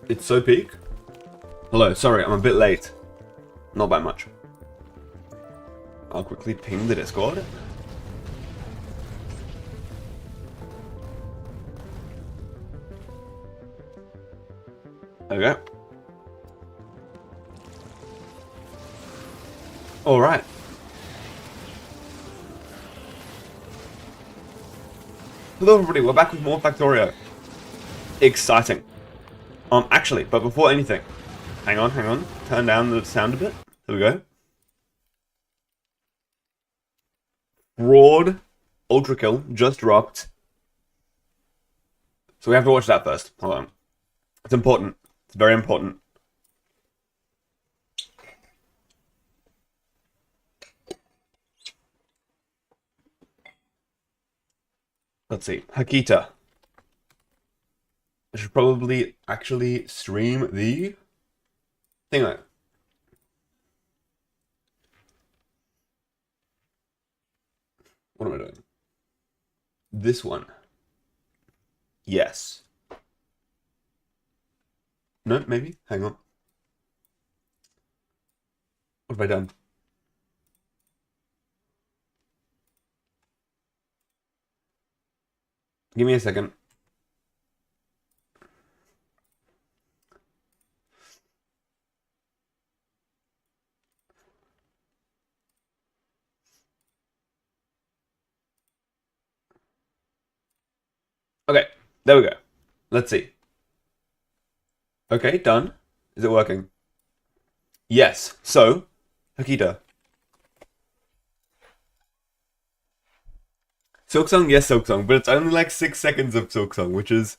It's so peak. Hello, sorry, I'm a bit late. Not by much. I'll quickly ping the Discord. There we go. Alright. Hello everybody, we're back with more Factorio. Exciting. Actually, but before anything, hang on. Turn down the sound a bit. There we go. Fraud Ultra Kill just dropped. So we have to watch that first. Hold on. It's important. It's very important. Let's see. Hakita. I should probably actually stream the thingo. What am I doing? This one. Yes. No, maybe? Hang on. What have I done? Give me a second. Okay, there we go. Let's see. Okay, done. Is it working? Yes. So, Hakita. Silksong, yes, Silksong, but it's only like 6 seconds of Silksong, which is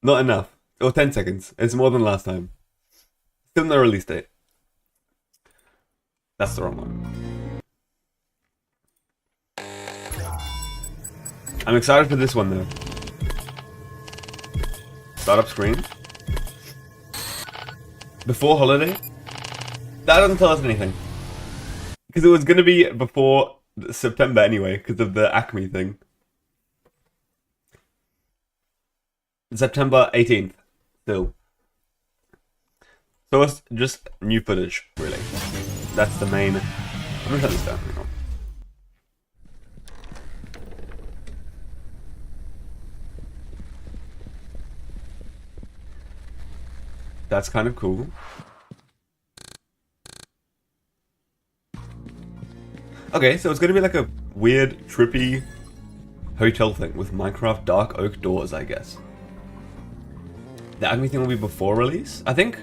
not enough. Or 10 seconds. It's more than last time. Still no release date. That's the wrong one. I'm excited for this one though. Startup screen. Before holiday? That doesn't tell us anything. Because it was going to be before September anyway, because of the Acme thing. September 18th, still. So it's just new footage, really. That's the main... I'm going to shut this down. Hang on. That's kind of cool. Okay, so it's going to be like a weird, trippy hotel thing with Minecraft dark oak doors, I guess. The Acme thing will be before release? I think...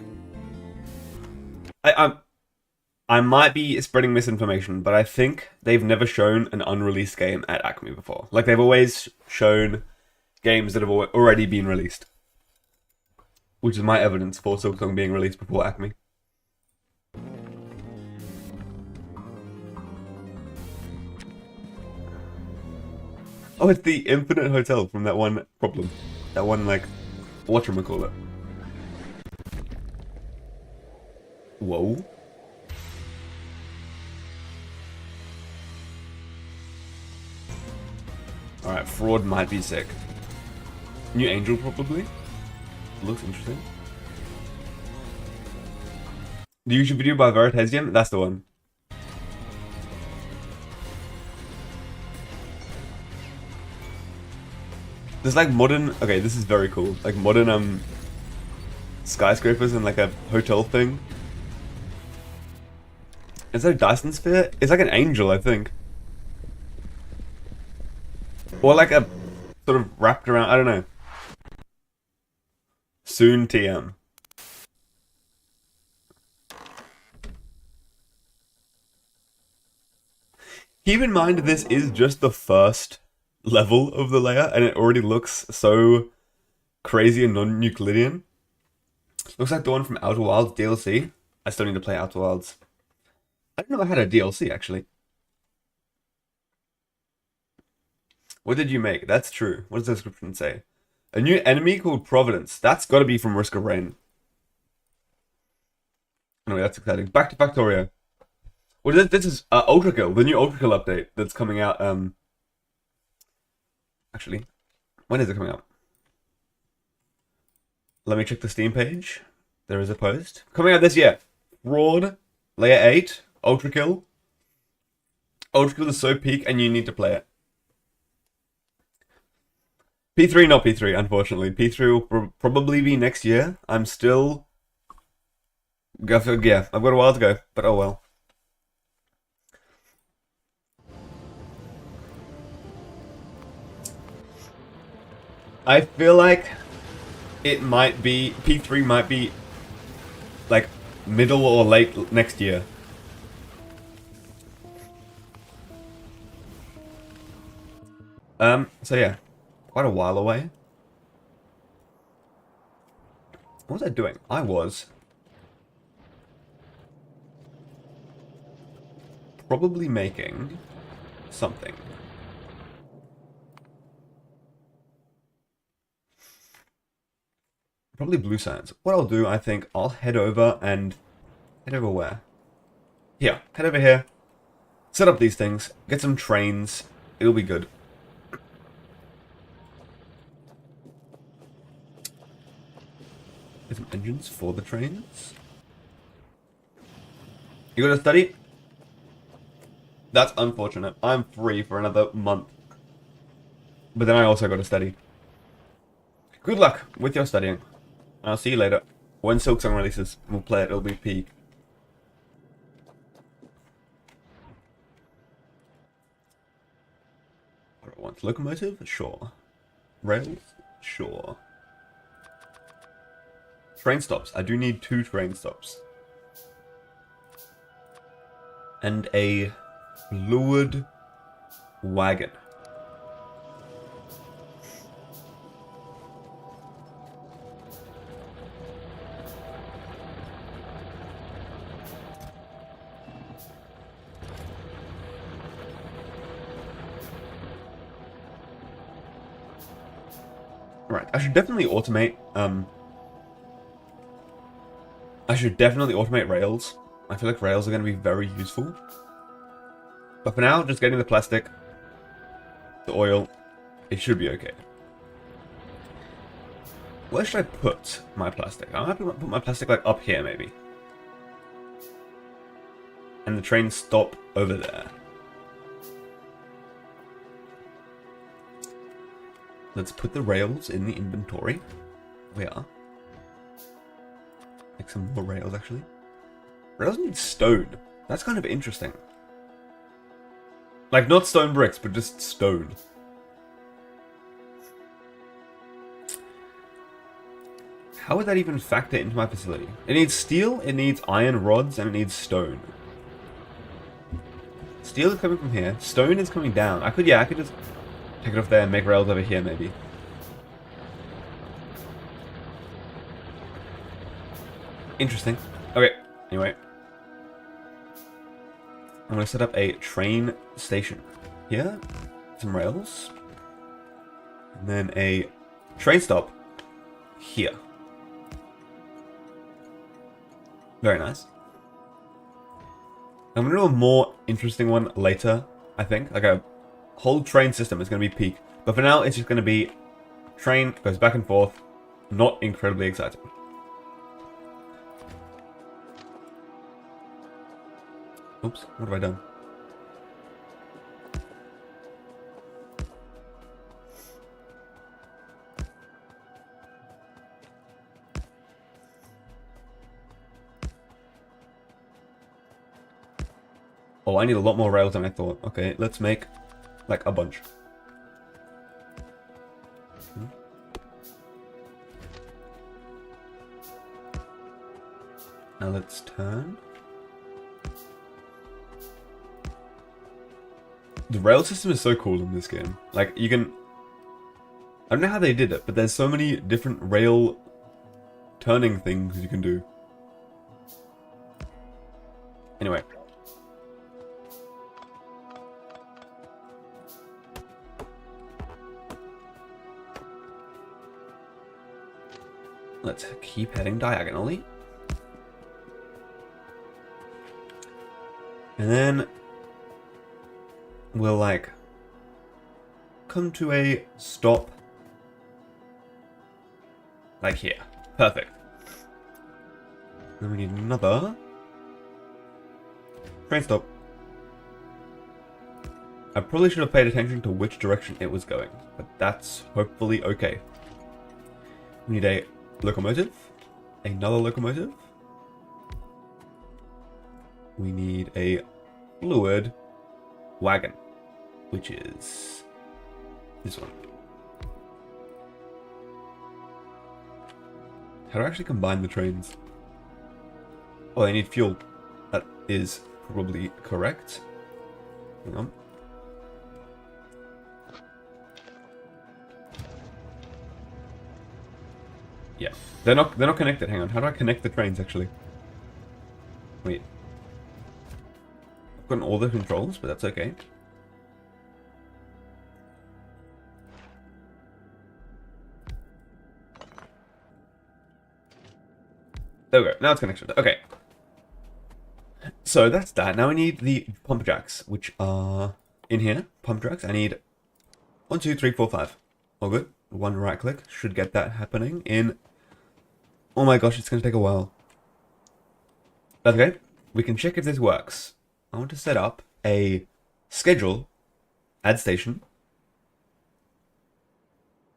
I might be spreading misinformation, but I think they've never shown an unreleased game at Acme before. Like, they've always shown games that have already been released. Which is my evidence for Silksong being released before Acme. Oh, it's the Infinite Hotel from that one problem. That one, like, whatchamacallit. Whoa. Alright, Fraud might be sick. New Angel, probably. Looks interesting. The YouTube video by Veritasium? That's the one. There's like modern... Okay, this is very cool. Like modern skyscrapers and like a hotel thing. Is that a Dyson Sphere? It's like an angel, I think. Or like a sort of wrapped around... I don't know. Soon TM. Keep in mind this is just the first level of the layer and it already looks so crazy and non-Euclidean. Looks like the one from Outer Wilds DLC. I still need to play Outer Wilds. I didn't know I had a DLC actually. What did you make? That's true. What does the description say? A new enemy called Providence. That's got to be from Risk of Rain. Anyway, that's exciting. Back to Factorio. Well, this is Ultra Kill, the new Ultra Kill update that's coming out. Actually, when is it coming out? Let me check the Steam page. There is a post. Coming out this year. Fraud, Layer 8, Ultra Kill. Ultra Kill is so peak and you need to play it. P3, not P3, unfortunately. P3 will probably be next year. I'm still... Yeah, I've got a while to go, but oh well. I feel like it might be... P3 might be, like, middle or late next year. So yeah. Quite a while away. What was I doing? I was... probably making... something. Probably blue sands. What I'll do, I think, I'll head over and... Head over where? Here. Head over here. Set up these things. Get some trains. It'll be good. Get some engines for the trains. You gotta study? That's unfortunate. I'm free for another month. But then I also gotta study. Good luck with your studying. I'll see you later. When Silksong releases, we'll play it. It'll be peak. What do I want? Locomotive? Sure. Rails? Sure. Train stops. I do need 2 train stops. And a fluid wagon. Right, I should definitely automate, rails. I feel like rails are going to be very useful. But for now, just getting the plastic, the oil, it should be okay. Where should I put my plastic? I'm happy to put my plastic, like, up here, maybe. And the train stop over there. Let's put the rails in the inventory. We are. Make some more rails, actually. Rails need stone. That's kind of interesting. Like, not stone bricks, but just stone. How would that even factor into my facility? It needs steel, it needs iron rods, and it needs stone. Steel is coming from here. Stone is coming down. I could just take it off there and make rails over here, maybe. Interesting. Okay, anyway. I'm going to set up a train station here. Some rails. And then a train stop here. Very nice. I'm going to do a more interesting one later, I think. Like a whole train system is going to be peak. But for now, it's just going to be train goes back and forth. Not incredibly exciting. Oops, what have I done? Oh, I need a lot more rails than I thought. Okay, let's make, like, a bunch. Now let's turn. The rail system is so cool in this game. Like, you can... I don't know how they did it, but there's so many different rail turning things you can do. Anyway. Let's keep heading diagonally. And then we'll, like, come to a stop, like here. Perfect. Then we need another train stop. I probably should have paid attention to which direction it was going, but that's hopefully okay. We need a locomotive, another locomotive. We need a fluid wagon, which is this one. How do I actually combine the trains? Oh, I need fuel. That is probably correct. Hang on. Yeah, they're not connected. Hang on. How do I connect the trains actually? Wait. I've gotten all the controls, but that's okay. There we go. Now it's connected. Okay. So that's that. Now I need the pump jacks, which are in here. Pump jacks. I need 1, 2, 3, 4, 5. All good. One right click should get that happening in. Oh my gosh, it's going to take a while. That's okay. We can check if this works. I want to set up a schedule. Add station.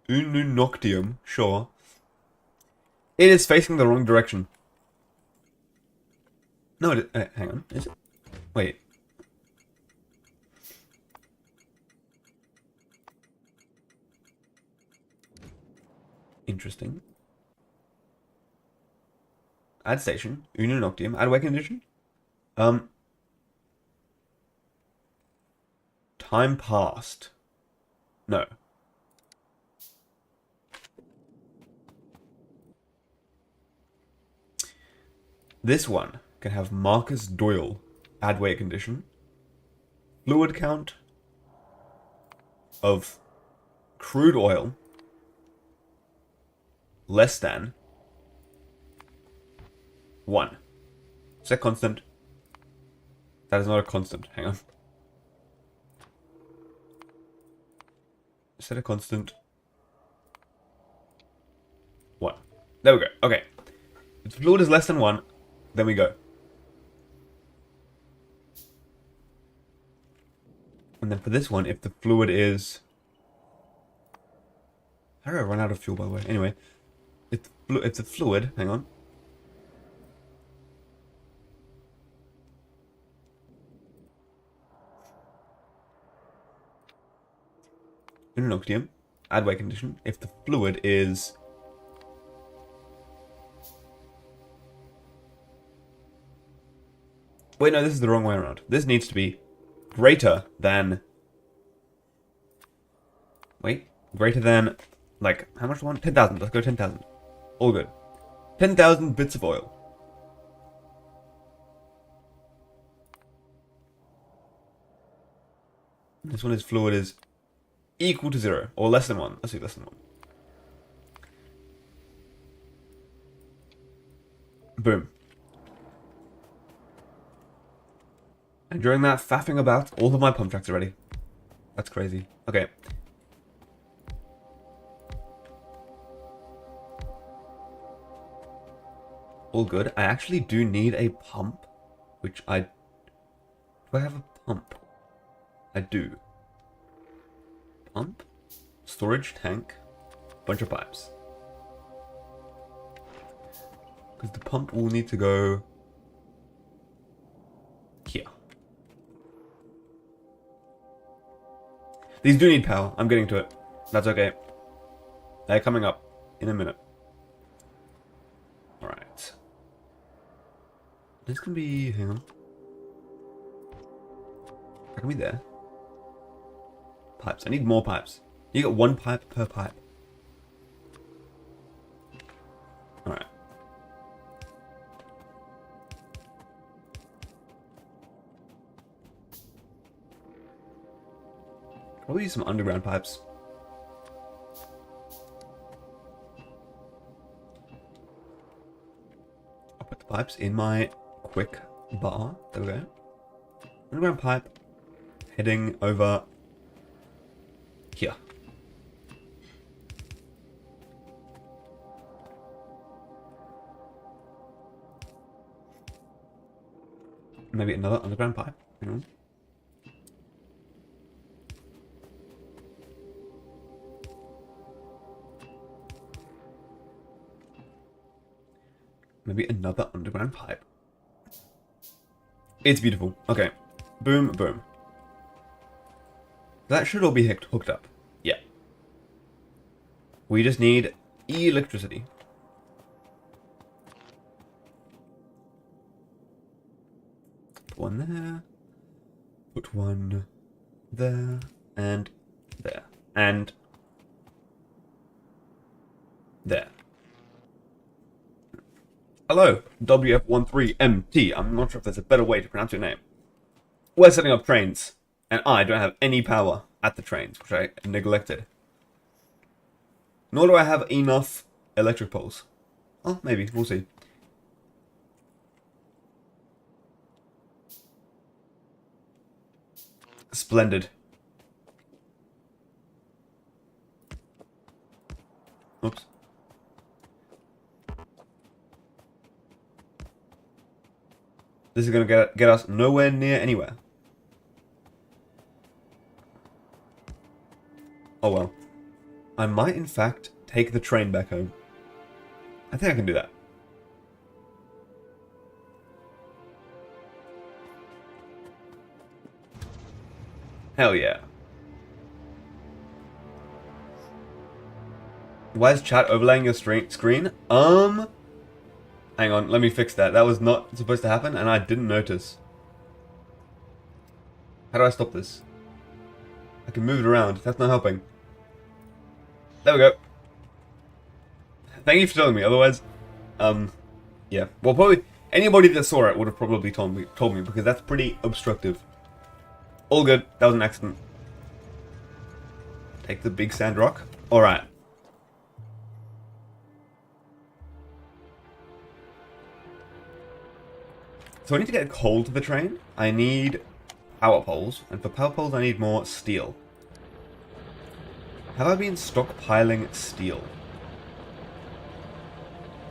Unu Noctium. Sure. It is facing the wrong direction. No, hang on. Is it? Wait. Interesting. Add station. Unu Noctium. Add way condition. Time passed. No. This one can have Marcus Doyle. Add weight condition. Fluid count of crude oil less than 1. Is that constant? That is not a constant. Hang on. Is that a constant? 1. There we go. Okay. If the fluid is less than 1, then we go. And then for this one, if the fluid is... How do I run out of fuel, by the way? Anyway, if the fluid... Hang on. Inoctium. Add weight condition. If the fluid is... Wait, no, this is the wrong way around. This needs to be greater than... Wait. Greater than... Like, how much do I want? 10,000. Let's go 10,000. All good. 10,000 bits of oil. This one is fluid is equal to 0. Or less than 1. Let's do less than 1. Boom. And during that faffing about, all of my pump tracks are ready. That's crazy. Okay. All good. I actually do need a pump, which I... Do I have a pump? I do. Pump, storage tank, bunch of pipes. Because the pump will need to go here. These do need power. I'm getting to it. That's okay. They're coming up in a minute. Alright. This can be... Hang on. That can be there. Pipes. I need more pipes. You get 1 pipe per pipe. Alright. Probably use some underground pipes. I'll put the pipes in my quick bar. There we go. Underground pipe heading over here. Maybe another underground pipe. Hang on. Maybe another underground pipe. It's beautiful. Okay. Boom, boom. That should all be hooked up. Yeah. We just need electricity. Put one there. Put one there. And there. And there. Hello, WF13MT. I'm not sure if there's a better way to pronounce your name. We're setting up trains, and I don't have any power at the trains, which I neglected. Nor do I have enough electric poles. Oh, maybe. We'll see. Splendid. Oops. This is going to get us nowhere near anywhere. Oh well. I might, in fact, take the train back home. I think I can do that. Hell yeah. Why is chat overlaying your screen? Hang on, let me fix that. That was not supposed to happen, and I didn't notice. How do I stop this? I can move it around. That's not helping. There we go. Thank you for telling me. Otherwise, yeah. Well, probably anybody that saw it would have probably told me because that's pretty obstructive. All good. That was an accident. Take the big sand rock. All right. So I need to get coal to the train. I need power poles, and for power poles I need more steel. Have I been stockpiling steel?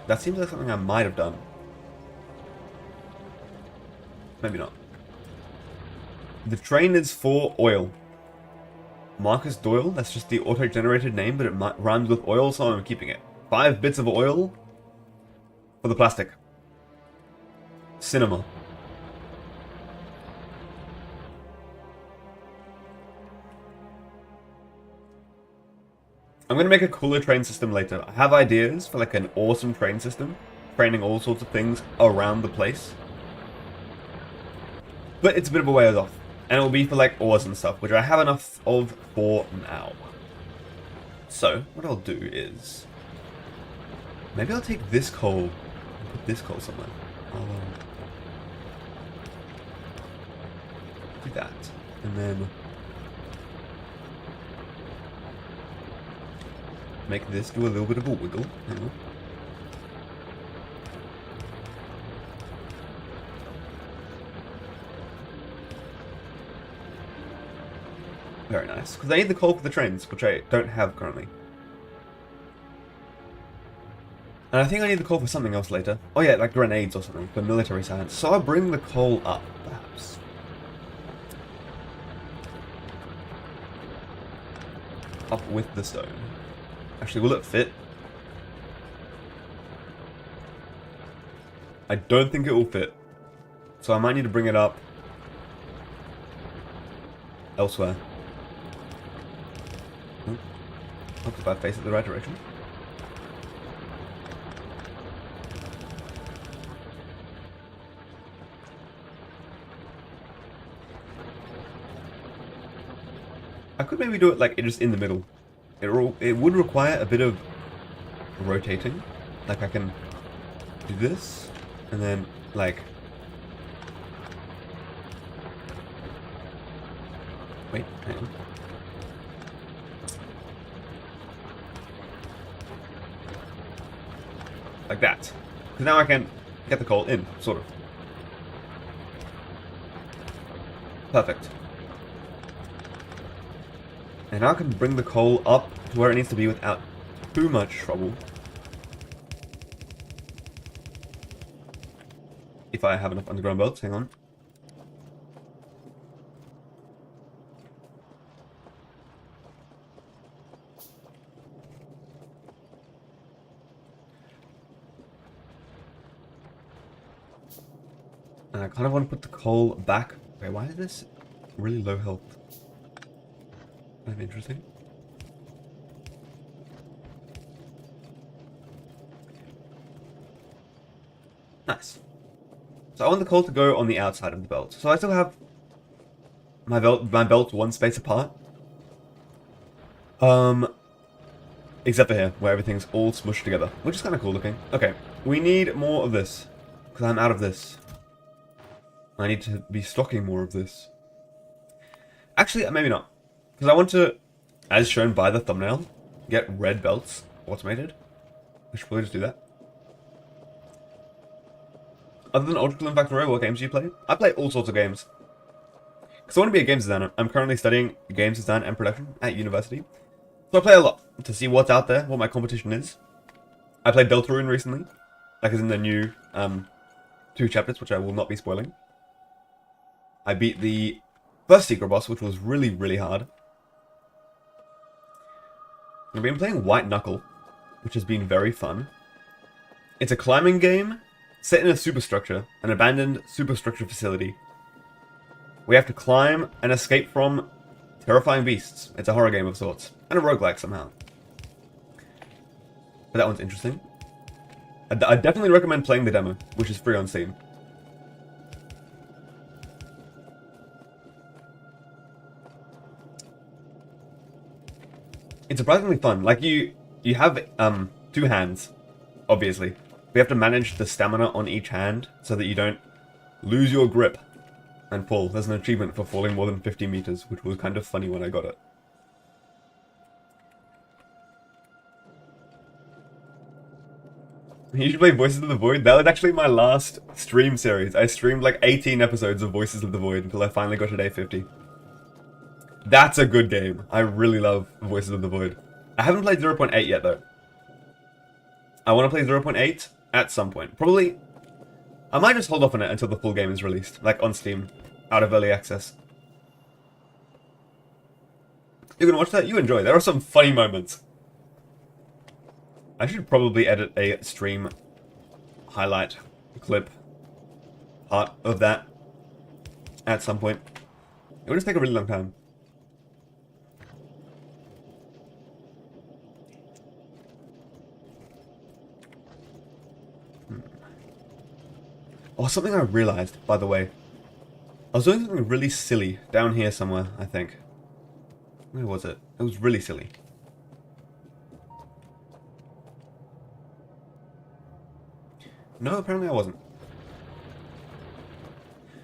That seems like something I might have done. Maybe not. The train is for oil. Marcus Doyle, that's just the auto-generated name, but it rhymes with oil, so I'm keeping it. 5 bits of oil for the plastic. Cinema. I'm going to make a cooler train system later. I have ideas for like an awesome train system, training all sorts of things around the place. But it's a bit of a ways off. And it will be for like ores and stuff, which I have enough of for now. So, what I'll do is... maybe I'll take this coal and put this coal somewhere. I'll do that. And then... make this do a little bit of a wiggle. Hang on. Very nice. Because I need the coal for the trains, which I don't have currently. And I think I need the coal for something else later. Oh yeah, like grenades or something, for military science. So I'll bring the coal up, perhaps. Up with the stone. Actually, will it fit? I don't think it will fit. So I might need to bring it up elsewhere. Hope if I face it the right direction. I could maybe do it like just in the middle. It would require a bit of rotating. Like I can do this, and then like... wait, hang on. Like that. Because now I can get the coal in, sort of. Perfect. And now I can bring the coal up to where it needs to be without too much trouble. If I have enough underground belts, hang on. And I kind of want to put the coal back. Wait, why is this really low health? Kind of interesting. Nice. So I want the coal to go on the outside of the belt. So I still have my belt one space apart. Except for here, where everything's all smushed together, which is kind of cool looking. Okay, we need more of this, because I'm out of this. I need to be stocking more of this. Actually, maybe not. Because I want to, as shown by the thumbnail, get red belts automated. I should probably just do that. Other than Ultra and Factorio, what games do you play? I play all sorts of games. Because I want to be a games designer. I'm currently studying games design and production at university. So I play a lot to see what's out there, what my competition is. I played Deltarune recently. Like as in the new 2 chapters, which I will not be spoiling. I beat the first secret boss, which was really, really hard. I've been playing White Knuckle, which has been very fun. It's a climbing game set in a superstructure, an abandoned superstructure facility. We have to climb and escape from terrifying beasts. It's a horror game of sorts. And a roguelike somehow. But that one's interesting. I definitely recommend playing the demo, which is free on Steam. It's surprisingly fun. Like, you have 2 hands, obviously. We have to manage the stamina on each hand so that you don't lose your grip and fall. There's an achievement for falling more than 50 meters, which was kind of funny when I got it. You should play Voices of the Void. That was actually my last stream series. I streamed like 18 episodes of Voices of the Void until I finally got to day 50. That's a good game. I really love Voices of the Void. I haven't played 0.8 yet, though. I want to play 0.8 at some point. Probably... I might just hold off on it until the full game is released. Like, on Steam. Out of early access. You're gonna watch that? You enjoy. There are some funny moments. I should probably edit a stream highlight clip part of that at some point. It would just take a really long time. Oh, something I realized, by the way. I was doing something really silly down here somewhere, I think. Where was it? It was really silly. No, apparently I wasn't.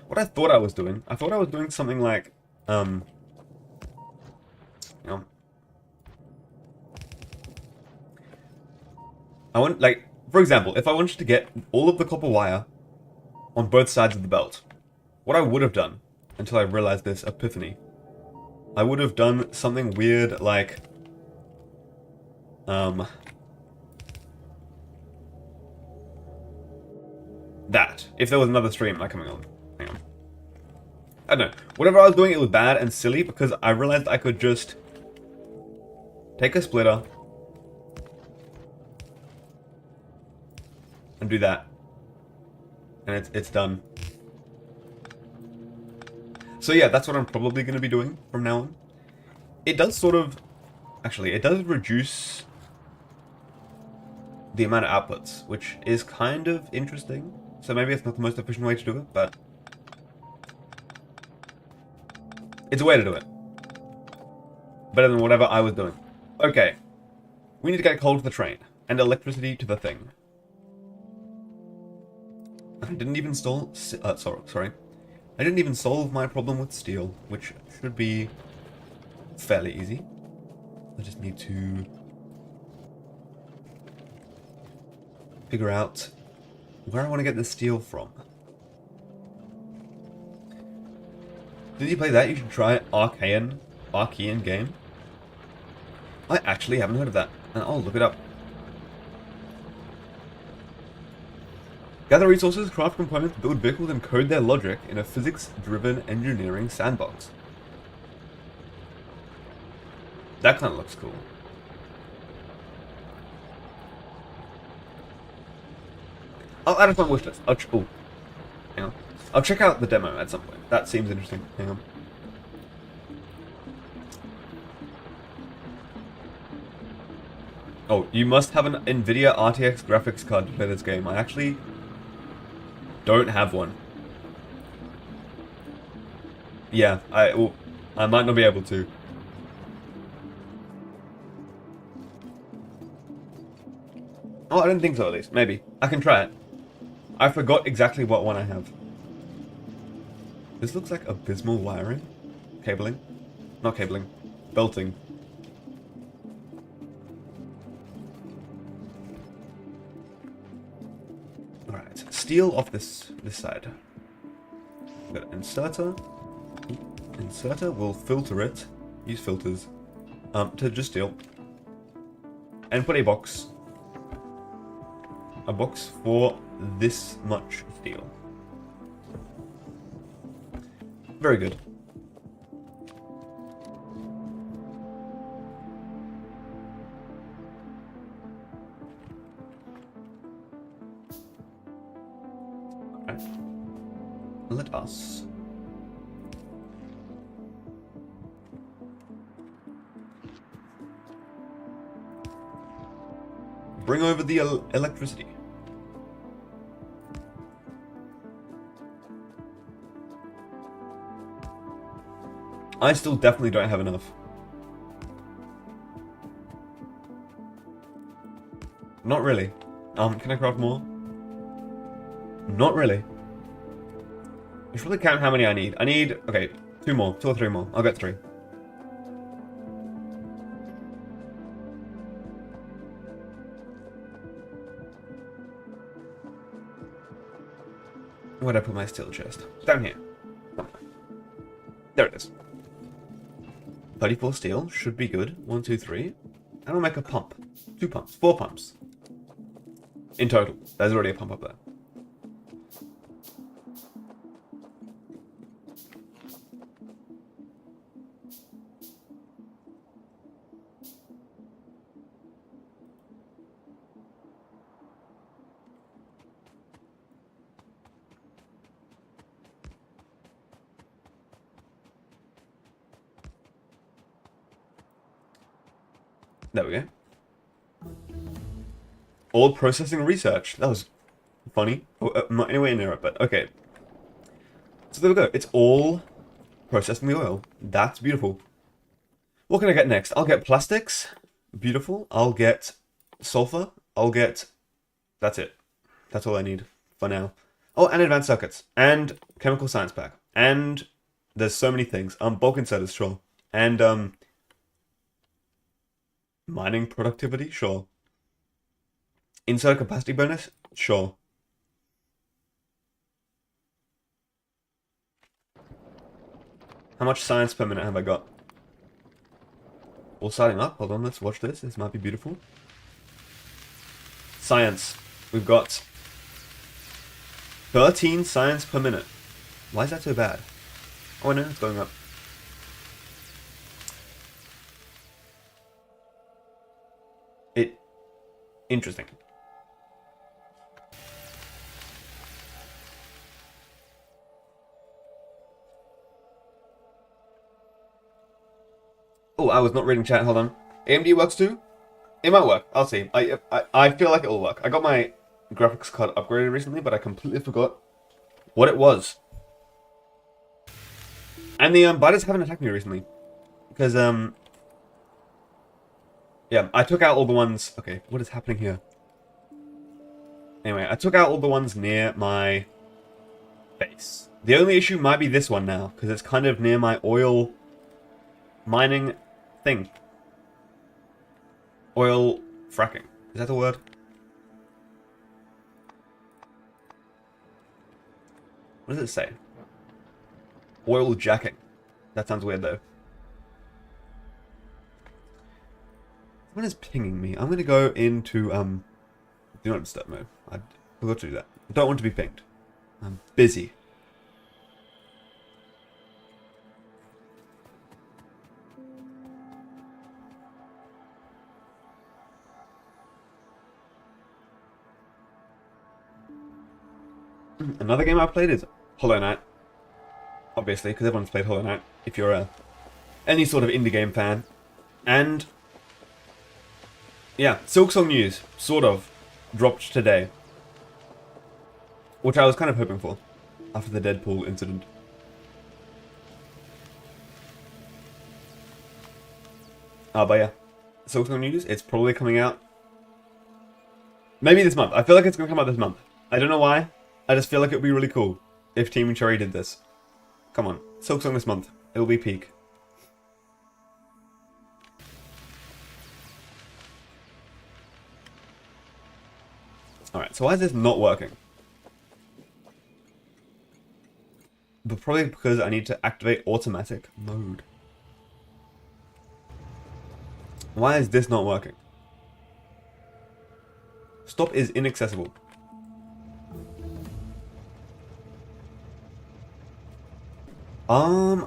What I thought I was doing something like, you know, I want, like, for example, if I wanted to get all of the copper wire on both sides of the belt, what I would have done, until I realized this epiphany, I would have done something weird like, that. If there was another stream like coming on. Hang on. I don't know. Whatever I was doing, it was bad and silly because I realized I could just take a splitter and do that. And it's done. So yeah, that's what I'm probably going to be doing from now on. It does sort of... Actually, it does reduce the amount of outputs, which is kind of interesting. So maybe it's not the most efficient way to do it, but it's a way to do it. Better than whatever I was doing. Okay. We need to get coal to the train, and electricity to the thing. I didn't even sorry. I didn't even solve my problem with steel, which should be fairly easy. I just need to figure out where I want to get the steel from. Did you play that? You should try Archean game. I actually haven't heard of that, and I'll look it up. Gather resources, craft components, build vehicles, and code their logic in a physics-driven engineering sandbox. That kind of looks cool. I'll add it to my wish list. Oh, hang on. I'll check out the demo at some point. That seems interesting. Hang on. Oh, you must have an NVIDIA RTX graphics card to play this game. I actually don't have one. Yeah, I might not be able to. Oh, I didn't think so, at least. Maybe. I can try it. I forgot exactly what one I have. This looks like abysmal wiring. Cabling. Not cabling. Belting. Alright. Steel off this side. We've got an inserter. Inserter. We'll filter it. Use filters. To just steel. And put a box. A box for this much steel. Very good. Okay. Let us bring over the electricity. I still definitely don't have enough. Not really. Can I craft more? Not really. I should really count how many I need. I need, okay, 2 more. 2 or 3 more. I'll get 3. Where'd I put my steel chest? Down here. There it is. 34 steel should be good. 1, 2, 3. And I'll make a pump. 2 pumps. 4 pumps. In total. There's already a pump up there. There we go. All processing research. That was funny. I'm not anywhere near it, but okay. So there we go. It's all processing the oil. That's beautiful. What can I get next? I'll get plastics. Beautiful. I'll get sulfur. I'll get... That's it. That's all I need for now. Oh, and advanced circuits. And chemical science pack. And there's so many things. Bulk inserters, sure. And, mining productivity? Sure. Insert capacity bonus? Sure. How much science per minute have I got? All starting up. Hold on, let's watch this. This might be beautiful. Science. We've got 13 science per minute. Why is that so bad? Oh no, it's going up. Interesting. Oh, I was not reading chat. Hold on. AMD works too? It might work. I'll see. I feel like it'll work. I got my graphics card upgraded recently, but I completely forgot what it was. And the biters haven't attacked me recently. Because, yeah, I took out all the ones... Okay, what is happening here? Anyway, I took out all the ones near my base. The only issue might be this one now, because it's kind of near my oil mining thing. Oil fracking. Is that the word? What does it say? Oil jacking. That sounds weird though. Someone is pinging me. I'm going to go into do not disturb mode. I forgot to do that. I don't want to be pinged. I'm busy. Another game I played is Hollow Knight, obviously, because everyone's played Hollow Knight, if you're any sort of indie game fan. And, yeah, Silksong news, sort of, dropped today. Which I was kind of hoping for, after the Deadpool incident. But yeah, Silksong news, it's probably coming out maybe this month. I feel like it's going to come out this month. I don't know why. I just feel like it would be really cool if Team Cherry did this. Come on. Silksong this month. It'll be peak. Alright, so why is this not working? But probably because I need to activate automatic mode. Why is this not working? Stop is inaccessible.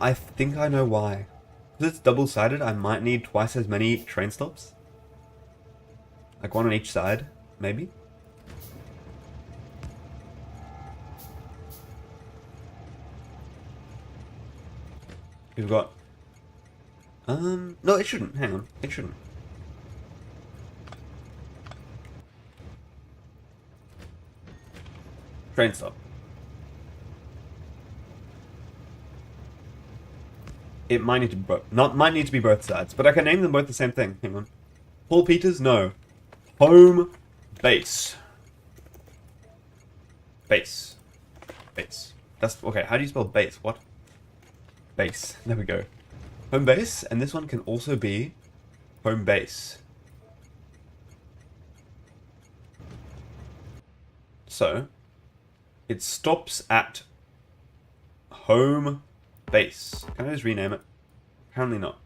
I think I know why. Because it's double-sided, I might need twice as many train stops. Like one on each side, maybe? We've got... no, it shouldn't. Hang on. It shouldn't. Train stop. It might need to be both. Might need to be both sides, but I can name them both the same thing. Hang on. Paul Peters? No. Home base. Base. Base. That's okay. How do you spell base? What? Base. There we go. Home base, and this one can also be home base. So, it stops at home base. Can I just rename it? Apparently not.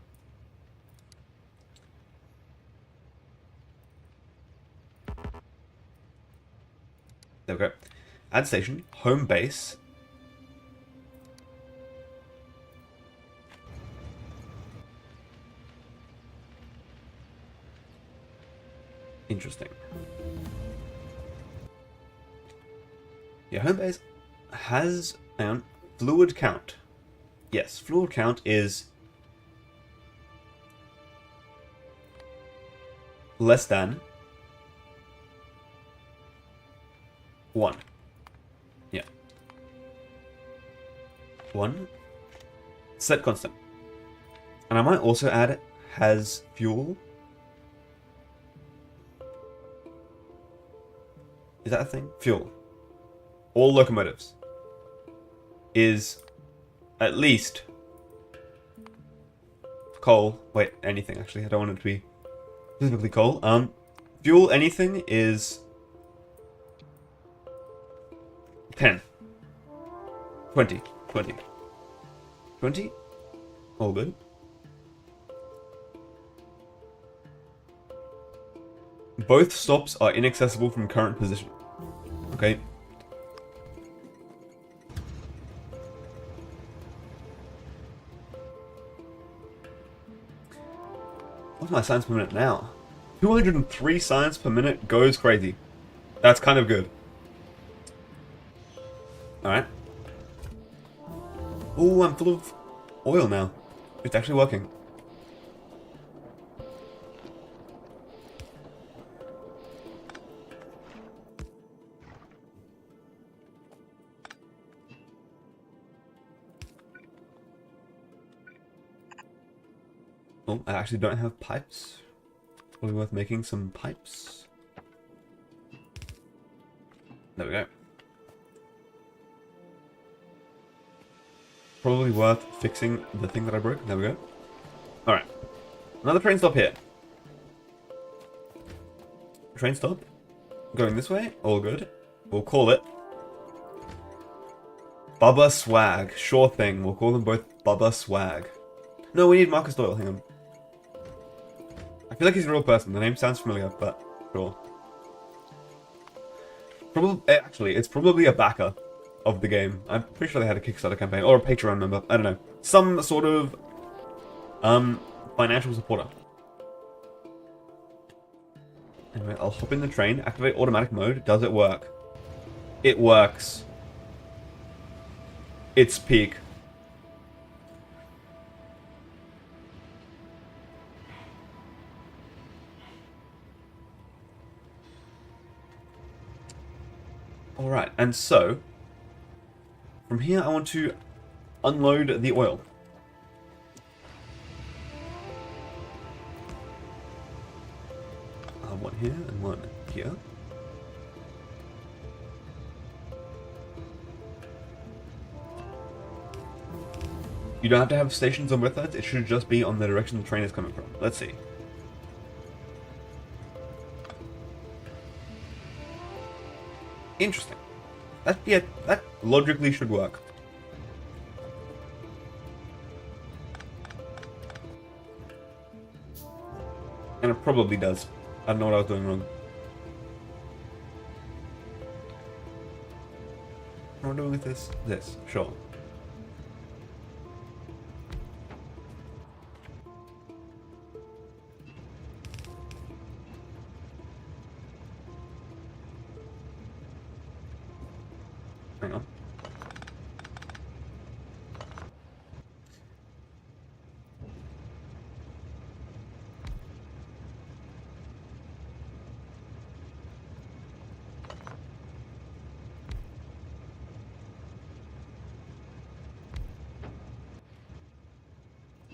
There we go. Add station, home base. Interesting. Yeah, home base has, hang on, fluid count. Yes, fluid count is less than 1. Yeah. 1. Set constant. And I might also add has fuel. Is that a thing? Fuel. All locomotives is at least coal. Wait, anything actually. I don't want it to be specifically coal. Fuel anything is 10. 20. 20. 20? All good. Both stops are inaccessible from current position. Okay. What's my signs per minute now? 203 signs per minute goes crazy. That's kind of good. Alright. Ooh, I'm full of oil now. It's actually working. Oh, I actually don't have pipes. Probably worth making some pipes. There we go. Probably worth fixing the thing that I broke. There we go. Alright. Another train stop here. Train stop. Going this way. All good. We'll call it Bubba Swag. Sure thing. We'll call them both Bubba Swag. No, we need Marcus Doyle. Hang on. I feel like he's a real person. The name sounds familiar, but sure. Actually, it's probably a backer of the game. I'm pretty sure they had a Kickstarter campaign or a Patreon member. I don't know. Some sort of financial supporter. Anyway, I'll hop in the train, activate automatic mode. Does it work? It works. its peak. Alright, and so, from here I want to unload the oil. One here and one here. You don't have to have stations on both sides, it should just be on the direction the train is coming from. Let's see. Interesting. Yeah, that logically should work. And it probably does. I don't know what I was doing wrong. What am I doing with this? This, sure. Hang on.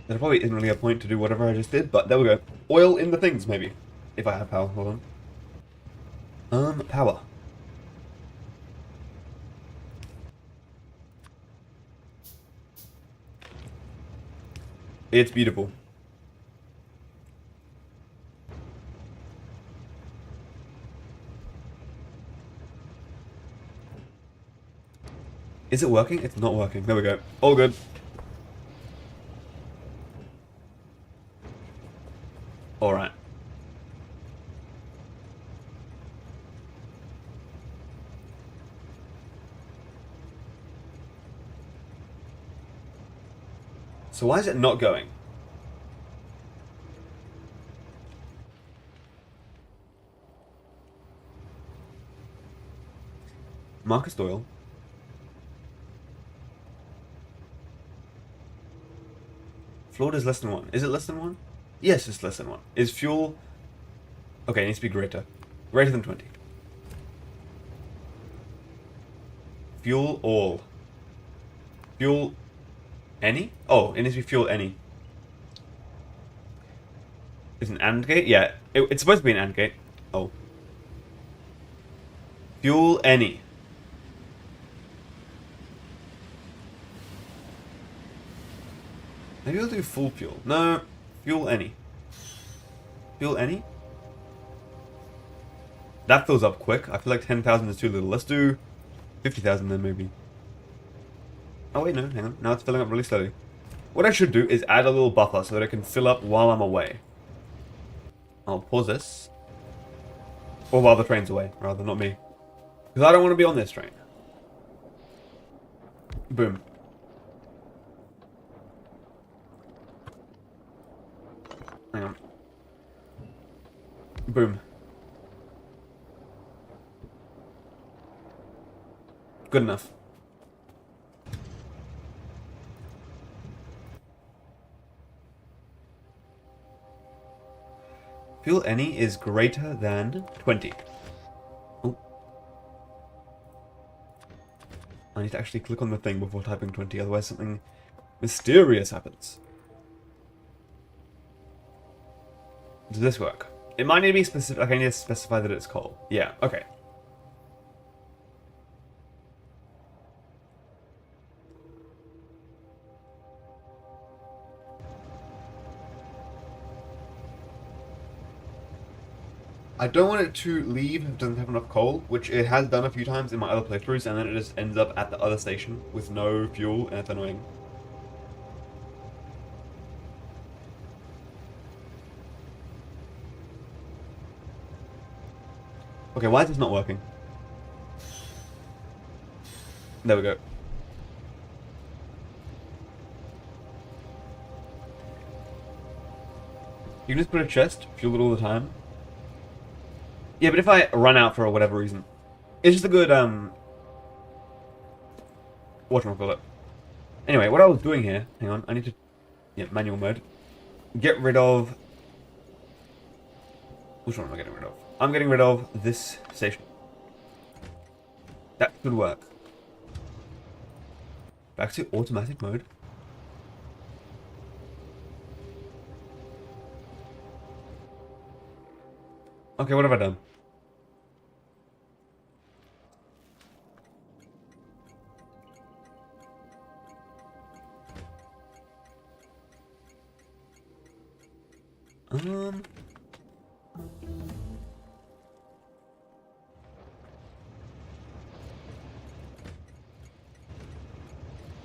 There probably isn't really a point to do whatever I just did, but there we go. Oil in the things, maybe. If I have power, hold on. Power. It's beautiful. Is it working? It's not working. There we go. All good. Alright. So why is it not going? Marcus Doyle. Flawed is less than 1. Is it less than 1? Yes, it's less than 1. Is fuel... Okay, it needs to be greater. Greater than 20. Fuel all. Fuel... Any? Oh, it needs to be fuel any. Is an AND gate? Yeah, it's supposed to be an AND gate. Oh. Fuel any. Maybe I'll do full fuel. No, fuel any. Fuel any? That fills up quick. I feel like 10,000 is too little. Let's do 50,000 then, maybe. Oh wait, no, hang on. Now it's filling up really slowly. What I should do is add a little buffer so that it can fill up while I'm away. I'll pause this. Or while the train's away, rather, not me. Because I don't want to be on this train. Boom. Hang on. Boom. Good enough. Fuel any is greater than 20. Oh. I need to actually click on the thing before typing 20, otherwise something mysterious happens. Does this work? It might need to be specific. Like I need to specify that it's coal. Yeah, okay. I don't want it to leave if it doesn't have enough coal, which it has done a few times in my other playthroughs, and then it just ends up at the other station with no fuel, and it's annoying. Okay, why is this not working? There we go. You can just put a chest, fuel it all the time. Yeah, but if I run out for whatever reason, it's just a good, whatchamacallit. Anyway, what I was doing here, hang on, I need to, yeah, manual mode. Get rid of, which one am I getting rid of? I'm getting rid of this station. That should work. Back to automatic mode. Okay, what have I done?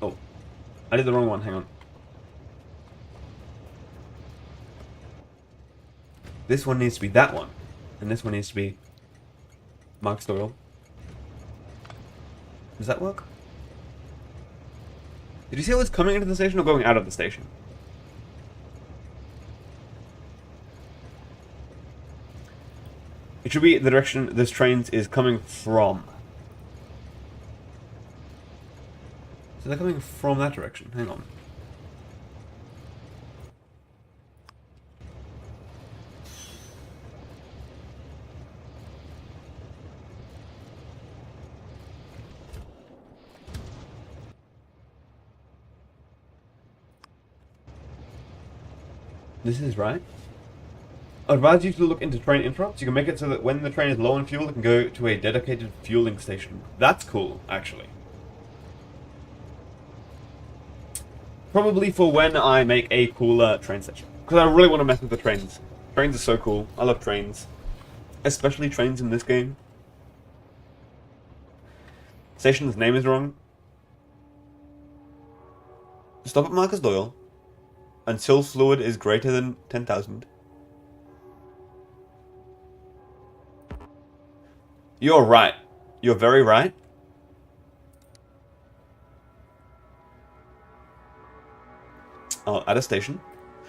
Oh, I did the wrong one, hang on. This one needs to be that one. And this one needs to be Mark Doyle. Does that work? Did you see it was coming into the station or going out of the station? It should be the direction this train is coming from. So they're coming from that direction. Hang on. This is right. I'd advise you to look into train interrupts. You can make it so that when the train is low on fuel, it can go to a dedicated fueling station. That's cool, actually. Probably for when I make a cooler train station. Because I really want to mess with the trains. Trains are so cool. I love trains. Especially trains in this game. Station's name is wrong. Stop at Marcus Doyle. Until fluid is greater than 10,000. You're right. You're very right. I'll add a station.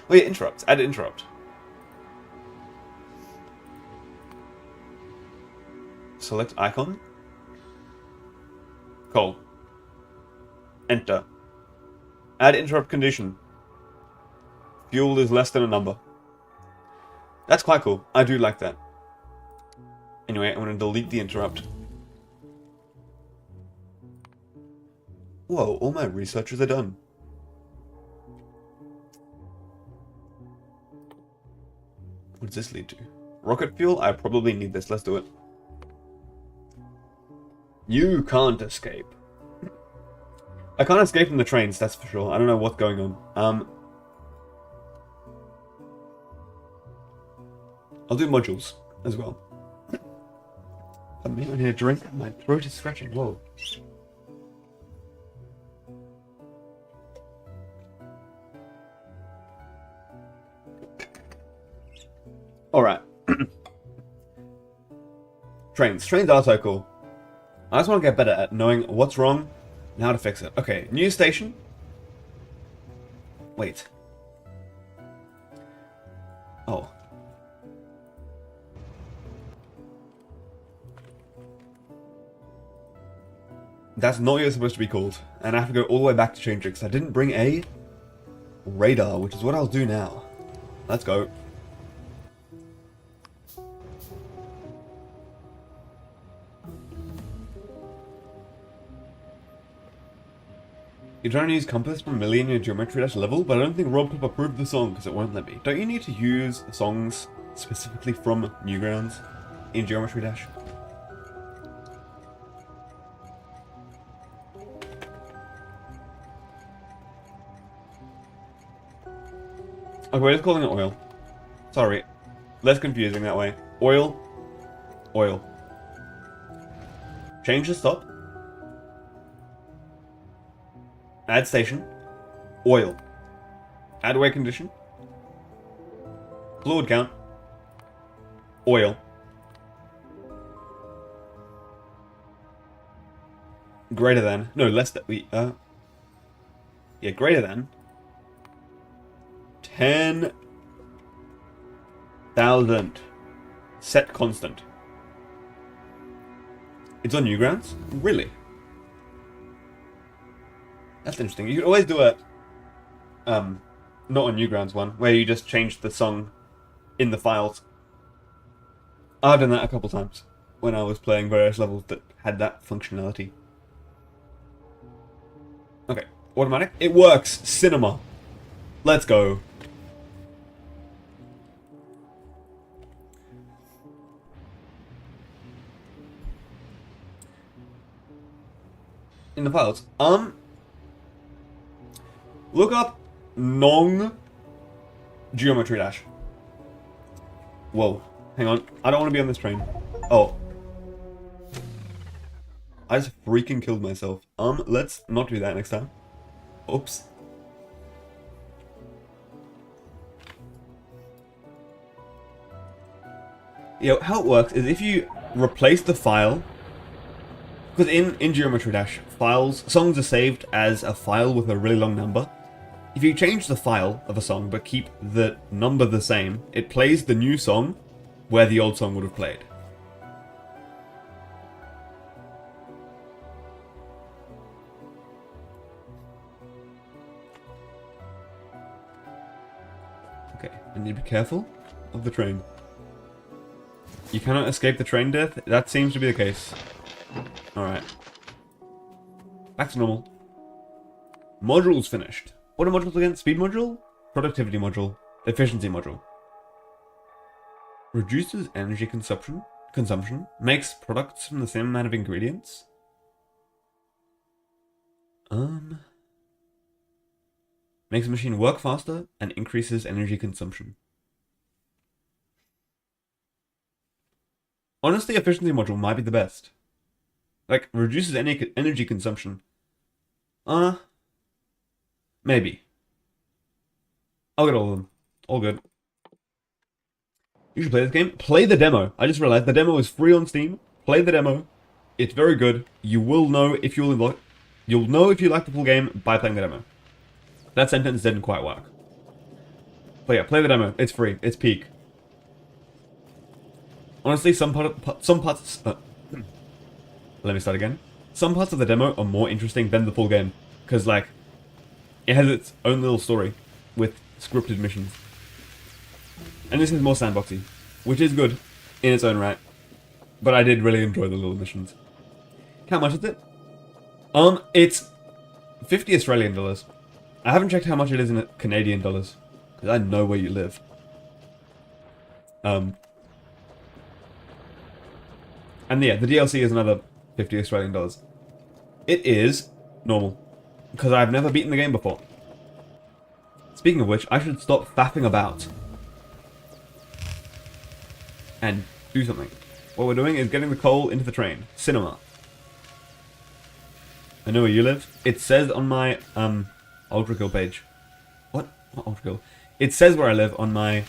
Oh yeah, interrupt. Add interrupt. Select icon. Call. Enter. Add interrupt condition. Fuel is less than a number. That's quite cool. I do like that. Anyway, I'm going to delete the interrupt. Whoa, all my researches are done. What does this lead to? Rocket fuel? I probably need this. Let's do it. You can't escape. I can't escape from the trains, that's for sure. I don't know what's going on. I'll do modules as well. I need a drink. My throat is scratching. Whoa. Alright. Trains. Trains are so cool. I just want to get better at knowing what's wrong and how to fix it. Okay, new station. Wait. Oh. That's not what it's supposed to be called. And I have to go all the way back to change it because I didn't bring a radar, which is what I'll do now. Let's go. You're trying to use compass from Millie in your geometry dash level, but I don't think Rob could approve the song because it won't let me. Don't you need to use songs specifically from Newgrounds in geometry dash? Okay, we're just calling it oil. Sorry. Less confusing that way. Oil. Oil. Change the stop. Add station. Oil. Add weigh condition. Fluid count. Oil. Greater than. No, less than. Yeah, greater than. 10,000. Set constant. It's on Newgrounds? Really? That's interesting. You could always do a not on Newgrounds one where you just change the song in the files. I've done that a couple times when I was playing various levels that had that functionality. Okay, automatic. It works. Cinema. Let's go. In the files. Look up Nong Geometry Dash. Whoa. Hang on. I don't want to be on this train. Oh. I just freaking killed myself. Let's not do that next time. Oops. Yo, how it works is if you replace the file, because in Geometry Dash, songs are saved as a file with a really long number. If you change the file of a song but keep the number the same, it plays the new song where the old song would have played. Okay, I need to be careful of the train. You cannot escape the train death? That seems to be the case. Alright. Back to normal. Modules finished. What are modules again? Speed module? Productivity module. Efficiency module. Reduces energy consumption. Makes products from the same amount of ingredients. Makes the machine work faster and increases energy consumption. Honestly, efficiency module might be the best. Like, reduces any energy consumption. Maybe. I'll get all of them. All good. You should play this game. Play the demo. I just realized the demo is free on Steam. Play the demo. It's very good. You will know if you'll know if you like the full game by playing the demo. That sentence didn't quite work. But yeah, play the demo. It's free. It's peak. Honestly, some parts... let me start again. Some parts of the demo are more interesting than the full game. Because, like, it has its own little story with scripted missions. And this is more sandboxy, which is good in its own right. But I did really enjoy the little missions. How much is it? It's 50 Australian dollars. I haven't checked how much it is in Canadian dollars, because I know where you live. And yeah, the DLC is another 50 Australian dollars. It is normal, because I've never beaten the game before. Speaking of which, I should stop faffing about and do something. What we're doing is getting the coal into the train. Cinema. I know where you live. It says on my Ultra Kill page. What? Not Ultra Kill. It says where I live on my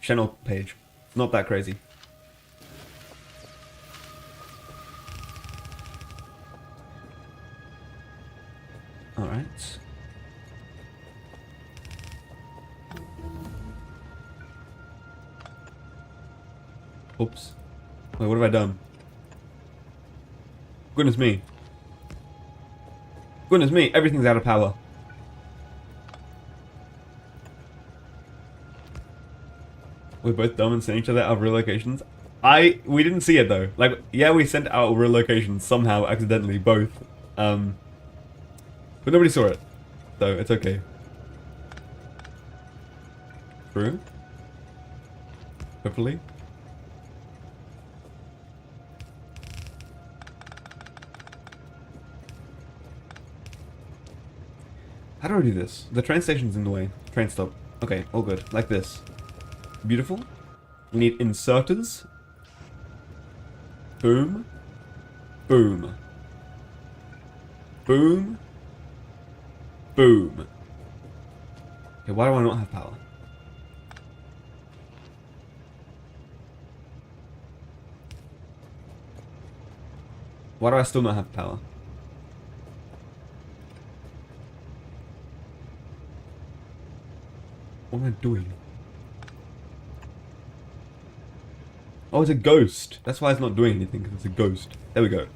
channel page. Not that crazy. Alright. Oops. Wait, what have I done? Goodness me. Goodness me, everything's out of power. We're both dumb and sent each other our real locations. We didn't see it though. Like, yeah, we sent our real locations somehow, accidentally, both. But nobody saw it. So, it's okay. True? Hopefully. How do I do this? The train station's in the way. Train stop. Okay, all good. Like this. Beautiful. We need inserters. Boom. Boom. Boom. Boom. Okay, why do I not have power? Why do I still not have power? What am I doing? Oh, it's a ghost. That's why it's not doing anything, because it's a ghost. There we go.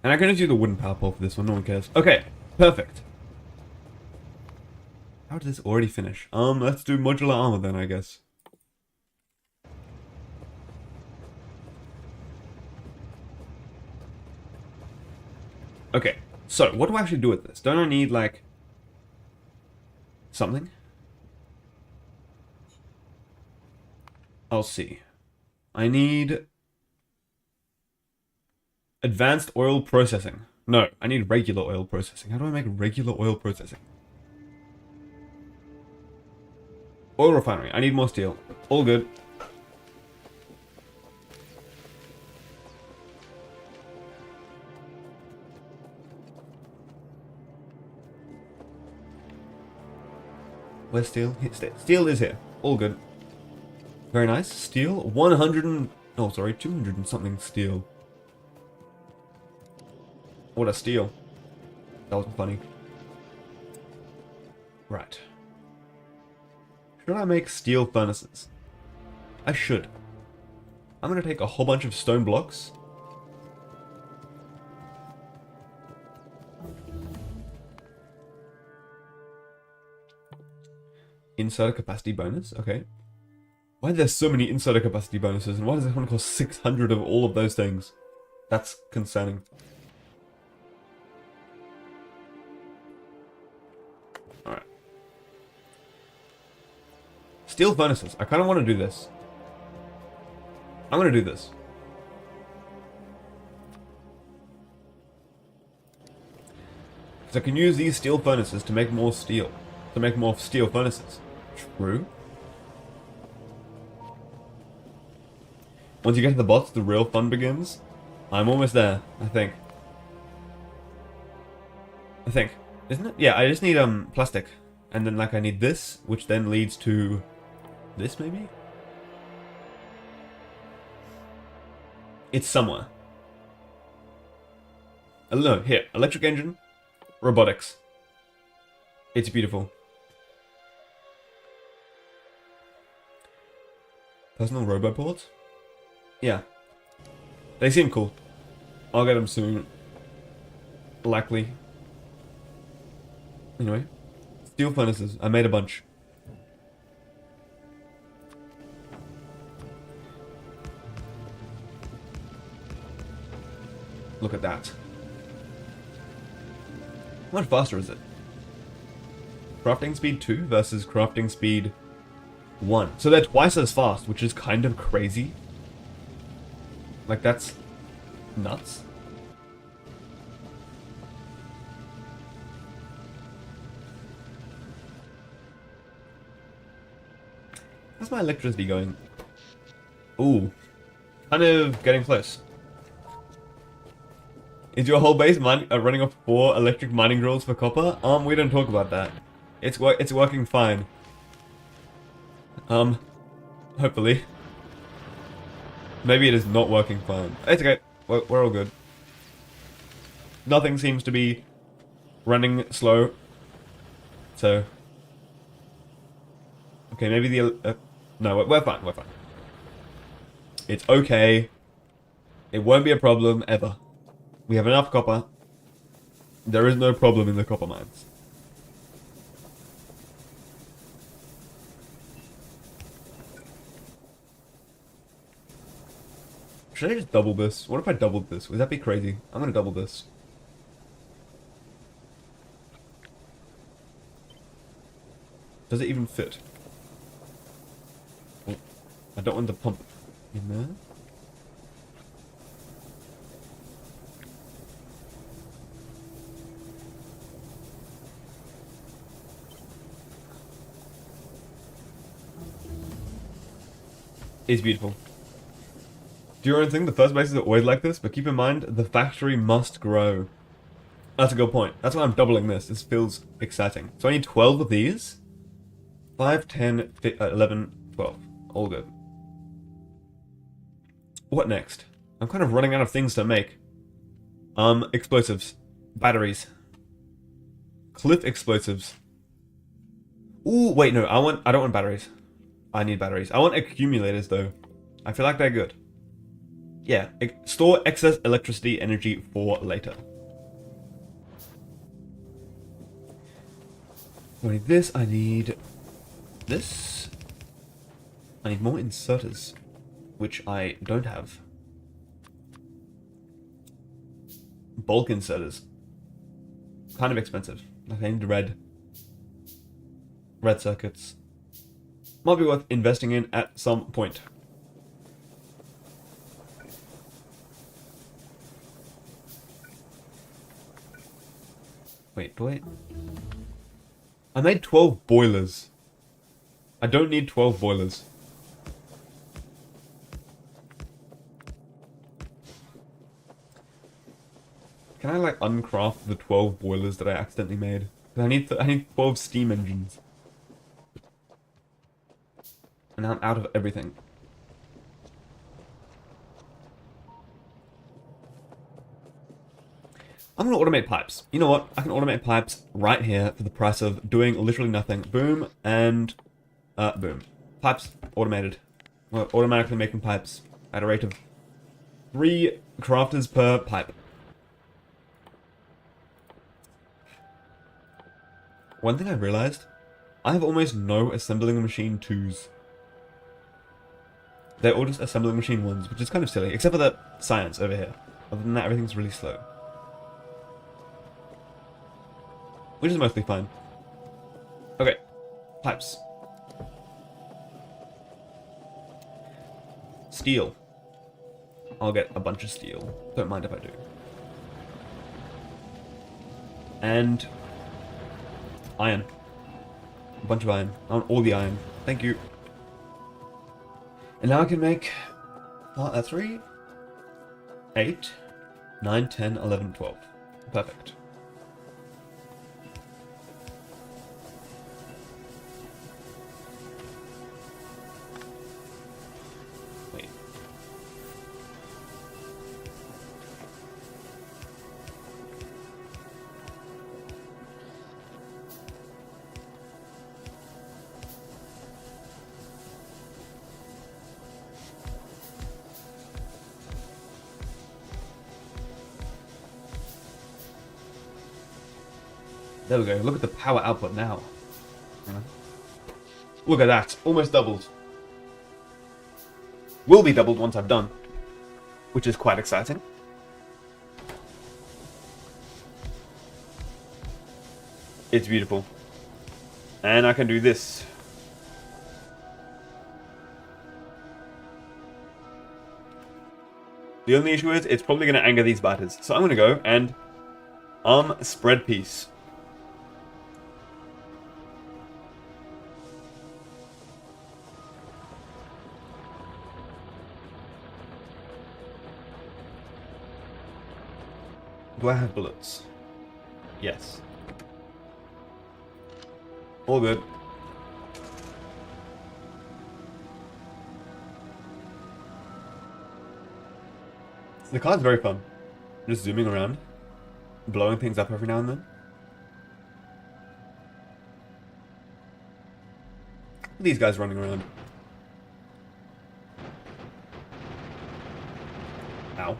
And I can just use the wooden power pole for this one, no one cares. Okay, perfect. How did this already finish? Let's do modular armor then, I guess. Okay, so what do I actually do with this? Don't I need, like, something? I'll see. I need advanced oil processing. No, I need regular oil processing. How do I make regular oil processing? Oil refinery. I need more steel. All good. Where's steel? Steel is here. All good. Very nice. Steel. 100 and... Oh, sorry. 200 and something steel. What a steal. That wasn't funny. Right. Should I make steel furnaces? I should. I'm going to take a whole bunch of stone blocks. Inserter capacity bonus. Okay. Why are there so many inserter capacity bonuses? And why does this one cost 600 of all of those things? That's concerning. Alright. Steel furnaces. I kind of want to do this. I'm going to do this. Because I can use these steel furnaces to make more steel. To make more steel furnaces. True. Once you get to the bots, the real fun begins. I'm almost there, I think. Isn't it? Yeah, I just need plastic. And then like I need this, which then leads to this maybe? It's somewhere. No, here. Electric engine. Robotics. It's beautiful. Personal roboports? Yeah. They seem cool. I'll get them soon. Likely. Anyway. Steel furnaces. I made a bunch. Look at that. How much faster is it? Crafting speed 2 versus crafting speed 1. So they're twice as fast, which is kind of crazy. Like, that's nuts. How's my electricity going? Ooh. Kind of getting close. Is your whole base running off 4 electric mining drills for copper? We don't talk about that. It's working fine. Hopefully. Maybe it is not working fine. It's okay. We're all good. Nothing seems to be running slow. So. Okay, maybe the... no, we're fine. We're fine. It's okay. It won't be a problem, ever. We have enough copper. There is no problem in the copper mines. Should I just double this? What if I doubled this? Would that be crazy? I'm gonna double this. Does it even fit? Oh, I don't want the pump in there. It's beautiful. Do your own thing. The first bases are always like this, but keep in mind, the factory must grow. That's a good point. That's why I'm doubling this. This feels exciting. So I need 12 of these. 5, 10, 11, 12. All good. What next? I'm kind of running out of things to make. Explosives. Batteries. Cliff explosives. Ooh, wait, no. I don't want batteries. I need batteries. I want accumulators, though. I feel like they're good. yeah, store excess electricity energy for later. I need this, I need this. I need more inserters, which I don't have. Bulk inserters. Kind of expensive. Like I need red circuits. Might be worth investing in at some point. Wait. I made 12 boilers. I don't need 12 boilers. Can I like uncraft the 12 boilers that I accidentally made? I need 12 steam engines. And now I'm out of everything. I'm gonna automate pipes. You know what? I can automate pipes right here for the price of doing literally nothing. Boom and boom. Pipes automated. We're automatically making pipes at a rate of 3 crafters per pipe. One thing I realized, I have almost no assembling machine 2s. They're all just assembling machine 1s, which is kind of silly, except for that science over here. Other than that, everything's really slow. Which is mostly fine. Okay, pipes. Steel. I'll get a bunch of steel. Don't mind if I do. And iron. A bunch of iron. I want all the iron. Thank you. And now I can make 3, 8, 9, 10, 11, 12. Perfect. Wait. There we go. Look at the power output now. Look at that. Almost doubled. Will be doubled once I've done. Which is quite exciting. It's beautiful. And I can do this. The only issue is it's probably going to anger these biters. So I'm going to go and spread peace. Do I have bullets? Yes. All good. The card's very fun. Just zooming around, blowing things up every now and then. Look at these guys running around. Ow.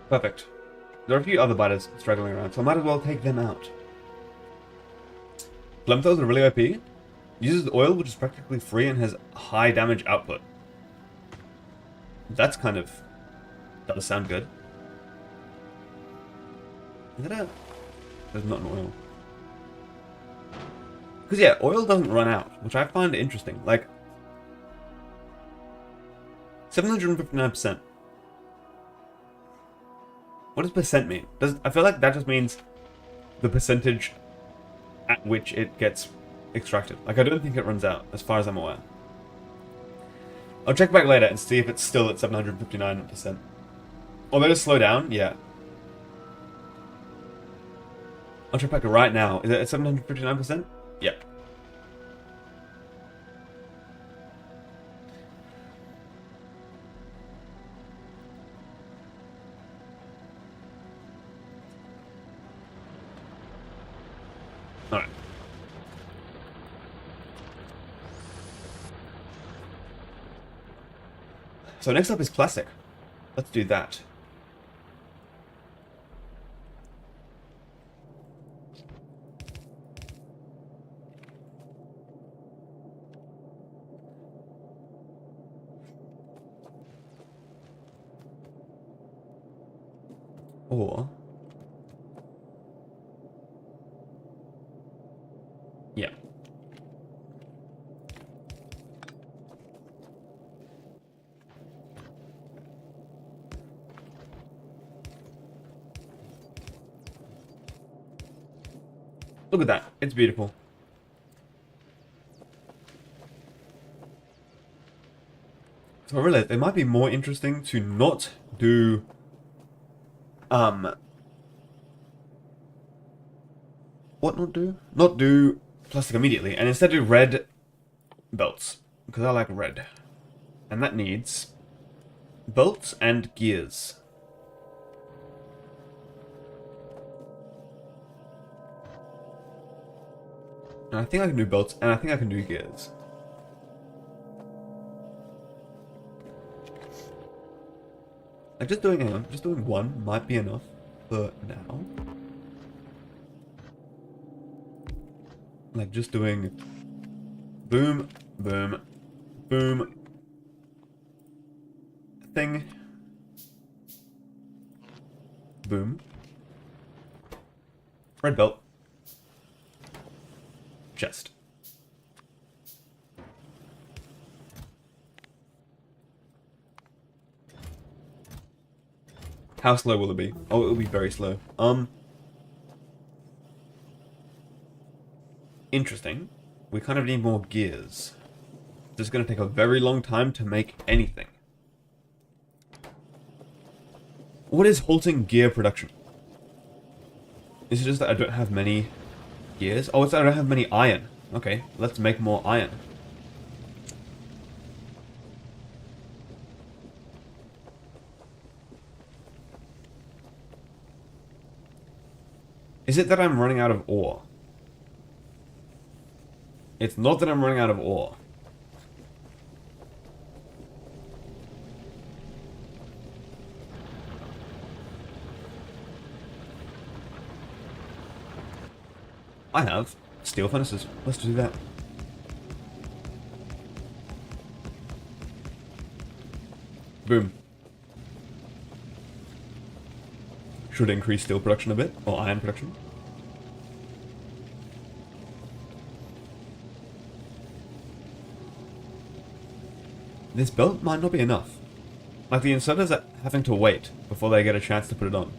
Perfect. There are a few other biters struggling around, so I might as well take them out. Flamethrowers are really OP. Uses oil, which is practically free and has high damage output. That's kind of... does sound good. Is that a... There's not an oil. Because yeah, oil doesn't run out, which I find interesting. Like... 759%. What does percent mean? I feel like that just means the percentage at which it gets extracted. Like, I don't think it runs out, as far as I'm aware. I'll check back later and see if it's still at 759%. Or let it slow down? Yeah. I'll check back right now. Is it at 759%? Yeah. Alright. So next up is plastic. Let's do that. Or... yeah. Look at that. It's beautiful. So I realized it might be more interesting to not do... What not do? Not do plastic immediately, and instead do red belts. Because I like red. And that needs bolts and gears. And I think I can do bolts, and I think I can do gears. Like just doing one might be enough for now. Like just doing boom, boom, boom, thing, boom, red belt, chest. How slow will it be? Oh, it'll be very slow. Interesting. We kind of need more gears. This is going to take a very long time to make anything. What is halting gear production? Is it just that I don't have many gears? Oh, it's that I don't have many iron. Okay, let's make more iron. Is it that I'm running out of ore? It's not that I'm running out of ore. I have steel furnaces. Let's do that. Boom. Should increase steel production a bit, or iron production. This belt might not be enough. Like, the inserters are having to wait before they get a chance to put it on.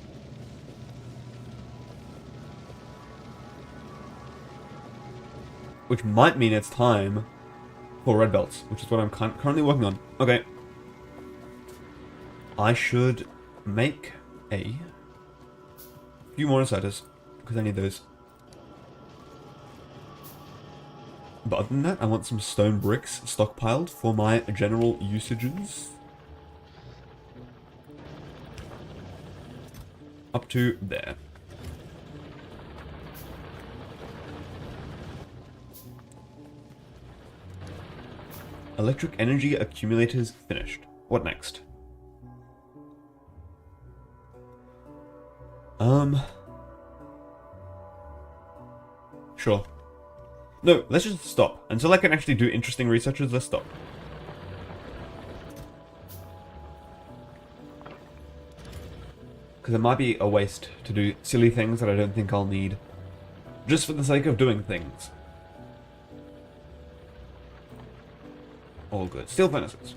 Which might mean it's time for red belts, which is what I'm currently working on. Okay. I should make a few more inserters, because I need those. But other than that, I want some stone bricks stockpiled for my general usages. Up to there. Electric energy accumulators finished. What next? Sure. No, let's just stop. Until I can actually do interesting researches, let's stop. Because it might be a waste to do silly things that I don't think I'll need. Just for the sake of doing things. All good. Steel furnaces.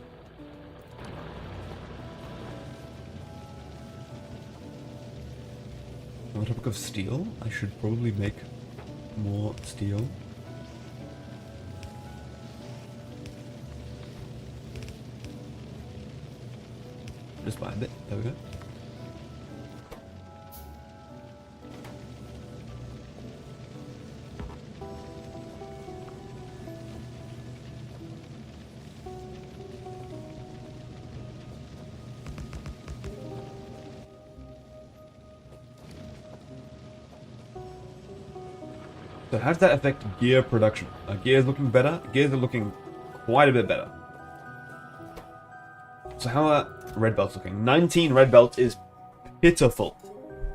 On the topic of steel, I should probably make More steel. Just buy a bit. There we go. So how does that affect gear production? Gears looking better? Gears are looking quite a bit better. So how are red belts looking? 19 red belts is pitiful.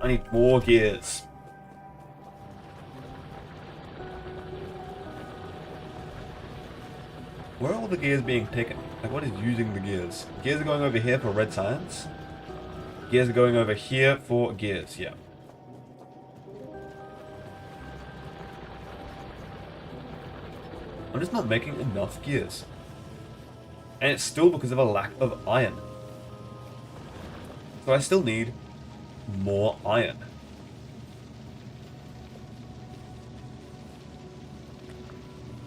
I need more gears. Where are all the gears being taken? Like, what is using the gears? Gears are going over here for red science. Gears are going over here for gears, yeah. I'm just not making enough gears. And it's still because of a lack of iron. So I still need more iron.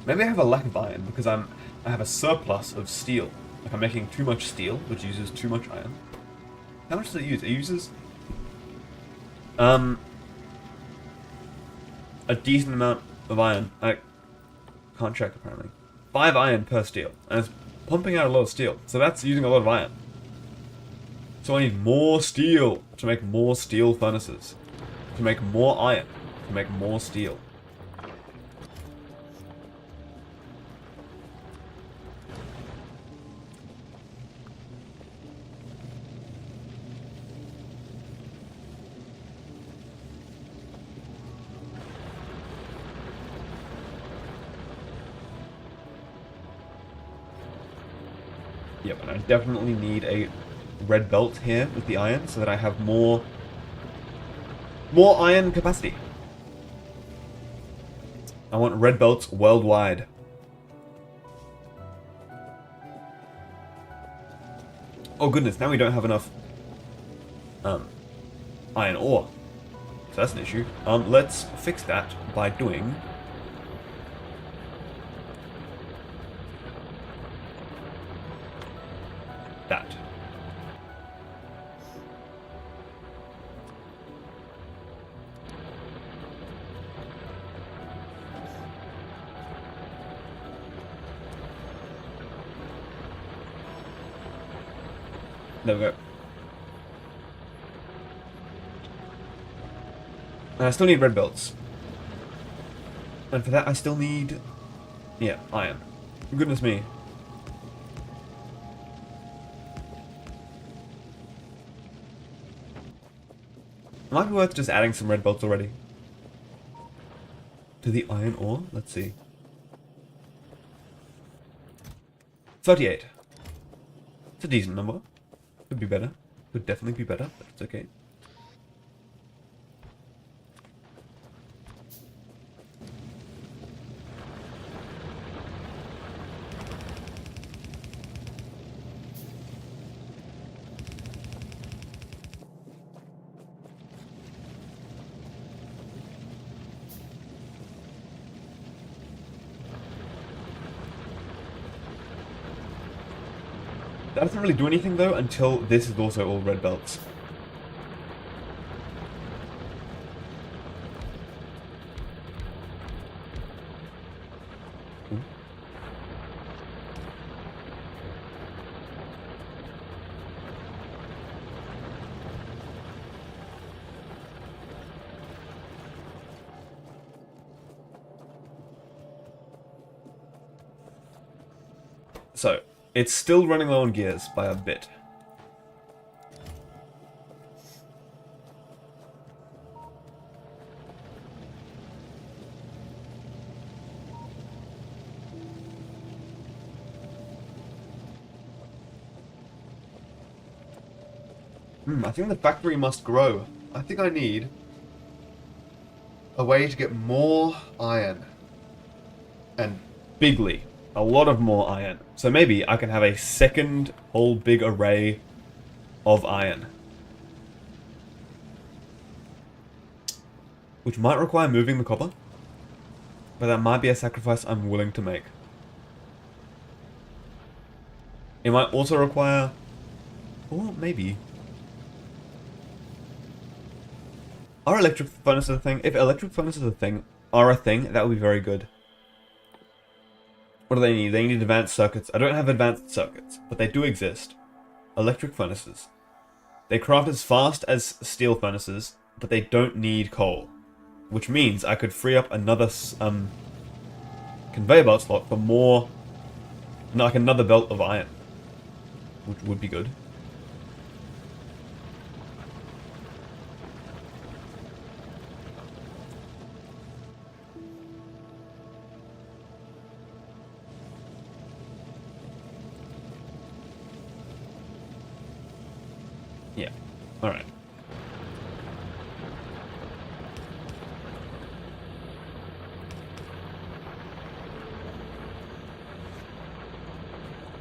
Maybe I have a lack of iron because I have a surplus of steel. Like I'm making too much steel, which uses too much iron. How much does it use? It uses a decent amount of iron. I can't check apparently. 5 iron per steel. And it's pumping out a lot of steel. So that's using a lot of iron. So I need more steel to make more steel furnaces. To make more iron. To make more steel. Yep, and I definitely need a red belt here with the iron so that I have more iron capacity. I want red belts worldwide. Oh goodness, now we don't have enough iron ore. So that's an issue. Let's fix that by doing that. There we go. And I still need red belts. And for that I still need, yeah, iron. Goodness me. Might be worth just adding some red belts already. To the iron ore? Let's see. 38. It's a decent number. Could be better. Could definitely be better, but it's okay. That doesn't really do anything though until this is also all red belts. Ooh. So, it's still running low on gears by a bit. I think the factory must grow. I think I need a way to get more iron. And bigly. A lot of more iron. So maybe I can have a second whole big array of iron. Which might require moving the copper. But that might be a sacrifice I'm willing to make. It might also require... Or maybe... Are electric furnaces a thing? If electric furnaces are a thing, that would be very good. What do they need? They need advanced circuits. I don't have advanced circuits, but they do exist. Electric furnaces. They craft as fast as steel furnaces, but they don't need coal. Which means I could free up another conveyor belt slot for more... like another belt of iron. Which would be good. Yeah. Alright.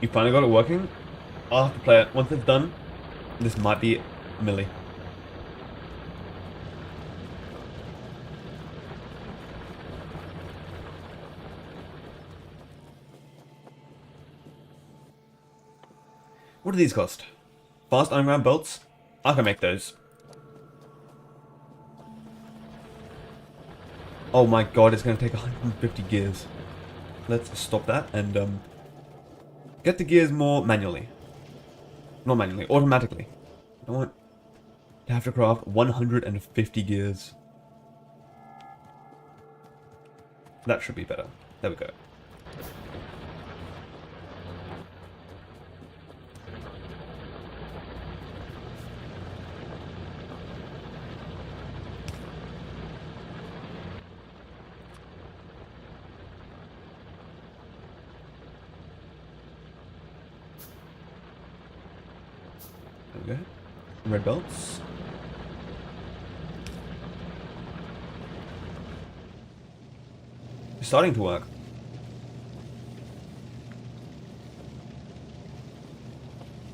You finally got it working? I'll have to play it. Once it's done, this might be Millie. What do these cost? Fast underground belts? I can make those. Oh my god, it's going to take 150 gears. Let's stop that and get the gears more manually. Not manually, automatically. I don't want to have to craft 150 gears. That should be better. There we go. There we go. Red belts. It's starting to work.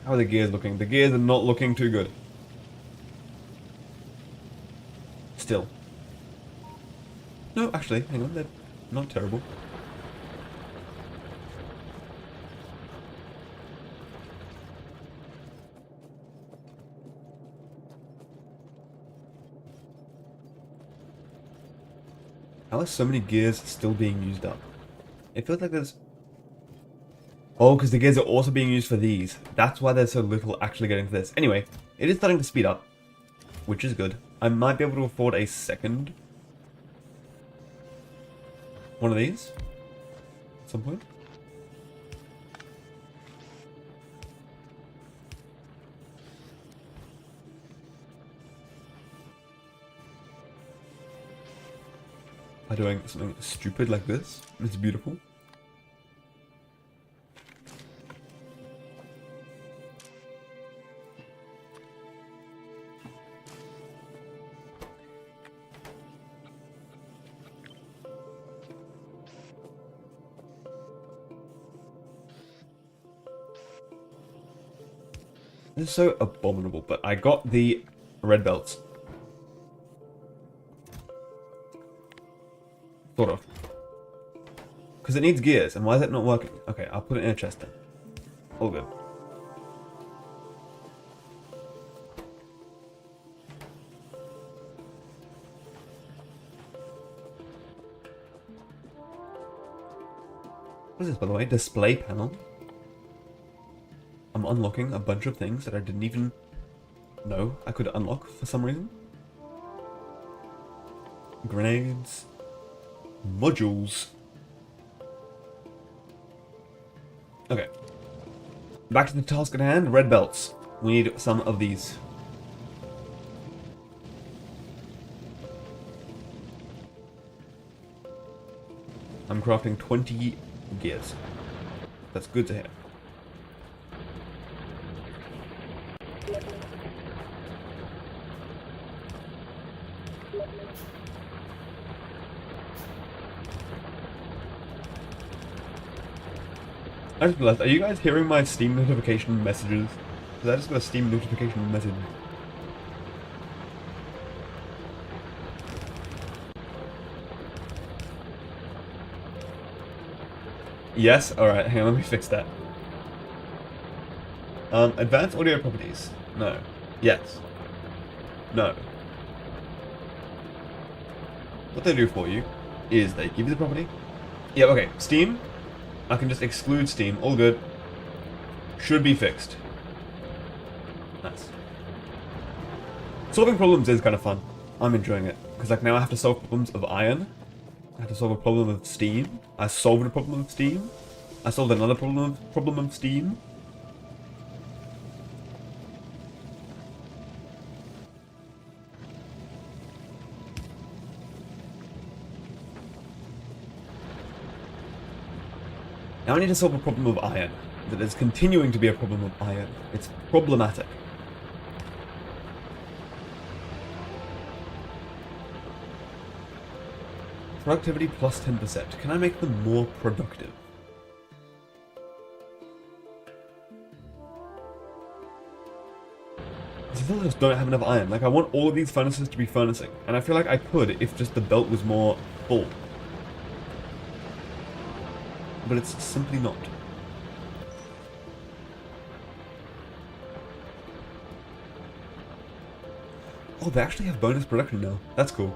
How are the gears looking? The gears are not looking too good. Still. No, actually, hang on, they're not terrible. How are so many gears still being used up? It feels like there's... Oh, because the gears are also being used for these. That's why there's so little actually getting to this. Anyway, it is starting to speed up, which is good. I might be able to afford a second one of these at some point. By doing something stupid like this. It's beautiful. This is so abominable, but I got the red belts. Sort of. Because it needs gears, and why is it not working? Okay, I'll put it in a chest then. All good. What is this, by the way? Display panel. I'm unlocking a bunch of things that I didn't even know I could unlock for some reason. Grenades. Modules. Okay. Back to the task at hand. Red belts. We need some of these. I'm crafting 20 gears. That's good to hear. I just realized, are you guys hearing my Steam notification messages? Because I just got a Steam notification message. Yes? Alright, hang on, let me fix that. Advanced audio properties. No. Yes. No. What they do for you is they give you the property. Yeah, okay. Steam. I can just exclude Steam. All good. Should be fixed. Nice. Solving problems is kind of fun. I'm enjoying it. Because like now I have to solve problems of iron. I have to solve a problem of steam. I solved a problem of steam. I solved another problem of steam. Now I need to solve a problem of iron. That is continuing to be a problem of iron. It's problematic. Productivity plus 10%. Can I make them more productive? I still just don't have enough iron. Like, I want all of these furnaces to be furnacing. And I feel like I could if just the belt was more full. But it's simply not. Oh, they actually have bonus production now. That's cool.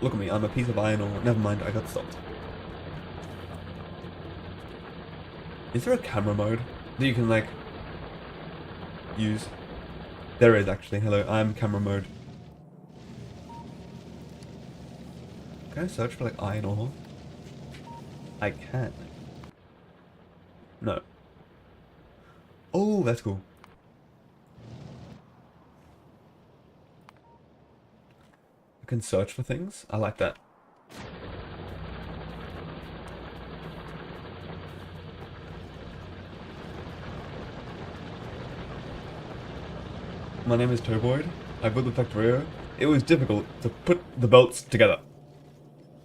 Look at me, I'm a piece of iron ore. Never mind, I got stopped. Is there a camera mode that you can, like, use? There is, actually. Hello, I'm camera mode. Can I search for, like, iron ore? I can. No. Oh, that's cool. I can search for things? I like that. My name is Toboid. I built the factorio. It was difficult to put the belts together.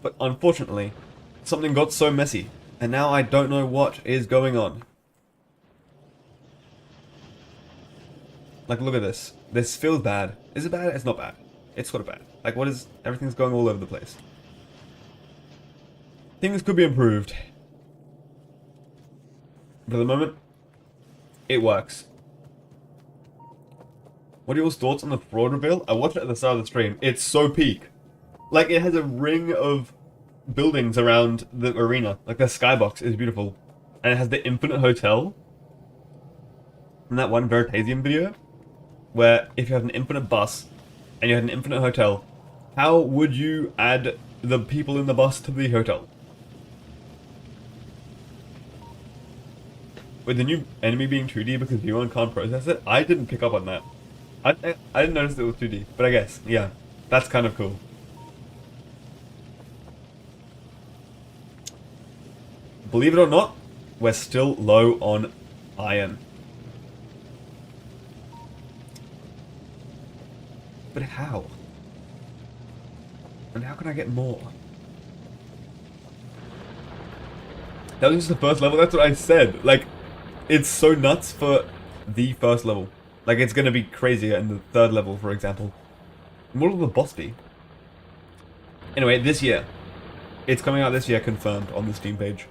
But unfortunately, something got so messy, and now I don't know what is going on. Like, look at this. This feels bad. Is it bad? It's not bad. It's sort of bad. Like, what is... Everything's going all over the place. Things could be improved. But at the moment, it works. What are your thoughts on the fraud reveal? I watched it at the start of the stream. It's so peak. Like, it has a ring of buildings around the arena. Like, the skybox is beautiful. And it has the infinite hotel. In that one Veritasium video, where if you have an infinite bus, and you had an infinite hotel, how would you add the people in the bus to the hotel? With the new enemy being 2D because V1 can't process it, I didn't pick up on that. I didn't notice it was 2D, but I guess, yeah, that's kind of cool. Believe it or not, we're still low on iron. But how? And how can I get more? That was just the first level, that's what I said. Like, it's so nuts for the first level. Like, it's gonna be crazier in the third level, for example. What will the boss be? Anyway, this year. It's coming out this year, confirmed on the Steam page.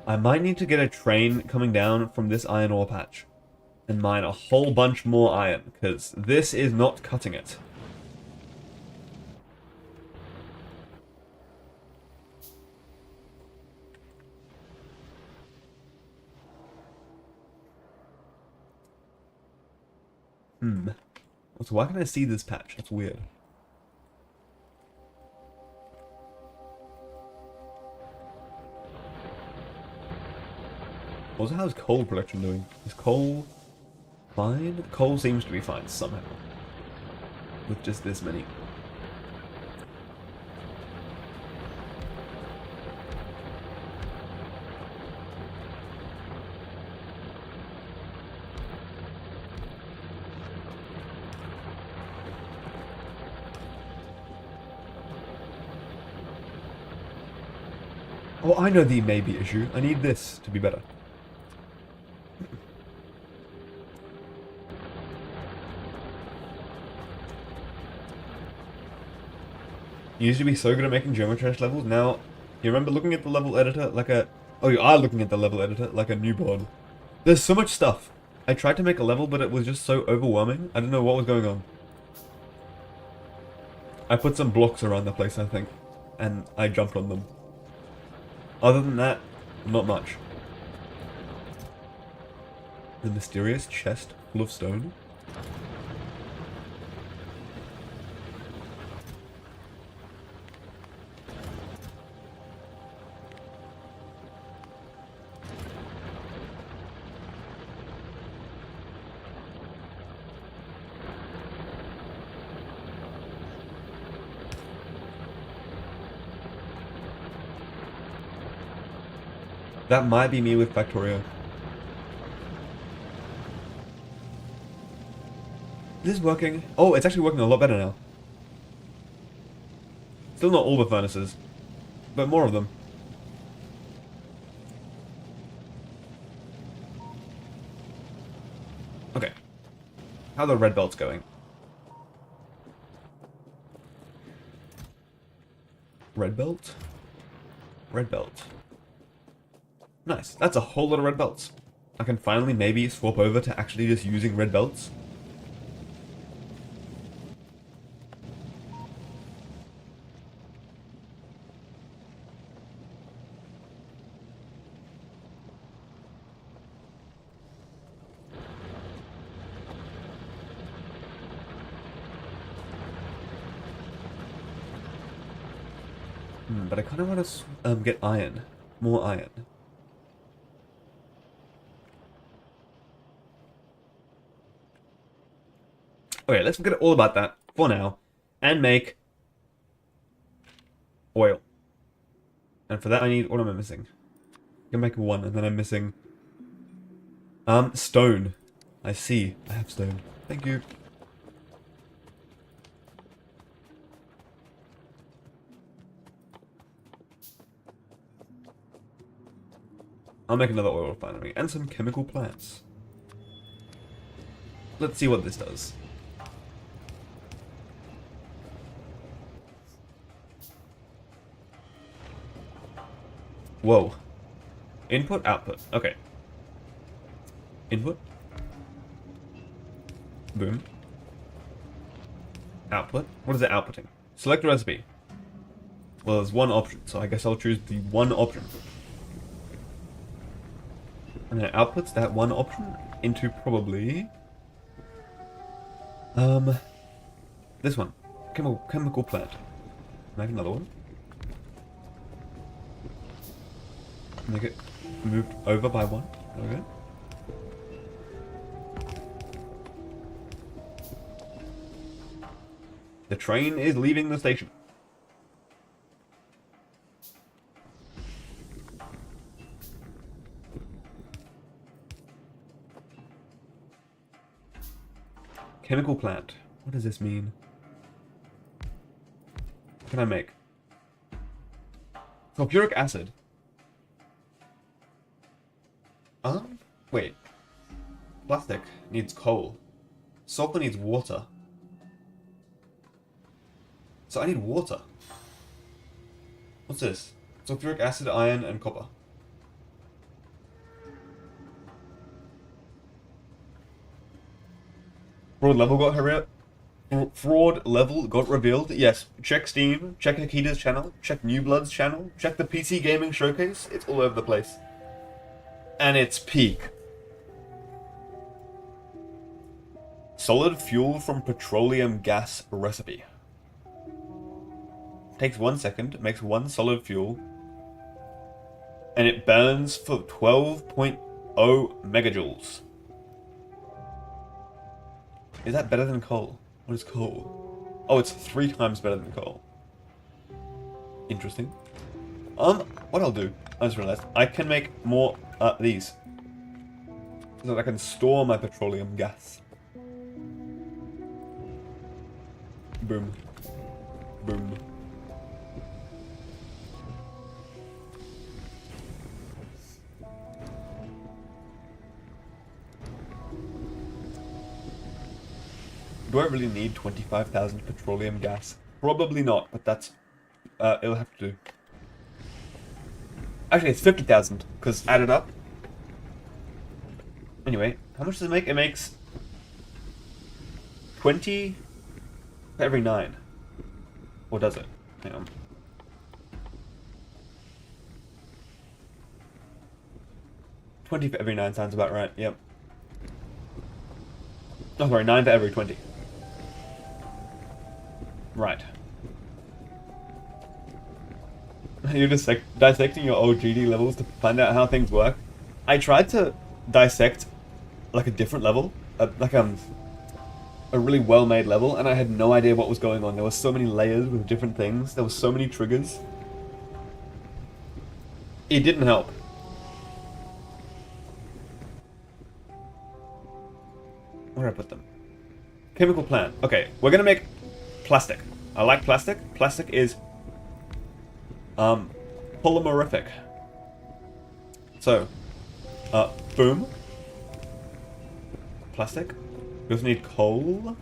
I might need to get a train coming down from this iron ore patch and mine a whole bunch more iron, because this is not cutting it. So why can't I see this patch? That's weird. Also, how's coal production doing? Is coal fine? Coal seems to be fine somehow. With just this many. Oh, I know the maybe issue. I need this to be better. You used to be so good at making geometry levels. Now, you remember looking at the level editor like a... Oh, you are looking at the level editor like a newborn. There's so much stuff. I tried to make a level, but it was just so overwhelming. I don't know what was going on. I put some blocks around the place, I think. And I jumped on them. Other than that, not much. The mysterious chest full of stone? That might be me with Factorio. This is working. Oh, it's actually working a lot better now. Still not all the furnaces, but more of them. Okay. How are the red belts going? Red belt? Red belt. Nice. That's a whole lot of red belts. I can finally maybe swap over to actually just using red belts. But I kind of want to get iron. More iron. Okay, let's forget all about that for now. And make oil. And for that I need... What am I missing? I can make one, and then I'm missing... stone. I see. I have stone. Thank you. I'll make another oil refinery and some chemical plants. Let's see what this does. Whoa. Input, output. Okay. Input. Boom. Output. What is it outputting? Select recipe. Well, there's one option, so I guess I'll choose the one option. And it outputs that one option into probably... this one. Chemical plant. Make another one. Make it moved over by one. There we go. The train is leaving the station. Chemical plant. What does this mean? What can I make? Sulfuric acid. Wait. Plastic needs coal. Sulfur needs water. So I need water. What's this? Sulfuric acid, iron, and copper. Fraud level got Fraud level got revealed. Yes, check Steam, check Akita's channel, check New Blood's channel, check the PC Gaming Showcase. It's all over the place. And it's peak. Solid fuel from petroleum gas recipe. Takes 1 second, makes one solid fuel, and it burns for 12.0 megajoules. Is that better than coal? What is coal? Oh, it's 3 times better than coal. Interesting. What I'll do, I just realized, I can make more, these. So that I can store my petroleum gas. Boom. Boom. Do I really need 25,000 petroleum gas? Probably not, but that's... it'll have to do. Actually, it's 50,000, because add it up. Anyway, how much does it make? It makes 20 for every 9. Or does it? Hang on. $20 for every 9 sounds about right, yep. Oh, sorry, 9 for every 20. Right. You're just like dissecting your old GD levels to find out how things work. I tried to dissect like a different level, like a really well-made level, and I had no idea what was going on. There were so many layers with different things. There were so many triggers. It didn't help. Where did I put them? Chemical plant. Okay, we're gonna make plastic. I like plastic. Plastic is polymerific. So, boom. Plastic. We also need coal.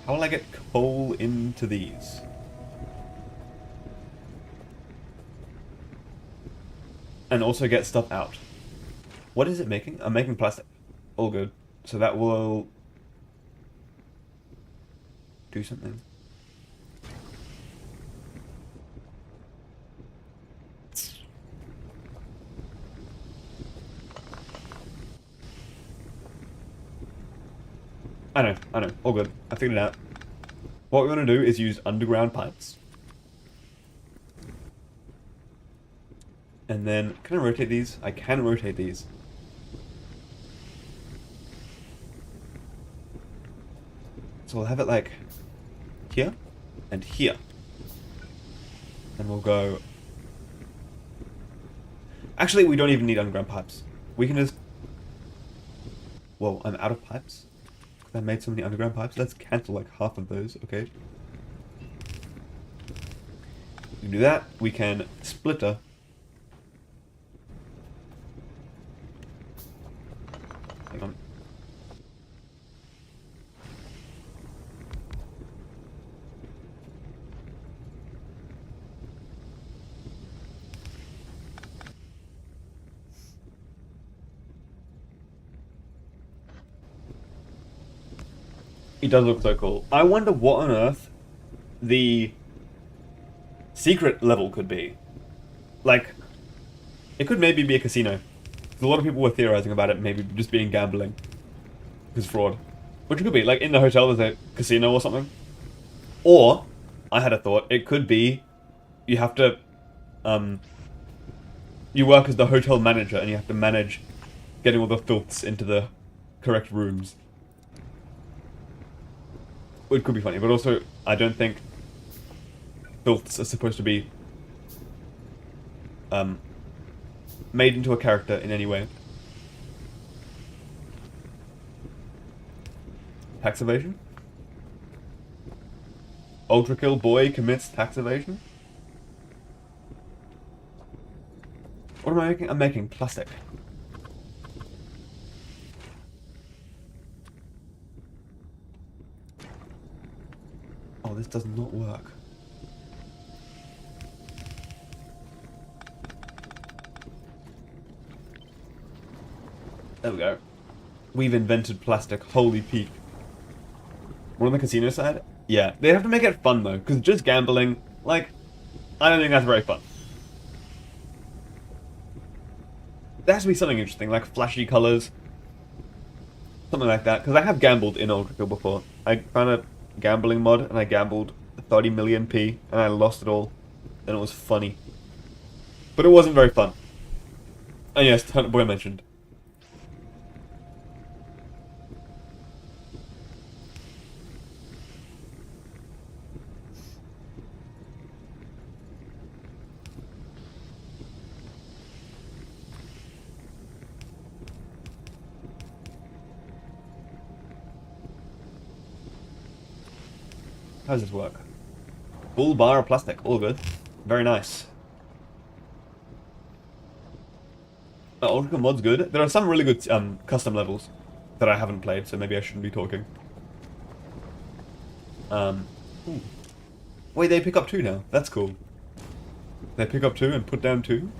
How will I get coal into these? And also get stuff out. What is it making? I'm making plastic. All good. So that will do something. I know. All good. I figured it out. What we're going to do is use underground pipes. And then, can I rotate these? I can rotate these. So we'll have it like here and here. And we'll go... Actually, we don't even need underground pipes. We can just... Whoa, I'm out of pipes. I made so many underground pipes. Let's cancel like half of those, okay? We can do that. We can splitter. Hang on. It does look so cool. I wonder what on earth the secret level could be. Like, it could maybe be a casino. A lot of people were theorizing about it maybe just being gambling. Because fraud. Which it could be. Like, in the hotel there's a casino or something. Or, I had a thought, it could be you have to, you work as the hotel manager and you have to manage getting all the filths into the correct rooms. It could be funny, but also, I don't think filths are supposed to be made into a character in any way. Tax evasion? Ultra kill boy commits tax evasion? What am I making? I'm making plastic. Oh, this does not work. There we go. We've invented plastic. Holy peak. We're on the casino side? Yeah. They have to make it fun, though, because just gambling, like, I don't think that's very fun. There has to be something interesting, like flashy colors. Something like that, because I have gambled in Ultra Kill before. I found a gambling mod, and I gambled 30 million P, and I lost it all, and it was funny. But it wasn't very fun. And yes, Turnip Boy mentioned. How does this work? Full bar of plastic, all good. Very nice. Ultra mod's good. There are some really good custom levels. that I haven't played, so maybe I shouldn't be talking. Ooh. Wait, they pick up 2 now. That's cool. They pick up 2 and put down 2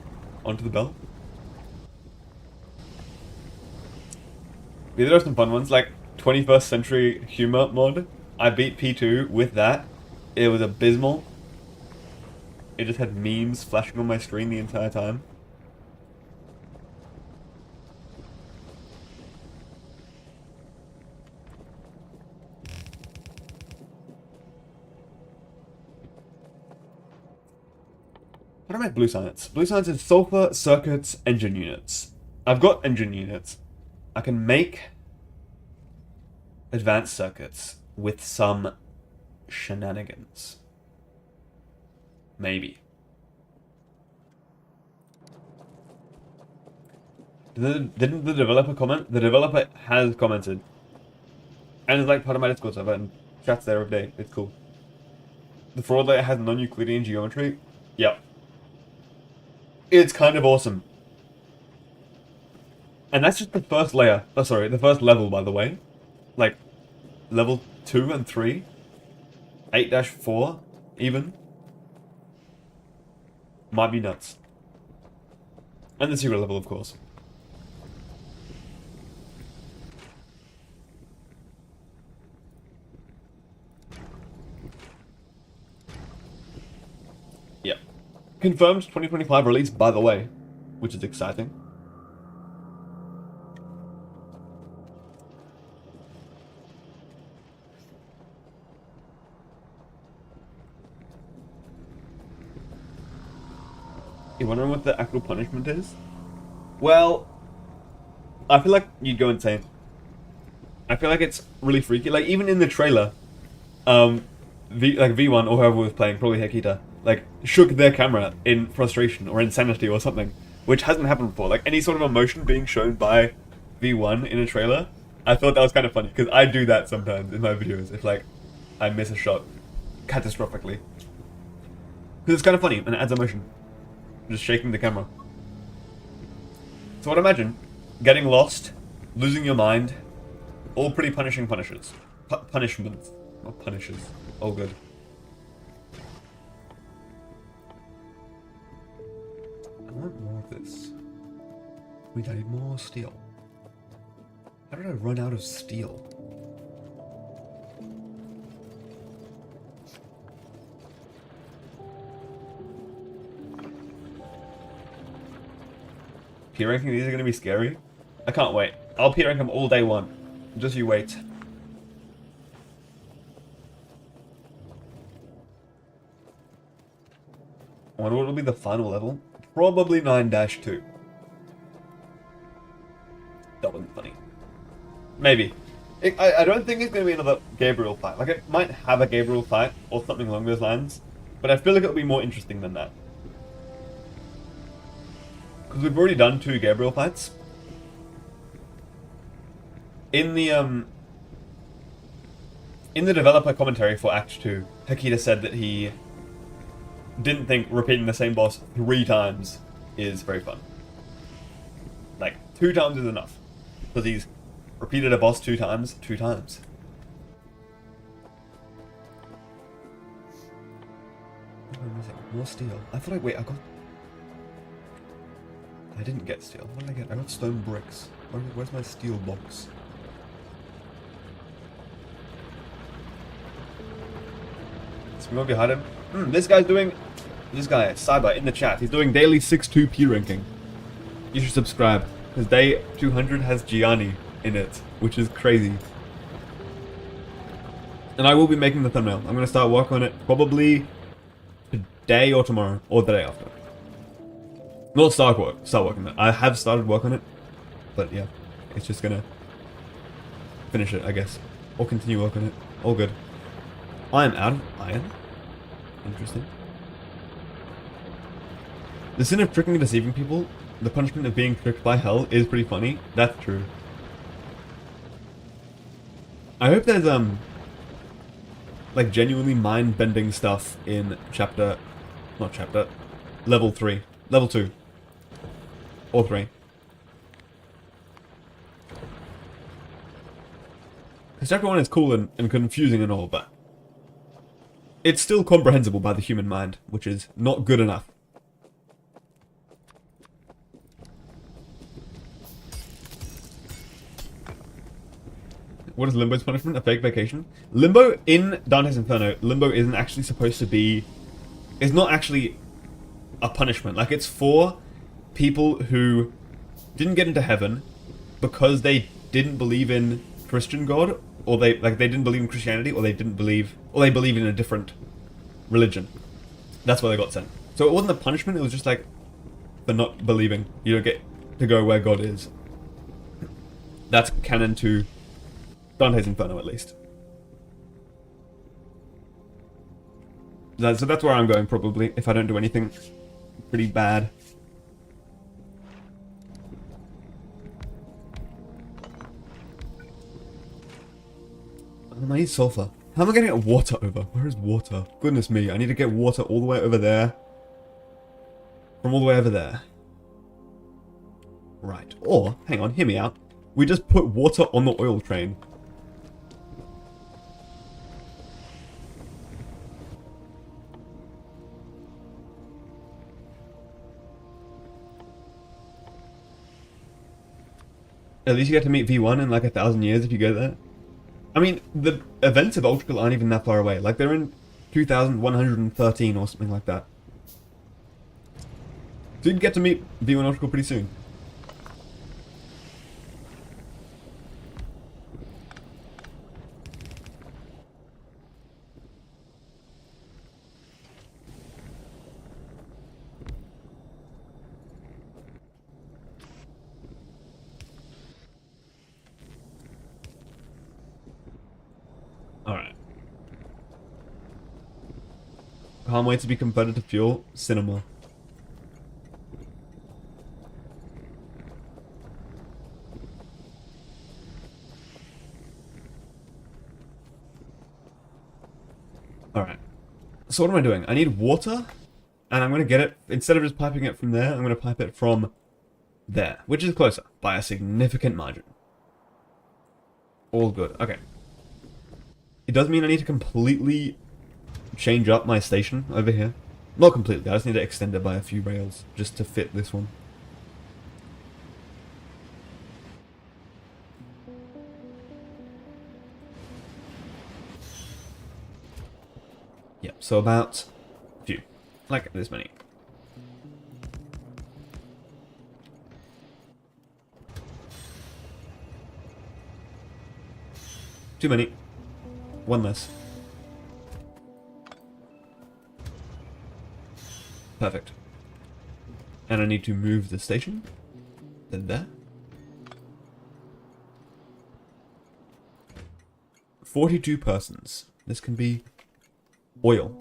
onto the belt. These are some fun ones, like 21st Century Humor mod. I beat P2 with that. It was abysmal. It just had memes flashing on my screen the entire time. What am I blue science? Blue science is sulfur, circuits, engine units. I've got engine units. I can make advanced circuits with some shenanigans. Maybe. Didn't the developer comment? The developer has commented. And it's like part of my Discord server and chats there every day. It's cool. The fraud layer has non-Euclidean geometry. Yep. It's kind of awesome. And that's just the first layer. Oh, sorry, the first level, by the way. Like, level 2 and 3. 8-4, even. Might be nuts. And the secret level, of course. Yep. Confirmed 2025 release, by the way. Which is exciting. You wondering what the actual punishment is? Well, I feel like you'd go insane. I feel like it's really freaky. Like, even in the trailer, V1 or whoever was playing, probably Hekita, like, shook their camera in frustration or insanity or something, which hasn't happened before. Like, any sort of emotion being shown by V1 in a trailer, I thought that was kind of funny, because I do that sometimes in my videos, if, like, I miss a shot catastrophically. Because it's kind of funny, and it adds emotion. Just shaking the camera. So I'd imagine getting lost, losing your mind, all pretty punishing punishers. Punishments. Not punishes. All good. I want more of this. Wait, I need more steel. How did I run out of steel? P ranking these are going to be scary. I can't wait. I'll P rank them all day one. Just you wait. I wonder what will be the final level. Probably 9-2. That wasn't funny. Maybe. I don't think it's going to be another Gabriel fight. Like, it might have a Gabriel fight or something along those lines. But I feel like it'll be more interesting than that. Because we've already done 2 Gabriel fights. In the developer commentary for Act 2, Hekita said that he didn't think repeating the same boss 3 times is very fun. Like, 2 times is enough. Because he's repeated a boss 2 times, 2 times. More steel. I thought I got... I didn't get steel. What did I get? I got stone bricks. Where's my steel box? Someone behind him. This guy's doing... This guy, Cyber, in the chat. He's doing daily 6-2 P ranking. You should subscribe. Because day 200 has Gianni in it. Which is crazy. And I will be making the thumbnail. I'm going to start work on it probably today or tomorrow. Or the day after. Not start working on it. I have started work on it, but yeah, it's just gonna finish it, I guess, or continue work on it. All good. I am out of iron. Interesting. The sin of tricking and deceiving people, the punishment of being tricked by hell, is pretty funny. That's true. I hope there's like genuinely mind-bending stuff in level 3, level 2. Or 3. Because chapter 1 is cool and confusing and all, but it's still comprehensible by the human mind, which is not good enough. What is Limbo's punishment? A fake vacation? Limbo, in Dante's Inferno, Limbo isn't actually supposed to be... It's not actually a punishment. Like, it's for people who didn't get into heaven because they didn't believe in Christian God, or they didn't believe in Christianity, or they believed in a different religion. That's why they got sent. So it wasn't a punishment, it was just like, for not believing. You don't get to go where God is. That's canon to Dante's Inferno, at least. So that's where I'm going, probably, if I don't do anything pretty bad. I need sulfur. How am I going to get water over? Where is water? Goodness me, I need to get water all the way over there. From all the way over there. Right. Or, hang on, hear me out. We just put water on the oil train. At least you get to meet V1 in like 1,000 years if you go there. I mean, the events of Ultrakill aren't even that far away. Like, they're in 2113 or something like that. So you can get to meet V1 Ultrakill pretty soon. Alright. Can't wait to be converted to fuel. Cinema. Alright. So what am I doing? I need water, and I'm going to get it, instead of just piping it from there, I'm going to pipe it from there, which is closer, by a significant margin. All good. Okay. It does mean I need to completely change up my station over here. Not completely, I just need to extend it by a few rails, just to fit this one. Yep, so about a few. Like this many. Too many. One less. Perfect. And I need to move the station. Then there. 42 persons. This can be oil.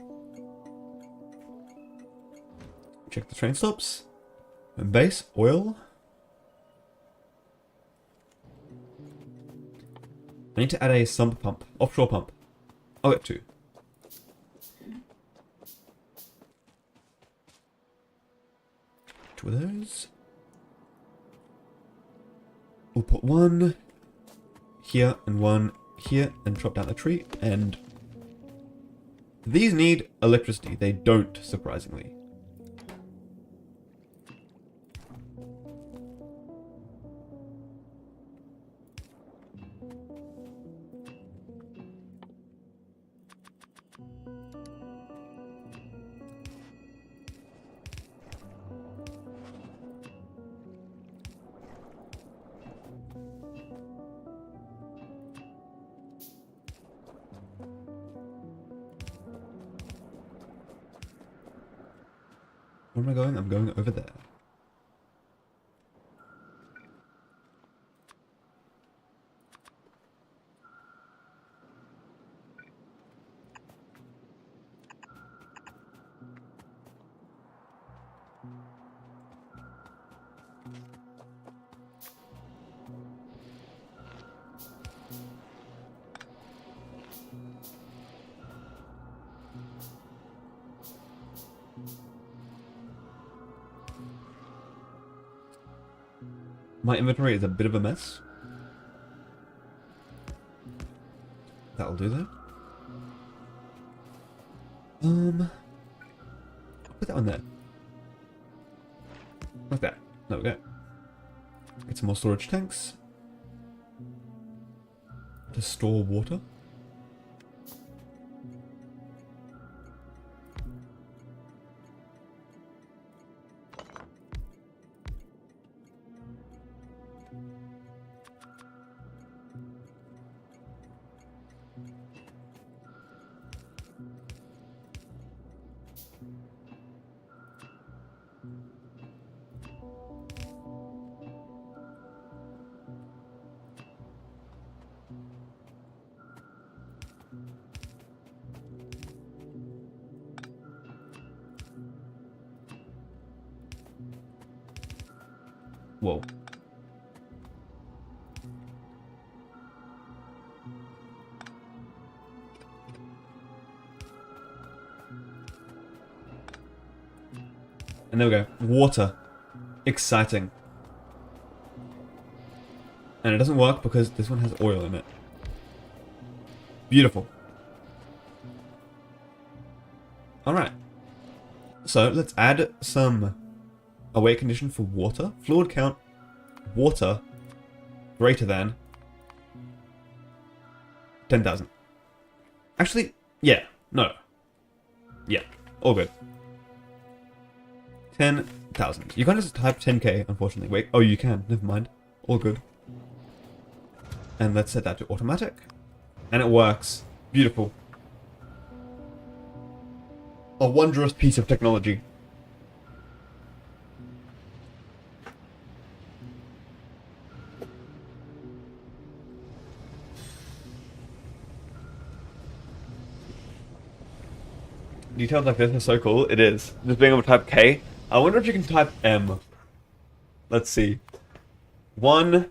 Check the train stops. And base, oil. I need to add a sump pump. Offshore pump. I'll get 2. Two of those. We'll put 1 here and 1 here and chop down the tree. And these need electricity. They don't, surprisingly. Where am I going? I'm going over there. My inventory is a bit of a mess. That'll do that. I'll put that one there. Like that. There we go. Get some more storage tanks. To store water. Whoa. And there we go. Water. Exciting. And it doesn't work because this one has oil in it. Beautiful. Alright. So let's add some await condition for water. Fluid count. Water. Greater than 10,000. Actually, yeah. No. Yeah. All good. 10,000. You can't just type 10k, unfortunately. Wait. Oh, you can. Never mind. All good. And let's set that to automatic. And it works. Beautiful. A wondrous piece of technology. Details like this are so cool. It is. Just being able to type K. I wonder if you can type M. Let's see. 1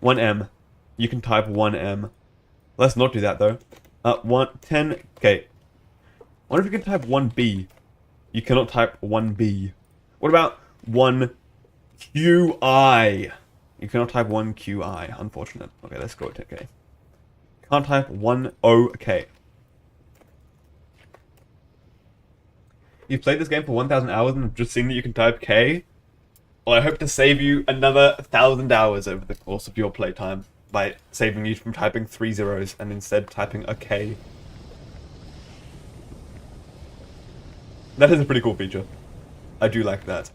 M. You can type 1M. Let's not do that though. 10K. I wonder if you can type 1B. You cannot type 1B. What about 1QI? You cannot type 1QI. Unfortunate. Okay, let's go to K. Can't type 1OK. You've played this game for 1,000 hours and have just seen that you can type K? Well, I hope to save you another 1,000 hours over the course of your playtime by saving you from typing 3 zeros and instead typing a K. That is a pretty cool feature. I do like that.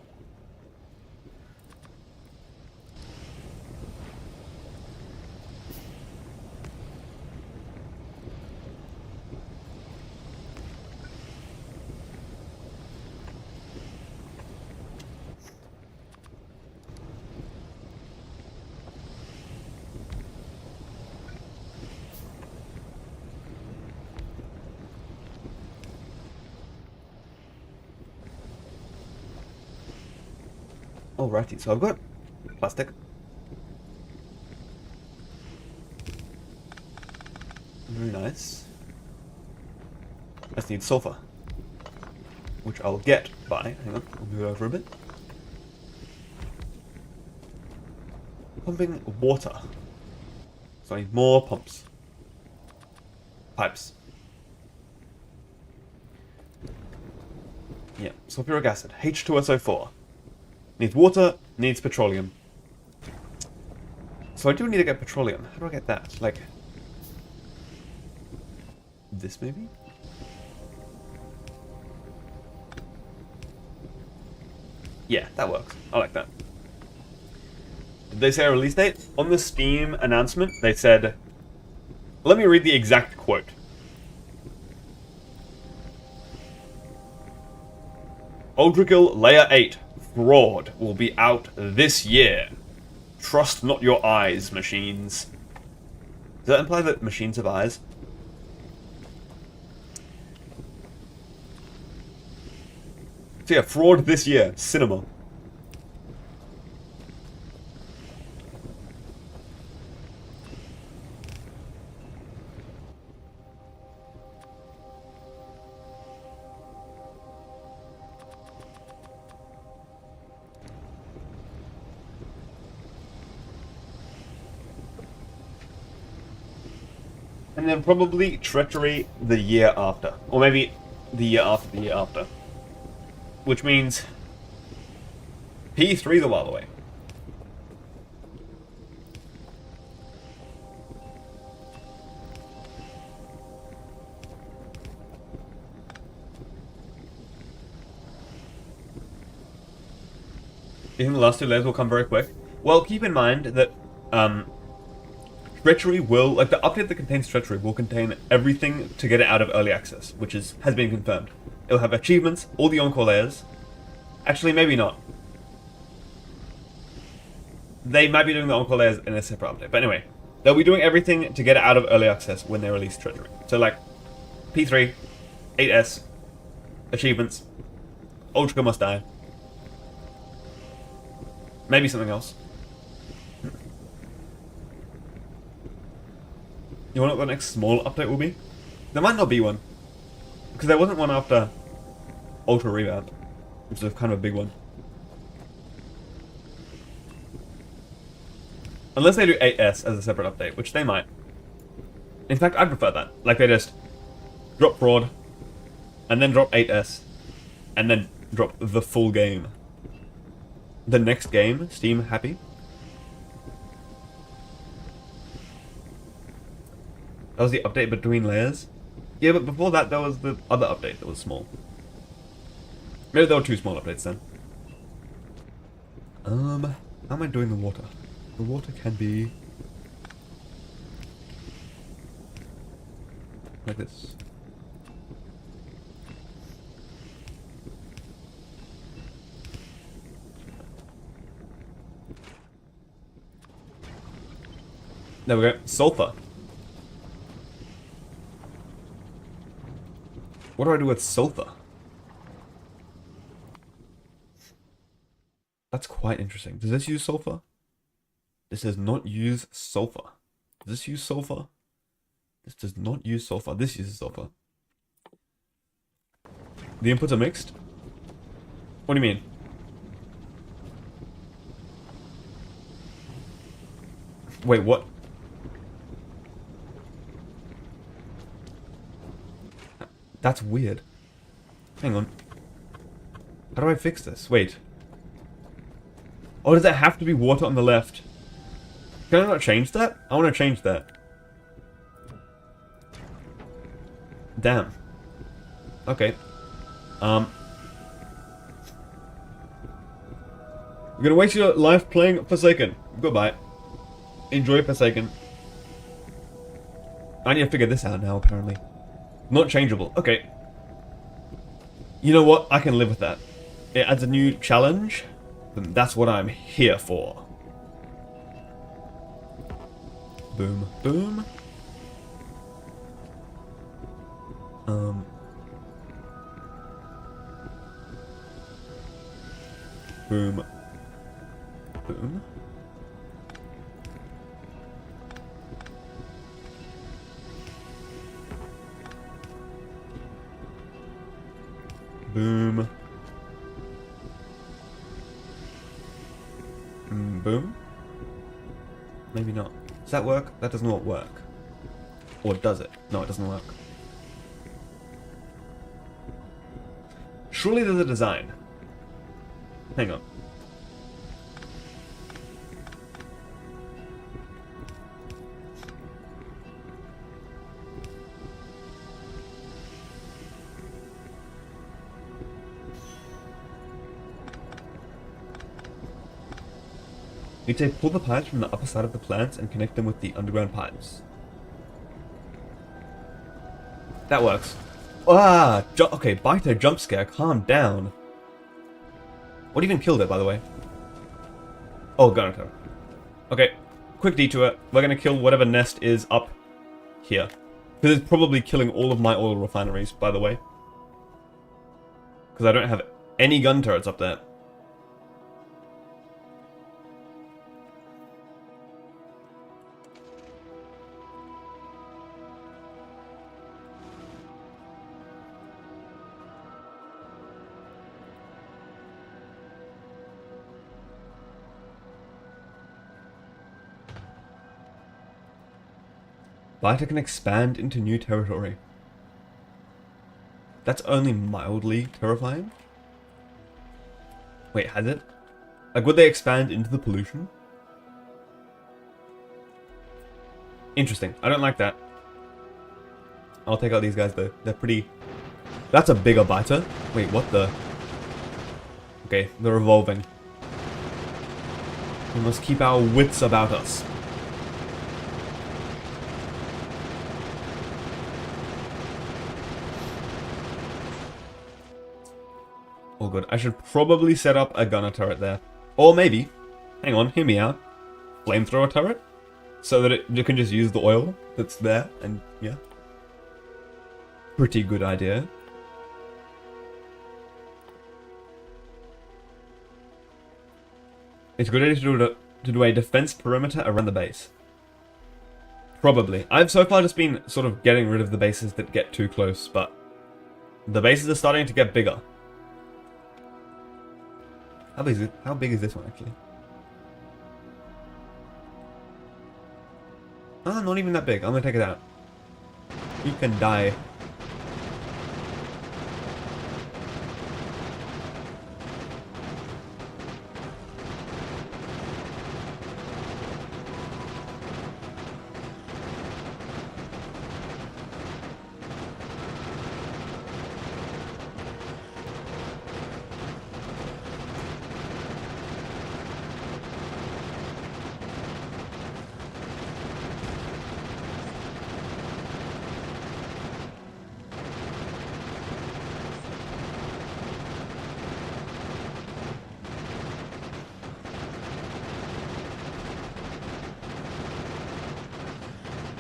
Alrighty, so I've got plastic. Very nice. I just need sulfur, which I'll get by, hang on, I'll move over a bit. Pumping water. So I need more pumps. Pipes. Yeah, sulfuric acid, H2SO4. Needs water, needs petroleum. So I do need to get petroleum. How do I get that? Like... this maybe? Yeah, that works. I like that. Did they say a release date? On the Steam announcement, they said... Let me read the exact quote. Uldrakill Layer 8. Fraud will be out this year. Trust not your eyes, machines. Does that imply that machines have eyes? So yeah, Fraud this year. Cinema. And then probably treachery the year after. Or maybe the year after the year after. Which means P3's a while away. You think the last two layers will come very quick? Well, keep in mind that treachery will, like the update that contains treachery will contain everything to get it out of early access, which has been confirmed. It'll have achievements, all the encore layers. Actually, maybe not. They might be doing the encore layers in a separate update, but anyway, they'll be doing everything to get it out of early access when they release treachery. So like P3, 8S, achievements, Ultra Must Die. Maybe something else. You want what the next small update will be? There might not be one. Because there wasn't one after Ultra Revamp, which is kind of a big one. Unless they do 8S as a separate update, which they might. In fact, I'd prefer that. Like they just drop Fraud, and then drop 8S, and then drop the full game. The next game, Steam Happy. That was the update between layers. Yeah, but before that, there was the other update that was small. Maybe there were two small updates then. How am I doing the water? The water can be like this. There we go. Sulfur. What do I do with sulfur? That's quite interesting. Does this use sulfur? This does not use sulfur. Does this use sulfur? This does not use sulfur. This uses sulfur. The inputs are mixed? What do you mean? Wait, what? That's weird. Hang on. How do I fix this? Wait. Oh, does it have to be water on the left? Can I not change that? I want to change that. Damn. Okay. You're gonna waste your life playing Forsaken. Goodbye. Enjoy Forsaken. I need to figure this out now, apparently. Not changeable. Okay. You know what? I can live with that. It adds a new challenge. Then that's what I'm here for. Boom. Boom. Boom. Boom. Boom. Boom. Maybe not. Does that work? That does not work. Or does it? No, it doesn't work. Surely there's a design. Hang on. You say pull the pipes from the upper side of the plants and connect them with the underground pipes. That works. Ah! Okay, Biter jump scare, calm down. What even killed it, by the way? Oh, gunner. Okay, quick detour. We're gonna kill whatever nest is up here. Because it's probably killing all of my oil refineries, by the way. Because I don't have any gun turrets up there. Biter can expand into new territory. That's only mildly terrifying. Wait, has it? Like, would they expand into the pollution? Interesting. I don't like that. I'll take out these guys, though. They're pretty... That's a bigger biter. Wait, what the... Okay, they're evolving. We must keep our wits about us. All good. I should probably set up a gunner turret there. Or maybe... Hang on, hear me out. Flamethrower turret? So that you can just use the oil that's there, and yeah. Pretty good idea. It's a good idea to do a defense perimeter around the base. Probably. I've so far just been sort of getting rid of the bases that get too close, but the bases are starting to get bigger. How big is it? How big is this one actually? Ah, not even that big. I'm gonna take it out. You can die.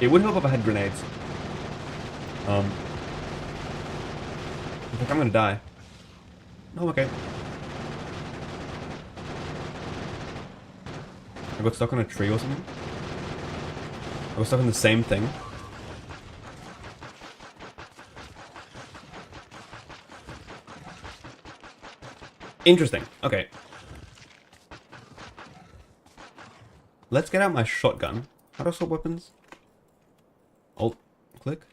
It would help if I had grenades. I think I'm gonna die. No, I'm okay. I got stuck on a tree or something. I got stuck on the same thing. Interesting. Okay. Let's get out my shotgun. How do I swap weapons? Alt click?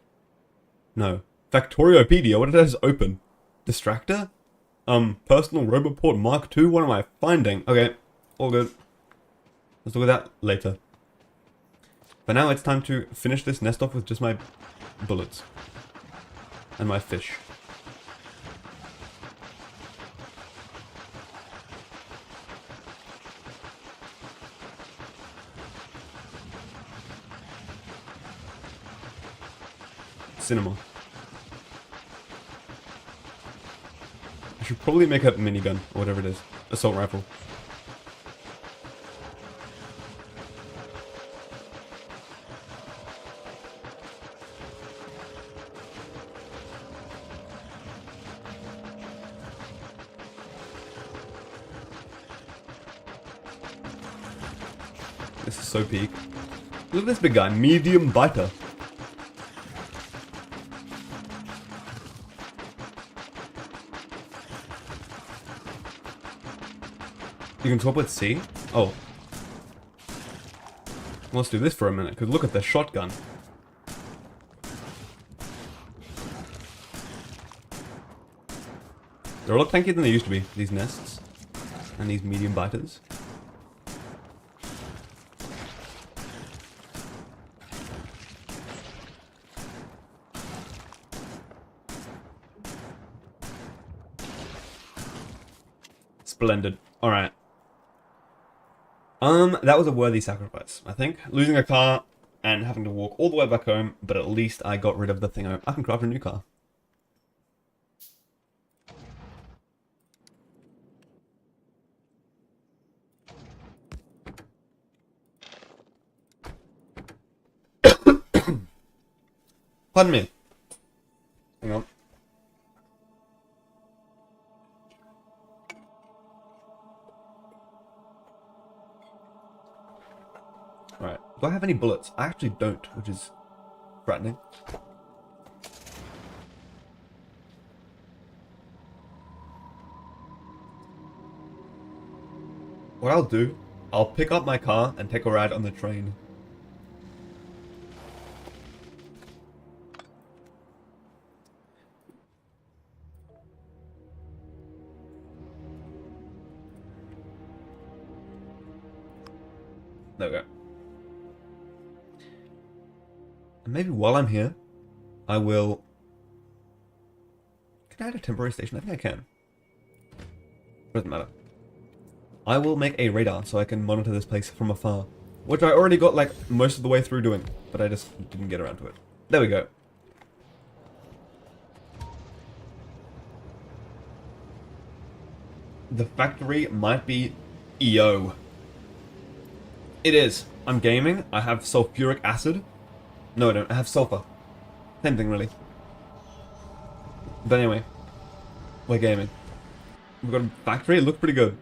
No. Factoriopedia, what did I just open? Distractor? Personal Roboport Mark II? What am I finding? Okay, all good. Let's look at that later. But now it's time to finish this nest off with just my bullets. And my fish. Cinema. I should probably make a minigun, or whatever it is. Assault rifle. This is so peak. Look at this big guy, medium biter. You can swap with C? Oh. Let's do this for a minute, because look at the shotgun. They're a lot tankier than they used to be, these nests. And these medium biters. Splendid. Alright. That was a worthy sacrifice, I think. Losing a car and having to walk all the way back home, but at least I got rid of the thing. I can craft a new car. Pardon me. Hang on. Alright. Do I have any bullets? I actually don't, which is threatening. What I'll do, I'll pick up my car and take a ride on the train. There we go. And maybe while I'm here, I will... Can I add a temporary station? I think I can. Doesn't matter. I will make a radar so I can monitor this place from afar. Which I already got like most of the way through doing, but I just didn't get around to it. There we go. The factory might be EO. It is. I'm gaming. I have sulfuric acid. No, I don't. I have sulfur. Same thing, really. But anyway, we're gaming. We've got a factory. It looks pretty good.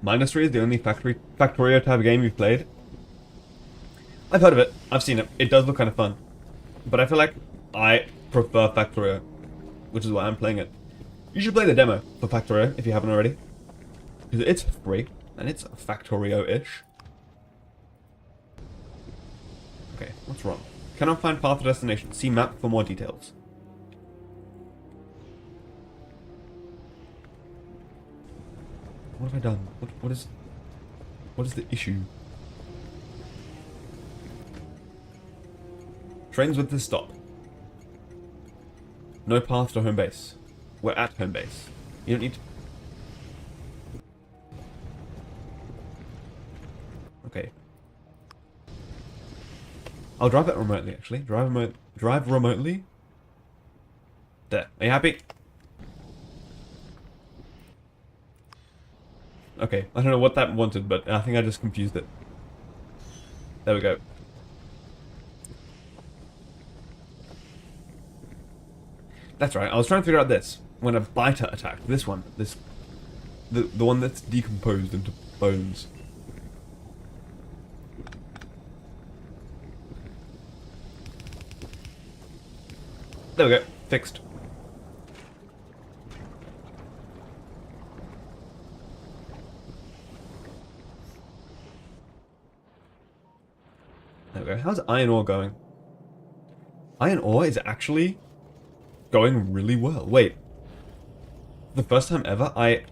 Industry is the only factorio type game you've played. I've heard of it. I've seen it. It does look kind of fun. But I feel like I prefer Factorio, which is why I'm playing it. You should play the demo for Factorio if you haven't already. Because it's free, and it's Factorio-ish. Okay, what's wrong? Cannot find path to destination. See map for more details. What have I done? What is the issue? Trains with this stop. No path to home base. We're at home base. You don't need to... Okay. I'll drive it remotely, actually. Drive remotely. There. Are you happy? Okay. I don't know what that wanted, but I think I just confused it. There we go. That's right, I was trying to figure out this. When a biter attacked. This one. The one that's decomposed into bones. There we go. Fixed. There we go. How's iron ore going? Iron ore is actually... going really well. Wait. The first time ever I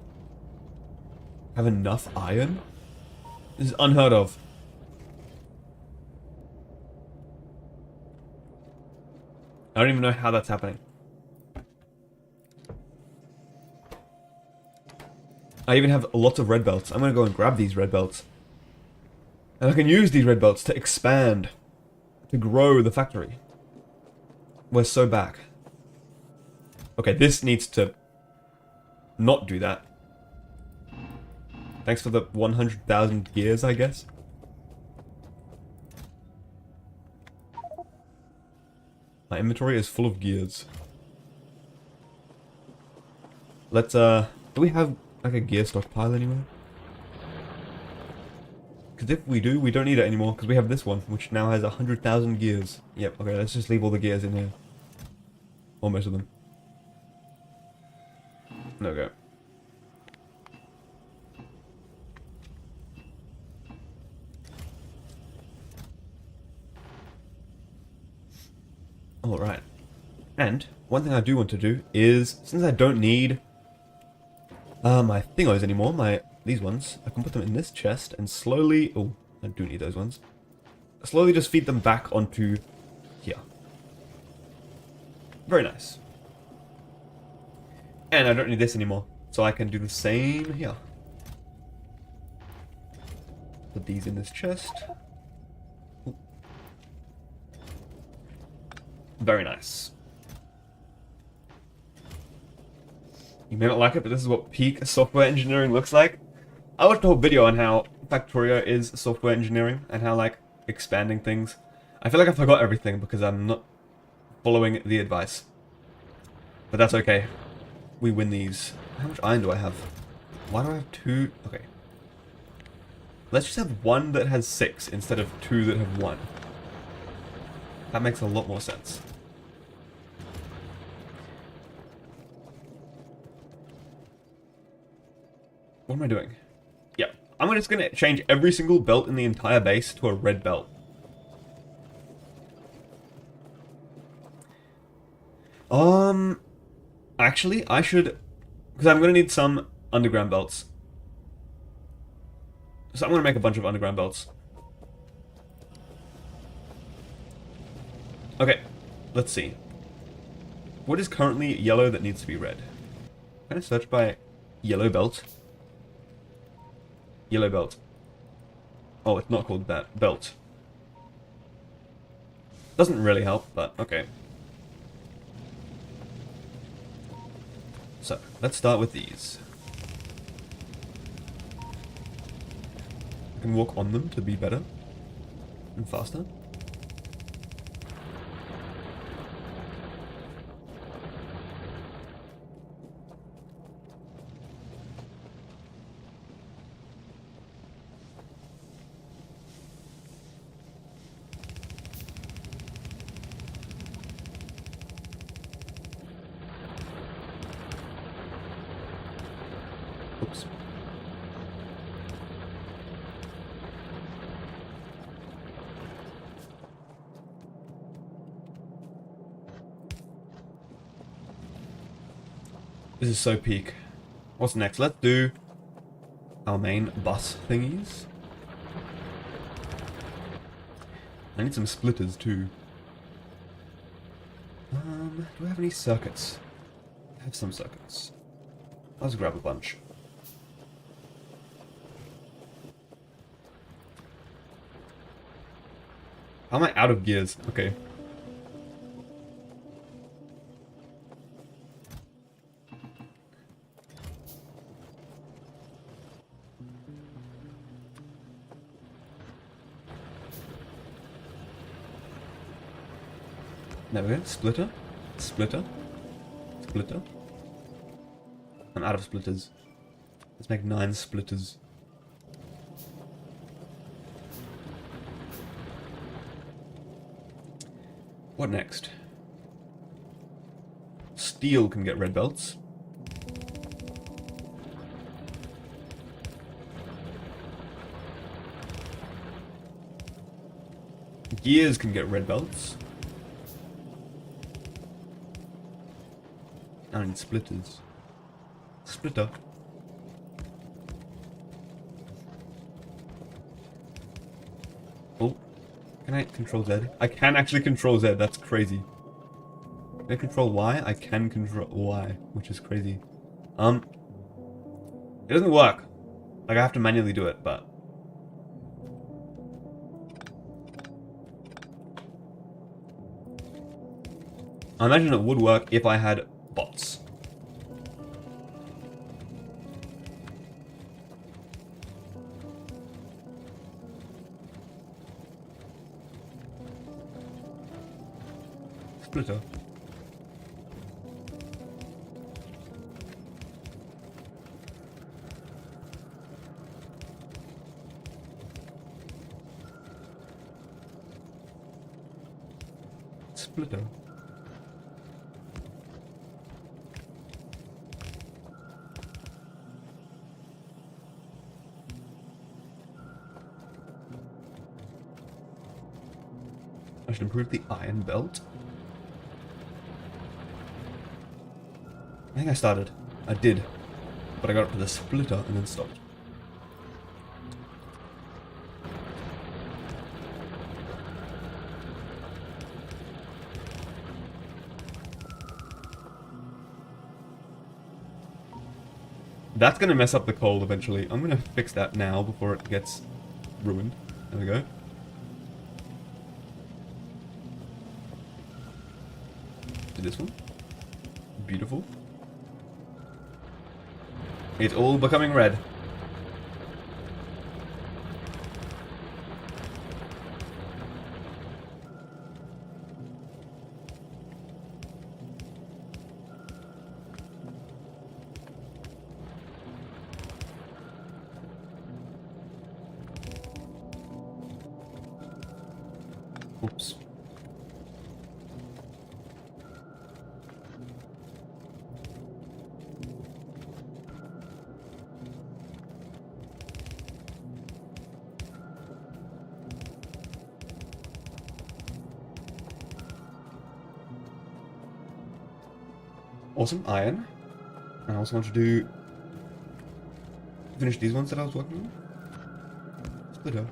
have enough iron? This is unheard of. I don't even know how that's happening. I even have lots of red belts. I'm gonna go and grab these red belts. And I can use these red belts to expand. To grow the factory. We're so back. Okay, this needs to not do that. Thanks for the 100,000 gears, I guess. My inventory is full of gears. Let's, do we have, like, a gear stockpile anywhere? Because if we do, we don't need it anymore, because we have this one, which now has 100,000 gears. Yep, okay, let's just leave all the gears in here. Or most of them. No go. Alright. And one thing I do want to do is, since I don't need my thingos anymore, these ones, I can put them in this chest and slowly... Oh, I do need those ones. Slowly just feed them back onto here. Very nice. And I don't need this anymore, so I can do the same here. Put these in this chest. Ooh. Very nice. You may not like it, but this is what peak software engineering looks like. I watched a whole video on how Factorio is software engineering, and how, like, expanding things. I feel like I forgot everything because I'm not following the advice. But that's okay. We win these. How much iron do I have? Why do I have 2? Okay. Let's just have 1 that has 6 instead of 2 that have 1. That makes a lot more sense. What am I doing? Yep. I'm just going to change every single belt in the entire base to a red belt. Actually, I should Because I'm going to need some underground belts. So I'm going to make a bunch of underground belts. Okay, let's see. What is currently yellow that needs to be red? Can I search by yellow belt? Yellow belt. Oh, it's not called that. Belt. Doesn't really help, but okay. So, let's start with these. I can walk on them to be better and faster. Oops. This is so peak. What's next? Let's do our main bus thingies. I need some splitters too. Do I have any circuits? I have some circuits. Let's grab a bunch. How am I out of gears? Okay. There we go. Splitter. Splitter. Splitter. I'm out of splitters. Let's make 9 splitters. What next? Steel can get red belts. Gears can get red belts. I need splitters. Splitter. Oh. Can I control Z? I can actually control Z, that's crazy. Can I control Y? I can control Y, which is crazy. It doesn't work. Like, I have to manually do it, but... I imagine it would work if I had bots. Splitter. Splitter. I should improve the iron belt. I think I started. I did. But I got up to the splitter and then stopped. That's gonna mess up the coal eventually. I'm gonna fix that now before it gets ruined. There we go. Do this one. Beautiful. It's all becoming red. Oops. Awesome, iron. And I also want to do... finish these ones that I was working on. Splitter.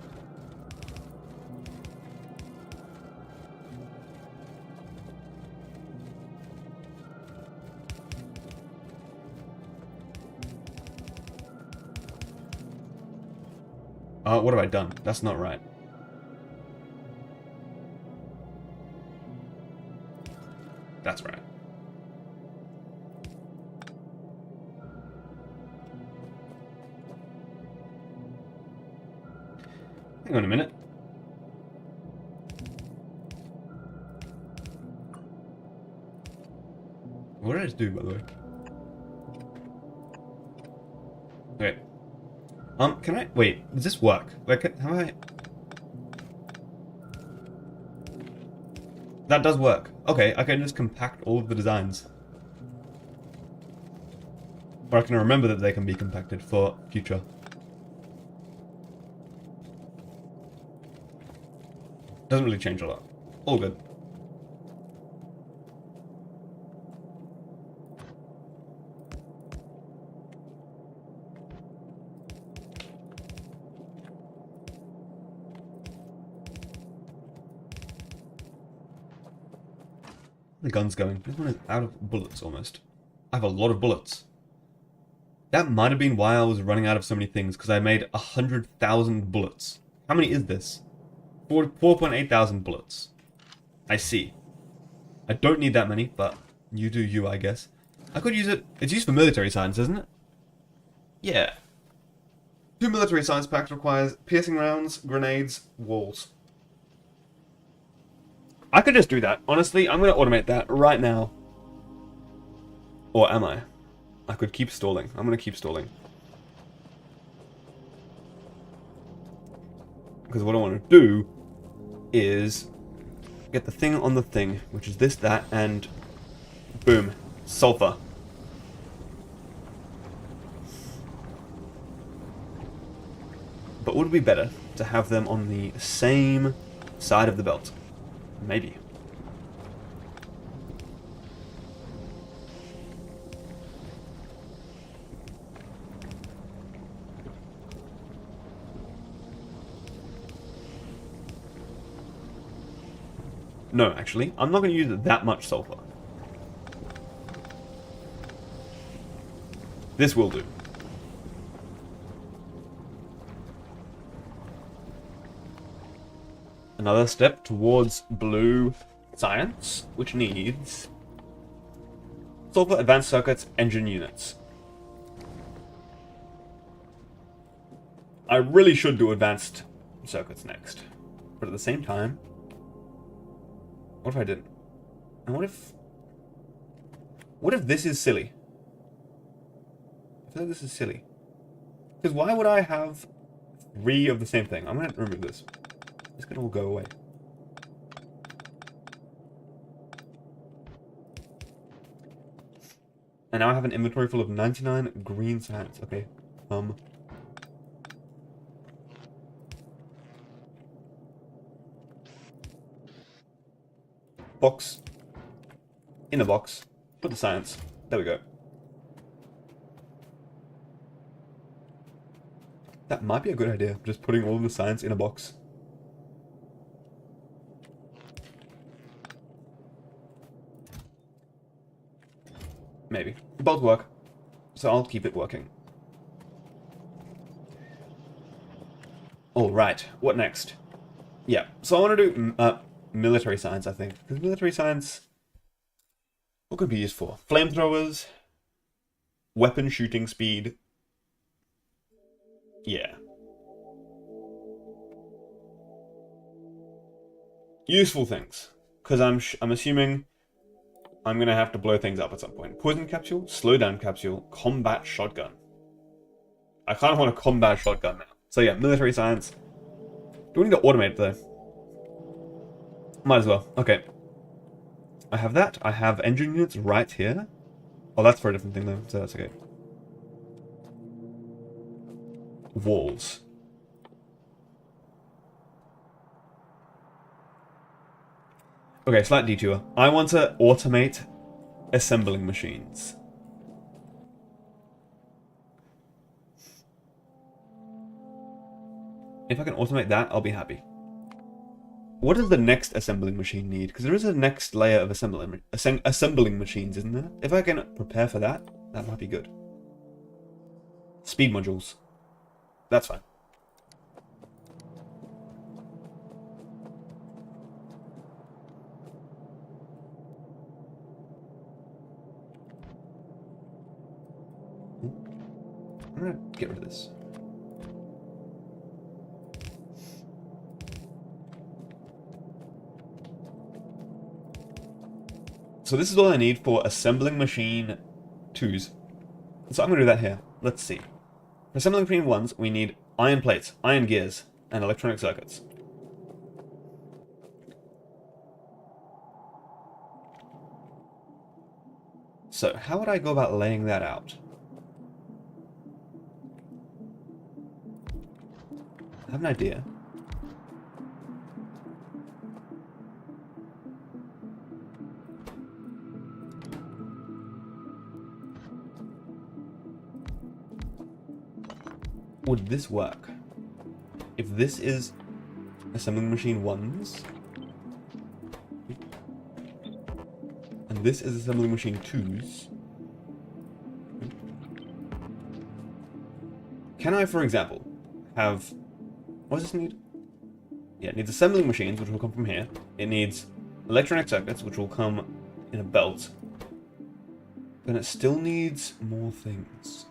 What have I done? That's not right. That's right. Hang on a minute. What did I just do, by the way? Okay. Can I... Wait, does this work? Like, how I... That does work. Okay, I can just compact all of the designs. Or I can remember that they can be compacted for future. Doesn't really change a lot. All good. The gun's going. This one is out of bullets almost. I have a lot of bullets. That might have been why I was running out of so many things, because I made 100,000 bullets. How many is this? 4.8 thousand bullets. I see. I don't need that many, but you do you, I guess. I could use it. It's used for military science, isn't it? Yeah. 2 military science packs requires piercing rounds, grenades, walls. I could just do that. Honestly, I'm going to automate that right now. Or am I? I could keep stalling. I'm going to keep stalling. Because what I want to do is get the thing on the thing, which is this, that, and boom. Sulfur. But would it be better to have them on the same side of the belt? Maybe. No, actually, I'm not going to use that much sulfur. This will do. Another step towards blue science, which needs sulfur, advanced circuits, engine units. I really should do advanced circuits next, but at the same time, what if I didn't? And what if this is silly? I feel like this is silly. Because why would I have 3 of the same thing? I'm going to remove this. It's going to all go away. And now I have an inventory full of 99 green science. Okay. Box. In a box. Put the science. There we go. That might be a good idea. Just putting all of the science in a box. Maybe. Both work. So I'll keep it working. Alright. What next? Yeah. So I want to do military science, I think. Because military science... What could be used for? Flamethrowers. Weapon shooting speed. Yeah. Useful things. Because I'm assuming I'm going to have to blow things up at some point. Poison capsule, slowdown capsule, combat shotgun. I kind of want a combat shotgun now. So yeah, military science. Do we need to automate it though? Might as well. Okay. I have that. I have engine units right here. Oh, that's for a different thing though, so that's okay. Walls. Okay, slight detour. I want to automate assembling machines. If I can automate that, I'll be happy. What does the next assembling machine need? Because there is a next layer of assembling machines, isn't there? If I can prepare for that, that might be good. Speed modules. That's fine. I'm gonna get rid of this. So this is all I need for assembling machine 2s. So I'm gonna do that here. Let's see. For assembling machine 1s, we need iron plates, iron gears, and electronic circuits. So how would I go about laying that out? I have an idea. Would this work? If this is assembling machine 1s, and this is assembling machine 2s, can I, for example, have... What does this need? Yeah, it needs assembling machines, which will come from here. It needs electronic circuits, which will come in a belt. Then it still needs more things.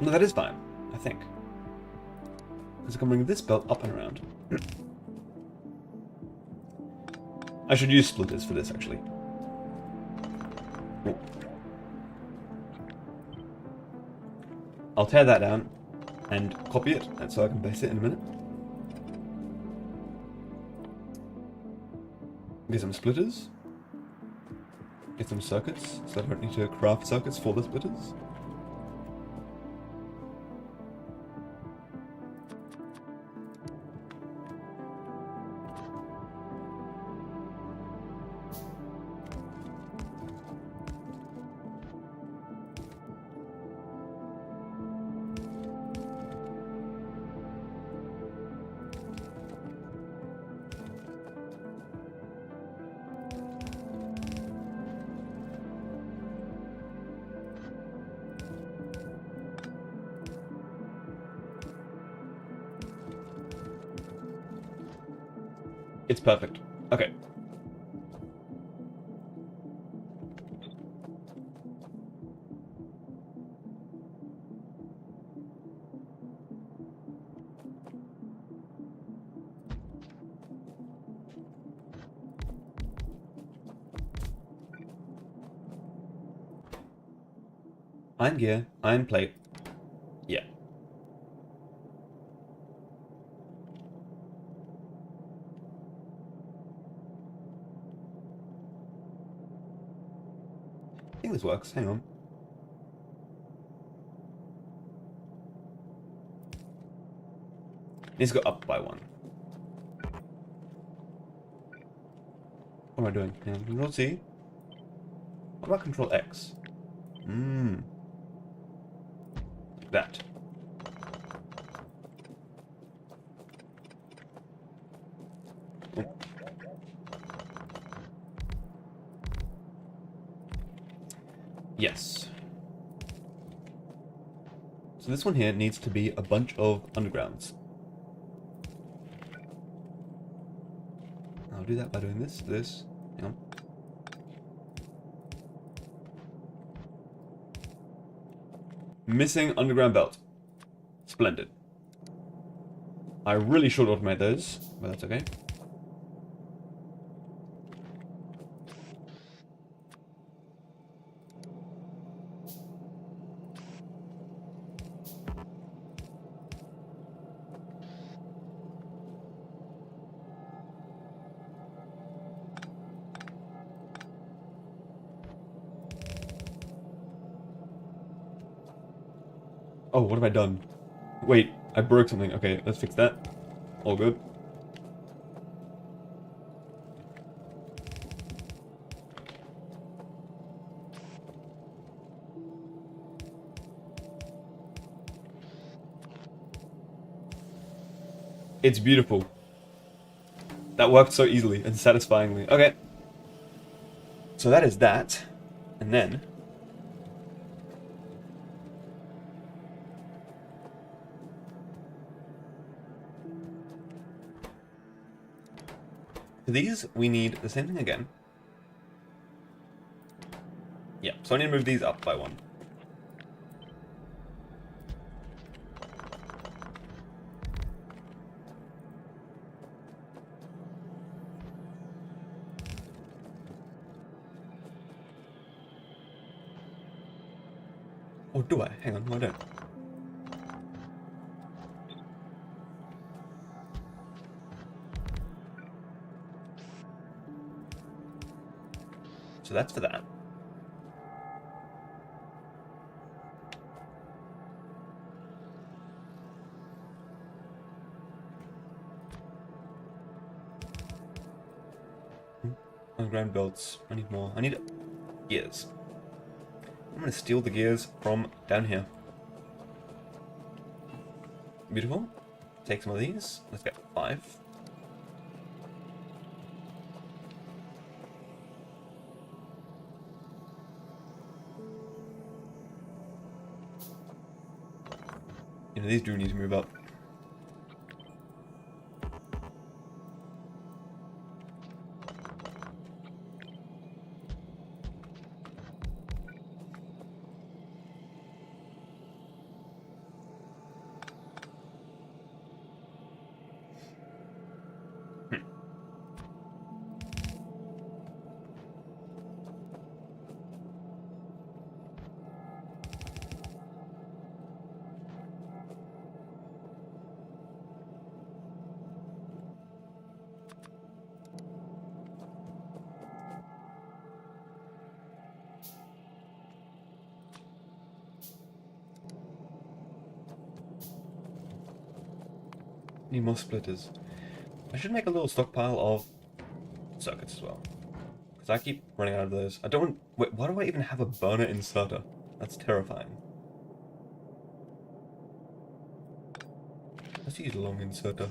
No, that is fine, I think. Because I can bring this belt up and around. I should use splitters for this, actually. Oh. I'll tear that down and copy it, and so I can base it in a minute. Get some splitters. Get some circuits, so I don't need to craft circuits for the splitters. It's perfect. Okay. Iron gear, iron plate. Yeah. I think this works. Hang on. Needs to go up by 1. What am I doing? Yeah, Control C. What about Control X? That. Oh. Yes. So this one here needs to be a bunch of undergrounds. I'll do that by doing this. Hang on. Missing underground belt. Splendid. I really should automate those, but that's okay. Oh, what have I done? Wait, I broke something. Okay, let's fix that. All good. It's beautiful. That worked so easily and satisfyingly. Okay. So that is that. And then... for these, we need the same thing again. Yeah, so I need to move these up by one. Or do I? Hang on, no I don't. So that's for that. Underground belts. I need more. I need gears. I'm going to steal the gears from down here. Beautiful. Take some of these. Let's get 5. You know, these do need to move up. Need more splitters. I should make a little stockpile of circuits as well. Because I keep running out of those. I don't want... wait, why do I even have a burner inserter? That's terrifying. Let's use a long inserter.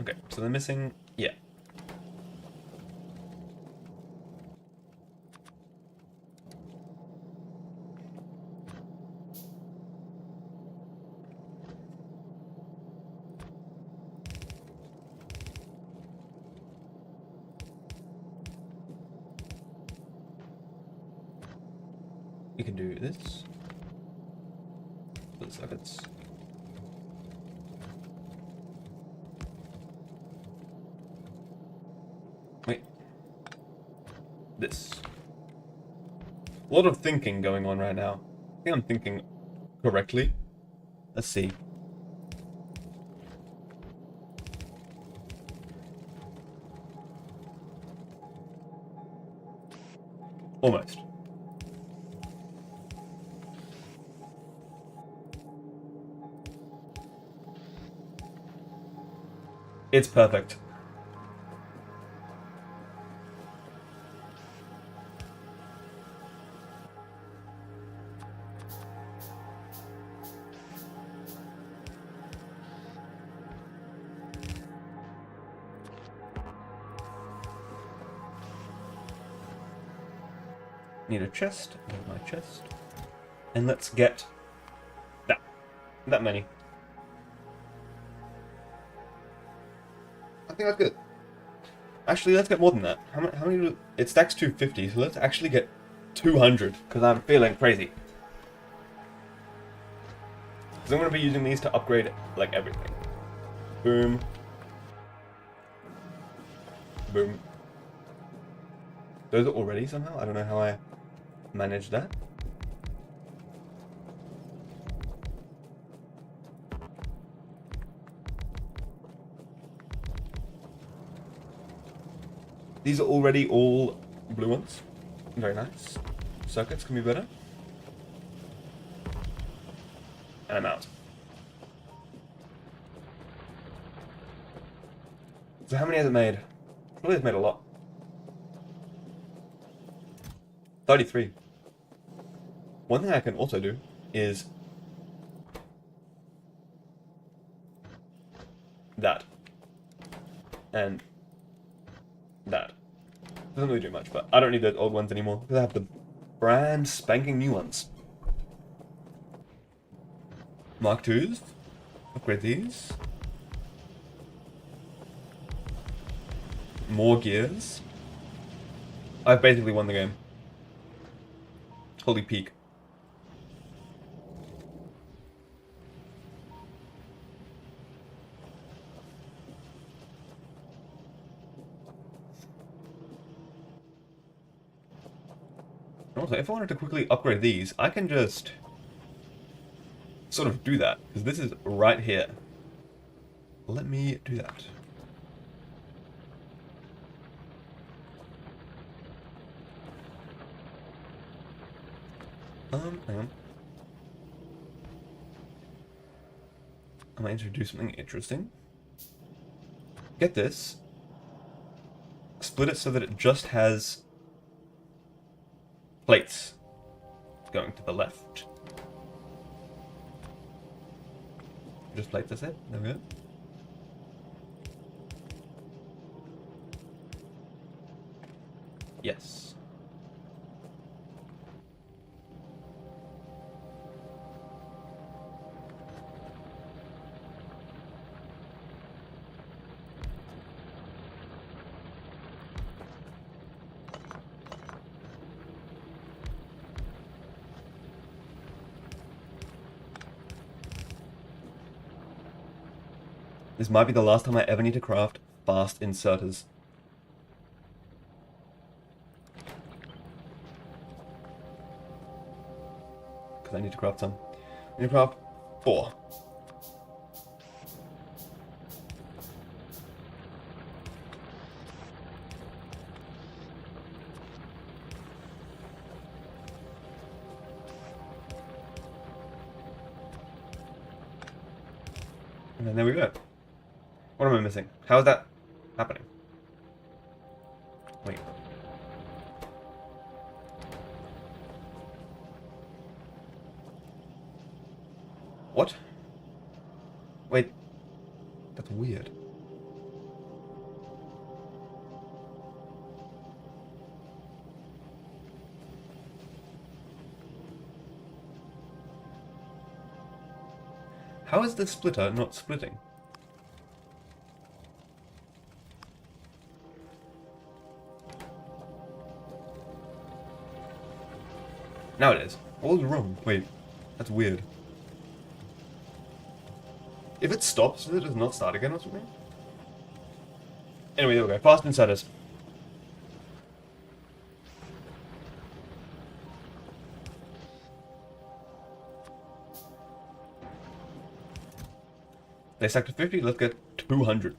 Okay, so they're missing... yeah. We can do this. Split circuits. Wait. This. A lot of thinking going on right now. I think I'm thinking correctly. Let's see. Almost. It's perfect. Need a chest. Need my chest. And let's get that many. I think that's good. Actually, let's get more than that. How many it stacks 250, so let's actually get 200, because I'm feeling crazy. Because I'm going to be using these to upgrade, like, everything. Boom. Boom. Those are already somehow? I don't know how I managed that. These are already all blue ones. Very nice. Circuits can be better. And I'm out. So how many has it made? Really has made a lot. 33. One thing I can also do is that. And that. Doesn't really do much, but I don't need those old ones anymore because I have the brand spanking new ones. Mark 2s. Upgrade these. More gears. I've basically won the game. Holy peak. Also, if I wanted to quickly upgrade these, I can just sort of do that, because this is right here. Let me do that. Hang on. I might introduce something interesting. Get this. Split it so that it just has plates going to the left. Just plates, that's it. There we go. Yes. This might be the last time I ever need to craft fast inserters. Because I need to craft some. I need to craft 4. And then there we go. What am I missing? How is that happening? Wait. What? Wait. That's weird. How is the splitter not splitting? Now it is. What was wrong? Wait, that's weird. If it stops, does it just not start again or something? Anyway, there we go. Fast inserters. They stacked to 50, let's get 200.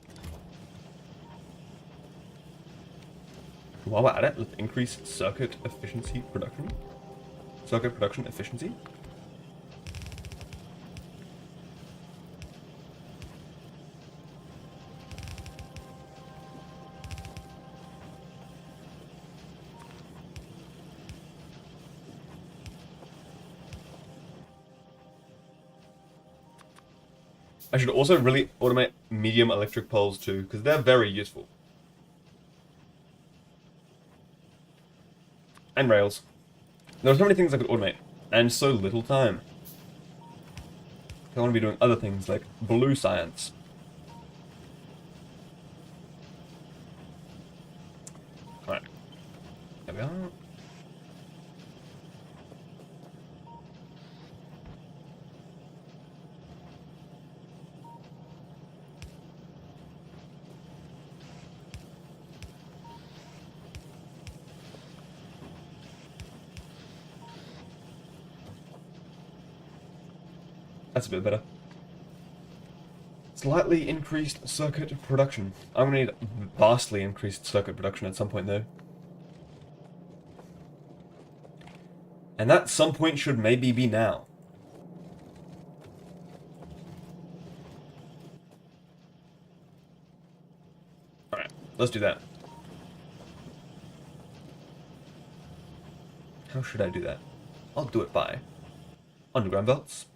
While we're at it, let's increase circuit efficiency production. Circuit production efficiency. I should also really automate medium electric poles too, because they're very useful. And rails. There are so many things I could automate, and so little time. I want to be doing other things like blue science. Alright. There we are. That's a bit better. Slightly increased circuit production. I'm gonna need vastly increased circuit production at some point though. And that some point should maybe be now. Alright, let's do that. How should I do that? I'll do it by underground belts.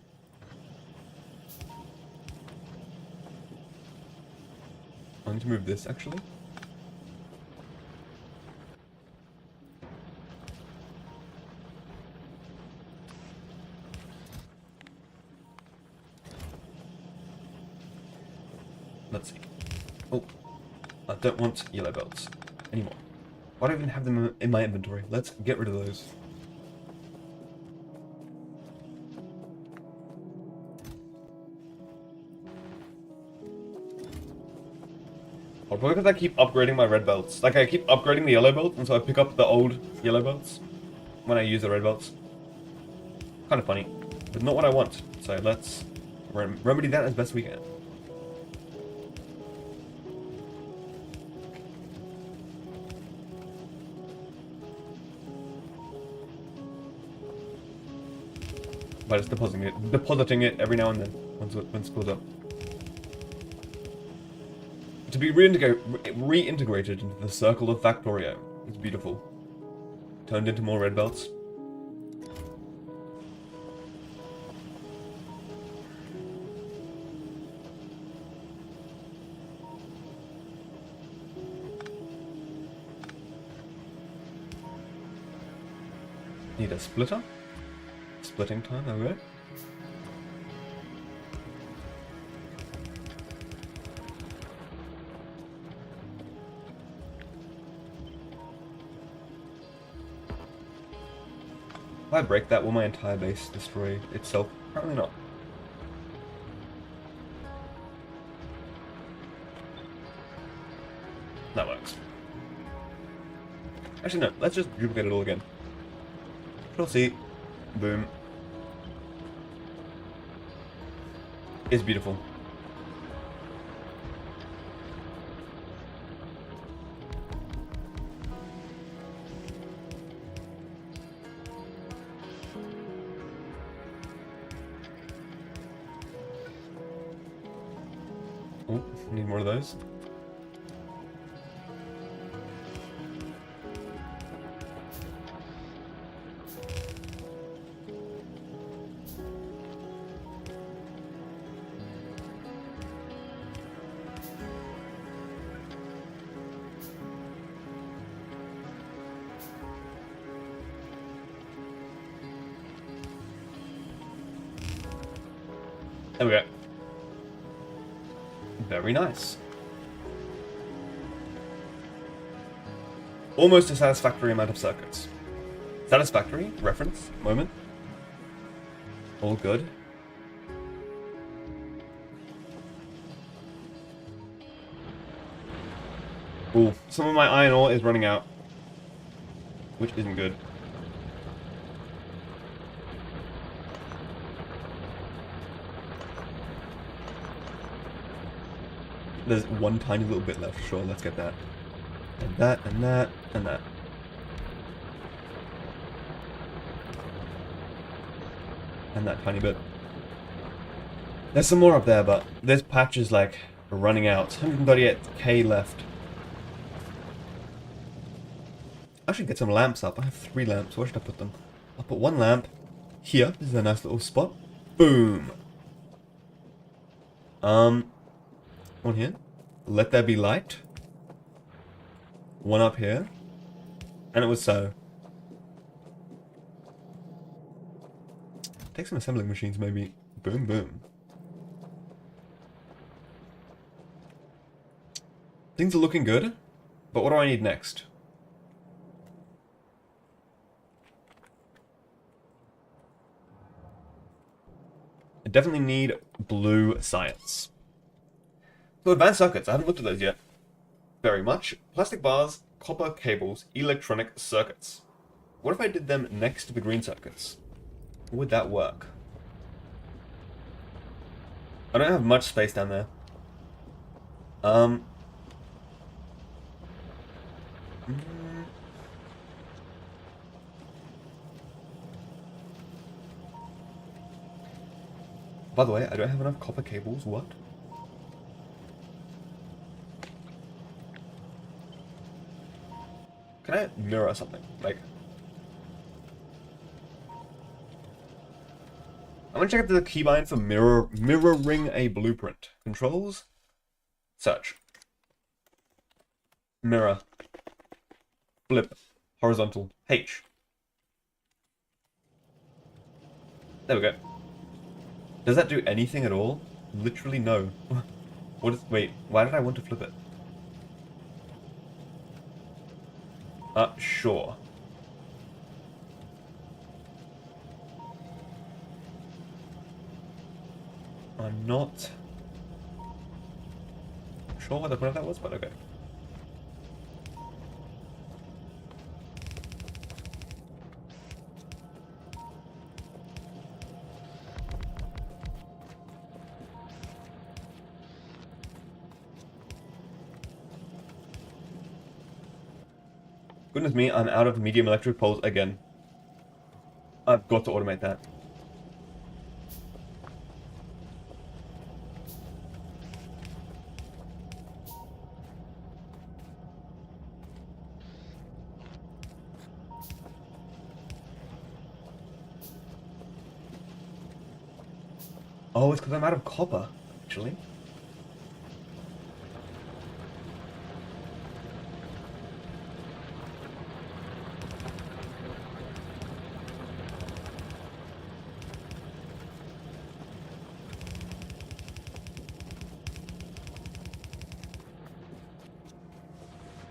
I need to move this actually. Let's see. Oh, I don't want yellow belts anymore. Why do I even have them in my inventory? Let's get rid of those. I'll probably because I keep upgrading my red belts. Like, I keep upgrading the yellow belt, and so I pick up the old yellow belts when I use the red belts. Kind of funny, but not what I want. So let's remedy that as best we can. By just depositing it every now and then once it goes up. To be reintegrated into the circle of Factorio. It's beautiful. Turned into more red belts. Need a splitter? Splitting time, there we go. If I break that, will my entire base destroy itself? Probably not. That works. Actually, no. Let's just duplicate it all again. Control C. Boom. It's beautiful. Oh, need more of those. There we go. Very nice. Almost a satisfactory amount of circuits. Satisfactory? Reference? Moment? All good. Ooh, some of my iron ore is running out. Which isn't good. There's one tiny little bit left. Sure, let's get that. And that, and that, and that. And that tiny bit. There's some more up there, but this patch is like running out. 138k left. I should get some lamps up. I have 3 lamps. Where should I put them? I'll put 1 lamp here. This is a nice little spot. Boom. One here. Let there be light. 1 up here. And it was so. Take some assembling machines, maybe. Boom, boom. Things are looking good. But what do I need next? I definitely need blue science. So advanced circuits, I haven't looked at those yet. Very much. Plastic bars, copper cables, electronic circuits. What if I did them next to the green circuits? Would that work? I don't have much space down there. By the way, I don't have enough copper cables. What? Can I mirror something? Like, want to check out the keybind for mirroring a blueprint. Controls. Search. Mirror. Flip. Horizontal. H. There we go. Does that do anything at all? Literally no. Wait, why did I want to flip it? Sure. I'm not sure what the point of that was, but okay. Goodness me, I'm out of medium electric poles again. I've got to automate that. Oh, it's because I'm out of copper, actually.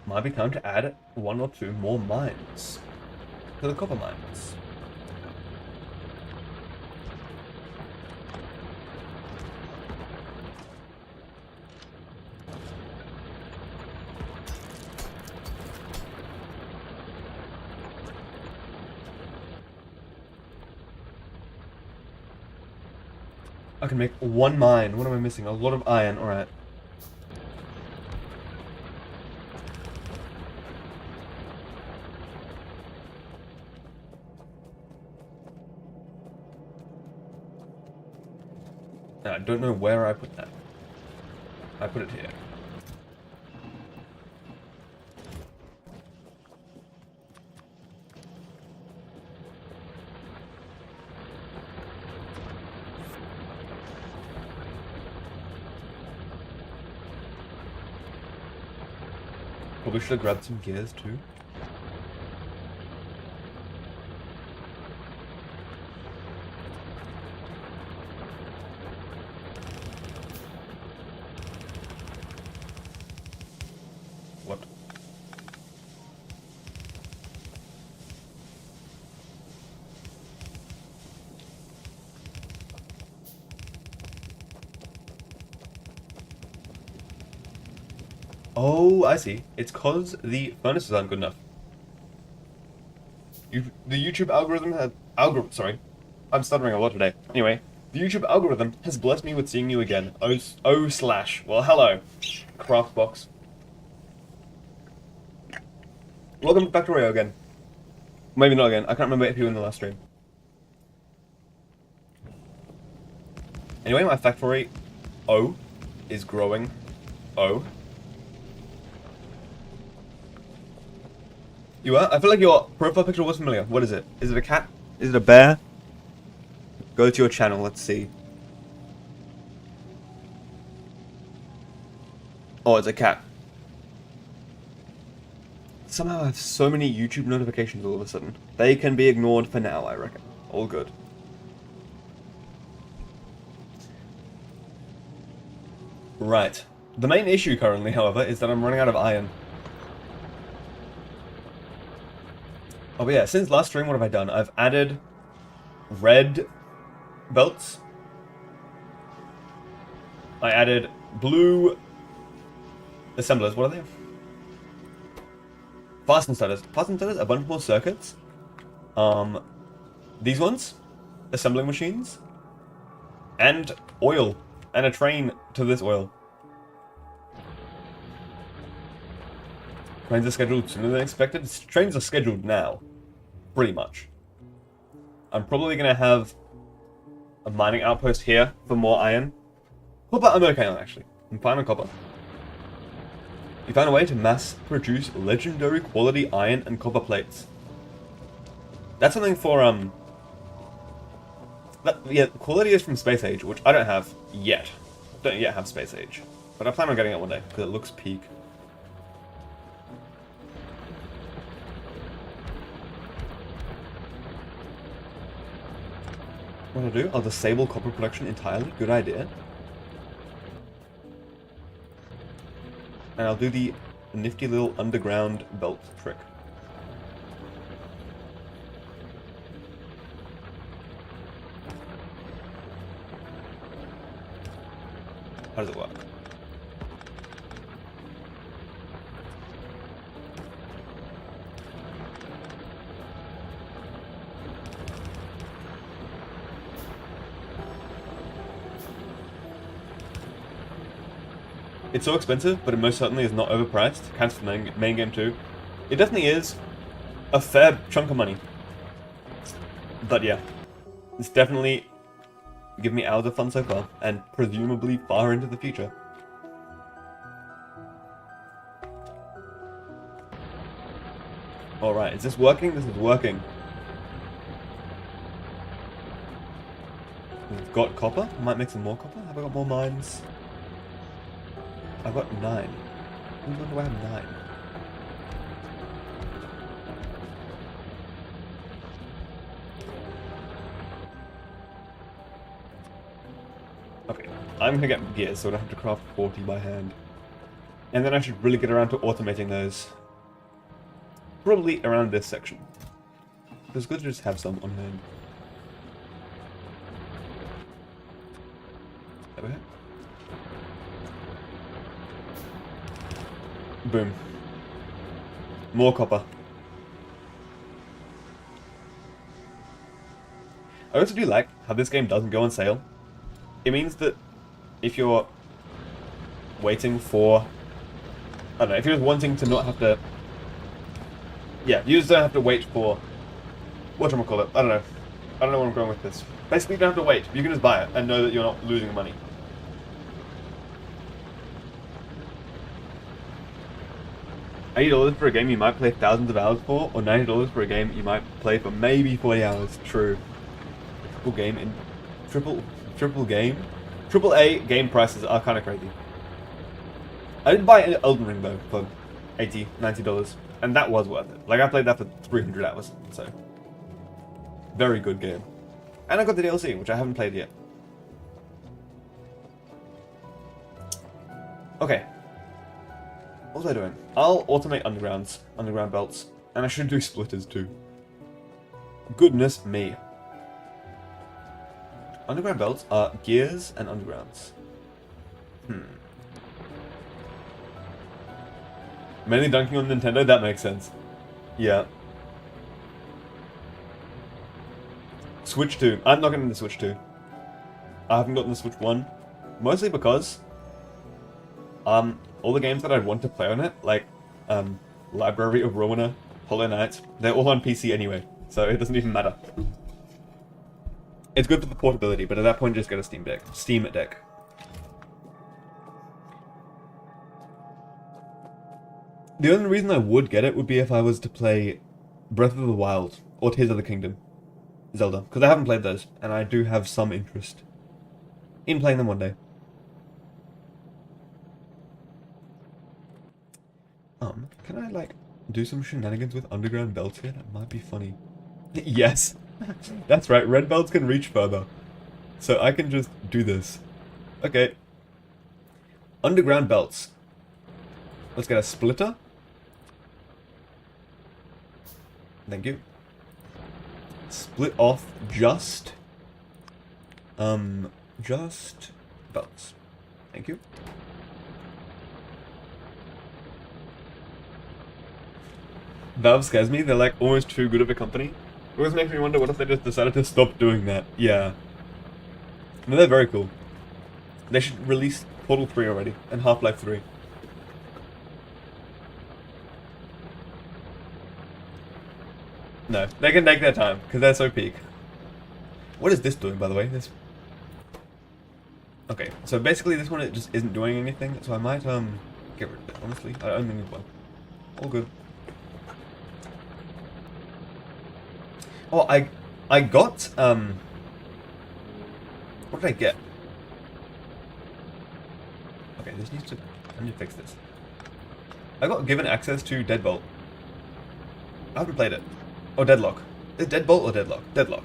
Might be time to add 1 or 2 more mines to the copper mines. I can make 1 mine. What am I missing? A lot of iron. Alright. I don't know where I put that. I put it here. Probably should have grabbed some gears too. What? Oh, I see. It's cause the furnaces aren't good enough. The YouTube algorithm has sorry, I'm stuttering a lot today. Anyway, the YouTube algorithm has blessed me with seeing you again. Slash. Well, hello, Craftbox. Welcome to Factorio again. Maybe not again. I can't remember if you were in the last stream. Anyway, my factory O is growing. O. You are? I feel like your profile picture was familiar. What is it? Is it a cat? Is it a bear? Go to your channel, let's see. Oh, it's a cat. Somehow I have so many YouTube notifications all of a sudden. They can be ignored for now, I reckon. All good. Right. The main issue currently, however, is that I'm running out of iron. Oh, but yeah, since last stream, what have I done? I've added red belts. I added blue assemblers. What are they? Fasten starters. Fasten starters, a bunch more circuits. These ones, assembling machines, and oil, and a train to this oil. Trains are scheduled sooner than expected. Trains are scheduled now, pretty much. I'm probably going to have a mining outpost here for more iron. Copper, I'm okay on, actually. I'm fine on copper. You found a way to mass produce legendary quality iron and copper plates. That's something for Yeah, quality is from Space Age, which I don't have yet. Don't yet have Space Age. But I plan on getting it one day, because it looks peak. What I'll do, I'll disable copper production entirely. Good idea. And I'll do the nifty little underground belt trick. How does it work? It's so expensive, but it most certainly is not overpriced. Counts for the main game too. It definitely is a fair chunk of money. But yeah, it's definitely given me hours of fun so far, and presumably far into the future. Alright, is this working? This is working. We've got copper. I might make some more copper. Have I got more mines? I've got 9. When do I have 9? Okay, I'm gonna get gears so I don't have to craft 40 by hand. And then I should really get around to automating those. Probably around this section. It's good to just have some on hand. There we go. Boom. More copper. I also do like how this game doesn't go on sale. It means that if you're waiting for... I don't know, if you're just wanting to not have to... Yeah, you just don't have to wait for... Whatchamacallit? I don't know. I don't know where I'm going with this. Basically, you don't have to wait. You can just buy it and know that you're not losing money. $80 for a game you might play thousands of hours for, or $90 for a game you might play for maybe 40 hours. True. Triple game in... Triple game? Triple A game prices are kind of crazy. I didn't buy Elden Ring though for $80, $90, and that was worth it. Like, I played that for 300 hours, so... Very good game. And I got the DLC, which I haven't played yet. Okay. What was I doing? I'll automate underground belts, and I should do splitters too. Goodness me. Underground belts are gears and undergrounds. Mainly dunking on Nintendo, that makes sense. Yeah. Switch 2. I'm not getting the Switch 2. I haven't gotten the Switch 1. Mostly because... all the games that I want to play on it, like, Library of Ruina, Hollow Knight, they're all on PC anyway, so it doesn't even matter. It's good for the portability, but at that point just get a Steam Deck. Steam Deck. The only reason I would get it would be if I was to play Breath of the Wild or Tears of the Kingdom. Zelda, because I haven't played those, and I do have some interest in playing them one day. Can I, like, do some shenanigans with underground belts here? That might be funny. Yes! That's right, red belts can reach further. So I can just do this. Okay. Underground belts. Let's get a splitter. Thank you. Split off just belts. Thank you. Valve scares me. They're like almost too good of a company. It always makes me wonder what if they just decided to stop doing that. Yeah. No, they're very cool. They should release Portal 3 already and Half-Life 3. No, they can take their time because they're so peak. What is this doing, by the way? This. Okay, so basically this one it just isn't doing anything, so I might get rid of it. Honestly, I only need one. All good. Oh, I got What did I get? Okay, this needs to... I need to fix this. I got given access to Deadbolt. I haven't played it. Oh, Deadlock. Is it Deadbolt or Deadlock? Deadlock.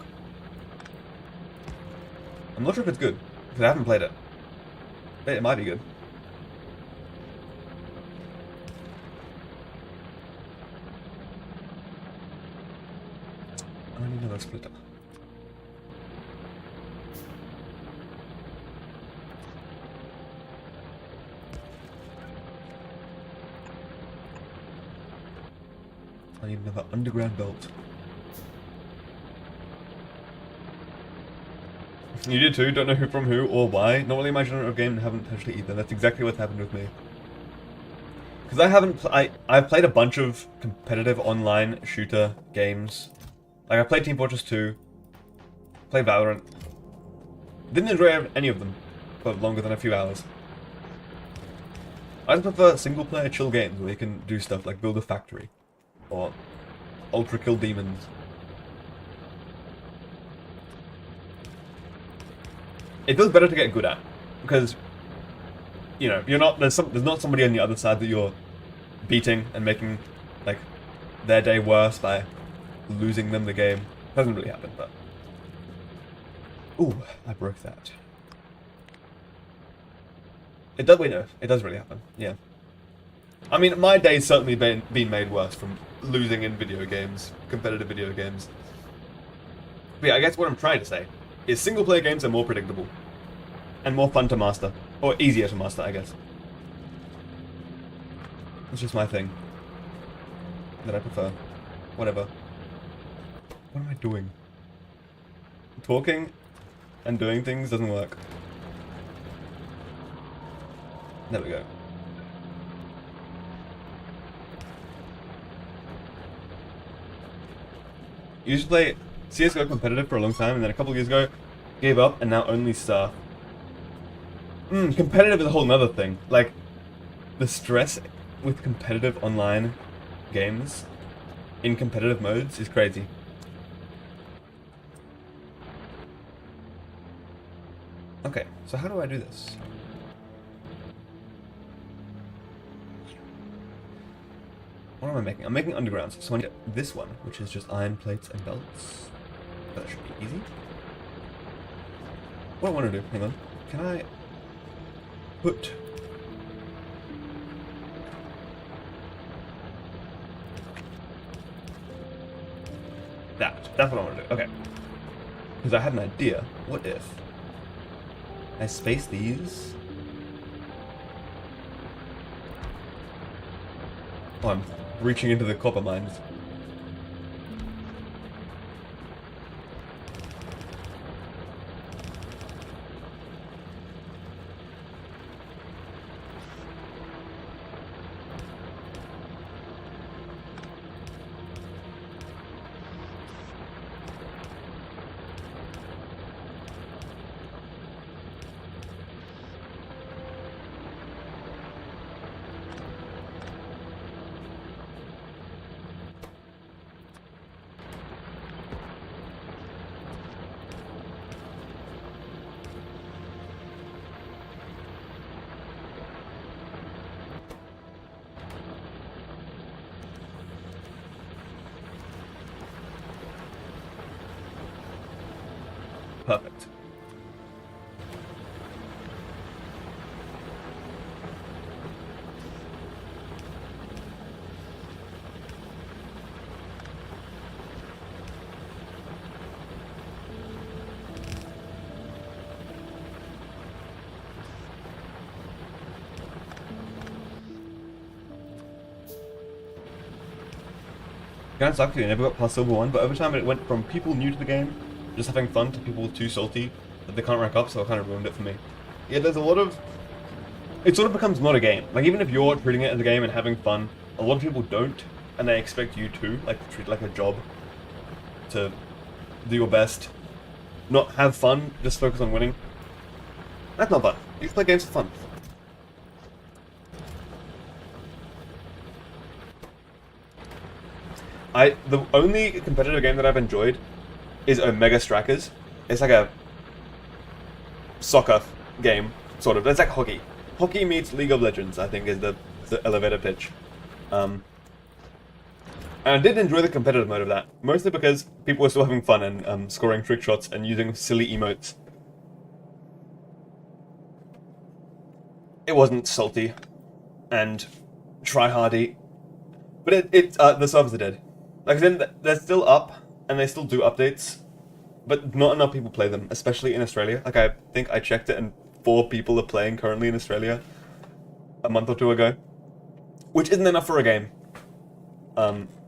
I'm not sure if it's good, because I haven't played it. It might be good. I need another splitter. I need another underground belt. You did too, don't know who from who or why. Not really my genre of game and haven't touched it either. That's exactly what's happened with me. Because I haven't... I've played a bunch of competitive online shooter games. Like, I played Team Fortress 2. Played Valorant. Didn't enjoy any of them for longer than a few hours. I just prefer single-player chill games where you can do stuff like build a factory. Or ultra kill demons. It feels better to get good at, because, you know, you're not there's not somebody on the other side that you're beating and making like their day worse by losing them the game. Doesn't really happen, but ooh, I broke that. It does. Wait, no, it does really happen. Yeah. I mean, my day's certainly been made worse from losing in video games, competitive video games. But yeah, I guess what I'm trying to say is single-player games are more predictable. And more fun to master. Or easier to master, I guess. It's just my thing. That I prefer. Whatever. What am I doing? Talking and doing things doesn't work. There we go. You used to play CSGO competitive for a long time, and then a couple of years ago, gave up, and now only Star. Competitive is a whole nother thing. Like, the stress with competitive online games in competitive modes is crazy. Okay, so how do I do this? What am I making? I'm making undergrounds, so I need this one, which is just iron plates and belts. That should be easy. What I want to do, hang on. Can I put that? That's what I want to do. Okay. Because I had an idea. What if I space these? Oh, I'm reaching into the copper mines. Perfect. Kinda sucked because I never got past Silver 1, but over time it went from people new to the game, just having fun, to people too salty that they can't rank up, so it kind of ruined it for me. Yeah, there's a lot of... It sort of becomes not a game. Like, even if you're treating it as a game and having fun, a lot of people don't, and they expect you to, like, treat it like a job, to do your best, not have fun, just focus on winning. That's not fun. You play games for fun. The only competitive game that I've enjoyed is Omega Strikers. It's like a... soccer game, sort of. It's like hockey. Hockey meets League of Legends, I think, is the elevator pitch. And I did enjoy the competitive mode of that, mostly because people were still having fun and scoring trick shots and using silly emotes. It wasn't salty and try-hardy, but the servers are dead. Like, then they're still up and they still do updates, but not enough people play them, especially in Australia. Like, I think I checked it and 4 people are playing currently in Australia a month or 2 ago, which isn't enough for a game,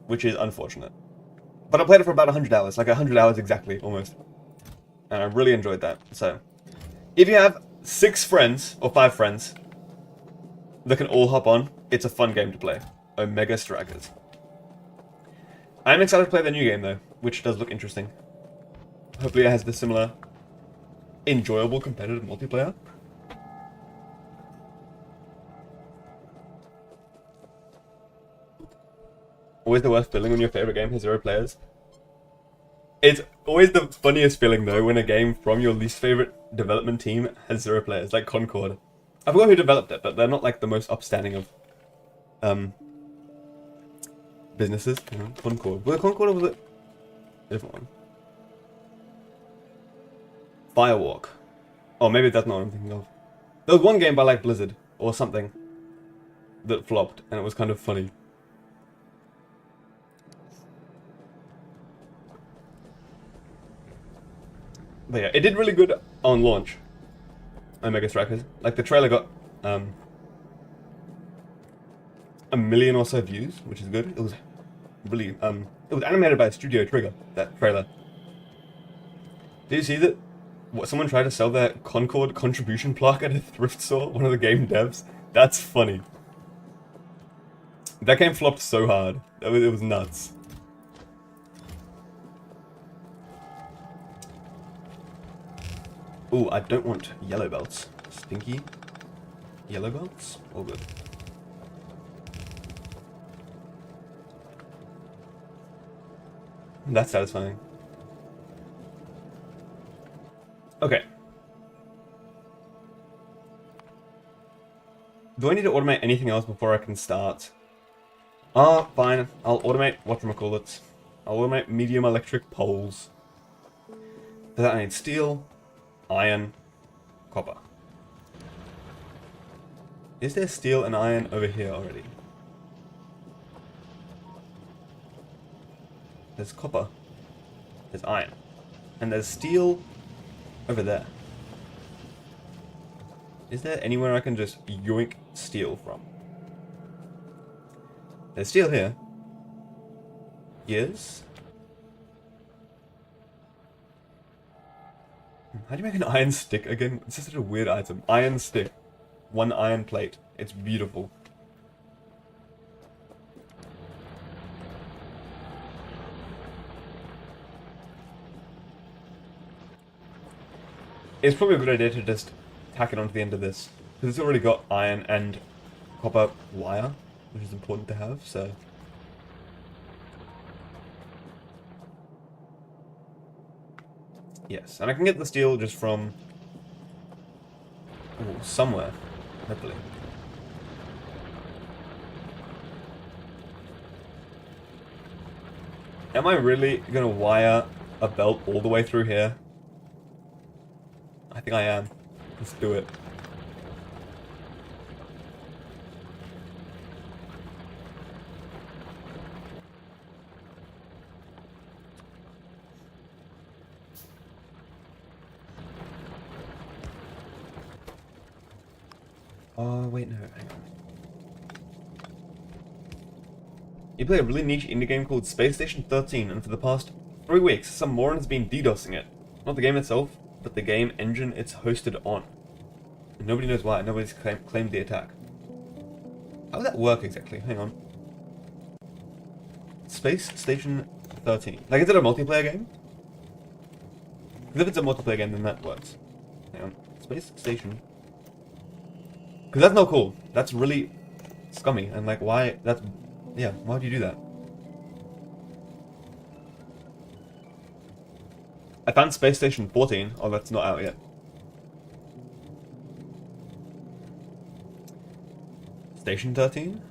which is unfortunate. But I played it for about 100 hours, like 100 hours exactly, almost. And I really enjoyed that. So, if you have 6 friends, or 5 friends, that can all hop on, it's a fun game to play. Omega Strikers. I'm excited to play the new game, though, which does look interesting. Hopefully it has the similar enjoyable competitive multiplayer. Always the worst feeling when your favorite game has 0 players. It's always the funniest feeling, though, when a game from your least favorite development team has 0 players, like Concord. I forgot who developed it, but they're not like the most upstanding of businesses. Concord. Was it Concord or was it a different one? Firewalk. Oh, maybe that's not what I'm thinking of. There was one game by like Blizzard or something that flopped, and it was kind of funny. But yeah, it did really good on launch. Omega Strikers. Like, the trailer got 1 million or so views, which is good. It was really it was animated by Studio Trigger, that trailer. Did you see that? What, someone tried to sell their Concord contribution plaque at a thrift store? One of the game devs? That's funny. That game flopped so hard. It was nuts. Ooh, I don't want yellow belts. Stinky yellow belts? All good. That's satisfying. Okay. Do I need to automate anything else before I can start? Fine. I'll automate whatchamacallits. I'll automate medium electric poles. For that I need steel, iron, copper. Is there steel and iron over here already? There's copper. There's iron. And there's steel over there. Is there anywhere I can just yoink steel from? There's steel here. Yes. How do you make an iron stick again? It's just such a weird item. Iron stick. 1 iron plate. It's beautiful. It's probably a good idea to just tack it onto the end of this, because it's already got iron and copper wire, which is important to have, so... Yes, and I can get the steel just from... Ooh, somewhere, hopefully. Am I really gonna wire a belt all the way through here? I think I am. Let's do it. Oh, wait, no, hang on. You play a really niche indie game called Space Station 13, and for the past 3 weeks, some moron has been DDoSing it. Not the game itself, but the game engine it's hosted on. And nobody knows why. Nobody's claimed the attack. How does that work exactly? Hang on. Space Station 13. Like, is it a multiplayer game? Because if it's a multiplayer game, then that works. Hang on. Space Station. Because that's not cool. That's really scummy. And, like, why... That's... Yeah, why would you do that? I found Space Station 14. Oh, that's not out yet. Station 13?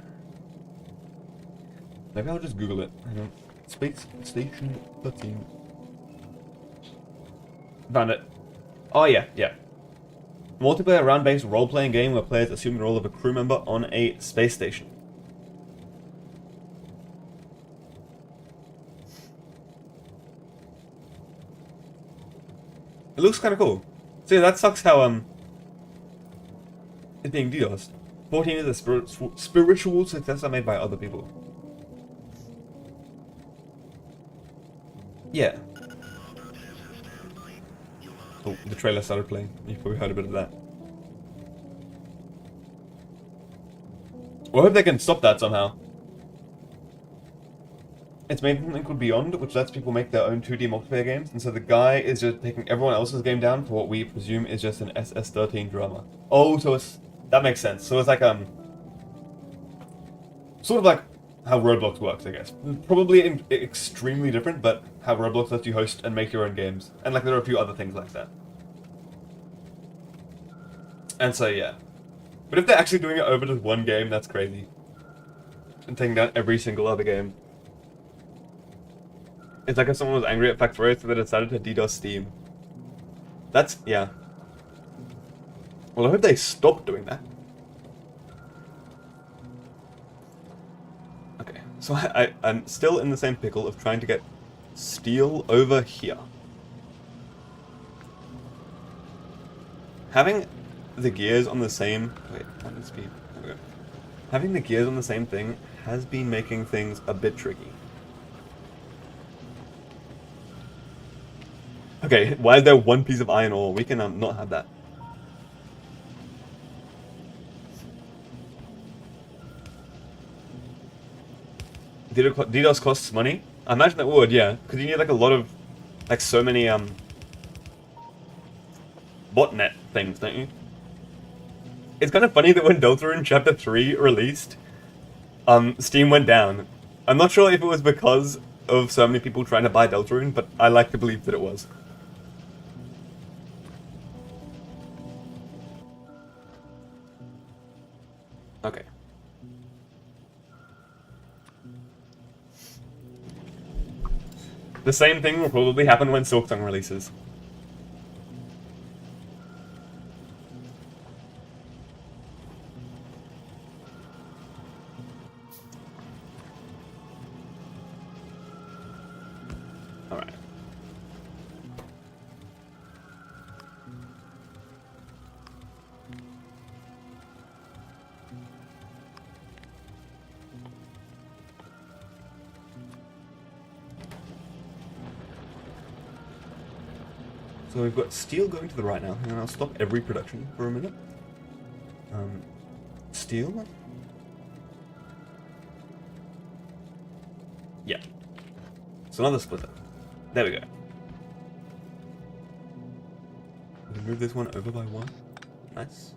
Maybe I'll just Google it. Hang on. Space Station 13. Found it. Oh yeah, yeah. Multiplayer round-based role-playing game where players assume the role of a crew member on a space station. It looks kind of cool. So yeah, that sucks how it's being DDoSed. 14 is a spiritual successor made by other people. Yeah. Oh, the trailer started playing. You've probably heard a bit of that. Well, I hope they can stop that somehow. It's made something called Beyond, which lets people make their own 2D multiplayer games, and so the guy is just taking everyone else's game down for what we presume is just an SS13 drama. Oh, so it's... that makes sense. So it's like, sort of like how Roblox works, I guess. Probably extremely different, but how Roblox lets you host and make your own games. And like there are a few other things like that. And so, yeah. But if they're actually doing it over just one game, that's crazy. And taking down every single other game. It's like if someone was angry at Factorio, so they decided to DDoS Steam. That's, yeah. Well, I hope they stop doing that. Okay, so I'm still in the same pickle of trying to get steel over here. Having the gears on the same... wait, what is speed? There we go. Having the gears on the same thing has been making things a bit tricky. Okay, why is there one piece of iron ore? We can not have that. DDoS costs money? I imagine it would, yeah. Because you need like a lot of... like so many botnet things, don't you? It's kind of funny that when Deltarune Chapter 3 released, Steam went down. I'm not sure if it was because of so many people trying to buy Deltarune, but I like to believe that it was. Okay. The same thing will probably happen when Silksong releases. Alright. So we've got steel going to the right now, and I'll stop every production for a minute. Steel? Yeah. It's another splitter. There we go. We can move this one over by one. Nice.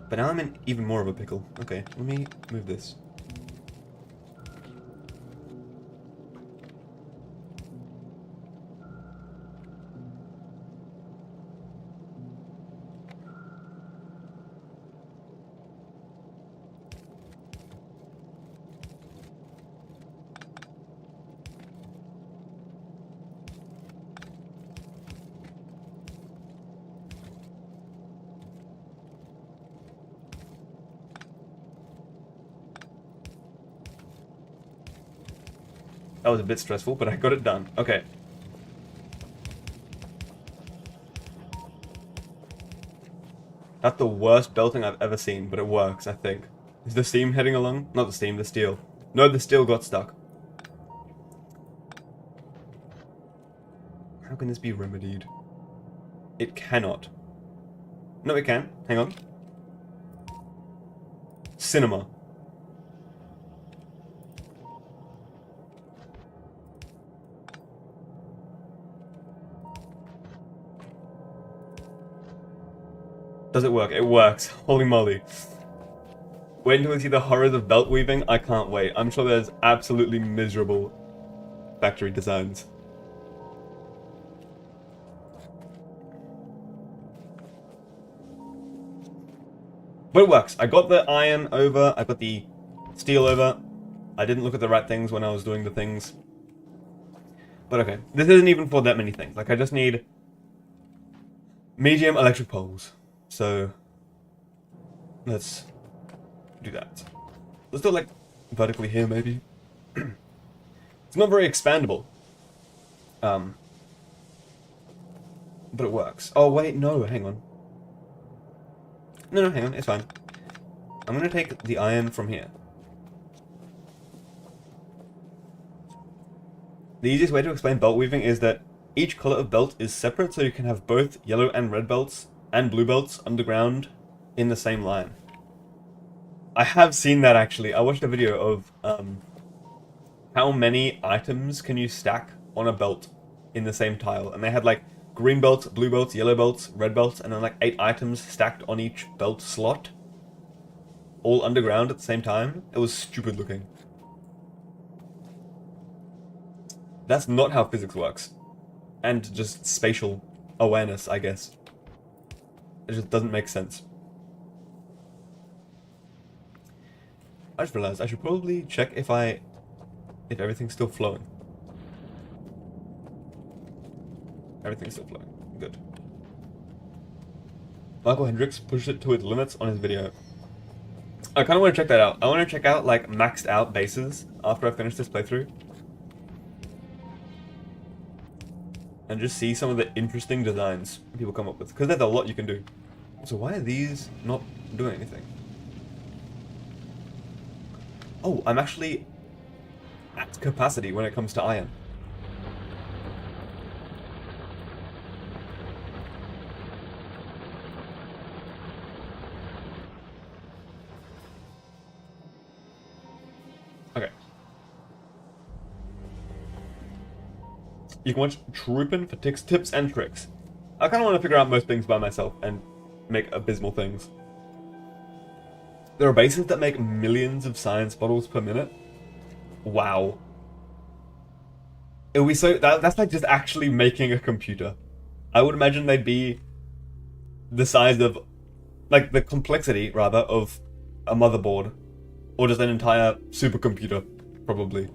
But now I'm in even more of a pickle. Okay, let me move this. That was a bit stressful, but I got it done. Okay. That's the worst belting I've ever seen, but it works, I think. Is the steam heading along? Not the steam, the steel. No, the steel got stuck. How can this be remedied? It cannot. No, it can. Hang on. Cinema. Does it work? It works. Holy moly. Wait until we see the horrors of belt weaving. I can't wait. I'm sure there's absolutely miserable factory designs. But it works. I got the iron over, I got the steel over. I didn't look at the right things when I was doing the things. But okay, this isn't even for that many things. Like, I just need medium electric poles. So, let's do that. Let's do it, like, vertically here, maybe. It's not very expandable. But it works. Oh, wait, no, hang on. No, hang on, it's fine. I'm gonna take the iron from here. The easiest way to explain belt weaving is that each color of belt is separate, so you can have both yellow and red belts and blue belts underground in the same line. I have seen that, actually. I watched a video of how many items can you stack on a belt in the same tile, and they had like green belts, blue belts, yellow belts, red belts, and then like 8 items stacked on each belt slot, all underground at the same time. It was stupid looking. That's not how physics works. And just spatial awareness, I guess. It just doesn't make sense. I just realized I should probably check if everything's still flowing. Everything's still flowing. Good. Michael Hendricks pushed it to its limits on his video. I kind of want to check that out. I want to check out, like, maxed out bases after I finish this playthrough. And just see some of the interesting designs people come up with. Because there's a lot you can do. So why are these not doing anything? Oh, I'm actually at capacity when it comes to iron. Okay. You can watch Troopin' for tips and tricks. I kind of want to figure out most things by myself and make abysmal things. There are bases that make millions of science bottles per minute. Wow. It would be so... That's like just actually making a computer. I would imagine they'd be the size of... Like, the complexity, rather, of a motherboard. Or just an entire supercomputer, probably.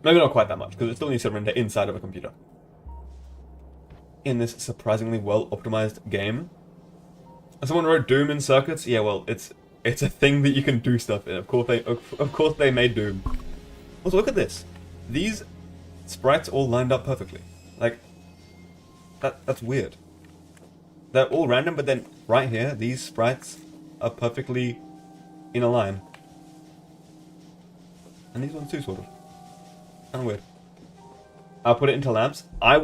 Maybe not quite that much, because it still needs to render inside of a computer. In this surprisingly well-optimized game. Someone wrote Doom in circuits? Yeah, well, it's a thing that you can do stuff in. Of course they made Doom. Also, look at this. These sprites all lined up perfectly. Like, that's weird. They're all random, but then right here, these sprites are perfectly in a line. And these ones too, sort of. Kind of weird. I'll put it into lamps. I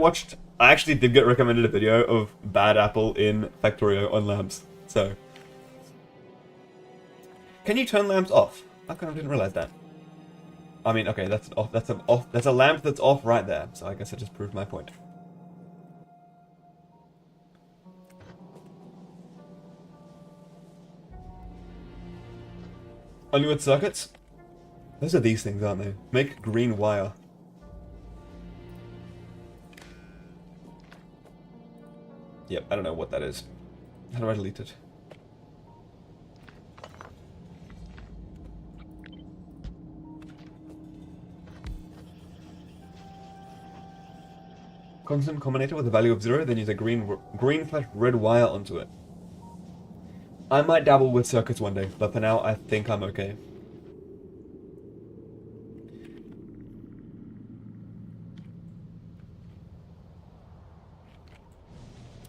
actually did get recommended a video of Bad Apple in Factorio on lamps. So, can you turn lamps off? I kind of didn't realize that. I mean, okay, that's off. That's a lamp that's off right there. So I guess I just proved my point. Only with circuits? Those are these things, aren't they? Make green wire. Yep, I don't know what that is. How do I delete it? Constant combinator with a value of 0, then use a green/red wire onto it. I might dabble with circuits one day, but for now I think I'm okay.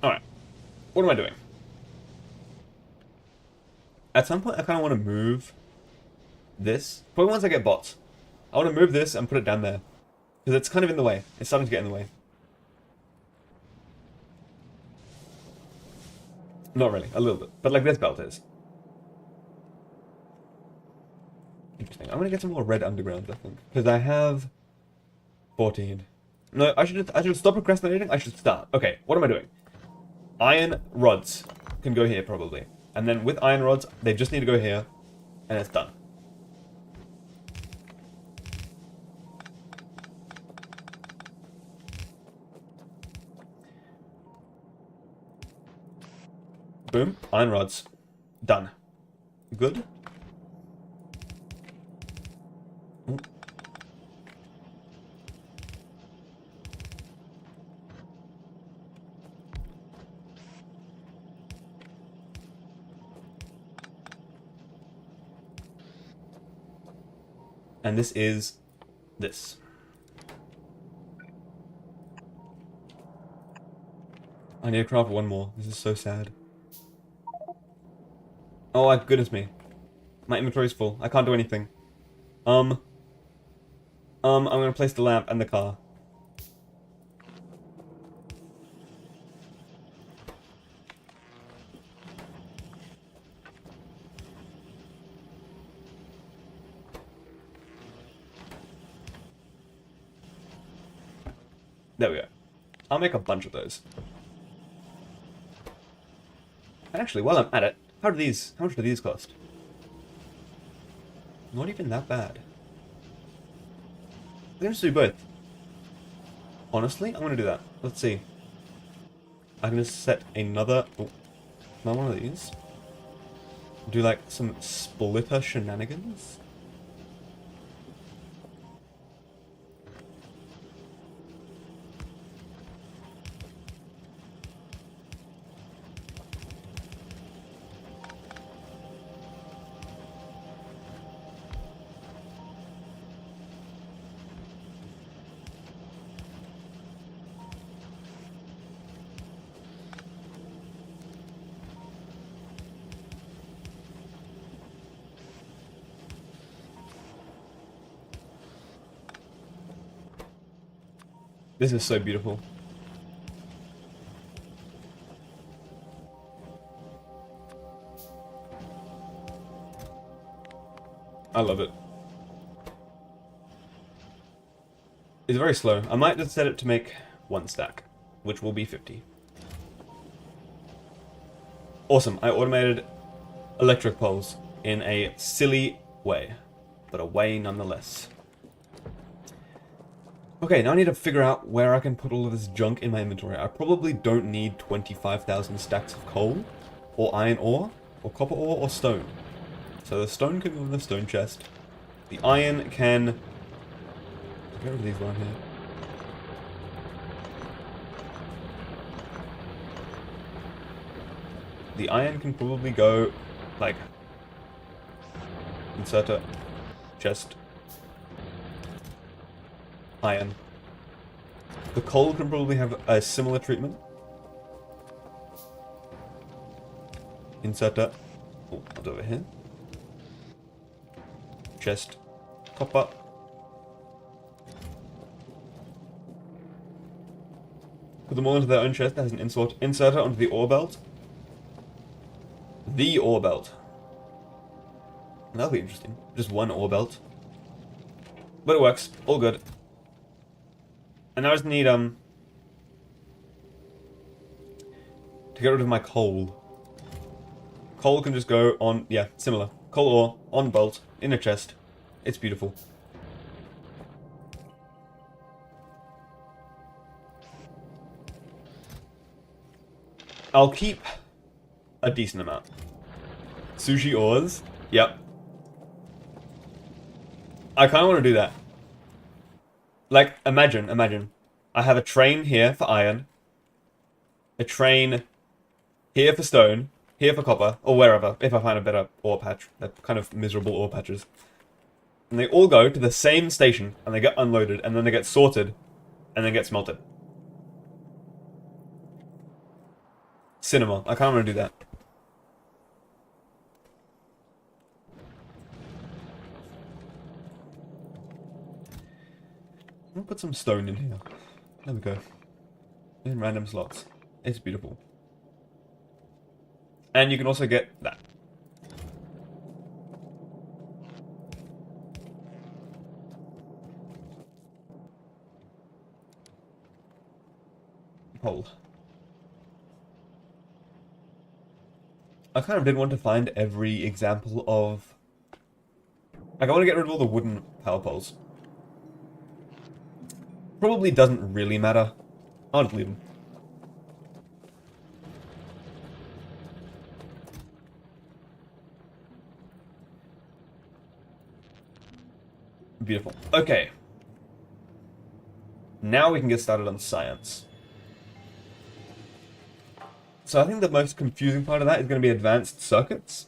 Alright. What am I doing? At some point I kind of want to move this. Probably once I get bots. I want to move this and put it down there. Because it's kind of in the way. It's starting to get in the way. Not really, a little bit. But like this belt is. Interesting. I'm gonna get some more red undergrounds, I think. Because I have 14. No, I should stop procrastinating. I should start. Okay, what am I doing? Iron rods can go here, probably. And then with iron rods, they just need to go here. And it's done. Boom. Iron rods. Done. Good. Ooh. And this is this. I need to craft one more. This is so sad. Oh, my goodness me. My inventory's full. I can't do anything. I'm gonna place the lamp and the car. There we go. I'll make a bunch of those. And actually, while I'm at it, how much do these cost? Not even that bad. I'm gonna just do both. Honestly, I'm gonna do that. Let's see. I'm gonna set another one of these. Do like some splitter shenanigans. This is so beautiful. I love it. It's very slow. I might just set it to make 1 stack, which will be 50. Awesome. I automated electric poles in a silly way, but a way nonetheless. Okay, now I need to figure out where I can put all of this junk in my inventory. I probably don't need 25,000 stacks of coal, or iron ore, or copper ore, or stone. So the stone can go in the stone chest. The iron can... Get rid of these down here. The iron can probably go, like... Insert a chest. Iron. The coal can probably have a similar treatment. Insert a... Oh, what's over here? Chest. Copper. Put them all into their own chest that has an inserter onto the ore belt. The ore belt. That'll be interesting. Just one ore belt. But it works. All good. And I just need, to get rid of my coal. Coal can just go on, yeah, similar. Coal ore, on bolt, in a chest. It's beautiful. I'll keep a decent amount. Sushi ores? Yep. I kind of want to do that. Like, imagine. I have a train here for iron. A train here for stone. Here for copper. Or wherever, if I find a better ore patch. They're kind of miserable ore patches. And they all go to the same station, and they get unloaded, and then they get sorted, and then get smelted. Cinema. I kind of want to do that. I'll put some stone in here. There we go. In random slots. It's beautiful. And you can also get that. Hole. I kind of did want to find every example of Like, I want to get rid of all the wooden power poles. Probably doesn't really matter. I'll just leave them. Beautiful. Okay. Now we can get started on science. So I think the most confusing part of that is going to be advanced circuits,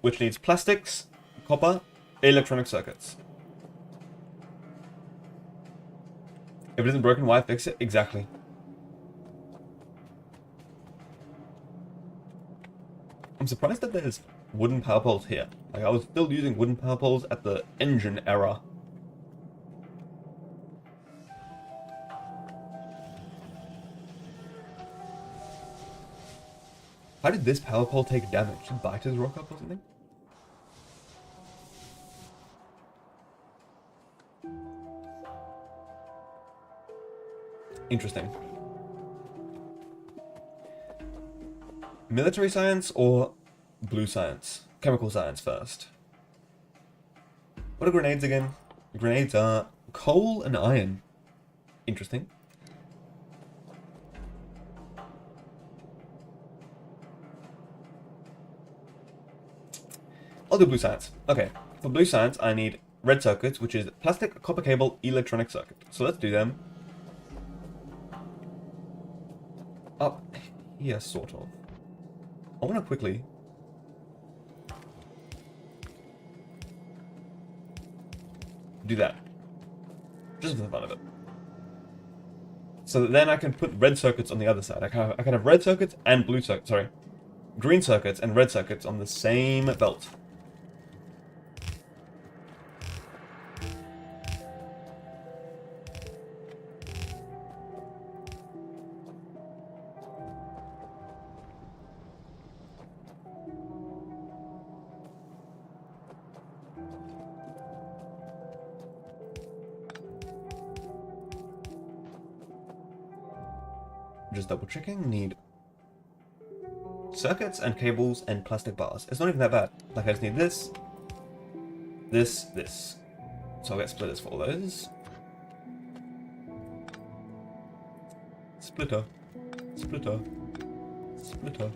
which needs plastics, copper, electronic circuits. If it isn't broken, why fix it? Exactly. I'm surprised that there's wooden power poles here. Like, I was still using wooden power poles at the engine era. How did this power pole take damage? Did biters rock up or something? Interesting. Military science or blue science? Chemical science first. What are grenades again? Grenades are coal and iron. Interesting. I'll do blue science. Okay, for blue science, I need red circuits, which is plastic, copper cable, electronic circuit. So let's do them. Up here, sort of. I want to quickly... do that. Just for the fun of it. So that then I can put red circuits on the other side. I can have red circuits and blue circuits, sorry. Green circuits and red circuits on the same belt. Just double checking, need circuits and cables and plastic bars. It's not even that bad. Like, I just need this, this. So I'll get splitters for all those. Splitter. Splitter. Splitter.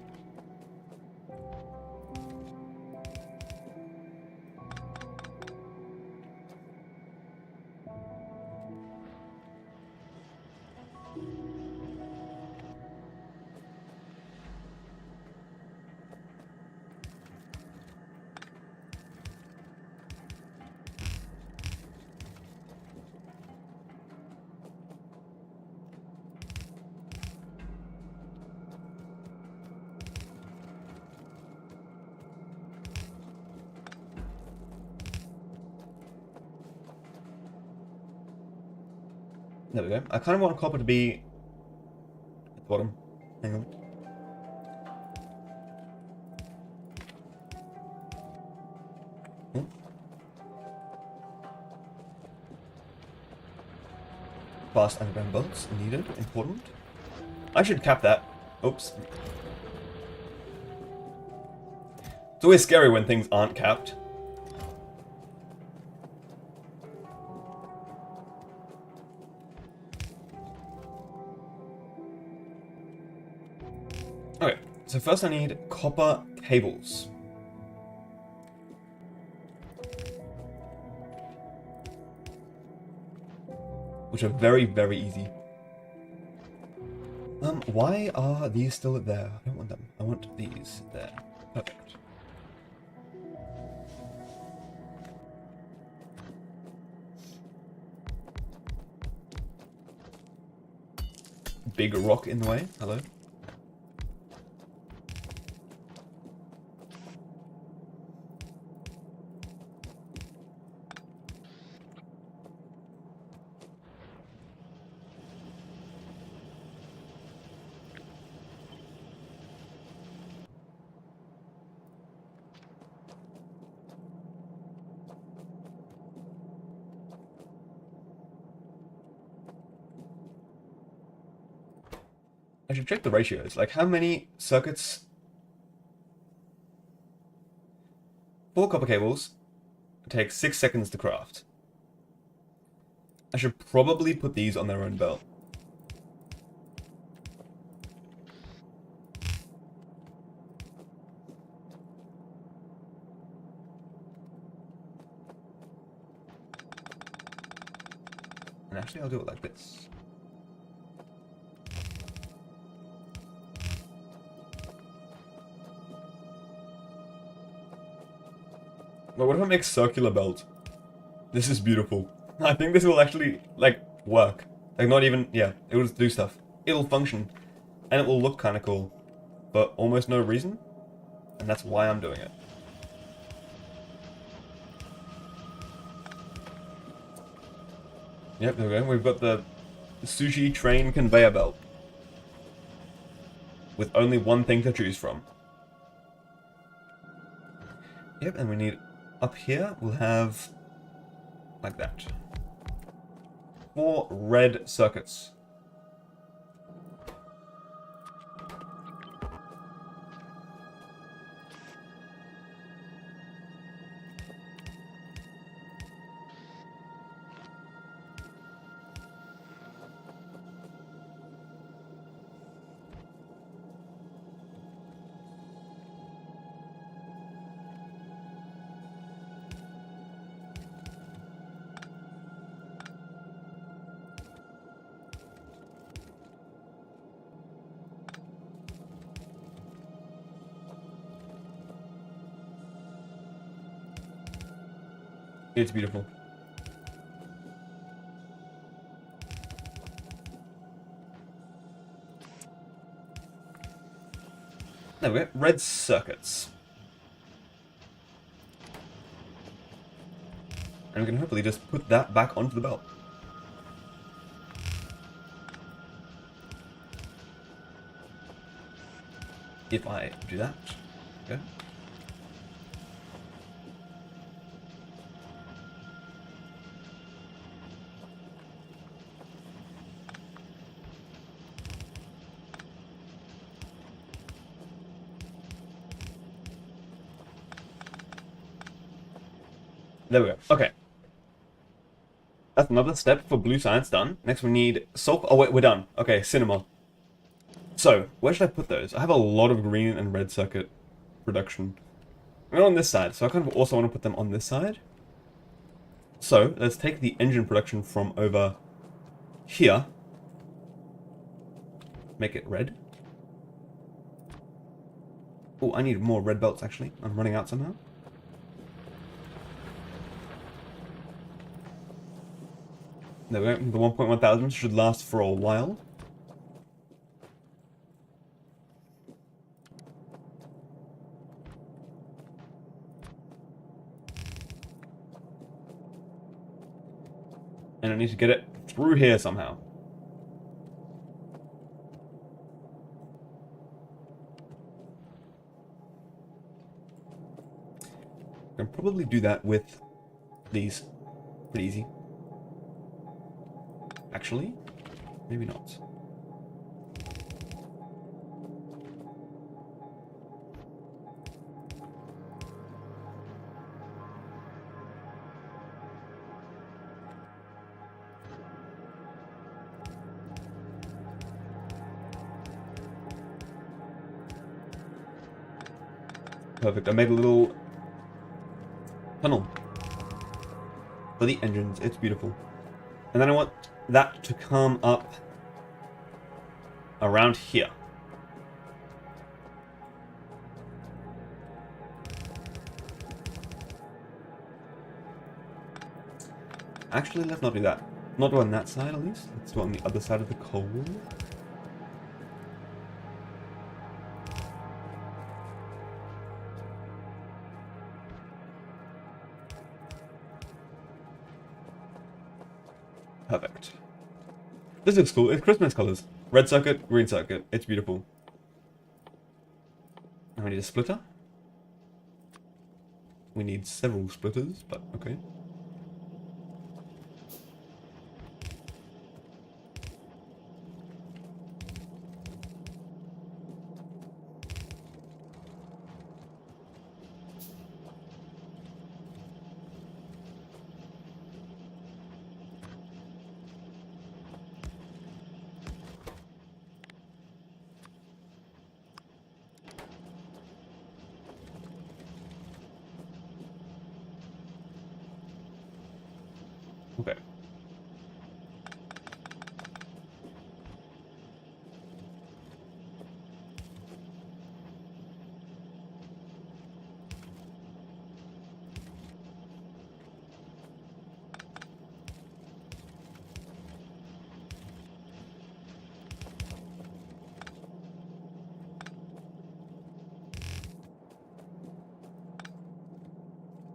There we go. I kind of want copper to be at the bottom. Hang on. Oh. Fast underground bolts needed. Important. I should cap that. Oops. It's always scary when things aren't capped. Okay, so first I need copper cables. Which are very, very easy. Why are these still there? I don't want them. I want these there. Perfect. Big rock in the way. Hello. I should check the ratios. Like, how many circuits? 4 copper cables, take 6 seconds to craft. I should probably put these on their own belt. And actually, I'll do it like this. But what if I make circular belt? This is beautiful. I think this will actually, like, work. Like, not even, yeah, it will just do stuff. It'll function. And it will look kind of cool. For almost no reason. And that's why I'm doing it. Yep, there we go. We've got the sushi train conveyor belt. With only one thing to choose from. Yep, and we need... Up here, we'll have... like that. 4 red circuits. It's beautiful. There we go. Red circuits. And we can hopefully just put that back onto the belt. If I do that. Okay. There we go. Okay. That's another step for blue science done. Next we need sulfur. Oh wait, we're done. Okay, cinema. So, where should I put those? I have a lot of green and red circuit production. I'm on this side, so I kind of also want to put them on this side. So, let's take the engine production from over here. Make it red. Oh, I need more red belts actually. I'm running out somehow. There we go. The 1.1 thousand should last for a while. And I need to get it through here somehow. I can probably do that with these. Pretty easy. Actually, maybe not. Perfect. I made a little tunnel for the engines. It's beautiful. And then I want that to come up around here. Actually, let's not do that. Not on that side, at least. Let's do it on the other side of the coal. Perfect. This looks cool. It's Christmas colors. Red circuit, green circuit. It's beautiful. And we need a splitter. We need several splitters, but okay.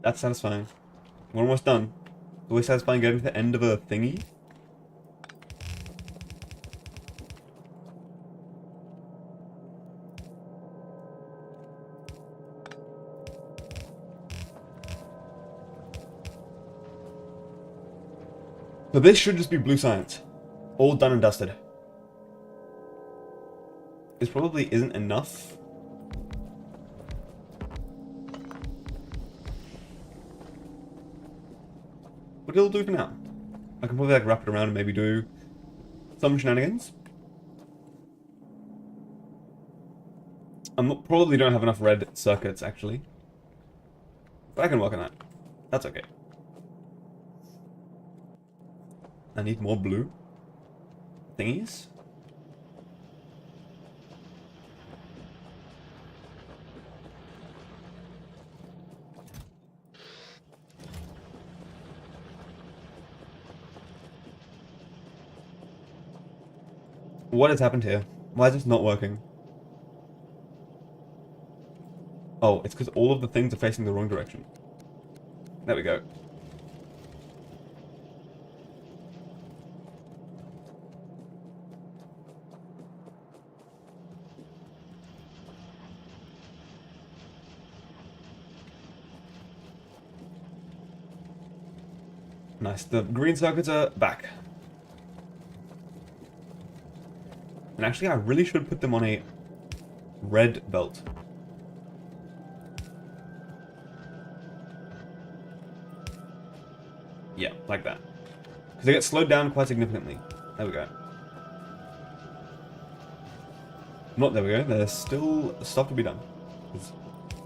That's satisfying. We're almost done. It's always satisfying getting to the end of a thingy. So this should just be blue science. All done and dusted. This probably isn't enough. But it'll do for now. I can probably like wrap it around and maybe do some shenanigans. Probably don't have enough red circuits actually. But I can work on that. That's okay. I need more blue thingies. What has happened here? Why is this not working? Oh, it's because all of the things are facing the wrong direction. There we go. Nice. The green circuits are back. And actually, I really should put them on a red belt. Yeah, like that. Because they get slowed down quite significantly. There we go. Not there we go. There's still stuff to be done.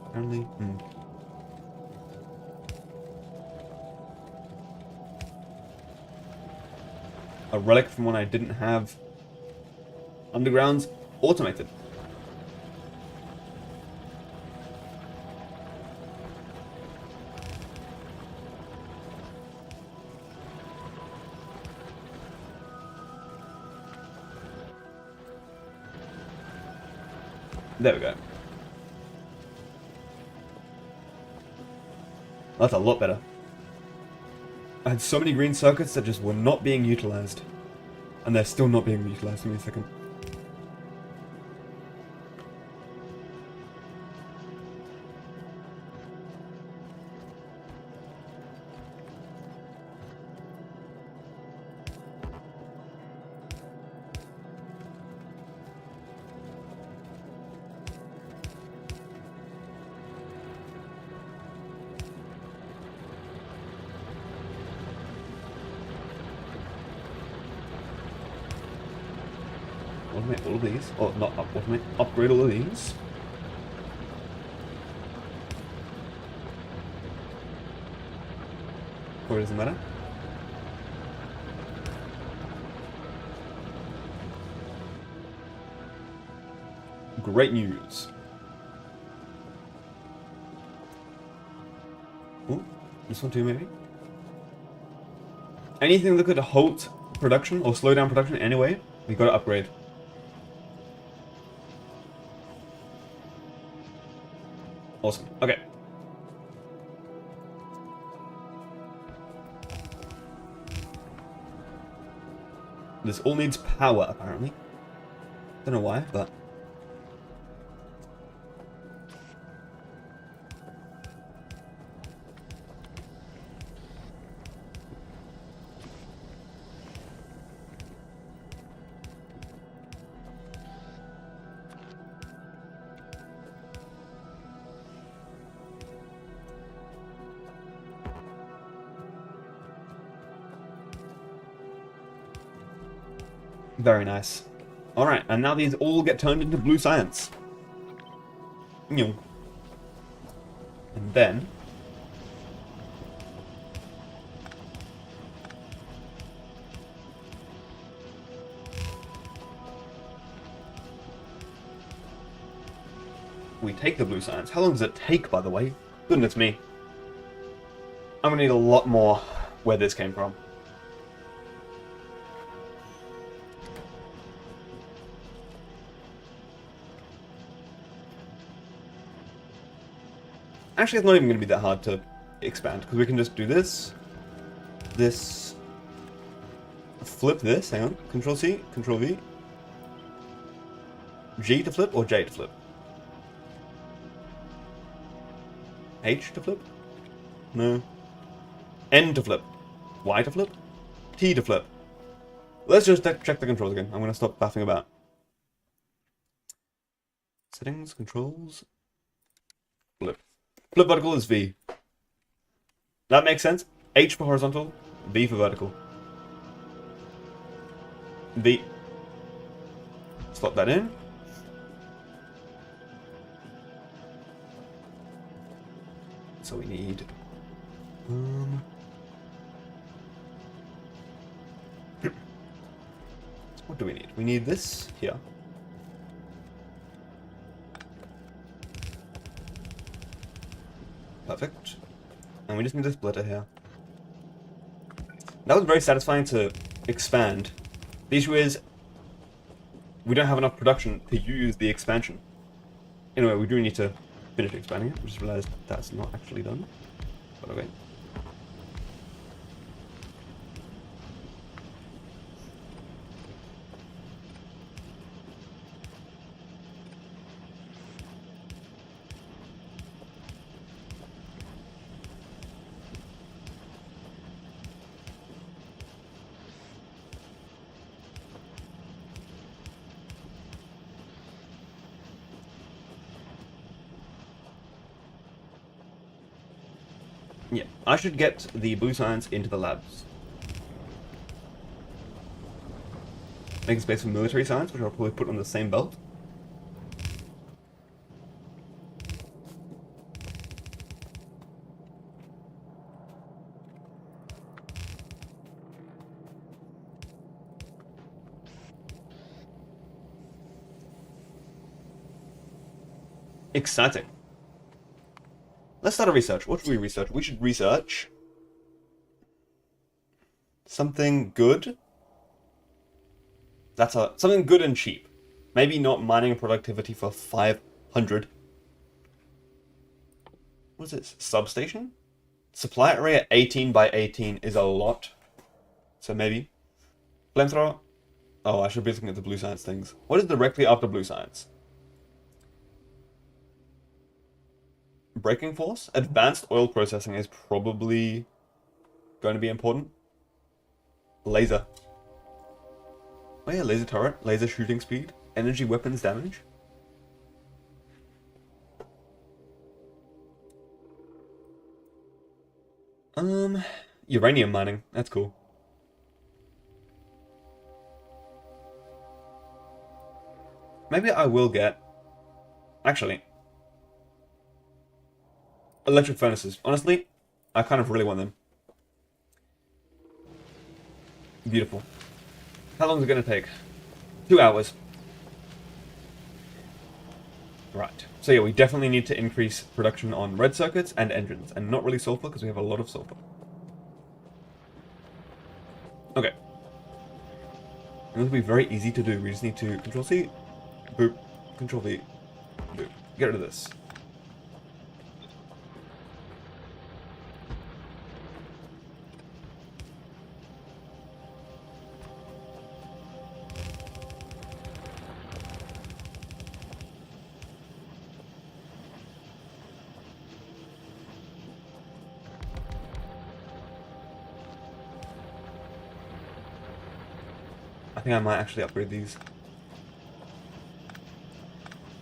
Apparently... A relic from when I didn't have undergrounds automated. There we go. That's a lot better. I had so many green circuits that just were not being utilized. And they're still not being utilized. Give me a second. Automate all of these. Or not automate, upgrade all of these. Or it doesn't matter. Great news. Ooh, this one too maybe? Anything that could halt production or slow down production anyway, we gotta upgrade. Awesome. Okay. This all needs power, apparently. Don't know why, but... Very nice. Alright, and now these all get turned into blue science. And then... we take the blue science. How long does it take, by the way? Goodness me. I'm gonna need a lot more where this came from. Actually, it's not even going to be that hard to expand, because we can just do this, this, flip this, hang on, Control C, Control V, G to flip, or J to flip? H to flip? No. N to flip. Y to flip? T to flip. Let's just check the controls again. I'm going to stop faffing about. Settings, controls, flip. Flip vertical is V. That makes sense. H for horizontal, V for vertical. V. Slot that in. So we need... what do we need? We need this here. Perfect. And we just need a splitter here. That was very satisfying to expand. The issue is, we don't have enough production to use the expansion. Anyway, we do need to finish expanding it. I just realized that's not actually done. But okay. Yeah, I should get the blue science into the labs. Making space for military science, which I'll probably put on the same belt. Exciting. Let's start a research. What should we research? We should research something good. That's something good and cheap. Maybe not mining productivity for 500. What's this? Substation? Supply area 18 by 18 is a lot. So maybe. Flamethrower? Oh, I should be looking at the blue science things. What is directly after blue science? Braking force? Advanced oil processing is probably going to be important. Laser. Oh yeah, laser turret, laser shooting speed, energy weapons damage. Uranium mining, that's cool. Maybe I will get... Actually. Electric furnaces. Honestly, I kind of really want them. Beautiful. How long is it going to take? 2 hours. Right. So yeah, we definitely need to increase production on red circuits and engines, and not really sulfur, because we have a lot of sulfur. Okay. And this will be very easy to do. We just need to Control C, boop, Control V, boop. Get rid of this. I think I might actually upgrade these.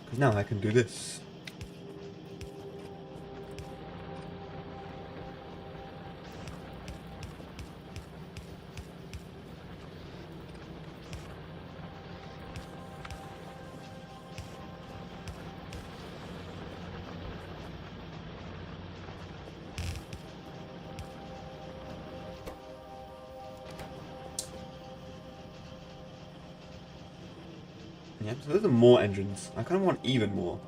Because now I can do this. Yep, so those are more engines. I kind of want even more.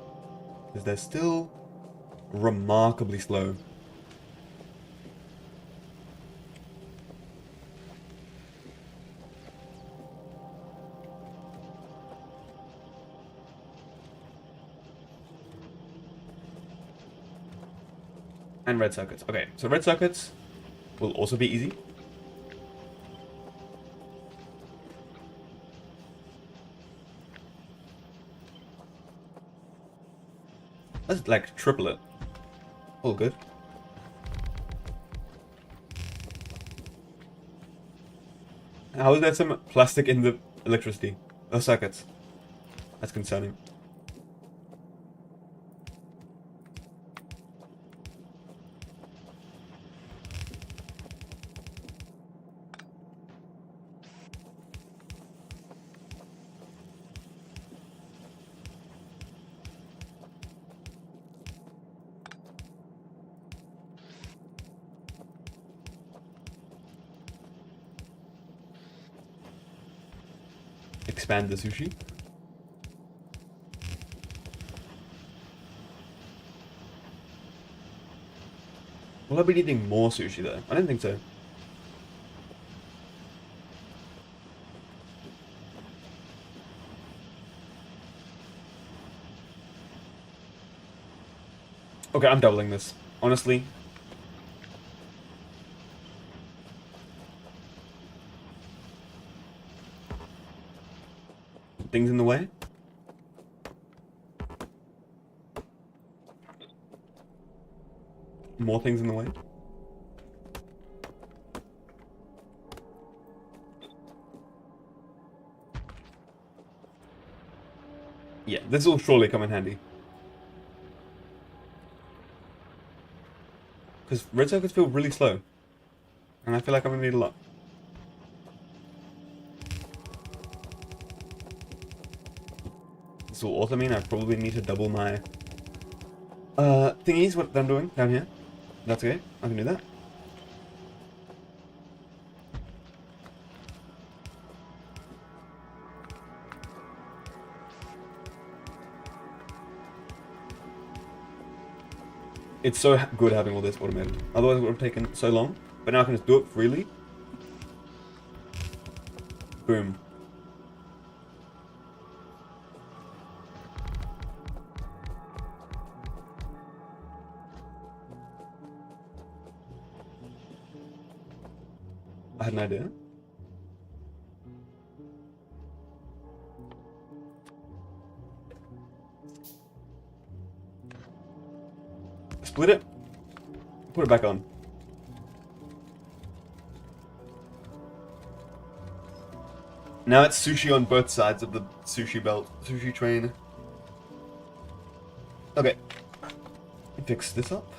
Because they're still remarkably slow. And red circuits. Okay, so red circuits will also be easy. Let's like triple it. All good. How is there some plastic in the electricity? Oh, circuits. That's concerning. Expand the sushi. Will I be needing more sushi though? I don't think so. Okay, I'm doubling this. Honestly. Things in the way? More things in the way? Yeah, this will surely come in handy. Because red circuits feel really slow. And I feel like I'm gonna need a lot. This will also mean I probably need to double my thingies, what I'm doing down here. That's okay, I can do that. It's so good having all this automated. Otherwise it would have taken so long. But now I can just do it freely. Boom. I had an idea. Split it. Put it back on. Now it's sushi on both sides of the sushi belt, sushi train. Okay. Fix this up.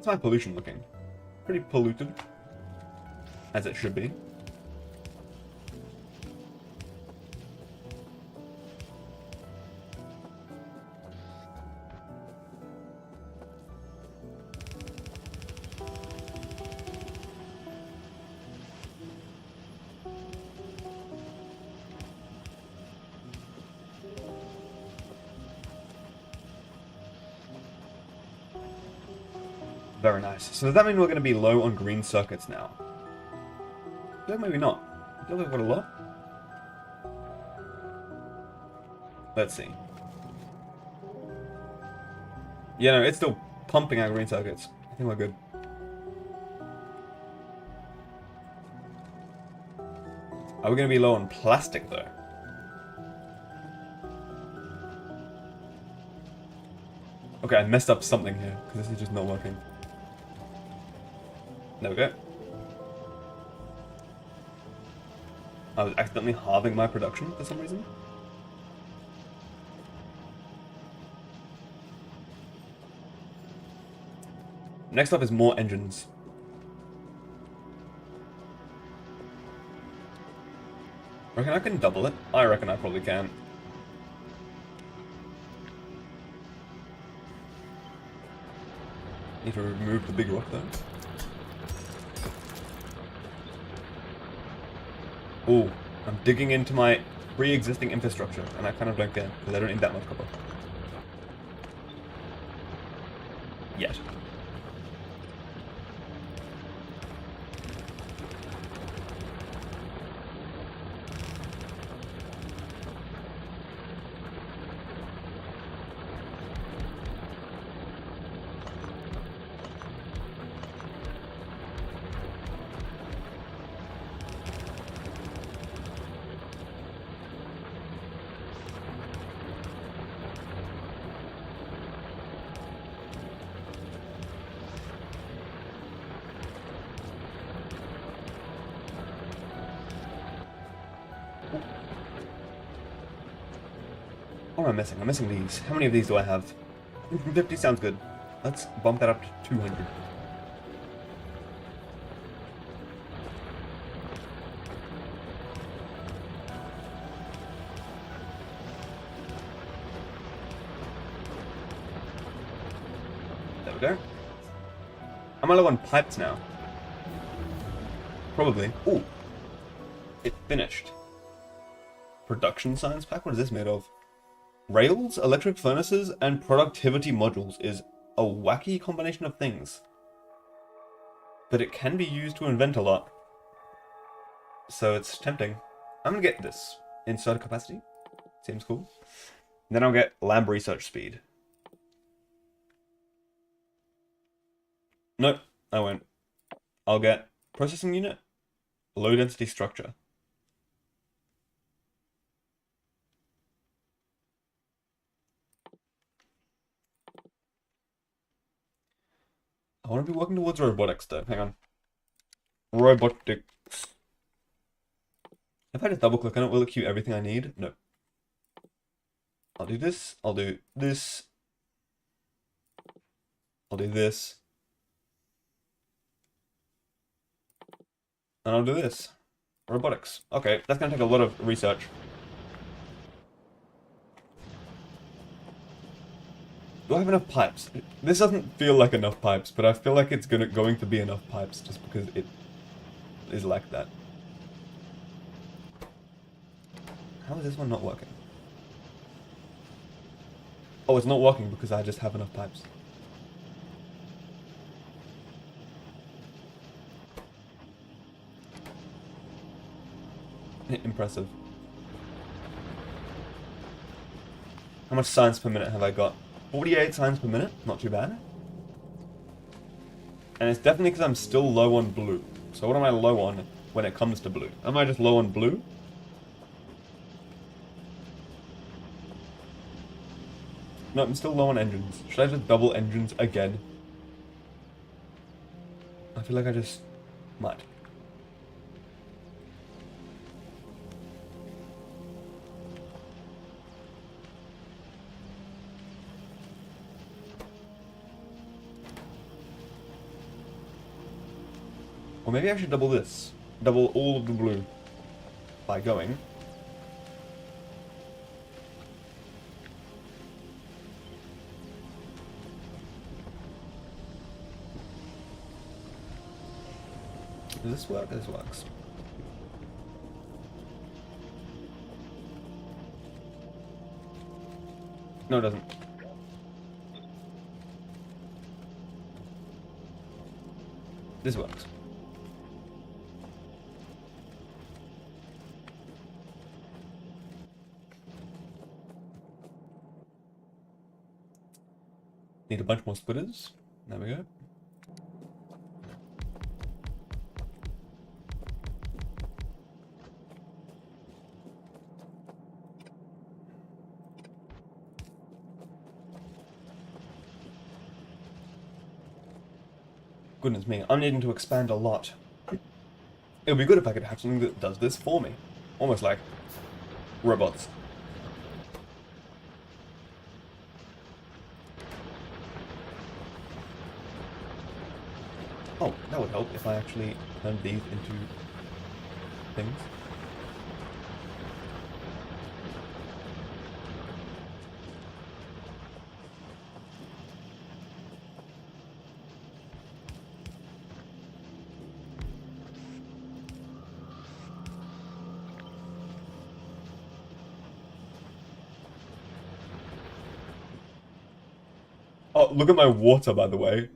How's my pollution looking? Pretty polluted. As it should be. Very nice. So does that mean we're going to be low on green circuits now? I feel like maybe not. I feel like we've got a lot. Let's see. Yeah, no, it's still pumping out green circuits. I think we're good. Are we going to be low on plastic, though? Okay, I messed up something here, because this is just not working. There we go. I was accidentally halving my production for some reason. Next up is more engines. Reckon I can double it? I reckon I probably can. Need to remove the big rock though. Ooh, I'm digging into my pre-existing infrastructure, and I kind of don't care, because I don't need that much copper. Yet. What am I missing? I'm missing these. How many of these do I have? 150 sounds good. Let's bump that up to 200. There we go. Am I low on pipes now? Probably. Ooh. It finished. Production science pack? What is this made of? Rails, electric furnaces, and productivity modules is a wacky combination of things. But it can be used to invent a lot. So it's tempting. I'm gonna get this. Insert capacity. Seems cool. Then I'll get lab research speed. Nope, I won't. I'll get processing unit, low density structure. I want to be working towards robotics though. Hang on. Robotics. If I just double click on it, will it queue everything I need? No. I'll do this. I'll do this. I'll do this. And I'll do this. Robotics. Okay, that's gonna take a lot of research. Do I have enough pipes? This doesn't feel like enough pipes, but I feel like it's going to be enough pipes just because it is like that. How is this one not working? Oh, it's not working because I just have enough pipes. Impressive. How much science per minute have I got? 48 science per minute? Not too bad. And it's definitely because I'm still low on blue. So what am I low on when it comes to blue? Am I just low on blue? No, I'm still low on engines. Should I just double engines again? I feel like I just might. Or maybe I should double this. Double all of the blue. By going. Does this work? This works. No, it doesn't. This works. Need a bunch more splitters. There we go. Goodness me, I'm needing to expand a lot. It would be good if I could have something that does this for me. Almost like robots. Oh, that would help if I actually turned these into things. Oh, look at my water, by the way.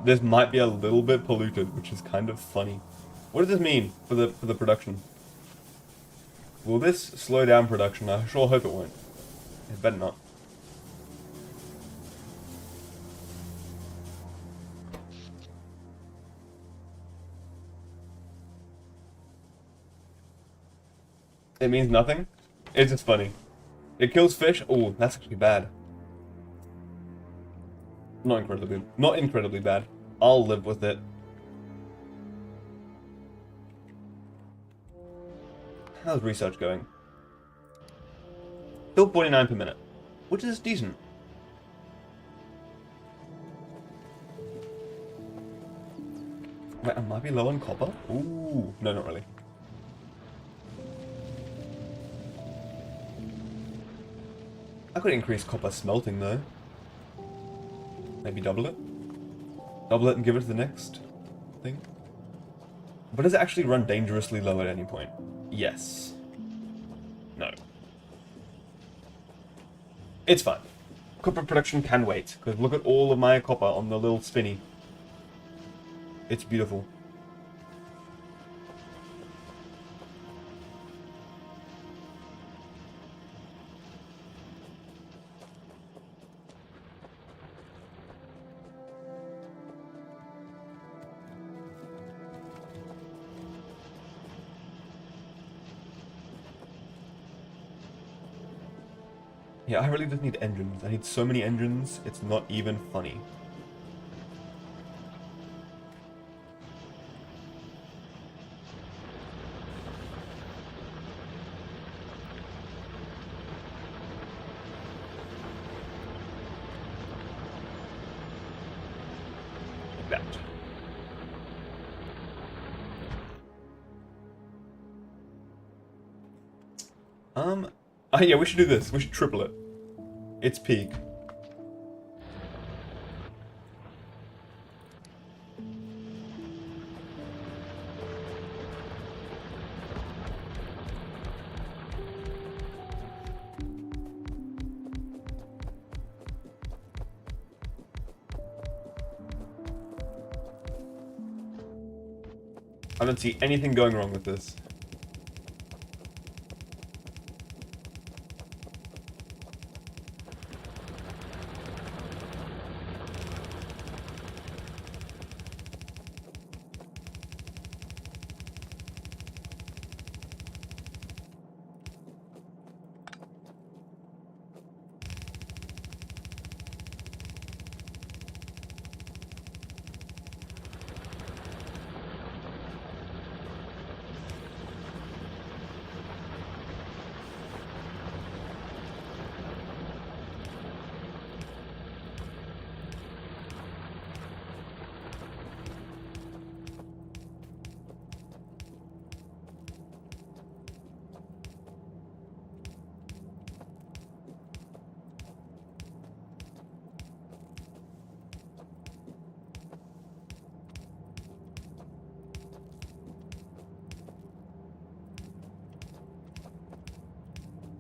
This might be a little bit polluted, which is kind of funny. What does this mean for the production? Will this slow down production? I sure hope it won't. It better not. It means nothing? It's just funny. It kills fish? Oh, that's actually bad. Not incredibly bad. I'll live with it. How's research going? Still 49 per minute, which is decent. Wait, I might be low on copper? Ooh, no, not really. I could increase copper smelting though. Maybe double it? Double it and give it to the next thing? But does it actually run dangerously low at any point? Yes. No. It's fine. Copper production can wait, because look at all of my copper on the little spinny. It's beautiful. Yeah, I really just need engines. I need so many engines, it's not even funny. Like that. Oh yeah, we should do this. We should triple it. It's peak. I don't see anything going wrong with this.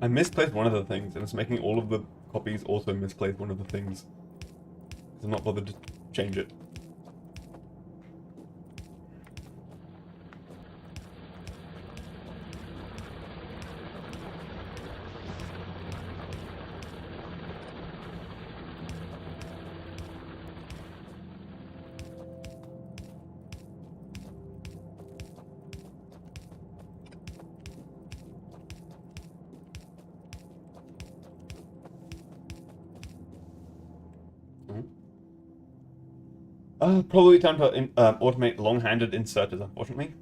I misplaced one of the things, and it's making all of the copies also misplace one of the things. I'm not bothered to change it. Probably time to automate long-handed inserters, unfortunately.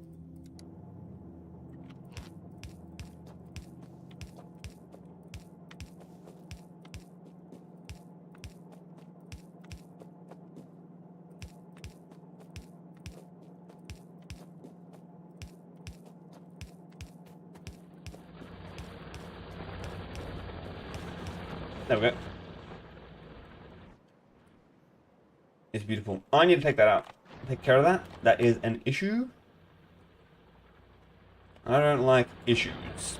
There we go. It's beautiful. I need to take that out. Take care of that. That is an issue. I don't like issues.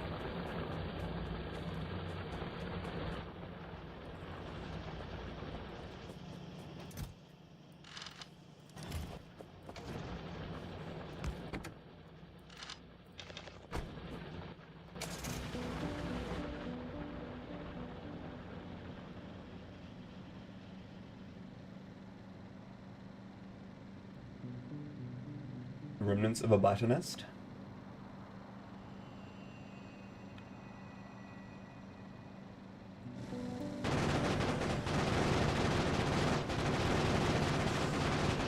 Remnants of a biter nest.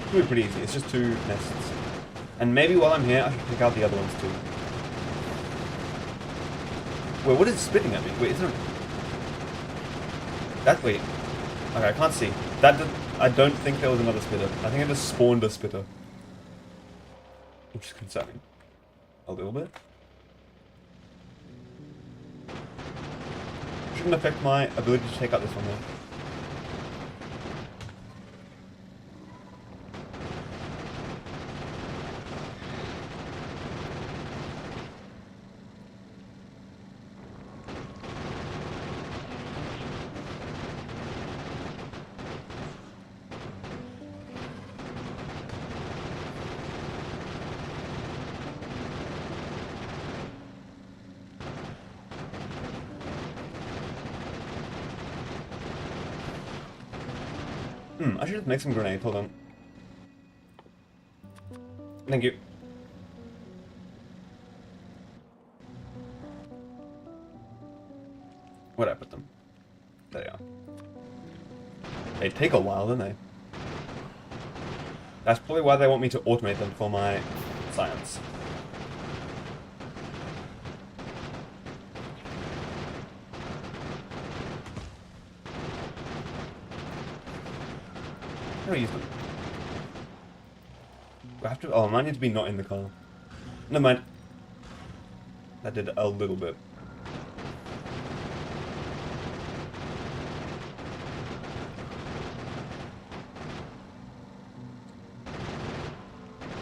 It'll be pretty easy. It's just 2 nests. And maybe while I'm here, I should pick out the other ones too. Wait, what is it spitting at me? Wait, isn't it... That, wait. Okay, I can't see. I don't think there was another spitter. I think I just spawned a spitter. Which is concerning. A little bit. Shouldn't affect my ability to take out this one though. I should just make some grenades. Hold on. Thank you. Where'd I put them? There they are. They take a while, don't they? That's probably why they want me to automate them for my science. How do I use them? I have to. Oh, mine needs to be not in the car. Never mind. That did a little bit.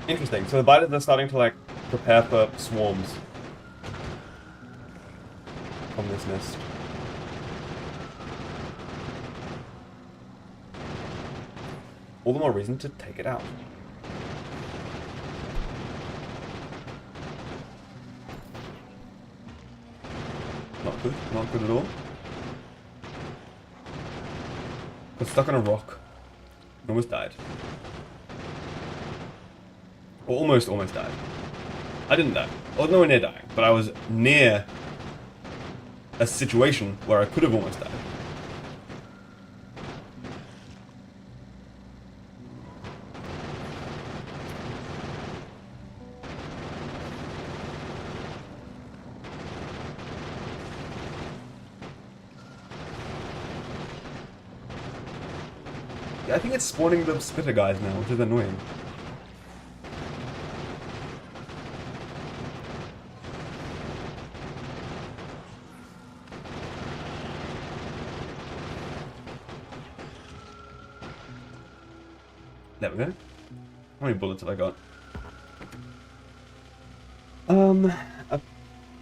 Interesting. So the biters are starting to like prepare for swarms from this nest. All the more reason to take it out. Not good. Not good at all. Got stuck on a rock. Almost died. Or almost died. I didn't die. I was nowhere near dying, but I was near a situation where I could have almost died. I think it's spawning the spitter guys now, which is annoying. There we go. How many bullets have I got?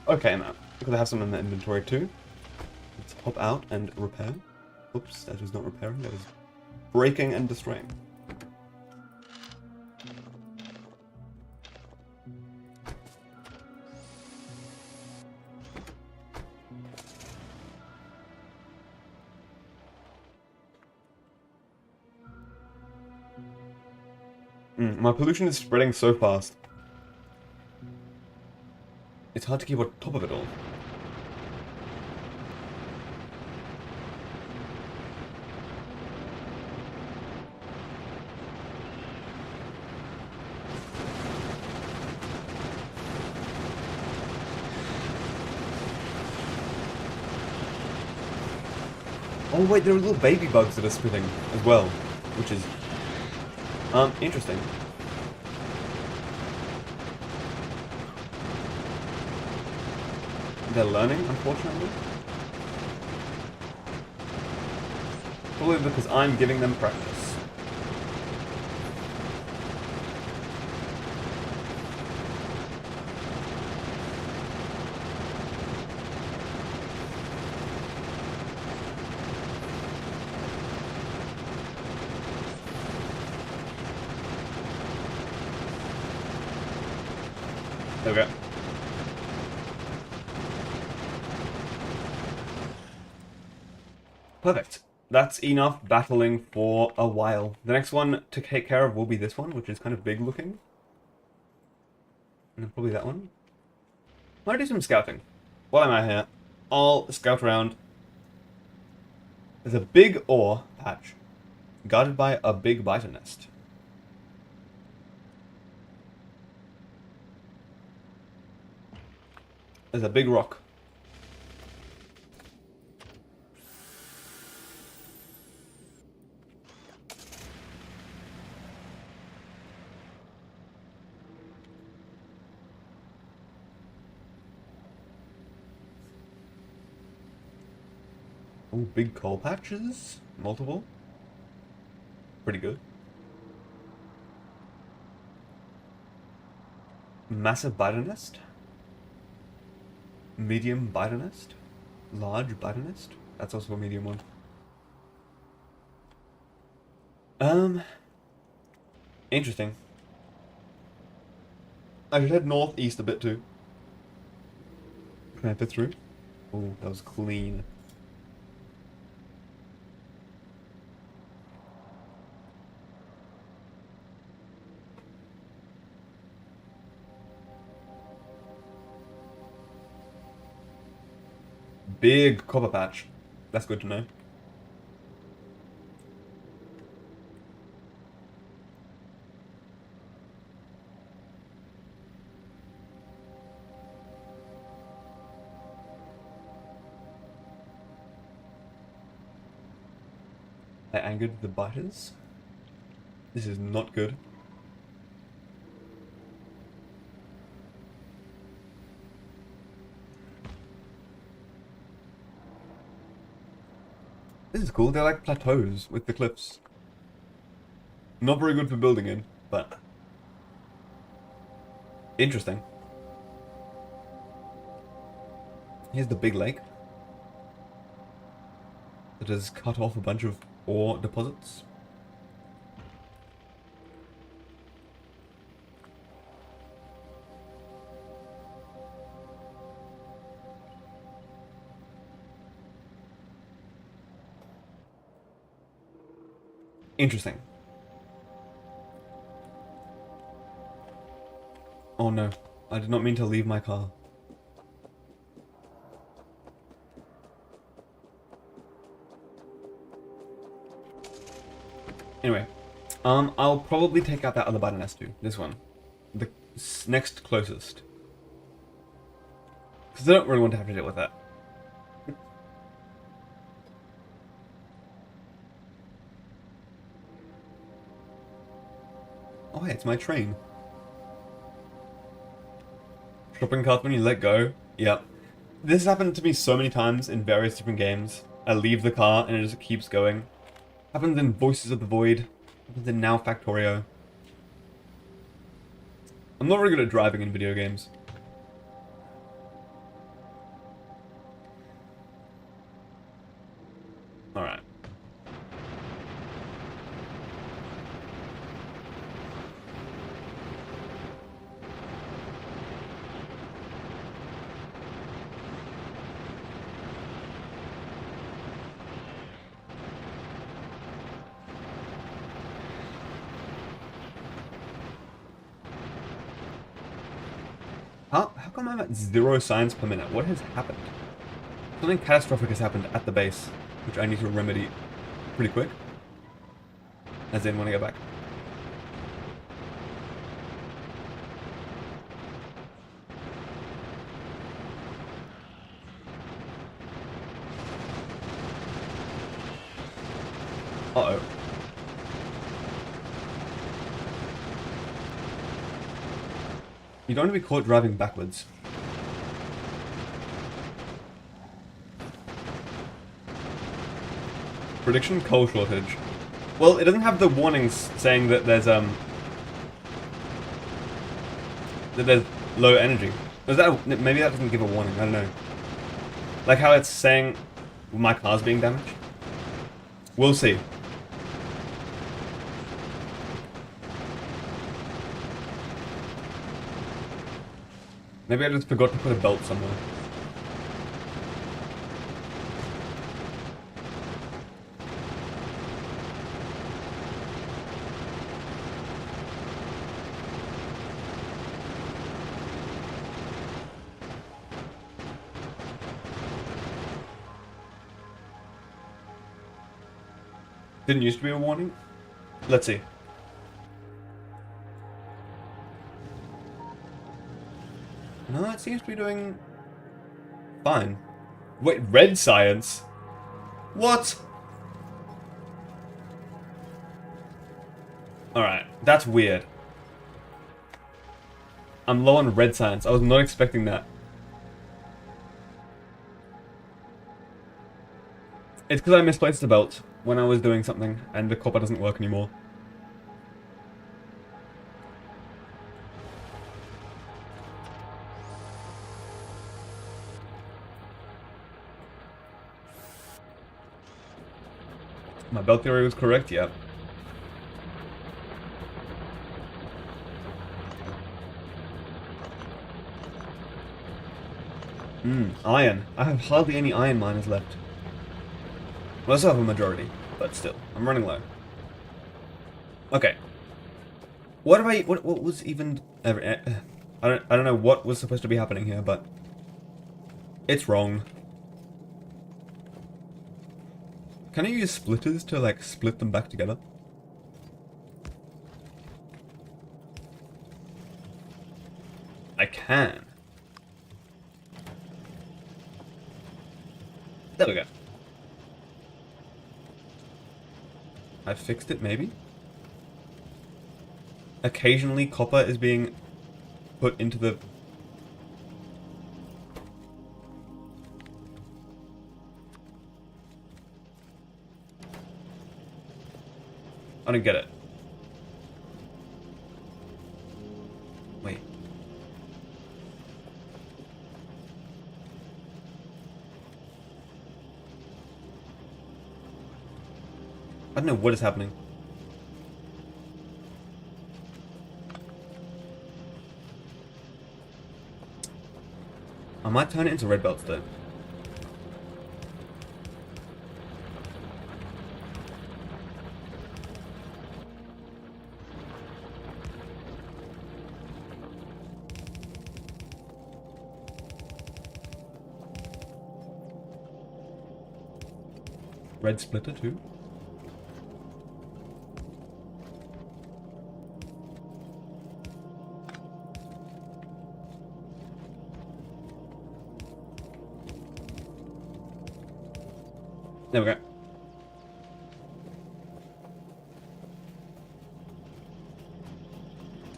Okay, now, because I have some in the inventory too. Let's hop out and repair. Oops, that was not repairing, that was breaking and destroying. My pollution is spreading so fast. It's hard to keep on top of it all. Oh wait, there are little baby bugs that are spitting as well, which is interesting. They're learning, unfortunately. Probably because I'm giving them practice. Okay. Perfect. That's enough battling for a while. The next one to take care of will be this one, which is kind of big looking. And then probably that one. Might do some scouting. While I'm out here, I'll scout around. There's a big ore patch, guarded by a big biter nest. There's a big rock. Oh, big coal patches. Multiple. Pretty good. Massive biter nest. Medium biter nest. Large biter nest. That's also a medium one. Interesting. I should head northeast a bit too. Can I fit through? Oh, that was clean. Big copper patch. That's good to know. I angered the biters. This is not good. This is cool. They're like plateaus with the cliffs. Not very good for building in, but interesting. Here's the big lake that has cut off a bunch of ore deposits. Interesting. Oh no, I did not mean to leave my car. Anyway, I'll probably take out that other biter nest too. This one. The next closest. Because I don't really want to have to deal with that. Oh hey, it's my train. Shopping cart when you let go. Yep. This has happened to me so many times in various different games. I leave the car and it just keeps going. Happens in Voices of the Void. Happens in Now Factorio. I'm not very good at driving in video games. Alright. How come I'm at 0 signs per minute? What has happened? Something catastrophic has happened at the base, which I need to remedy pretty quick. As in when I get back. Uh-oh. You don't want to be caught driving backwards. Prediction: coal shortage. Well, it doesn't have the warnings saying that there's low energy. Is that maybe that doesn't give a warning? I don't know. Like how it's saying my car's being damaged. We'll see. Maybe I just forgot to put a belt somewhere. Didn't used to be a warning. Let's see. No, it seems to be doing fine. Wait, red science? What? Alright, that's weird. I'm low on red science. I was not expecting that. It's because I misplaced the belt when I was doing something, and the copper doesn't work anymore. My belt theory was correct, yeah. Iron. I have hardly any iron miners left. Well, I still have a majority, but still, I'm running low. Okay. What was even... I don't know what was supposed to be happening here, but... It's wrong. Can I use splitters to, like, split them back together? I can. There we go. I fixed it, maybe? Occasionally, copper is being put into the... I don't get it. Wait. I don't know what is happening. I might turn it into red belts though. Red splitter too. There we go.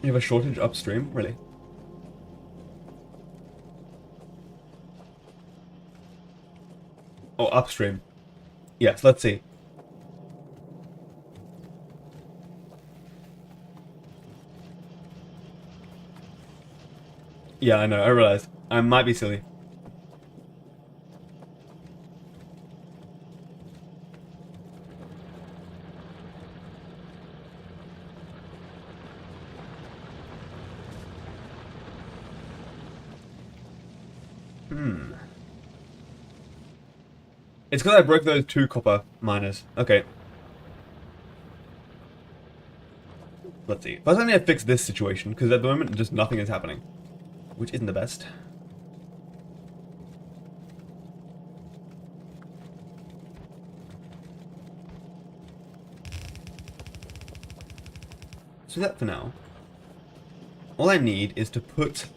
You have a shortage upstream? Really? Oh, upstream. Yes, let's see. Yeah, I know, I realized. I might be silly. It's because I broke those 2 copper miners. Okay. Let's see. First I need to fix this situation, because at the moment just nothing is happening. Which isn't the best. So that for now. All I need is to put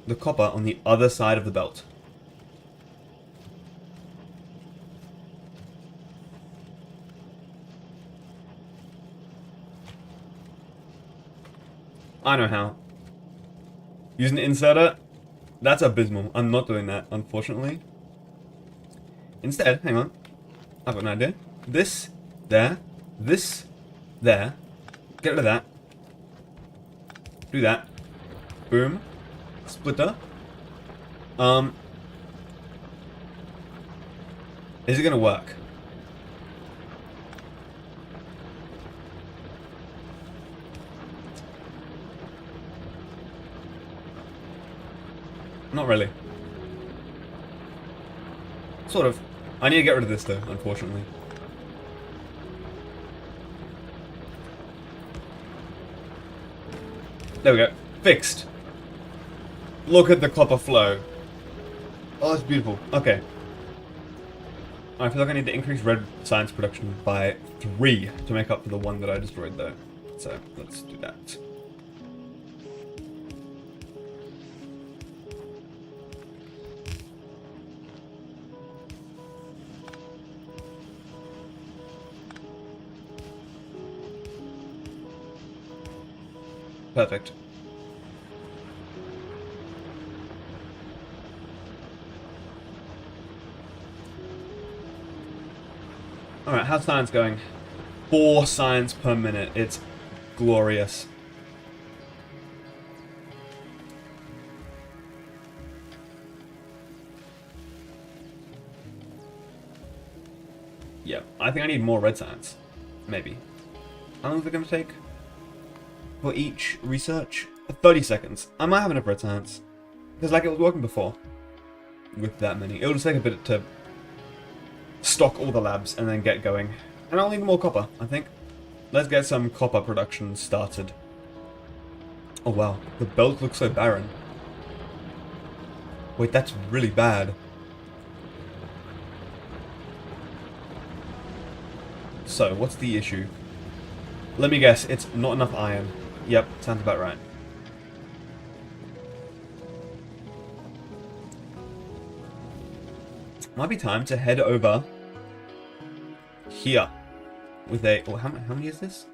the copper on the other side of the belt. I know how. Use an inserter? That's abysmal. I'm not doing that, unfortunately. Instead, hang on. I've got an idea. This, there, get rid of that. Do that. Boom. Splitter. Is it gonna work? Not really. Sort of. I need to get rid of this though, unfortunately. There we go. Fixed. Look at the copper flow. Oh, it's beautiful. Okay. I feel like I need to increase red science production by 3 to make up for the 1 that I destroyed though. So let's do that. Perfect. Alright, how's science going? 4 science per minute. It's glorious. Yeah, I think I need more red science. Maybe. How long is it going to take? For each research? 30 seconds. I might have enough red science. Because like it was working before. With that many. It'll just take a bit to stock all the labs and then get going. And I'll need more copper, I think. Let's get some copper production started. Oh wow, the belt looks so barren. Wait, that's really bad. So, what's the issue? Let me guess, it's not enough iron. Yep, sounds about right. Might be time to head over here with a... Oh, how many is this?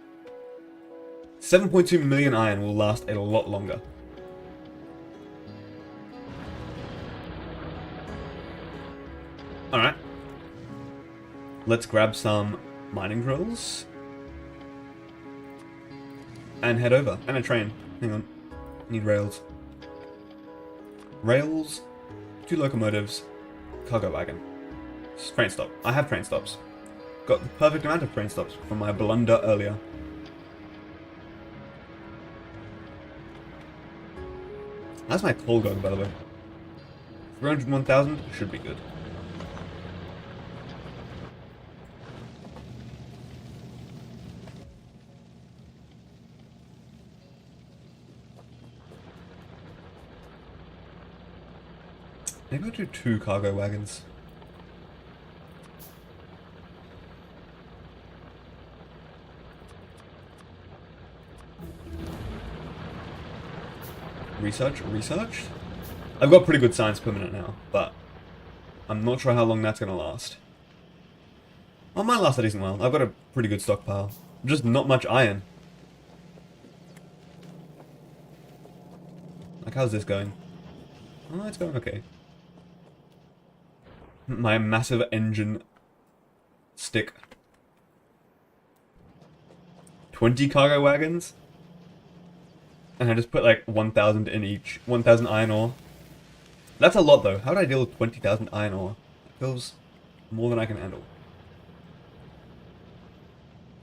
7.2 million iron will last a lot longer. Alright. Let's grab some mining drills. And head over. And a train. Hang on. Need rails. Rails. 2 locomotives. Cargo wagon. Train stop. I have train stops. Got the perfect amount of train stops from my blunder earlier. How's my coal going, by the way? 301,000 should be good. Maybe I'll do 2 cargo wagons. Research? I've got pretty good science per minute now, but I'm not sure how long that's going to last. Well, it might last a decent while. I've got a pretty good stockpile. Just not much iron. Like, how's this going? Oh, it's going okay. My massive engine stick. 20 cargo wagons? And I just put like 1,000 in each. 1,000 iron ore. That's a lot though. How do I deal with 20,000 iron ore? That feels more than I can handle.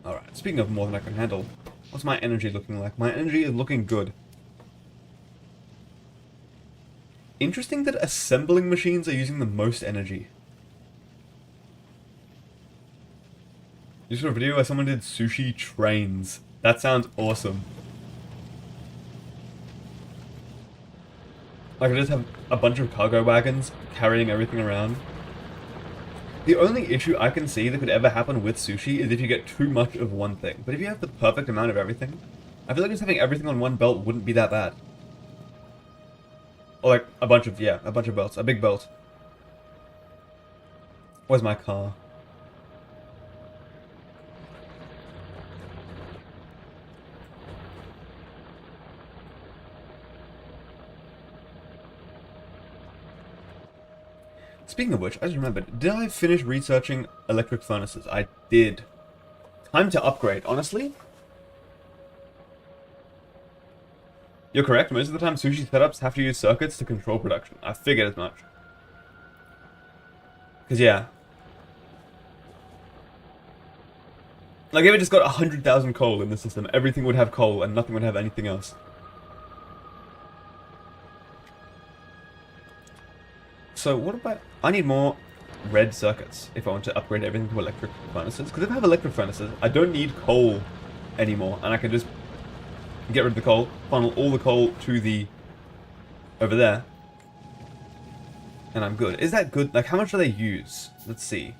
Alright, speaking of more than I can handle, what's my energy looking like? My energy is looking good. Interesting that assembling machines are using the most energy. You saw a video where someone did sushi trains. That sounds awesome. Like, I just have a bunch of cargo wagons carrying everything around. The only issue I can see that could ever happen with sushi is if you get too much of one thing. But if you have the perfect amount of everything, I feel like just having everything on one belt wouldn't be that bad. Or like a bunch of belts. A big belt. Where's my car? Speaking of which, I just remembered, did I finish researching electric furnaces? I did. Time to upgrade, honestly. You're correct, most of the time sushi setups have to use circuits to control production. I figured as much. Because yeah. Like if it just got 100,000 coal in the system, everything would have coal and nothing would have anything else. So what about... I need more red circuits if I want to upgrade everything to electric furnaces. Because if I have electric furnaces, I don't need coal anymore. And I can just get rid of the coal, funnel all the coal to the... over there. And I'm good. Is that good? Like, how much do they use? Let's see.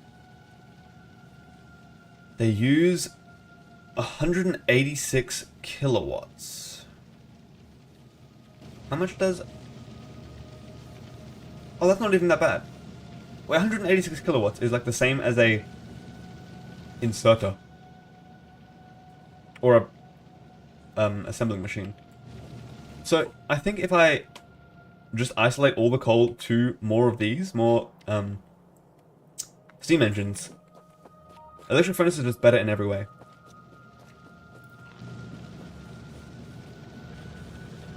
They use 186 kilowatts. How much does... Oh, that's not even that bad. Wait, 186 kilowatts is like the same as a inserter. Or a assembling machine. So, I think if I just isolate all the coal to more of these, more steam engines, electric furnace is just better in every way.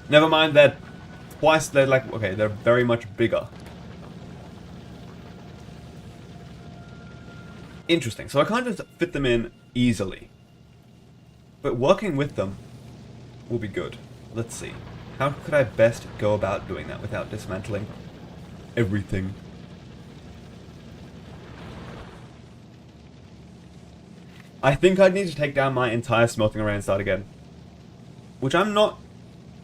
Never mind that twice, they're like, okay, they're very much bigger. Interesting, so I can't just fit them in easily. But working with them will be good. Let's see. How could I best go about doing that without dismantling everything? I think I'd need to take down my entire smelting array and start again. Which I'm not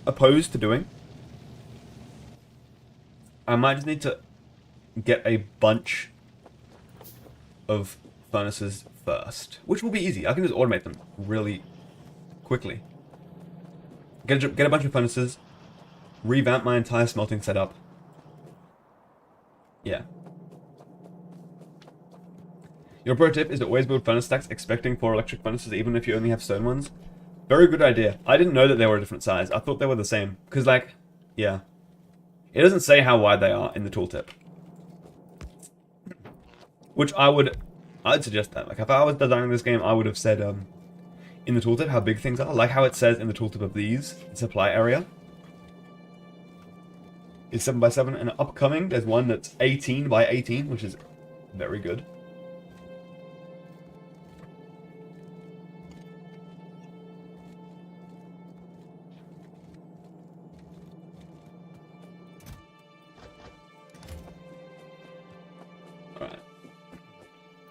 opposed to doing. I might just need to get a bunch of furnaces first. Which will be easy. I can just automate them really quickly. Get a bunch of furnaces. Revamp my entire smelting setup. Yeah. Your pro tip is to always build furnace stacks expecting 4 electric furnaces even if you only have stone ones. Very good idea. I didn't know that they were a different size. I thought they were the same. Because, like, yeah. It doesn't say how wide they are in the tooltip. Which I'd suggest that. Like, if I was designing this game, I would have said, in the tooltip how big things are. Like how it says in the tooltip of these, supply area is 7 by 7, and upcoming, there's one that's 18 by 18, which is very good. Alright.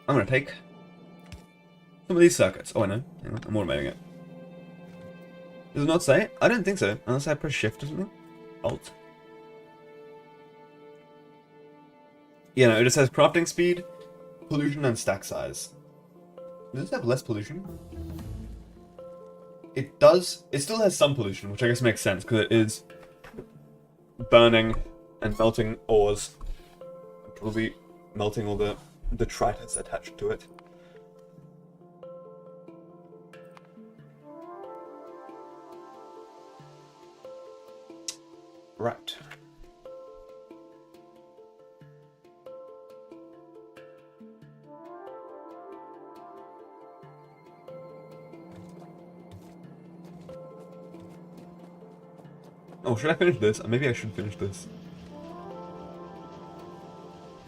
I'm gonna take some of these circuits. Oh, I know. Hang on, I'm automating it. Does it not say? I don't think so. Unless I press shift or something. Alt. Yeah, no, it just says crafting speed, pollution, and stack size. Does it have less pollution? It does. It still has some pollution, which I guess makes sense, because it is burning and melting ores. Probably melting all the detritus attached to it. Right. Oh, should I finish this? Maybe I should finish this.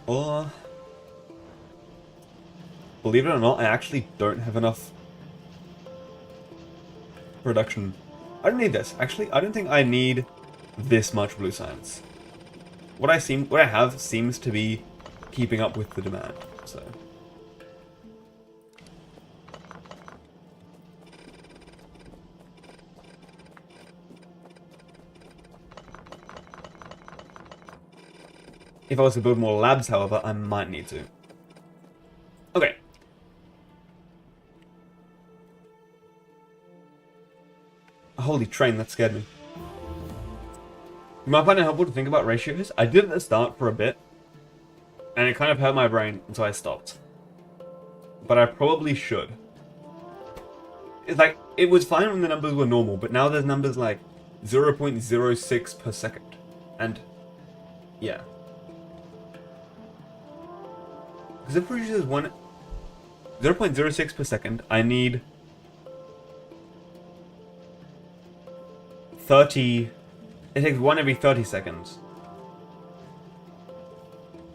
Or... believe it or not, I actually don't have enough production. I don't need this. Actually, I don't think I need this much blue science. What I have seems to be keeping up with the demand, so... If I was to build more labs, however, I might need to. Okay. Holy train, that scared me. You might find it helpful to think about ratios. I did at the start for a bit, and it kind of hurt my brain, so I stopped. But I probably should. It's like, it was fine when the numbers were normal, but now there's numbers like 0.06 per second. And, yeah. Because it produces 0.06 per second, I need 30... It takes 1 every 30 seconds.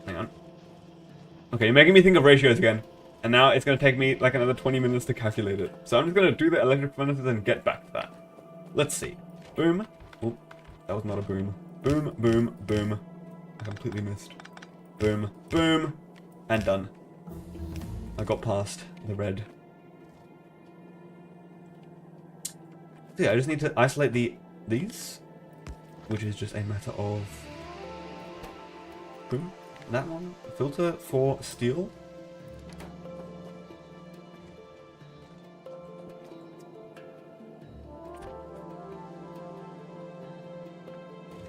Hang on. Okay, you're making me think of ratios again. And now it's going to take me like another 20 minutes to calculate it. So I'm just going to do the electric furnaces and get back to that. Let's see. Boom. Oh, that was not a boom. Boom, boom, boom. I completely missed. Boom, boom. And done. I got past the red. So yeah, I just need to isolate these. Which is just a matter of... boom. That one. Filter for steel.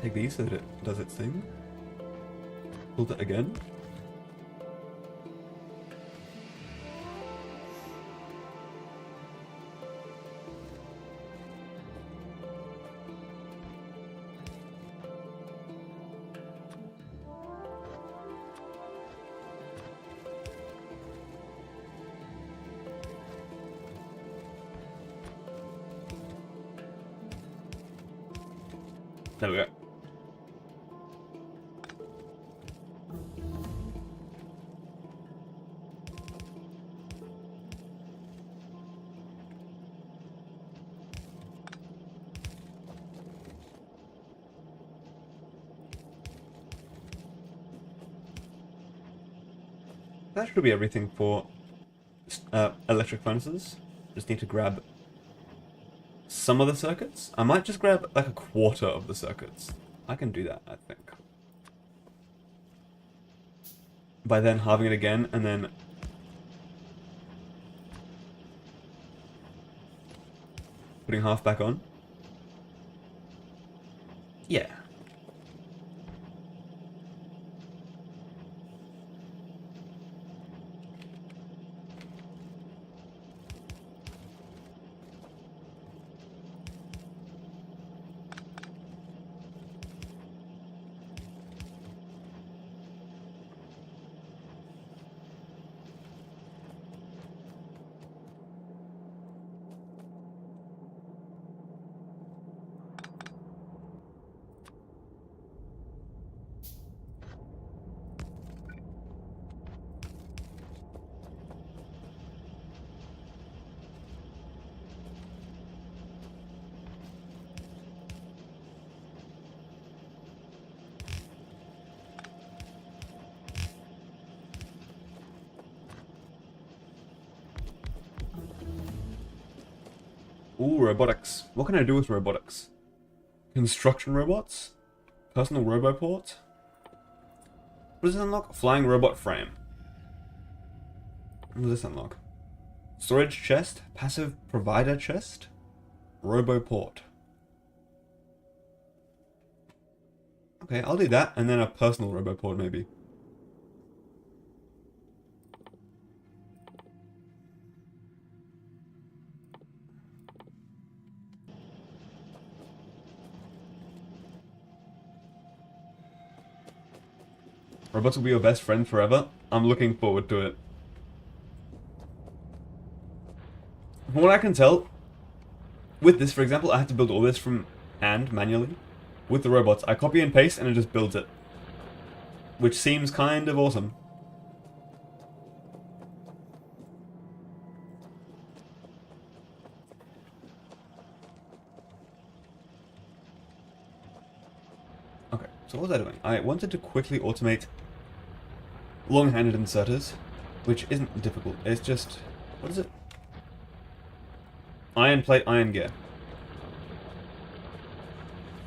Take these so that it does its thing. Build it again. There we go. That should be everything for electric furnaces. Just need to grab some of the circuits. I might just grab like a quarter of the circuits. I can do that, I think. By then halving it again and then putting half back on. Yeah. Ooh, robotics. What can I do with robotics? Construction robots? Personal roboport? What does it unlock? Flying robot frame. What does this unlock? Storage chest? Passive provider chest? Roboport. Okay, I'll do that, and then a personal roboport maybe. Robots will be your best friend forever. I'm looking forward to it. From what I can tell, with this, for example, I have to build all this from hand, manually. With the robots, I copy and paste and it just builds it. Which seems kind of awesome. Okay, so what was I doing? I wanted to quickly automate long-handed inserters, which isn't difficult. It's just... what is it? Iron plate, iron gear.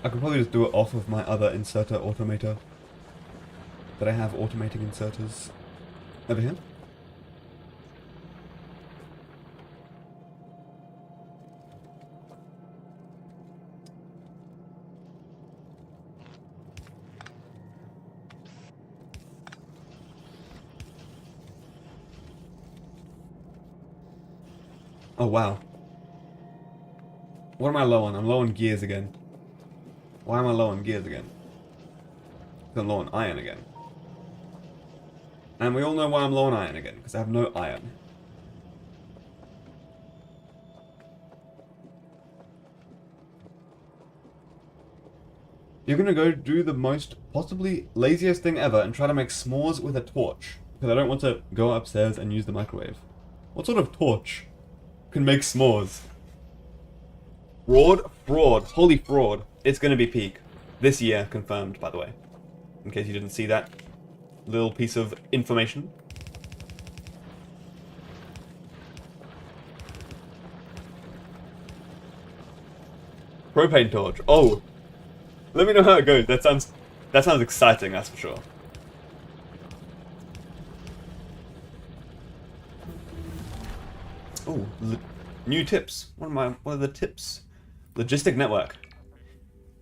I could probably just do it off of my other inserter automator that I have automating inserters over here. Oh wow. What am I low on? I'm low on gears again. Why am I low on gears again? I'm low on iron again. And we all know why I'm low on iron again, because I have no iron. You're gonna go do the most possibly laziest thing ever and try to make s'mores with a torch. Because I don't want to go upstairs and use the microwave. What sort of torch can make s'mores? Fraud, holy fraud. It's gonna be peak. This year, confirmed, by the way. In case you didn't see that little piece of information. Propane torch. Oh! Let me know how it goes. That sounds exciting, that's for sure. Oh, new tips. What are the tips? Logistic network.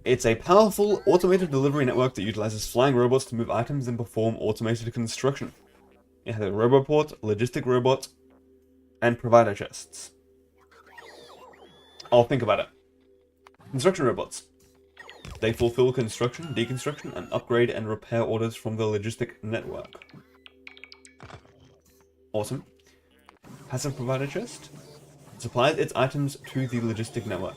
It's a powerful automated delivery network that utilizes flying robots to move items and perform automated construction. It has a roboport, logistic robot, and provider chests. I'll think about it. Construction robots. They fulfill construction, deconstruction, and upgrade and repair orders from the logistic network. Awesome. Passive provider chest. Supplies its items to the logistic network.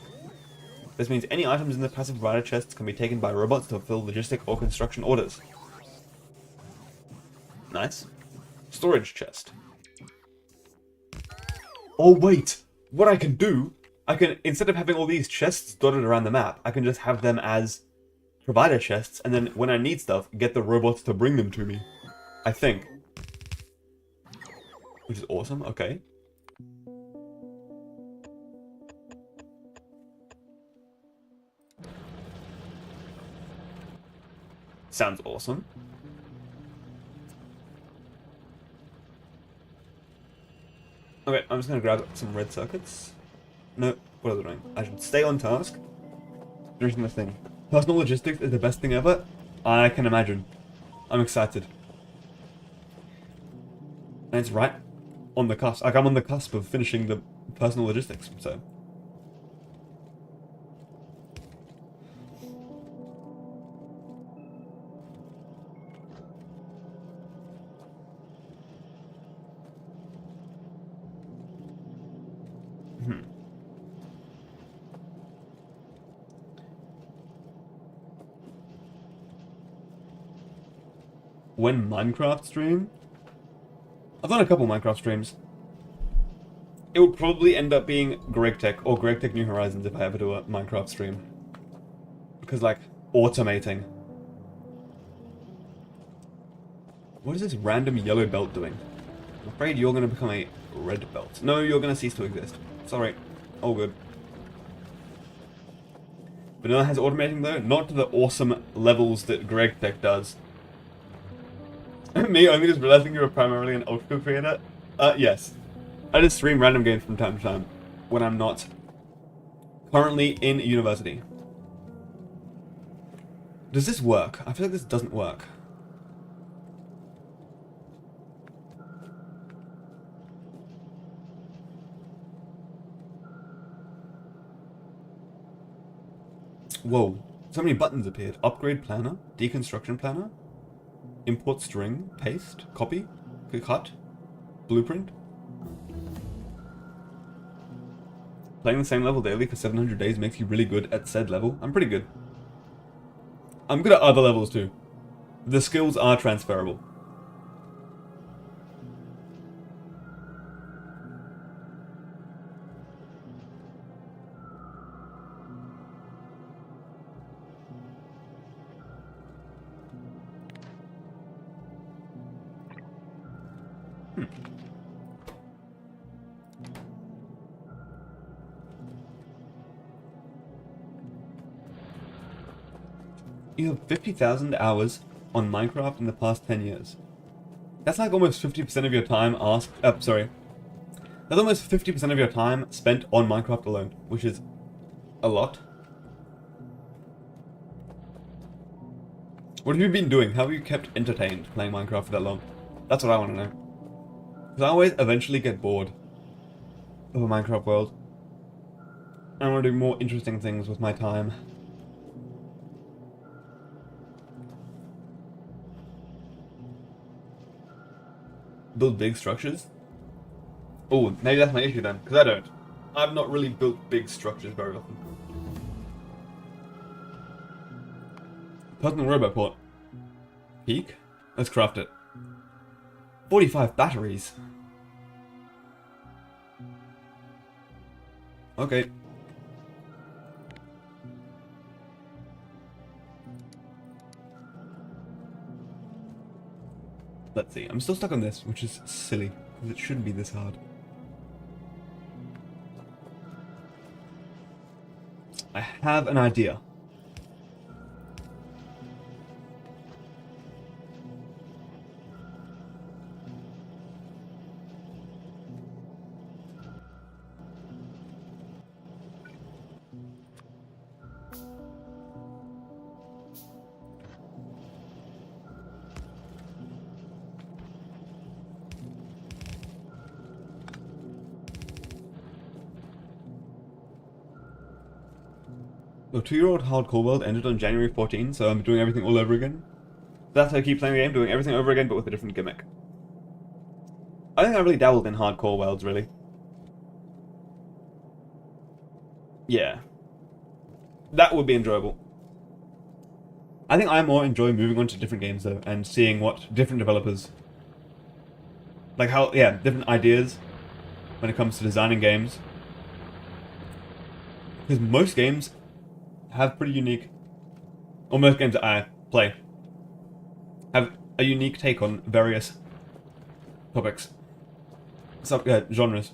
This means any items in the passive provider chests can be taken by robots to fulfill logistic or construction orders. Nice. Storage chest. Oh wait! What I can do, instead of having all these chests dotted around the map, I can just have them as provider chests, and then when I need stuff, get the robots to bring them to me. I think. Which is awesome, okay. Sounds awesome. Okay, I'm just gonna grab some red circuits. No, what are they doing? I should stay on task. Drinking this thing. Personal logistics is the best thing ever. I can imagine. I'm excited. And it's right on the cusp. Like, I'm on the cusp of finishing the personal logistics, so. When Minecraft stream? I've done a couple Minecraft streams. It would probably end up being Greg Tech or Greg Tech New Horizons if I ever do a Minecraft stream. Because, like, automating. What is this random yellow belt doing? I'm afraid you're going to become a red belt. No, you're going to cease to exist. Sorry. All good. Vanilla has automating though, not to the awesome levels that Greg Tech does. Me only just realizing you're primarily an Ultra creator? Yes. I just stream random games from time to time when I'm not currently in university. Does this work? I feel like this doesn't work. Whoa. So many buttons appeared. Upgrade planner, deconstruction planner, import string, paste, copy, cut, blueprint. Playing the same level daily for 700 days makes you really good at said level. I'm pretty good. I'm good at other levels too. The skills are transferable. You have 50,000 hours on Minecraft in the past 10 years. That's like almost 50% of your time That's almost 50% of your time spent on Minecraft alone, which is a lot. What have you been doing? How have you kept entertained playing Minecraft for that long? That's what I want to know. Because I always eventually get bored of a Minecraft world. I want to do more interesting things with my time. Build big structures? Oh, maybe that's my issue then, because I don't. I've not really built big structures very often. Personal robot port. Peak? Let's craft it. 45 batteries. Okay. Let's see. I'm still stuck on this, which is silly, because it shouldn't be this hard. I have an idea. The 2-year-old hardcore world ended on January 14, so I'm doing everything all over again. That's how I keep playing the game, doing everything over again, but with a different gimmick. I think I really dabbled in hardcore worlds, really. Yeah. That would be enjoyable. I think I more enjoy moving on to different games, though, and seeing what different developers... Like how, yeah, different ideas when it comes to designing games. Because most games have pretty unique... Or most games that I play have a unique take on various topics. Genres.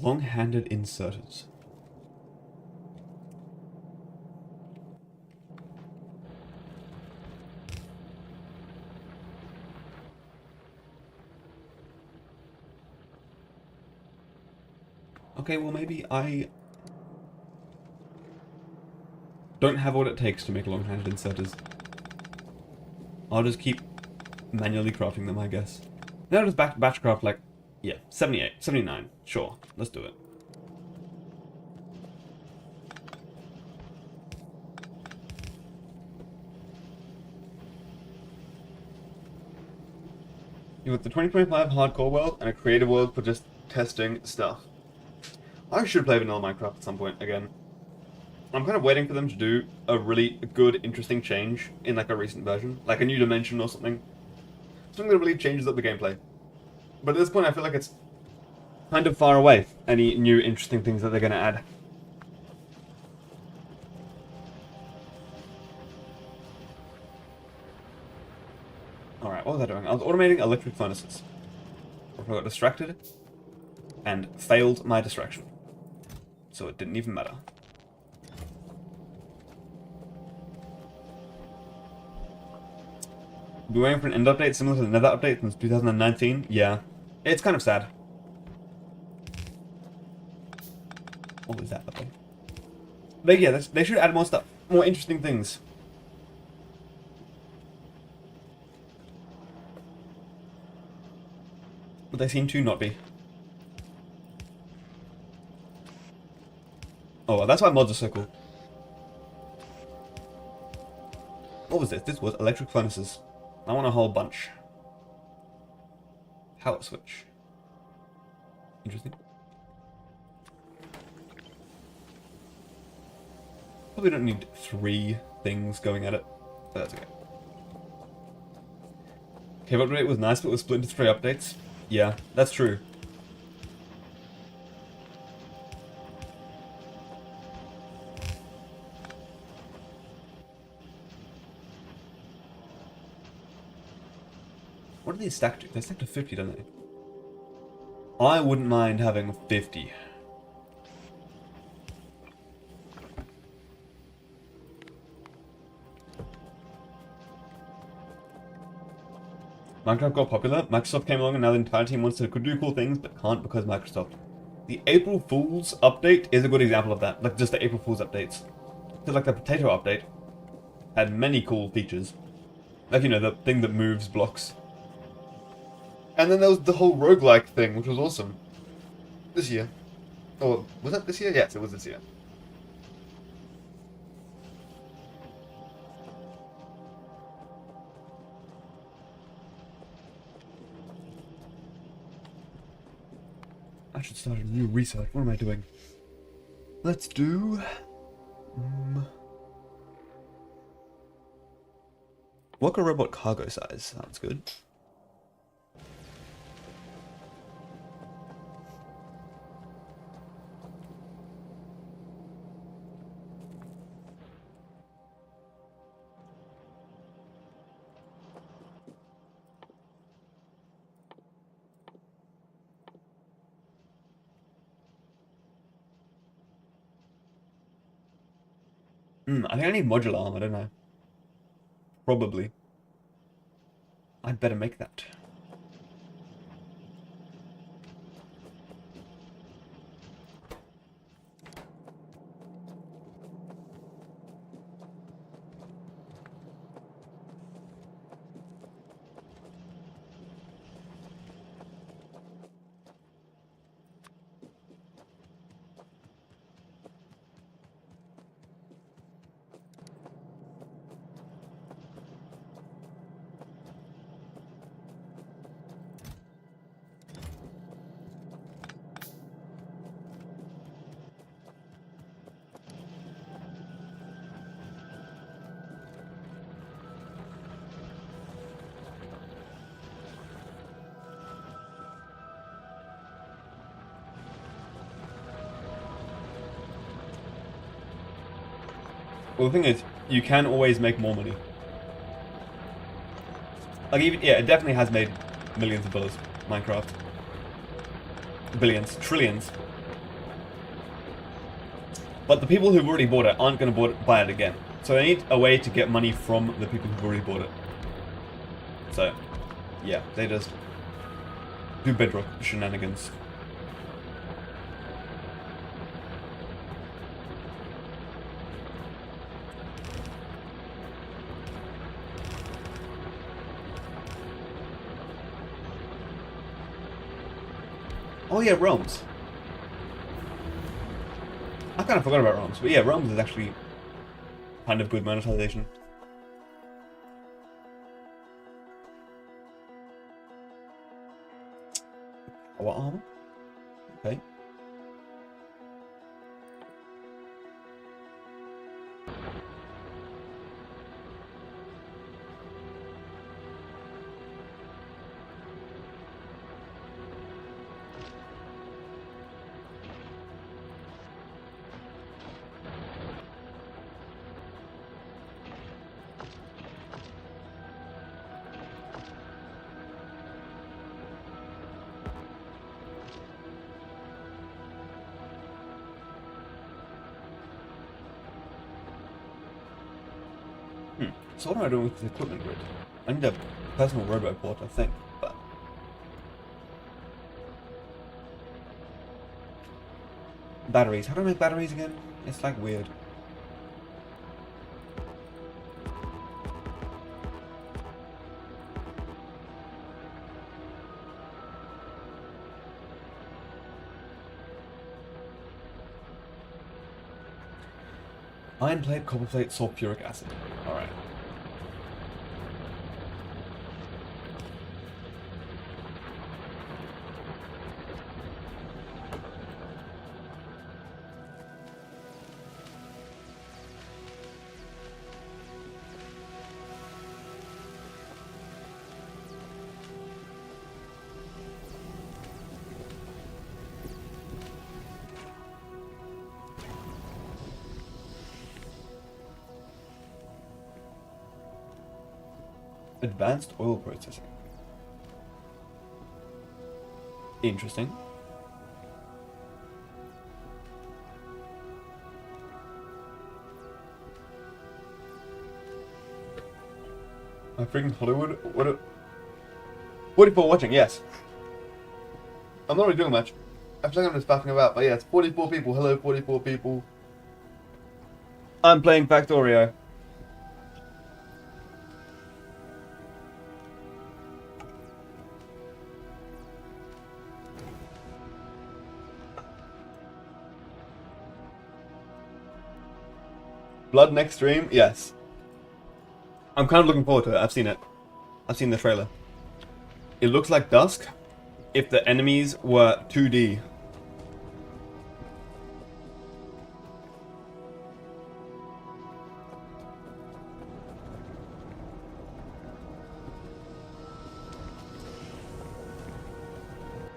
Long-handed inserters. Okay, well maybe I don't have what it takes to make long-handed inserters. I'll just keep manually crafting them, I guess. Now just batch craft like, yeah, 78, 79. Sure, let's do it. You got the 2025 hardcore world and a creative world for just testing stuff. I should play vanilla Minecraft at some point again. I'm kind of waiting for them to do a really good, interesting change in like a recent version, like a new dimension or something. Something that really changes up the gameplay. But at this point I feel like it's kind of far away, any new interesting things that they're going to add. Alright, what was I doing? I was automating electric furnaces. I got distracted and failed my distraction. So it didn't even matter. Been waiting for an end update similar to the Nether update since 2019? Yeah. It's kind of sad. What was that update? But yeah, they should add more stuff. More interesting things. But they seem to not be. Oh, well, that's why mods are so cool. What was this? This was electric furnaces. I want a whole bunch. Power switch. Interesting. Probably don't need 3 things going at it, but that's okay. Cave update was nice, but it was split into 3 updates. Yeah, that's true. What do they stack to? They stack to 50, don't they? I wouldn't mind having 50. Minecraft got popular, Microsoft came along and now the entire team wants to do cool things, but can't because Microsoft. The April Fool's update is a good example of that. Like, just the April Fool's updates. Because, like, the potato update had many cool features. Like, you know, the thing that moves blocks. And then there was the whole roguelike thing, which was awesome. This year. Or, was that this year? Yes, it was this year. I should start a new research. What am I doing? Let's do... Worker robot cargo size. Sounds good. I think I need modular armor, don't I? Probably. I'd better make that. Well, the thing is, you can always make more money. Like, even, yeah, it definitely has made millions of dollars, Minecraft. Billions, trillions. But the people who've already bought it aren't going to buy it again. So they need a way to get money from the people who've already bought it. So, yeah, they just do bedrock shenanigans. Oh yeah, realms. I kind of forgot about realms, but yeah, realms is actually kind of good monetization. What armor? Okay. So what am I doing with this equipment grid? I need a personal roboport, I think, but... Batteries. How do I make batteries again? It's like weird. Iron plate, copper plate, sulfuric acid. Alright. Advanced oil processing. Interesting. My freaking Hollywood? What are you watching? Yes. I'm not really doing much. I feel like I'm just faffing about, but yeah, it's 44 people. Hello, 44 people. I'm playing Factorio. Blood next stream? Yes. I'm kind of looking forward to it. I've seen it. I've seen the trailer. It looks like Dusk if the enemies were 2D.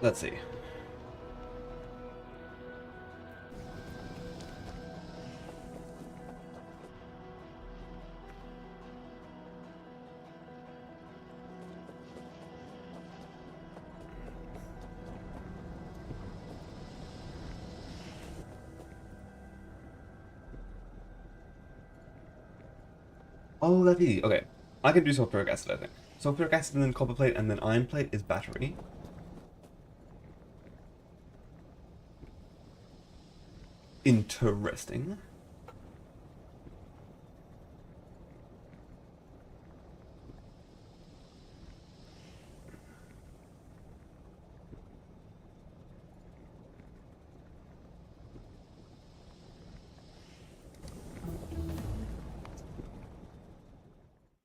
Let's see. Oh, that's easy. Okay. I can do sulfuric acid, I think. Sulfuric acid and then copper plate and then iron plate is battery. Interesting.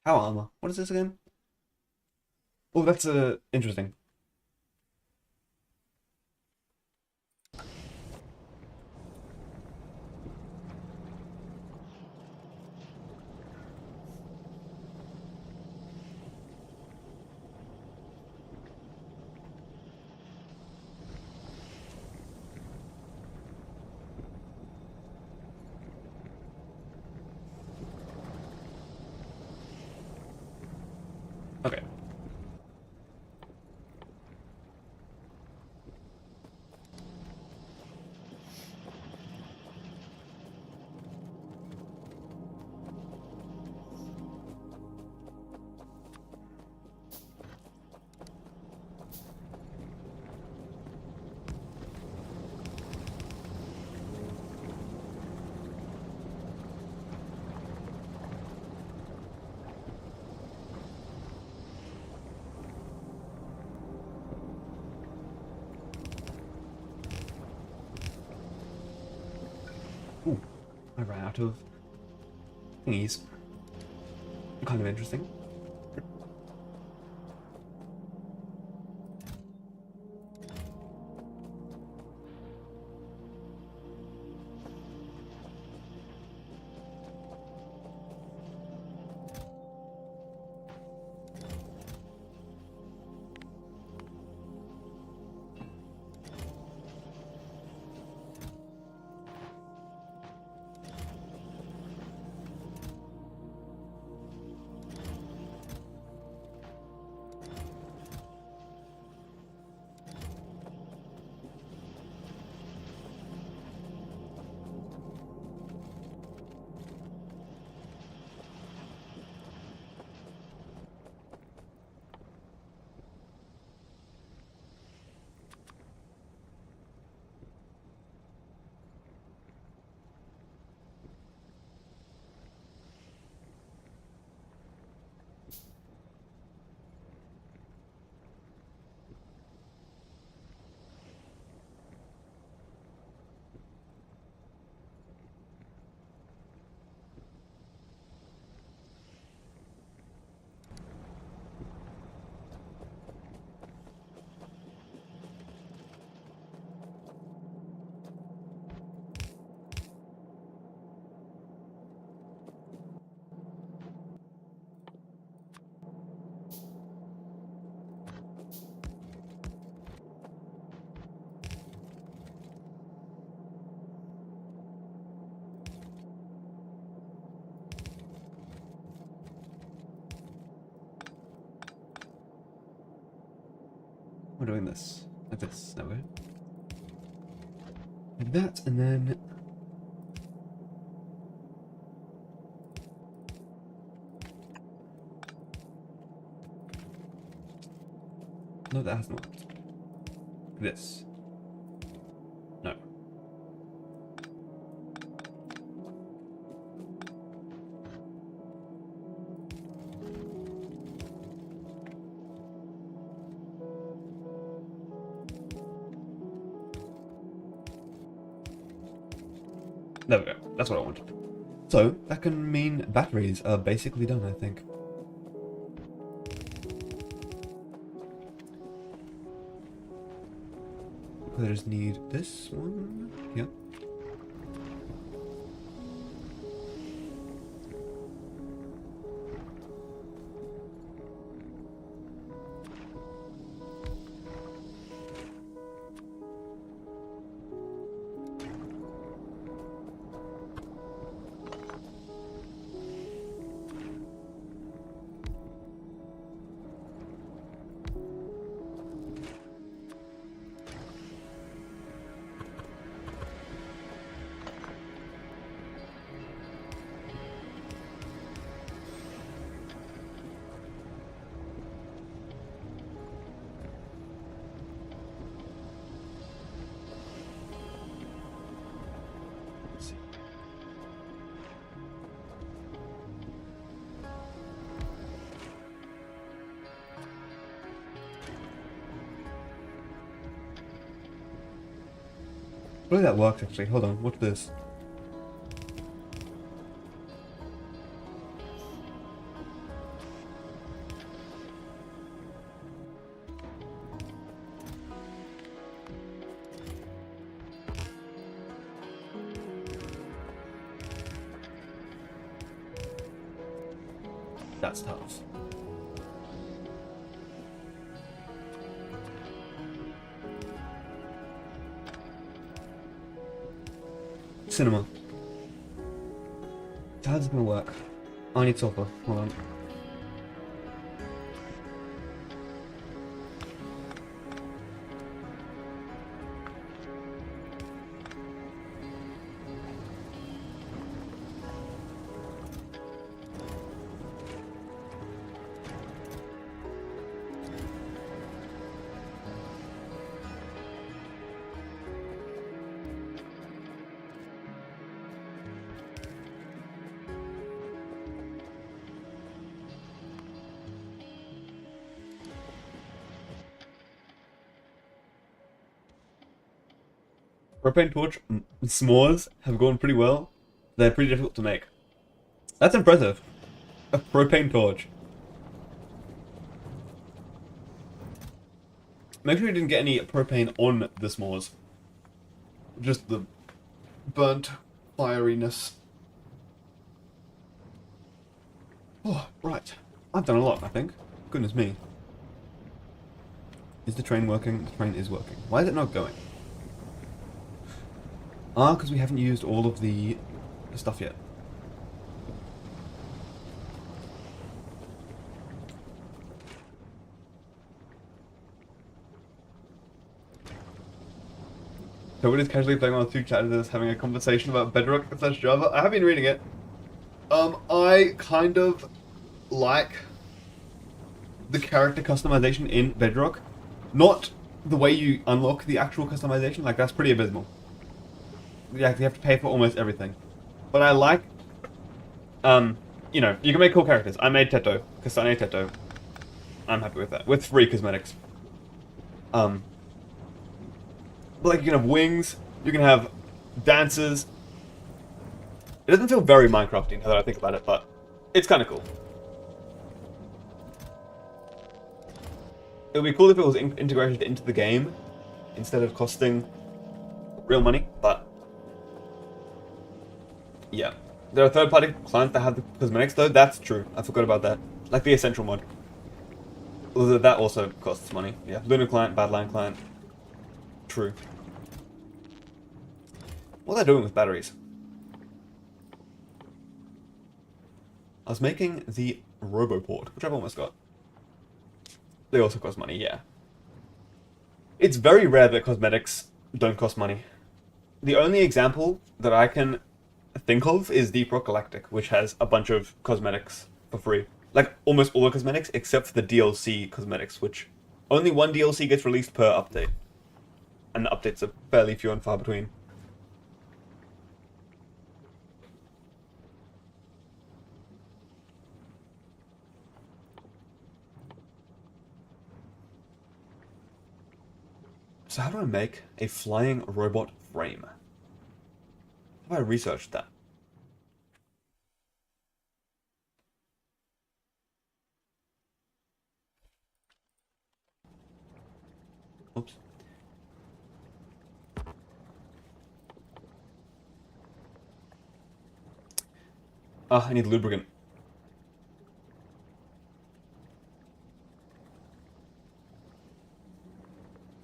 How armor? What is this again? Oh, that's interesting. Okay. Ooh, I ran out of thingies. Kind of interesting. We're doing this. Like this. That way. Like that, and then... No, that hasn't worked. This. No. There we go. That's what I wanted. So, that can mean batteries are basically done, I think. I just need this one. Yep. Really that works actually. Hold on, what's this? That's tough. Cinema. How's it gonna work? I need sulfur. Hold on. Propane torch s'mores have gone pretty well. They're pretty difficult to make. That's impressive. A propane torch. Make sure you didn't get any propane on the s'mores. Just the burnt fieriness. Oh, right. I've done a lot, I think. Goodness me. Is the train working? The train is working. Why is it not going? Ah, because we haven't used all of the stuff yet. So we're just casually playing on two chatters, having a conversation about Bedrock / Java. I have been reading it. I kind of like the character customization in Bedrock. Not the way you unlock the actual customization, like that's pretty abysmal. You have to pay for almost everything. But I like, you know, you can make cool characters. I made Teto, Kasane Teto. I'm happy with that. With free cosmetics. But like you can have wings, you can have dancers. It doesn't feel very Minecrafty now that I think about it, but it's kind of cool. It would be cool if it was integrated into the game instead of costing real money, but yeah. There are third-party clients that have the cosmetics though, that's true. I forgot about that. Like the Essential mod. Although that also costs money. Yeah, Lunar client, Badland client. True. What are they doing with batteries? I was making the Roboport, which I've almost got. They also cost money, yeah. It's very rare that cosmetics don't cost money. The only example that I can think of is Deep Rock Galactic, which has a bunch of cosmetics for free. Like, almost all the cosmetics, except for the DLC cosmetics, which only one DLC gets released per update. And the updates are fairly few and far between. So how do I make a flying robot frame? Have I researched that? Oops. Ah, I need lubricant.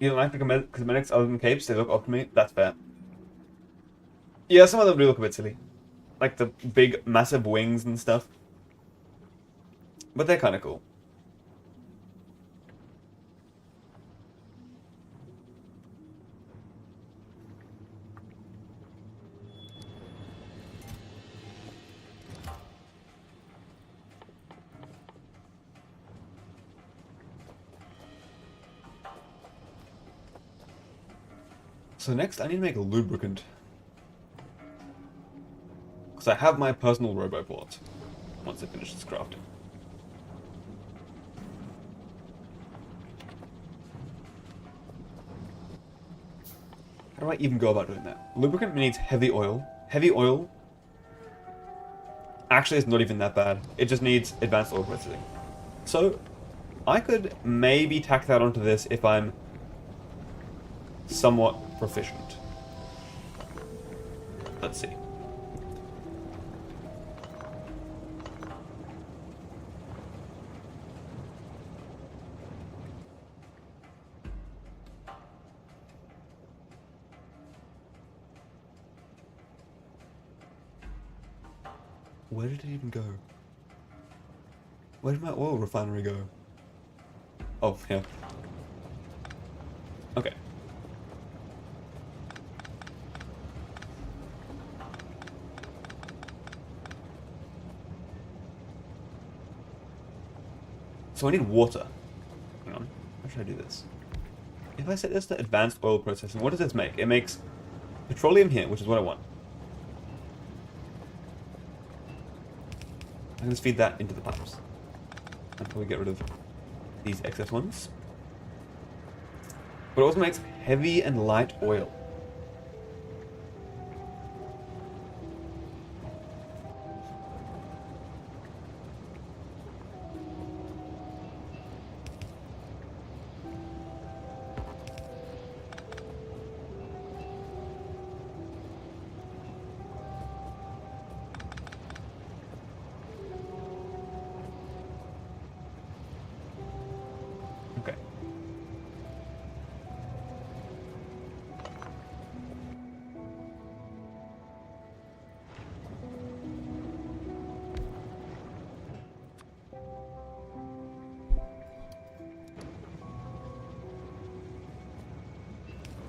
You don't like the cosmetics other than capes? They look off to me. That's fair. Yeah, some of them do look a bit silly. Like the big, massive wings and stuff. But they're kind of cool. So next, I need to make a lubricant. Because I have my personal Roboport. Once I finish this crafting. How do I even go about doing that? Lubricant needs heavy oil. Heavy oil actually is not even that bad. It just needs advanced oil processing. So, I could maybe tack that onto this if I'm somewhat proficient. Let's see. Where did it even go? Where did my oil refinery go? Oh, yeah. Okay. So I need water. Hang on. How should I do this? If I set this to advanced oil processing, what does this make? It makes petroleum here, which is what I want. I can just feed that into the pipes until we get rid of these excess ones. But it also makes heavy and light oil.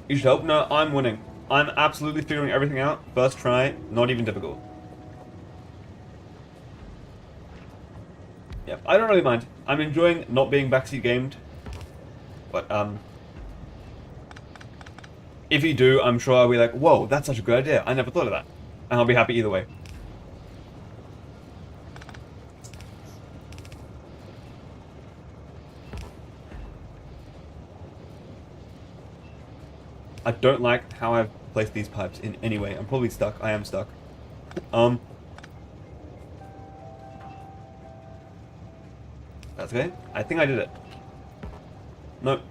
You should hope. No, I'm winning. I'm absolutely figuring everything out. First try, not even difficult. Yep, I don't really mind. I'm enjoying not being backseat gamed. But, if you do, I'm sure I'll be like, whoa, that's such a good idea. I never thought of that. And I'll be happy either way. I don't like how I've placed these pipes in any way. I'm probably stuck. I am stuck. That's okay. I think I did it. Nope.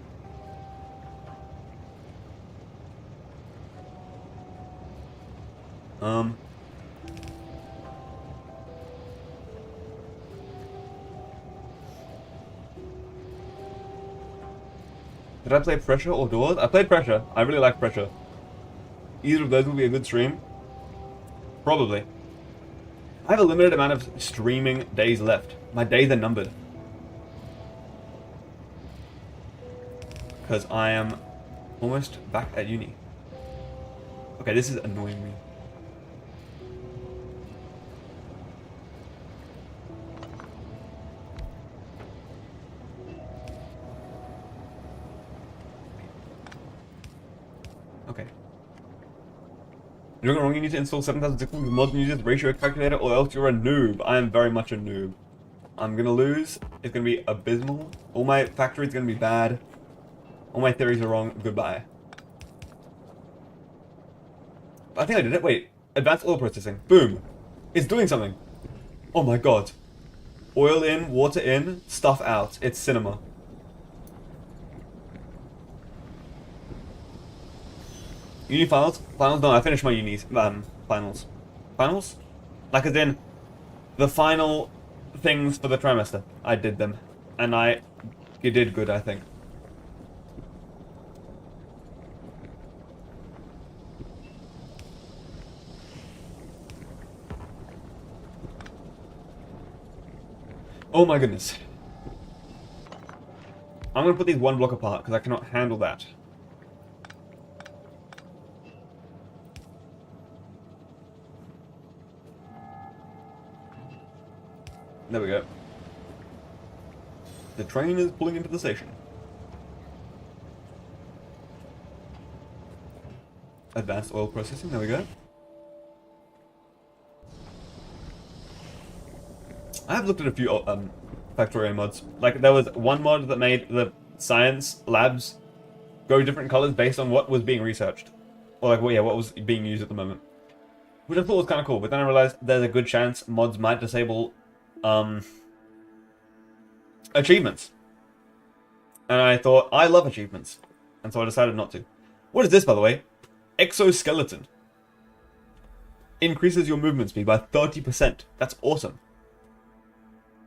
Did I play Pressure or Doors? I played Pressure. I really like Pressure. Either of those will be a good stream. Probably. I have a limited amount of streaming days left. My days are numbered. Because I am almost back at uni. Okay, this is annoying me. Okay. You're doing it wrong, you need to install 7006 mods and use this ratio calculator, or else you're a noob. I am very much a noob. I'm gonna lose. It's gonna be abysmal. All my factory is gonna be bad. All my theories are wrong. Goodbye. I think I did it. Wait. Advanced oil processing. Boom. It's doing something. Oh my god. Oil in, water in, stuff out. It's cinema. Uni finals? Finals? No, I finished my unis. Finals. Finals? Like as in, the final things for the trimester. I did them. And you did good, I think. Oh my goodness. I'm gonna put these one block apart, because I cannot handle that. There we go. The train is pulling into the station. Advanced oil processing, there we go. I have looked at a few factorio mods. Like, there was one mod that made the science labs go different colors based on what was being researched. Or like, well, yeah, what was being used at the moment. Which I thought was kind of cool, but then I realized there's a good chance mods might disable achievements. And I thought, I love achievements. And so I decided not to. What is this, by the way? Exoskeleton. Increases your movement speed by 30%. That's awesome.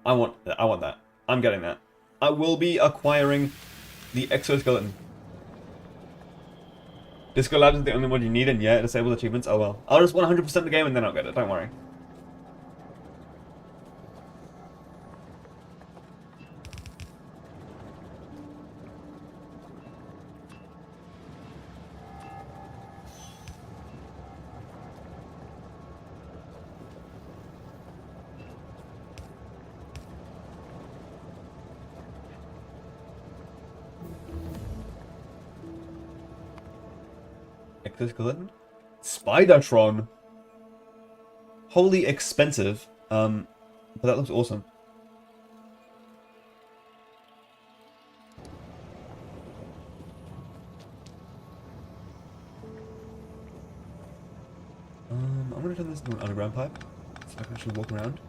I want that. I'm getting that. I will be acquiring the exoskeleton. Disco Labs is the only one you need, and yeah, it disables achievements. Oh well. I'll just 100% the game and then I'll get it. Don't worry. Exoskeleton? Spidertron. Wholly expensive. But that looks awesome. I'm gonna turn this into an underground pipe, so I can actually walk around.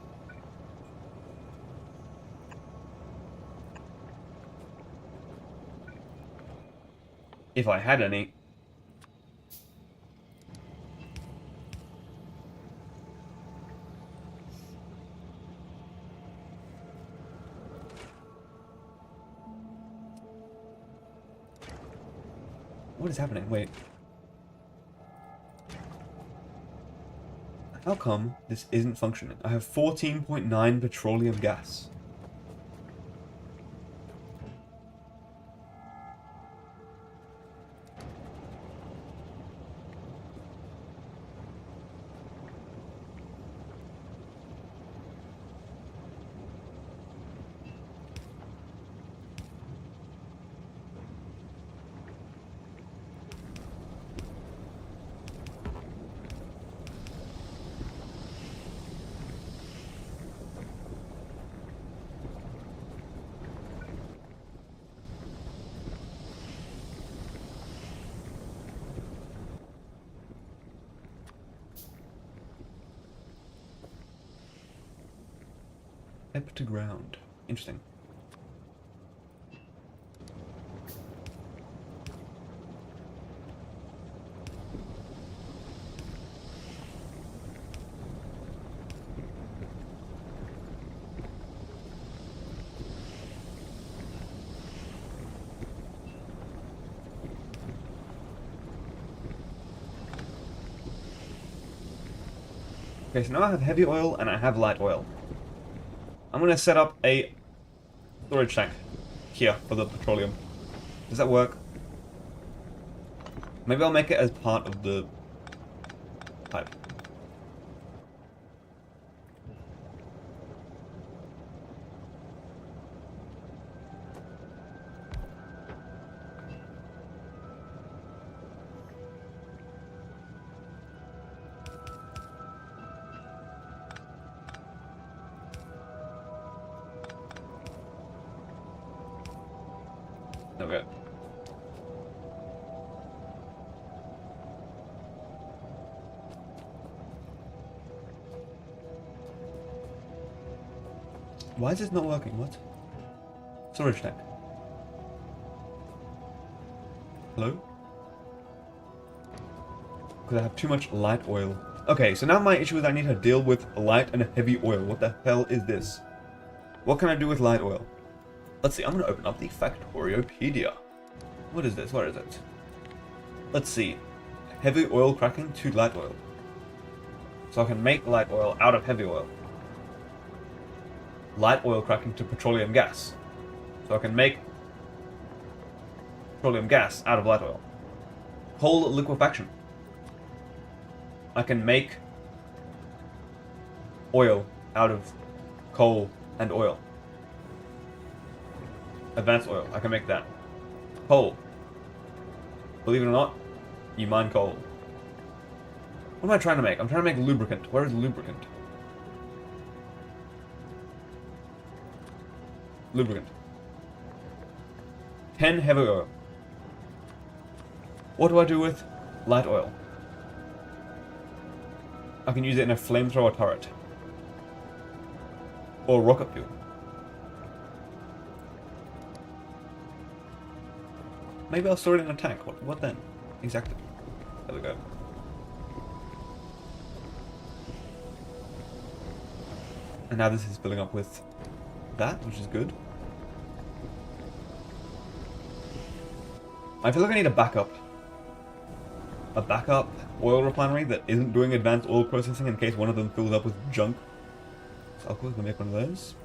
If I had any. What is happening? Wait. How come this isn't functioning? I have 14.9 petroleum gas. Pipe to ground. Interesting. Okay, so now I have heavy oil and I have light oil. I'm gonna set up a storage tank here for the petroleum. Does that work? Maybe I'll make it as part of the pipe. There we go. Why is this not working? What? Storage tank. Hello? Because I have too much light oil. Okay, so now my issue is I need to deal with light and heavy oil. What the hell is this? What can I do with light oil? Let's see, I'm going to open up the Factoriopedia. What is this? What is it? Let's see. Heavy oil cracking to light oil. So I can make light oil out of heavy oil. Light oil cracking to petroleum gas. So I can make petroleum gas out of light oil. Coal liquefaction. I can make oil out of coal and oil. Advanced oil, I can make that. Coal. Believe it or not, you mine coal. What am I trying to make? I'm trying to make lubricant. Where is lubricant? Lubricant. 10 heavy oil. What do I do with light oil? I can use it in a flamethrower turret. Or rocket fuel. Maybe I'll store it in a tank. What then? Exactly. There we go. And now this is filling up with that, which is good. I feel like I need a backup. A backup oil refinery that isn't doing advanced oil processing in case one of them fills up with junk. So I'll go make one of those.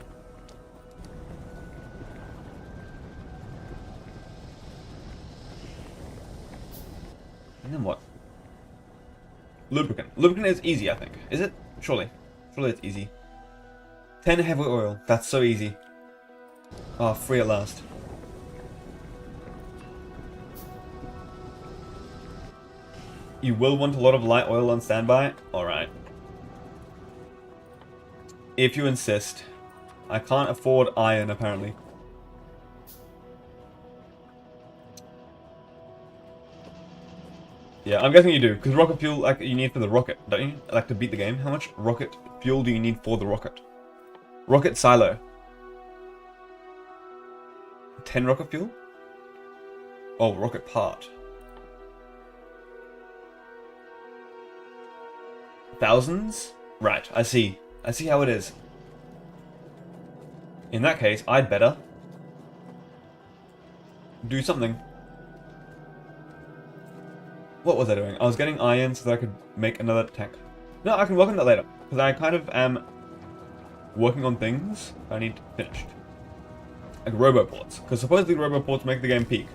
And then what? Lubricant. Lubricant is easy, I think. Is it? Surely. Surely it's easy. 10 heavy oil. That's so easy. Oh, free at last. You will want a lot of light oil on standby? Alright. If you insist. I can't afford iron, apparently. Yeah, I'm guessing you do, because rocket fuel, like, you need for the rocket, don't you? Like, to beat the game. How much rocket fuel do you need for the rocket? Rocket silo. 10 rocket fuel? Oh, rocket part. Thousands? Right, I see. I see how it is. In that case, I'd better do something. What was I doing? I was getting iron so that I could make another tank. No, I can work on that later. Because I kind of am working on things I need finished. Like roboports. Because supposedly roboports make the game peak.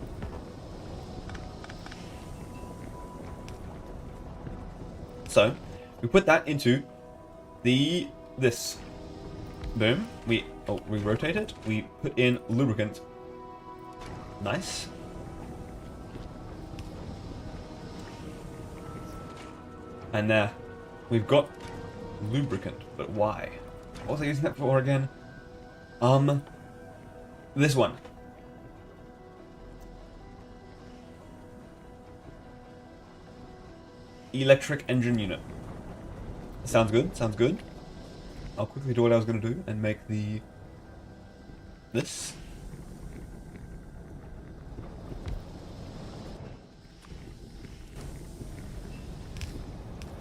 So, we put that into this. Boom. We rotate it. We put in lubricant. Nice. And we've got lubricant, but why? What was I using that for again? This one. Electric engine unit. Sounds good, sounds good. I'll quickly do what I was going to do and make this.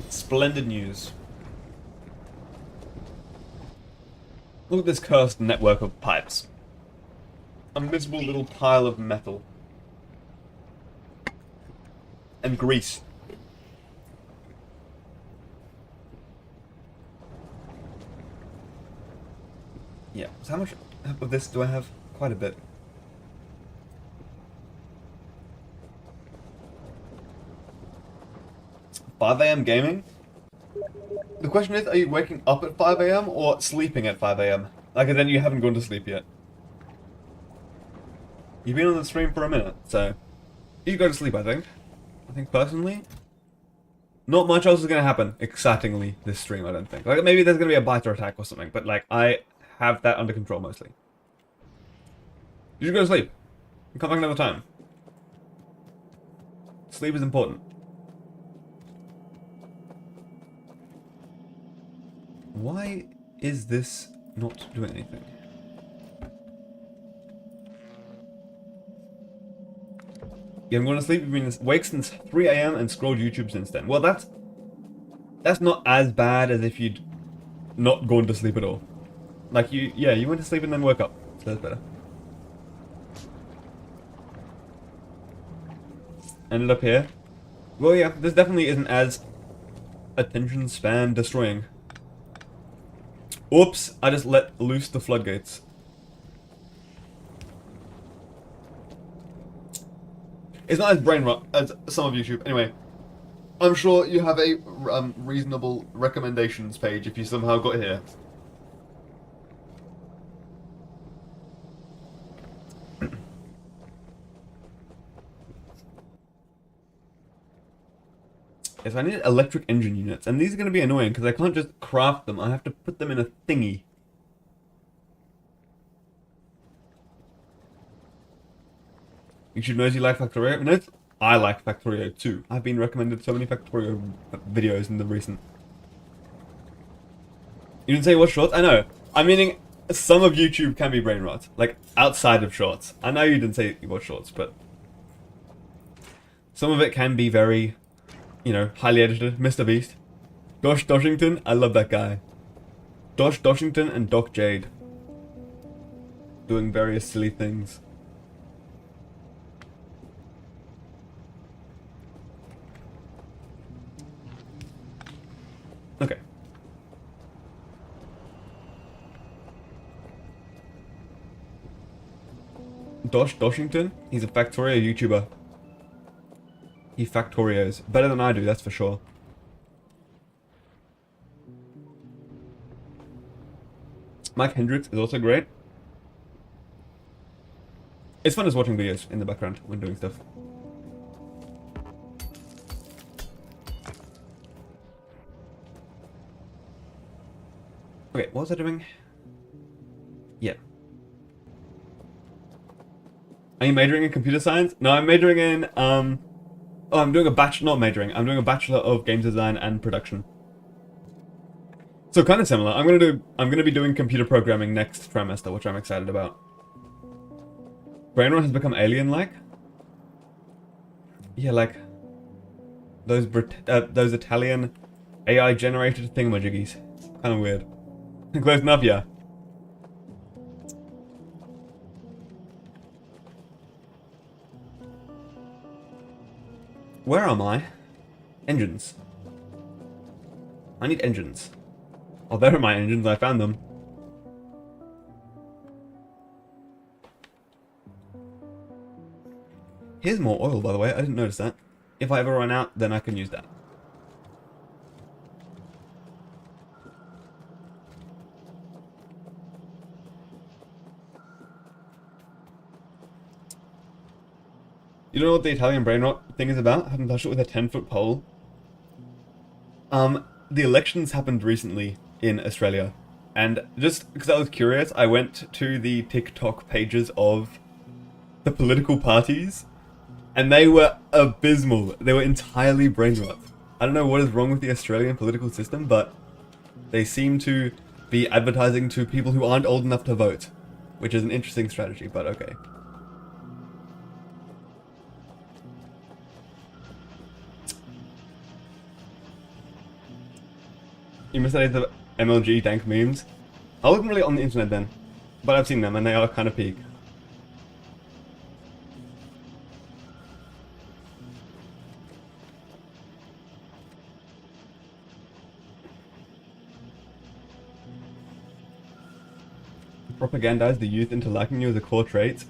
Splendid news. Look at this cursed network of pipes. A miserable little pile of metal. And grease. Yeah, so how much of this do I have? Quite a bit. $5 a.m. gaming? The question is, are you waking up at 5 a.m. or sleeping at 5 a.m.? Like, and then you haven't gone to sleep yet. You've been on the stream for a minute, so you go to sleep, I think. I think personally, not much else is going to happen excitingly this stream, I don't think. Like, maybe there's going to be a biter attack or something, but like, I have that under control mostly. You should go to sleep. And come back another time. Sleep is important. Why is this not doing anything? You haven't gone to sleep, you've been awake since 3 a.m. and scrolled YouTube since then. Well, that's not as bad as if you'd not gone to sleep at all. Like, you went to sleep and then woke up. So that's better. Ended up here. Well, yeah, this definitely isn't as attention span destroying. Oops, I just let loose the floodgates. It's not as brain rot as some of YouTube. Anyway, I'm sure you have a reasonable recommendations page if you somehow got here. Yes, I need electric engine units, and these are going to be annoying because I can't just craft them. I have to put them in a thingy. You should know you like Factorio. No, I like Factorio too. I've been recommended so many Factorio videos in the recent. You didn't say what shorts? I know. I'm meaning some of YouTube can be brain rot, like outside of shorts. I know you didn't say what shorts, but some of it can be very, you know, highly edited. Mr. Beast. Dosh Doshington, I love that guy. Dosh Doshington and Doc Jade. Doing various silly things. Okay. Dosh Doshington? He's a Factorio YouTuber. He Factorios. Better than I do, that's for sure. Mike Hendricks is also great. It's fun just watching videos in the background when doing stuff. Okay, what was I doing? Yeah. Are you majoring in computer science? No, I'm majoring in, oh, I'm doing a not majoring. I'm doing a Bachelor of Game Design and Production. So kind of similar. I'm gonna be doing computer programming next trimester, which I'm excited about. Brainrot has become alien-like. Yeah, like those Italian AI-generated thingamajiggies. Kind of weird. Close enough, yeah. Where am I? Engines. I need engines. Oh, there are my engines. I found them. Here's more oil, by the way. I didn't notice that. If I ever run out, then I can use that. You don't know what the Italian brain rot thing is about? I haven't touched it with a 10-foot pole. The elections happened recently in Australia. And just because I was curious, I went to the TikTok pages of the political parties. And they were abysmal. They were entirely brain rot. I don't know what is wrong with the Australian political system, but they seem to be advertising to people who aren't old enough to vote, which is an interesting strategy, but okay. You missed out the MLG dank memes? I wasn't really on the internet then, but I've seen them and they are kind of peak. Propagandize the youth into liking you as a core trait.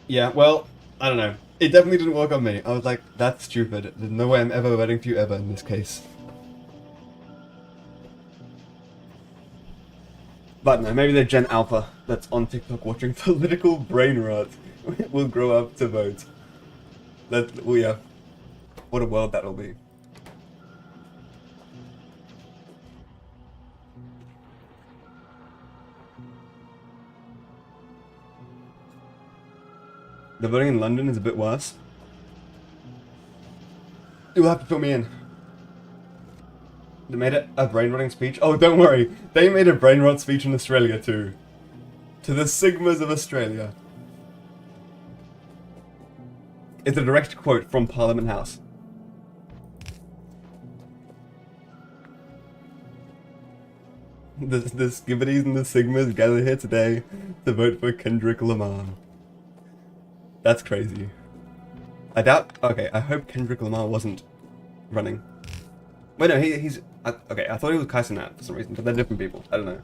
Yeah, well, I don't know. It definitely didn't work on me. I was like, that's stupid. There's no way I'm ever voting for you ever in this case. But no, maybe the Gen Alpha that's on TikTok watching political brain rot will grow up to vote. Well, yeah. What a world that'll be. The voting in London is a bit worse. You'll have to fill me in. They made it a brain rotting speech. Oh, don't worry. They made a brain rot speech in Australia too. To the Sigmas of Australia. It's a direct quote from Parliament House. The Skibbities and the Sigmas gather here today to vote for Kendrick Lamar. That's crazy. I doubt... Okay, I hope Kendrick Lamar wasn't running. Wait, no, he's... Okay, I thought he was Kaisenat for some reason, but they're different people. I don't know.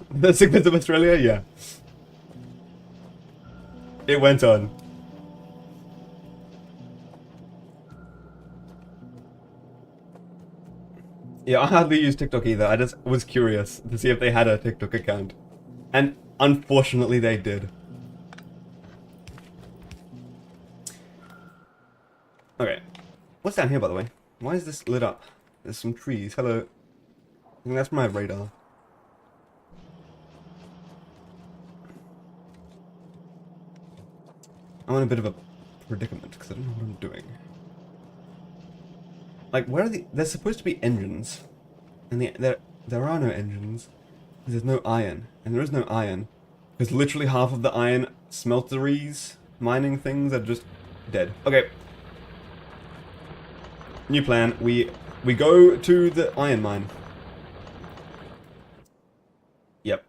The Sigmas of Australia? Yeah. It went on. Yeah, I hardly use TikTok either. I just was curious to see if they had a TikTok account. And unfortunately they did. Okay. What's down here, by the way? Why is this lit up? There's some trees. Hello. I think that's my radar. I'm in a bit of a predicament because I don't know what I'm doing. Like, where are the... There's supposed to be engines. And there are no engines. There's no iron. And there is no iron. Because literally half of the iron smelteries, mining things are just dead. Okay. New plan. We go to the iron mine. Yep.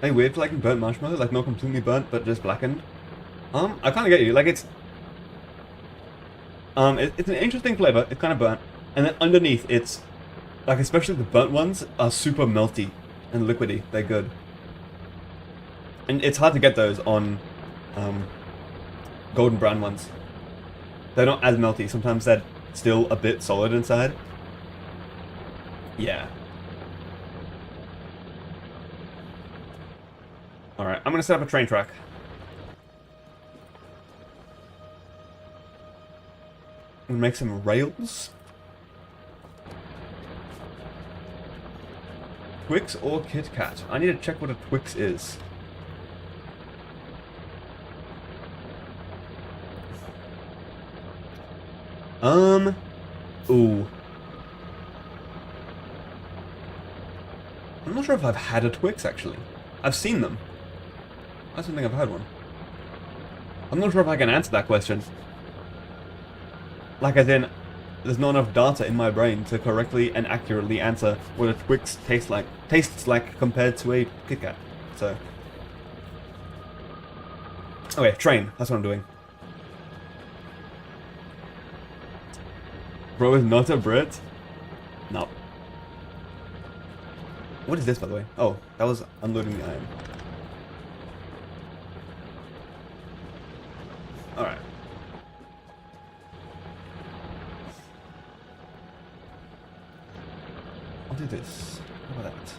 Hey, weird for like burnt marshmallow, like not completely burnt, but just blackened. I kind of get you. Like it's an interesting flavor. It's kind of burnt, and then underneath it's like, especially the burnt ones are super melty and liquidy. They're good, and it's hard to get those on golden brown ones. They're not as melty. Sometimes they're still a bit solid inside. Yeah. Alright, I'm gonna set up a train track. And make some rails. Twix or Kit Kat? I need to check what a Twix is. Ooh. I'm not sure if I've had a Twix, actually. I've seen them. I don't think I've had one. I'm not sure if I can answer that question. Like, as in, there's not enough data in my brain to correctly and accurately answer what a Twix tastes like compared to a Kit Kat. So, okay, train. That's what I'm doing. Bro is not a Brit? No. What is this, by the way? Oh, that was unloading the iron. Alright. I'll do this. How about that?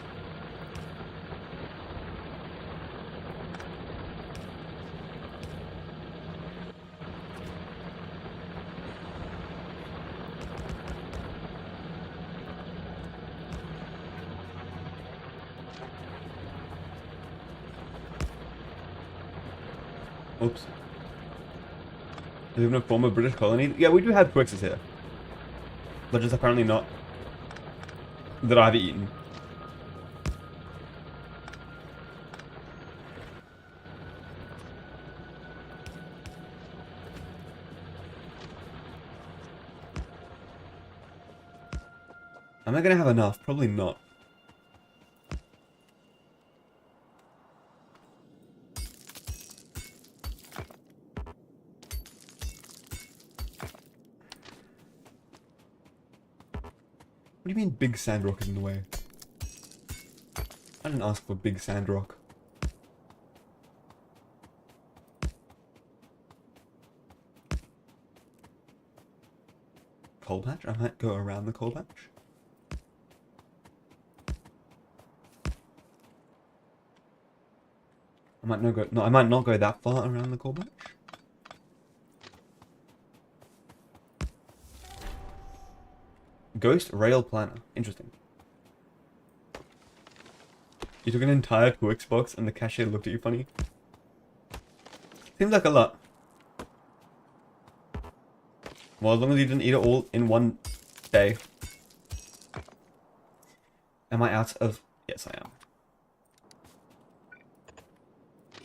Oops. Even a former British colony? Yeah, we do have Twixes here. But just apparently not that I've eaten. Am I gonna have enough? Probably not. What do you mean big sand rock is in the way? I didn't ask for big sand rock. Coal patch? I might go around the coal patch. I might not go that far around the coal patch. Ghost rail planner. Interesting. You took an entire Twix box and the cashier looked at you funny. Seems like a lot. Well, as long as you didn't eat it all in one day. Am I out of... Yes, I am.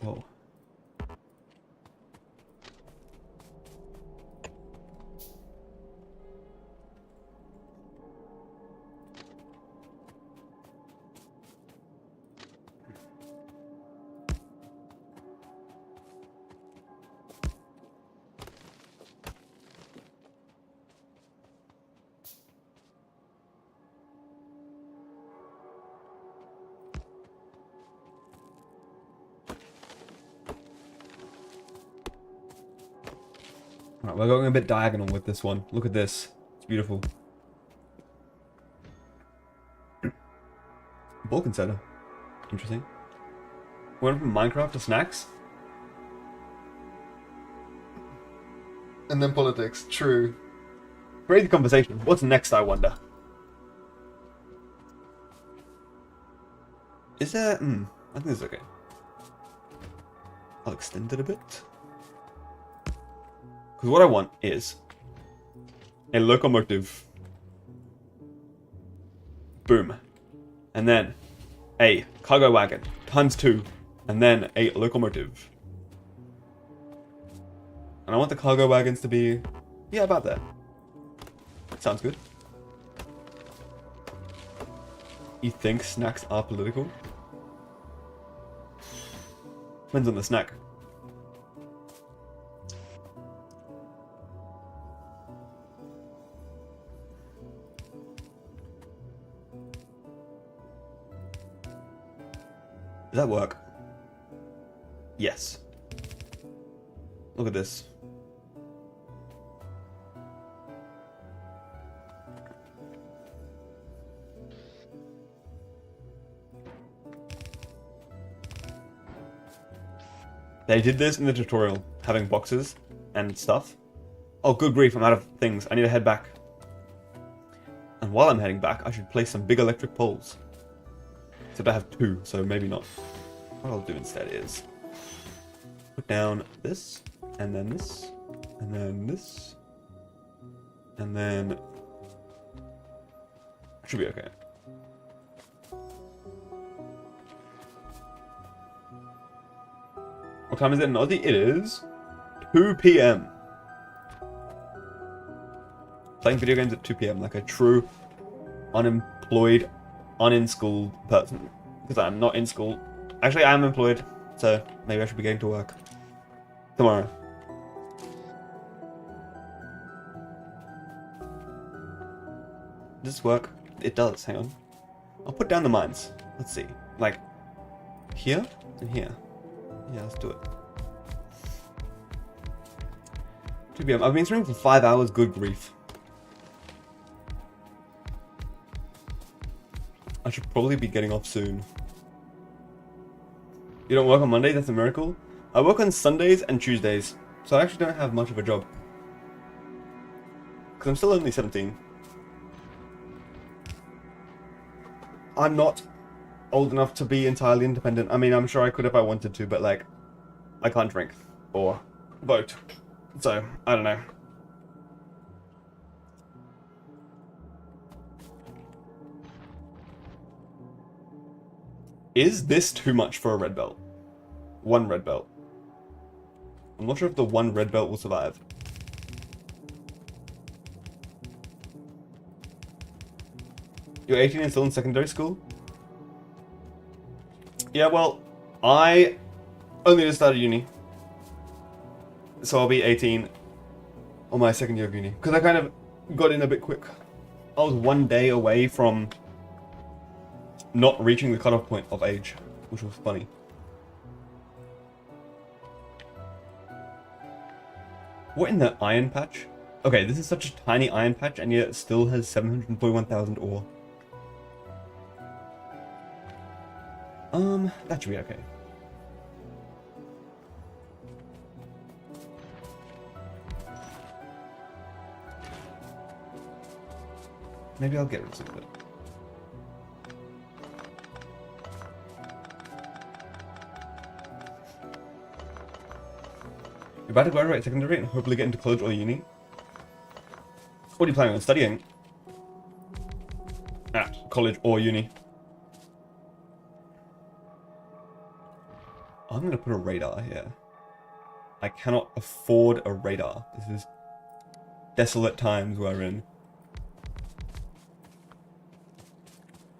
Whoa. Right, we're going a bit diagonal with this one. Look at this. It's beautiful. Balkan soda. Interesting. We went from Minecraft to snacks. And then politics. True. Great conversation. What's next, I wonder? Is there... I think this is okay. I'll extend it a bit. Because what I want is a locomotive. Boom. And then a cargo wagon ×2. And then a locomotive. And I want the cargo wagons to be, yeah, about there. Sounds good. You think snacks are political? Depends on the snack. Does that work? Yes. Look at this. They did this in the tutorial, having boxes and stuff. Oh, good grief, I'm out of things. I need to head back. And while I'm heading back, I should place some big electric poles. Except I have 2, so maybe not. What I'll do instead is put down this, and then this, and then this, and then should be okay. What time is it in Aussie? It is 2 p.m. Playing video games at 2 p.m. like a true unemployed, unin-school person. Because I'm not in school. Actually, I am employed, so maybe I should be getting to work tomorrow. Does this work? It does, hang on. I'll put down the mines. Let's see. Like, here and here. Yeah, let's do it. 2 p.m. I've been streaming for 5 hours, good grief. I should probably be getting off soon. You don't work on Mondays? That's a miracle. I work on Sundays and Tuesdays, so I actually don't have much of a job. Because I'm still only 17. I'm not old enough to be entirely independent. I mean, I'm sure I could if I wanted to, but like, I can't drink or vote. So, I don't know. Is this too much for a red belt? One red belt. I'm not sure if the one red belt will survive. You're 18 and still in secondary school? Yeah, well, I only just started uni. So I'll be 18 on my second year of uni. Because I kind of got in a bit quick. I was 1 day away from not reaching the cutoff point of age, which was funny. What in the iron patch? Okay, this is such a tiny iron patch, and yet it still has 741,000 ore. That should be okay. Maybe I'll get rid of some of it. You're about to graduate secondary and hopefully get into college or uni? What are you planning on studying? At college or uni? I'm gonna put a radar here. I cannot afford a radar. This is desolate times we're in.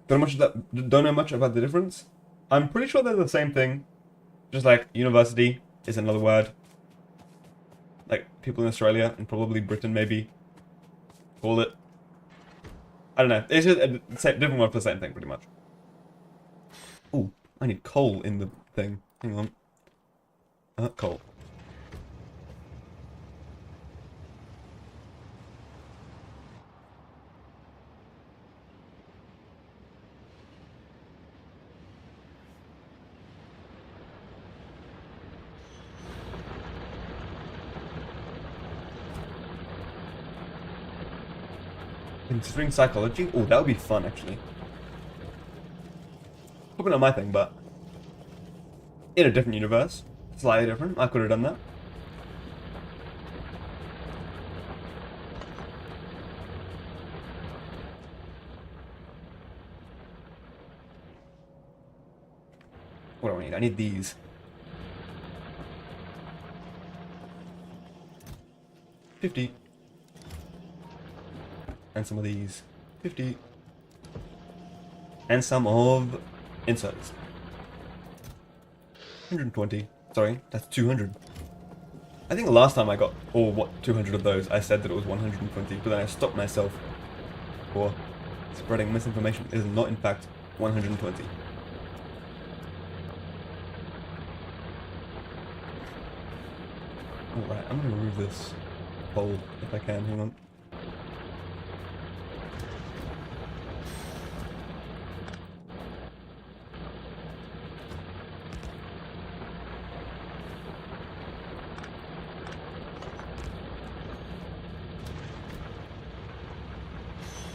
Don't know much about the difference. I'm pretty sure they're the same thing. Just like university is another word. Like people in Australia and probably Britain maybe call it. I don't know. It's just a different word for the same thing pretty much. Oh, I need coal in the thing. Hang on. Coal. Considering psychology? Oh, that would be fun, actually. Probably not my thing, but in a different universe, slightly different, I could have done that. What do I need? I need these. 50. And some of these. 50. And some of inserts. 120. Sorry, that's 200. I think the last time I got, 200 of those, I said that it was 120, but then I stopped myself for spreading misinformation. It is not, in fact, 120. Alright, I'm gonna remove this hole if I can. Hang on.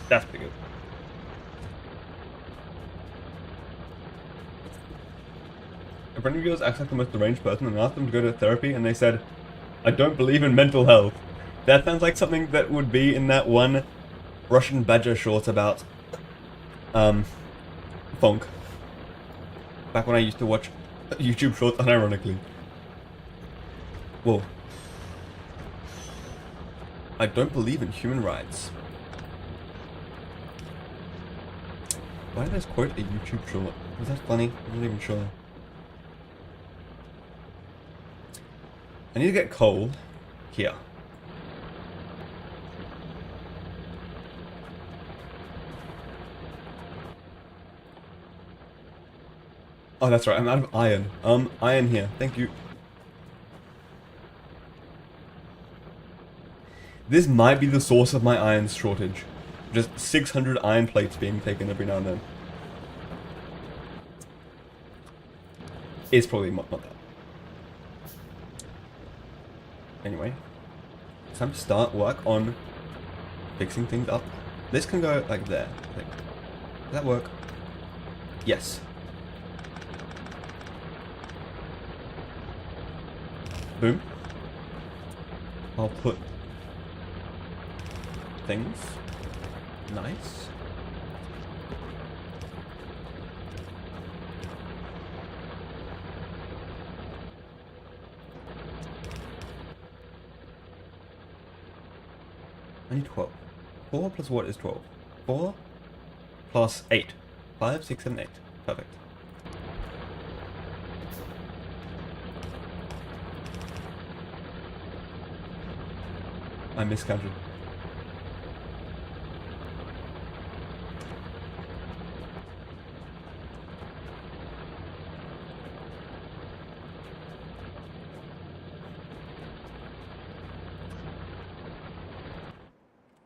That's pretty good. A friend of yours acts like the most deranged person and asked them to go to therapy, and they said, I don't believe in mental health. That sounds like something that would be in that one Russian Badger short about, funk. Back when I used to watch YouTube shorts unironically. Whoa. I don't believe in human rights. Why did I quote a YouTube short? Was that funny? I'm not even sure. I need to get coal here. Oh, that's right. I'm out of iron. Iron here. Thank you. This might be the source of my iron shortage. Just 600 iron plates being taken every now and then. It's probably not that. Anyway, it's time to start work on fixing things up. This can go like there. Does that work? Yes. Boom. I'll put things. Nice. I need 12. 4 plus what is 12? 4 plus 8. 5, 6, 7, 8. Perfect. I miscounted.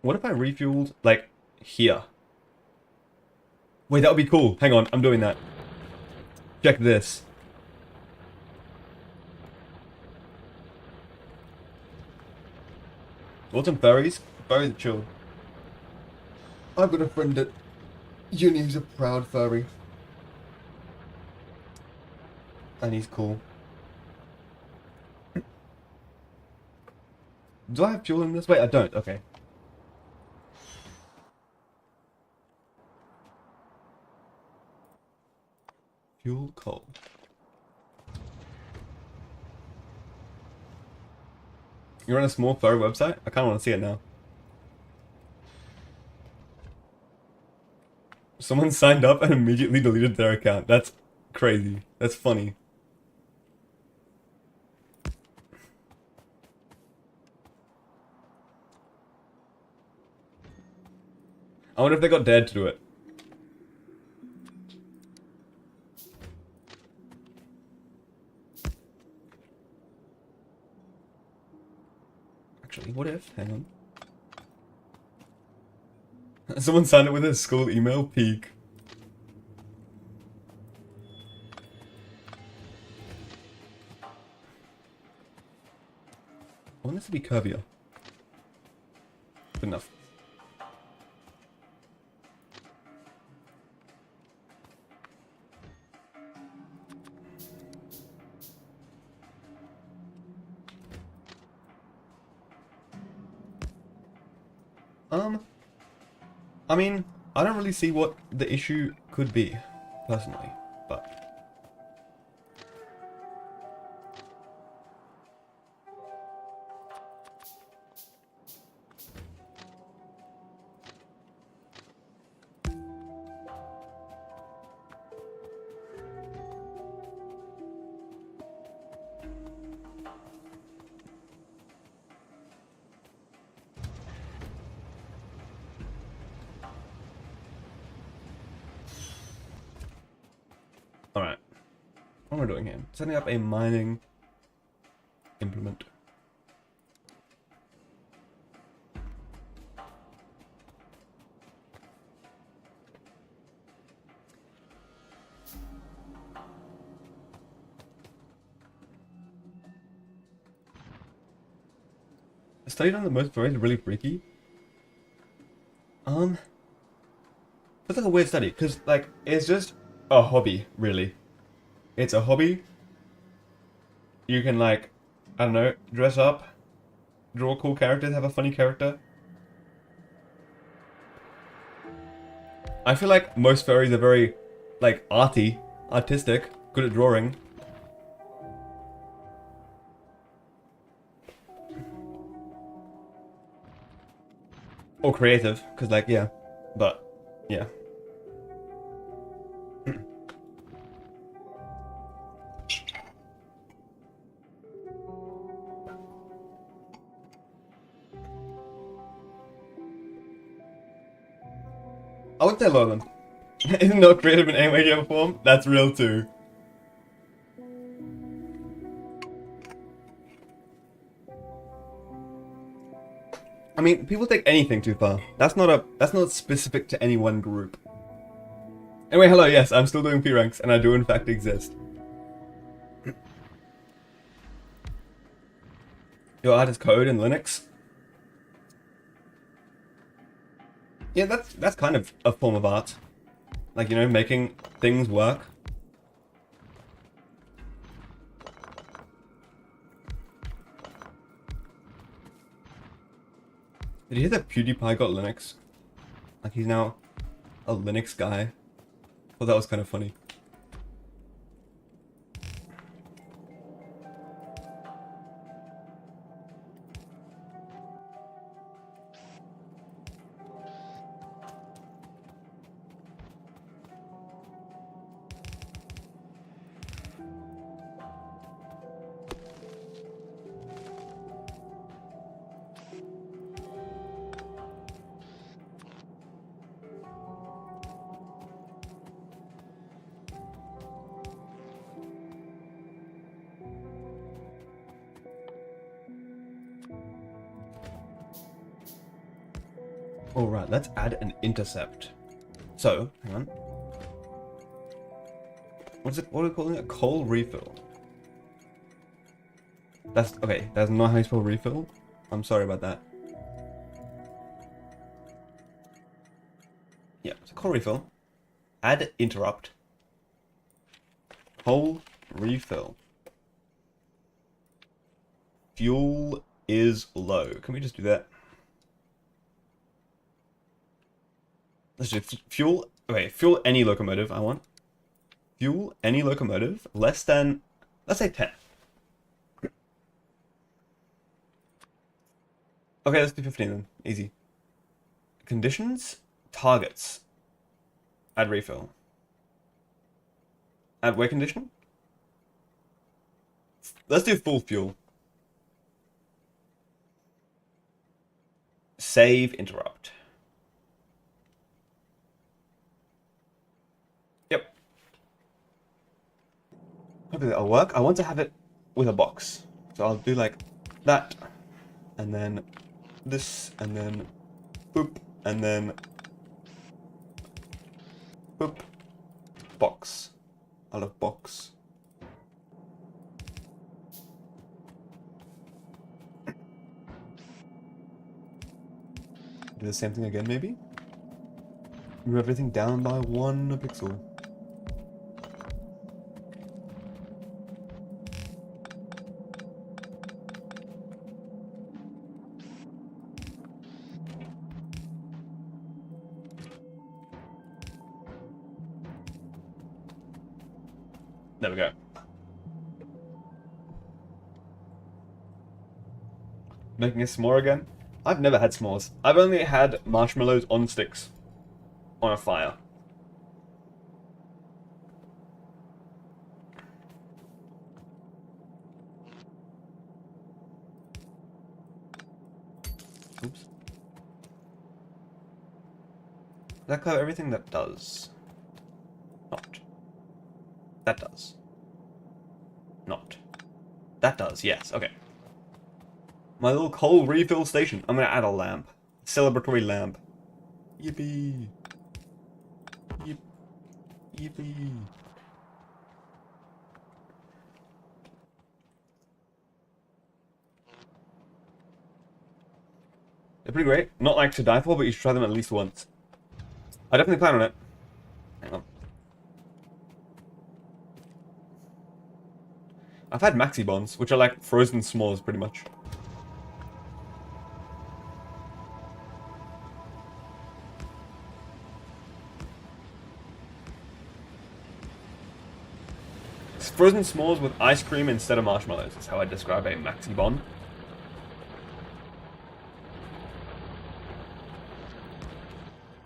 What if I refueled, like, here? Wait, that would be cool. Hang on, I'm doing that. Check this. Want some furries? Furries are chill. I've got a friend at uni who's a proud furry. And he's cool. Do I have fuel in this? Wait, I don't. Okay. Fuel coal. You're on a small furry website? I kind of want to see it now. Someone signed up and immediately deleted their account. That's crazy. That's funny. I wonder if they got dared to do it. Actually, what if? Hang on. Someone signed up with a school email. Peak. I want this to be curvier. Good enough. I mean, I don't really see what the issue could be, personally, but... Alright. What am I doing here? Setting up a mining implement. I studied on the most furries really freaky. That's like a weird study, because, like, it's just a hobby, really. It's a hobby. You can, like, I don't know, dress up, draw cool characters, have a funny character. I feel like most furries are very, like, artistic, good at drawing. Or creative, because, like, yeah. But, yeah. I would say Lowland. Isn't not creative in any way, shape, or form? That's real too. I mean, people take anything too far. That's not specific to any one group. Anyway, hello, yes, I'm still doing P ranks, and I do in fact exist. Your art is code in Linux? Yeah, that's kind of a form of art. Like, you know, making things work. Did you hear that PewDiePie got Linux? Like, he's now a Linux guy. Well, that was kind of funny. Alright, let's add an intercept. So, hang on. What are we calling it? Coal refill. That's, okay, that's not how you spell refill. I'm sorry about that. Yeah, so coal refill. Add interrupt. Coal refill. Fuel is low. Can we just do that? Let's do fuel. Okay, fuel any locomotive I want. Fuel any locomotive less than, let's say 10. Okay, let's do 15 then. Easy. Conditions, targets. Add refill. Add wear condition. Let's do full fuel. Save interrupt. Yep. Hopefully that'll work. I want to have it with a box. So I'll do like that. And then this. And then boop. And then boop. Box. I love box. Do the same thing again, maybe? Move everything down by 1 pixel. There we go. Making a s'more again? I've never had s'mores. I've only had marshmallows on sticks. On a fire. Oops. Does that cover everything? That does. Not. That does. Not. That does, yes, okay. My little coal refill station. I'm gonna add a lamp. Celebratory lamp. Yippee. Yip. Yippee. They're pretty great. Not like to die for, but you should try them at least once. I definitely plan on it. Hang on. I've had maxi bonds, which are like frozen s'mores, pretty much. Frozen s'mores with ice cream instead of marshmallows is how I describe a maxi bond.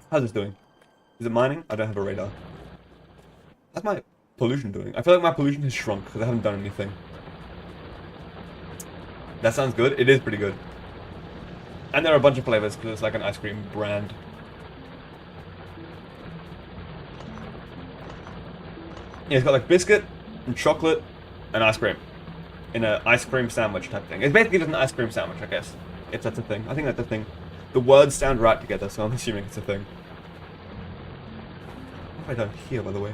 How's this doing? Is it mining? I don't have a radar. How's my pollution doing? I feel like my pollution has shrunk because I haven't done anything. That sounds good. It is pretty good. And there are a bunch of flavors because it's like an ice cream brand. Yeah, it's got like biscuit and chocolate and ice cream in an ice cream sandwich type thing. It's basically just an ice cream sandwich, I guess. If that's a thing. I think that's a thing. The words sound right together, so I'm assuming it's a thing. What have I done here, by the way?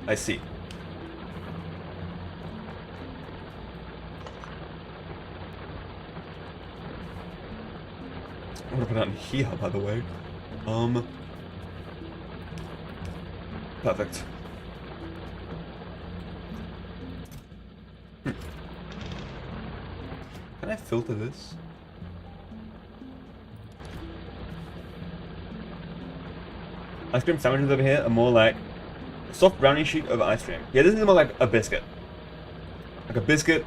I see. What have I done here, by the way? Perfect. I filter this? Ice cream sandwiches over here are more like a soft brownie sheet over ice cream. Yeah, this is more like a biscuit. Like a biscuit.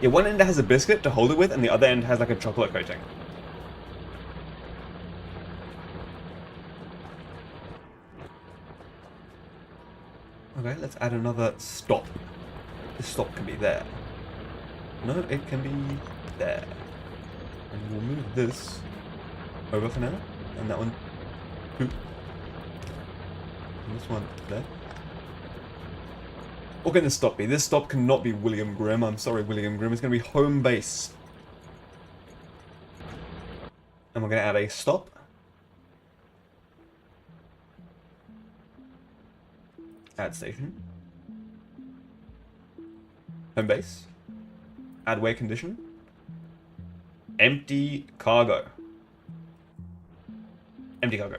Yeah, one end has a biscuit to hold it with, and the other end has like a chocolate coating. Okay, let's add another stop. This stop can be there. No, it can be there. And we'll move this over for now. And that one too. And this one there. What can this stop be? This stop cannot be William Grimm. I'm sorry, William Grimm. It's going to be home base. And we're going to add a stop. Add station. Home base. Add weigh condition. Empty cargo. Empty cargo.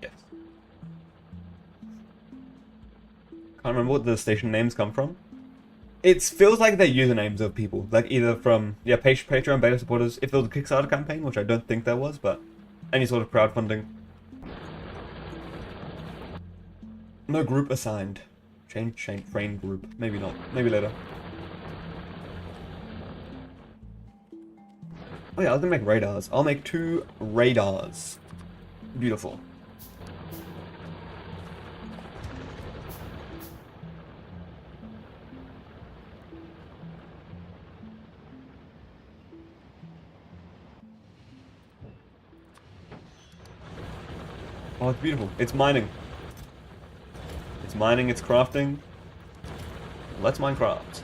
Yes. Can't remember what the station names come from. It feels like they're usernames of people. Like either from, yeah, Patreon beta supporters. If there was a Kickstarter campaign, which I don't think there was, but any sort of crowdfunding. No group assigned. Change frame group. Maybe not. Maybe later. Oh yeah, I was gonna make radars. I'll make 2 radars. Beautiful. Oh, it's beautiful. It's mining. It's mining, it's crafting. Let's Minecraft.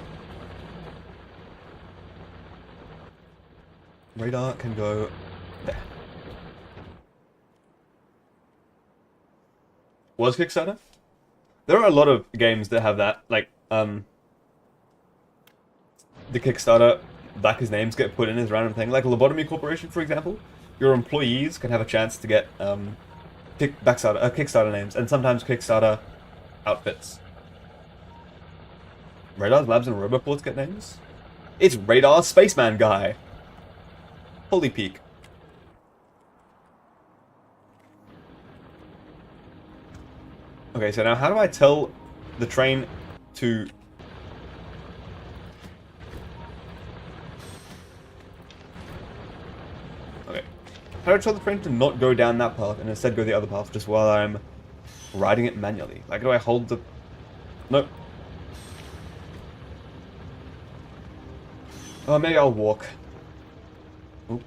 Radar can go there. Was Kickstarter? There are a lot of games that have that, like, the Kickstarter backers' names get put in as a random thing. Like Lobotomy Corporation, for example. Your employees can have a chance to get, Kickstarter names, and sometimes Kickstarter outfits. Radars, Labs, and Roboports get names? It's Radar Spaceman Guy! Holy peak. Okay, so now how do I tell the train to... Okay. How do I tell the train to not go down that path and instead go the other path just while I'm riding it manually? Like, do I hold the... Nope. Oh, maybe I'll walk. Oop.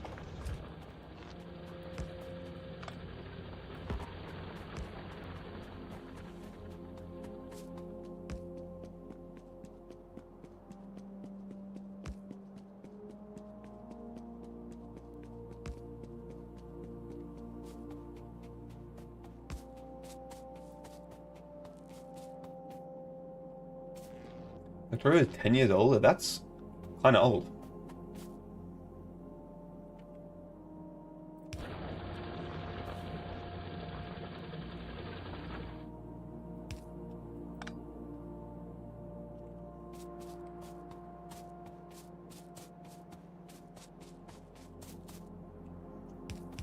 Factorio is 10 years old? That's kind of old.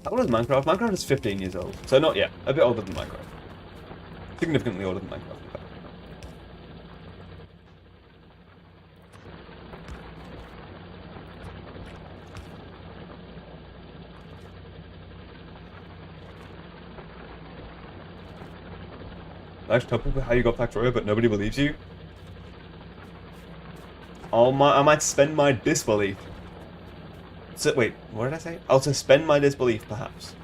How old is Minecraft? Minecraft is 15 years old. So not yet. A bit older than Minecraft. Significantly older than Minecraft. I just tell people how you got Factorio, but nobody believes you. I might spend my disbelief. So, wait, what did I say? I'll suspend my disbelief, perhaps.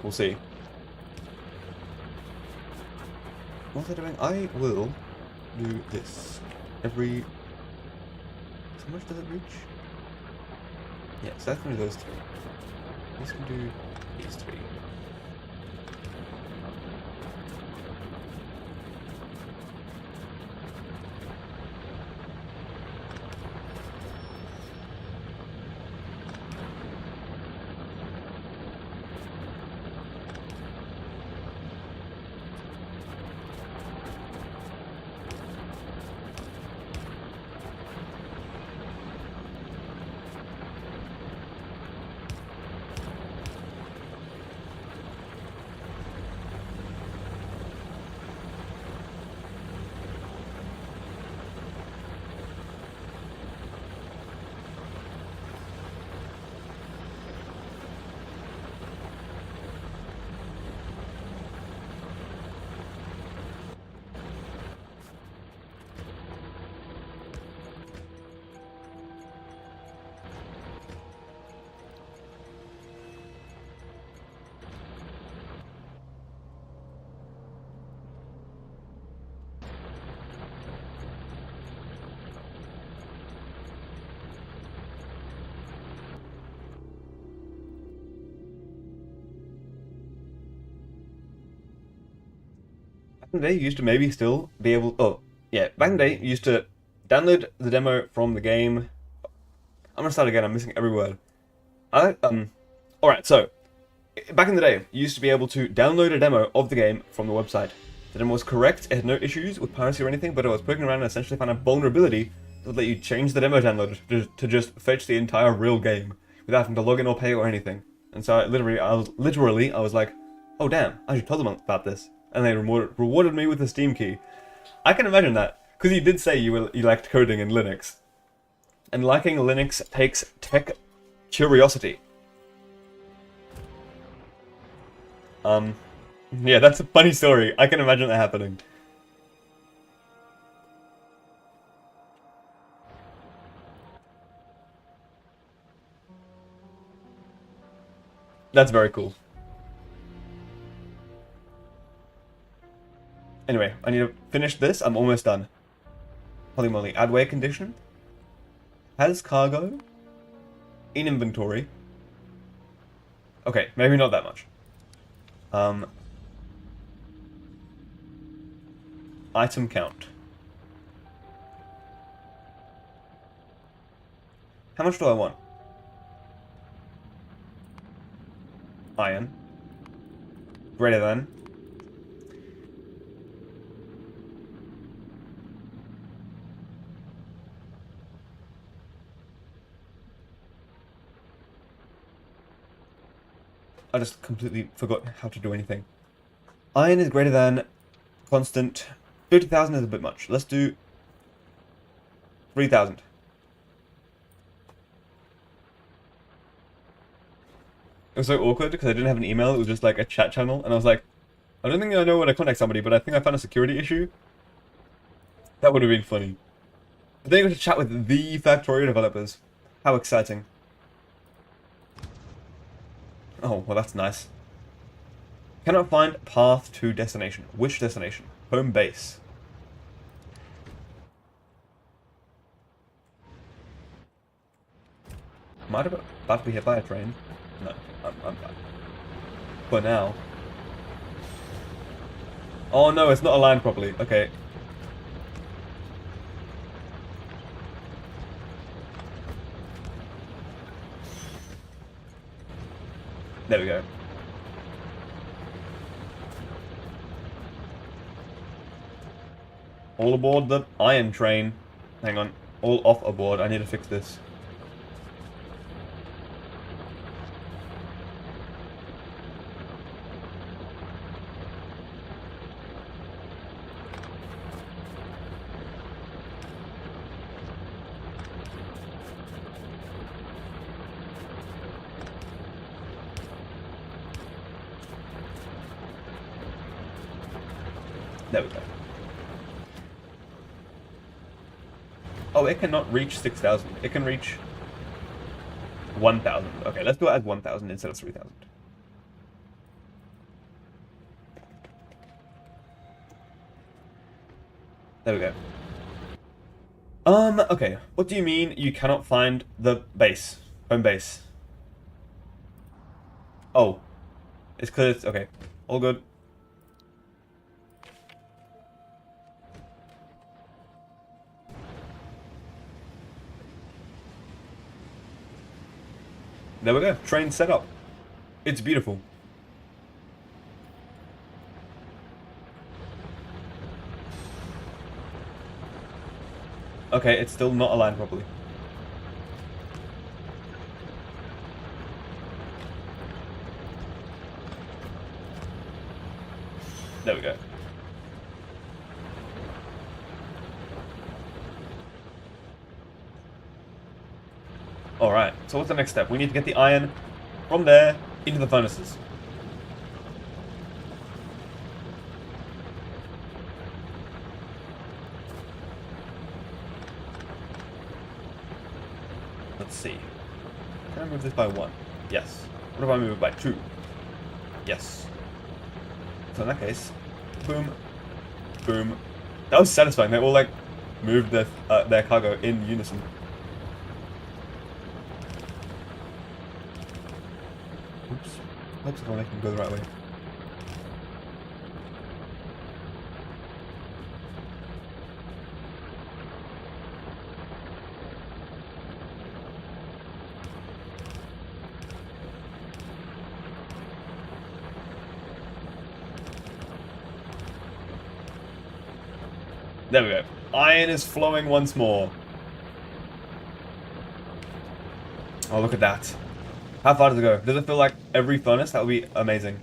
We'll see. What was I doing? I will do this. Every... How much does it reach? Yeah, so that's going to be those 3. This can do these 3. in the day, you used to maybe still be able. Oh, yeah. Back in the day, you used to download the demo from the game. I'm gonna start again. I'm missing every word. All right. So back in the day, you used to be able to download a demo of the game from the website. The demo was correct. It had no issues with piracy or anything, but I was poking around and essentially found a vulnerability that would let you change the demo downloader to just fetch the entire real game without having to log in or pay or anything. And so I was like, oh damn, I should tell them about this. And they rewarded me with a Steam key. I can imagine that, because you did say you liked coding in Linux. And liking Linux takes tech curiosity. Yeah, that's a funny story. I can imagine that happening. That's very cool. Anyway, I need to finish this. I'm almost done. Holy moly. Add weigh condition. Has cargo. In inventory. Okay, maybe not that much. Item count. How much do I want? Iron. Greater than. I just completely forgot how to do anything. Iron is greater than constant. 50,000 is a bit much. Let's do 3,000. It was so awkward because I didn't have an email. It was just like a chat channel, and I was like, I don't think I know where to contact somebody, but I think I found a security issue. That would have been funny. But then you got to chat with the factorio developers. How exciting. Oh, well that's nice. Cannot find path to destination. Which destination? Home base. Might have about to be hit by a train. No, I'm fine. For now. Oh no, it's not aligned properly. Okay. There we go. All aboard the iron train. Hang on. All off aboard. I need to fix this. There we go. Oh, it cannot reach 6,000. It can reach 1,000. Okay, let's do it as 1,000 instead of 3,000. There we go. Okay. What do you mean you cannot find the base? Home base. Oh. It's clear. Okay. All good. There we go. Train set up. It's beautiful. Okay, it's still not aligned properly. There we go. Alright, so what's the next step? We need to get the iron from there into the furnaces. Let's see. Can I move this by 1? Yes. What if I move it by 2? Yes. So in that case, boom, boom. That was satisfying. They all like moved their cargo in unison. Oops. Oops, I want to make them go the right way. There we go. Iron is flowing once more. Oh, look at that. How far does it go? Does it feel like every furnace? That would be amazing.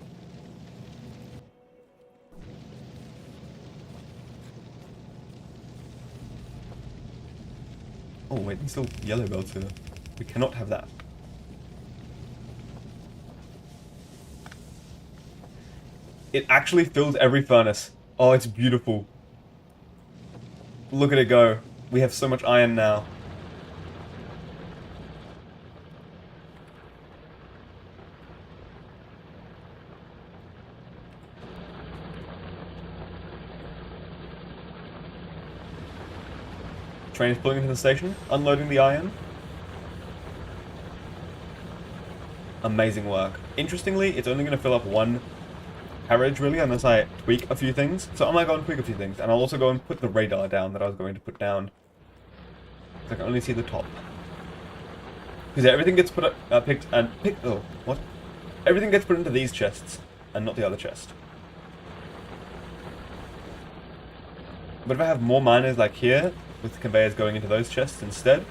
Oh, wait, there's still yellow belts here. We cannot have that. It actually fills every furnace. Oh, it's beautiful. Look at it go. We have so much iron now. Train is pulling into the station, unloading the iron. Amazing work. Interestingly, it's only going to fill up one carriage, really, unless I tweak a few things. So I might go and tweak a few things, and I'll also go and put the radar down that I was going to put down. I can only see the top. Because yeah, everything gets picked. Oh, what? Everything gets put into these chests, and not the other chest. But if I have more miners like here, with the conveyors going into those chests instead,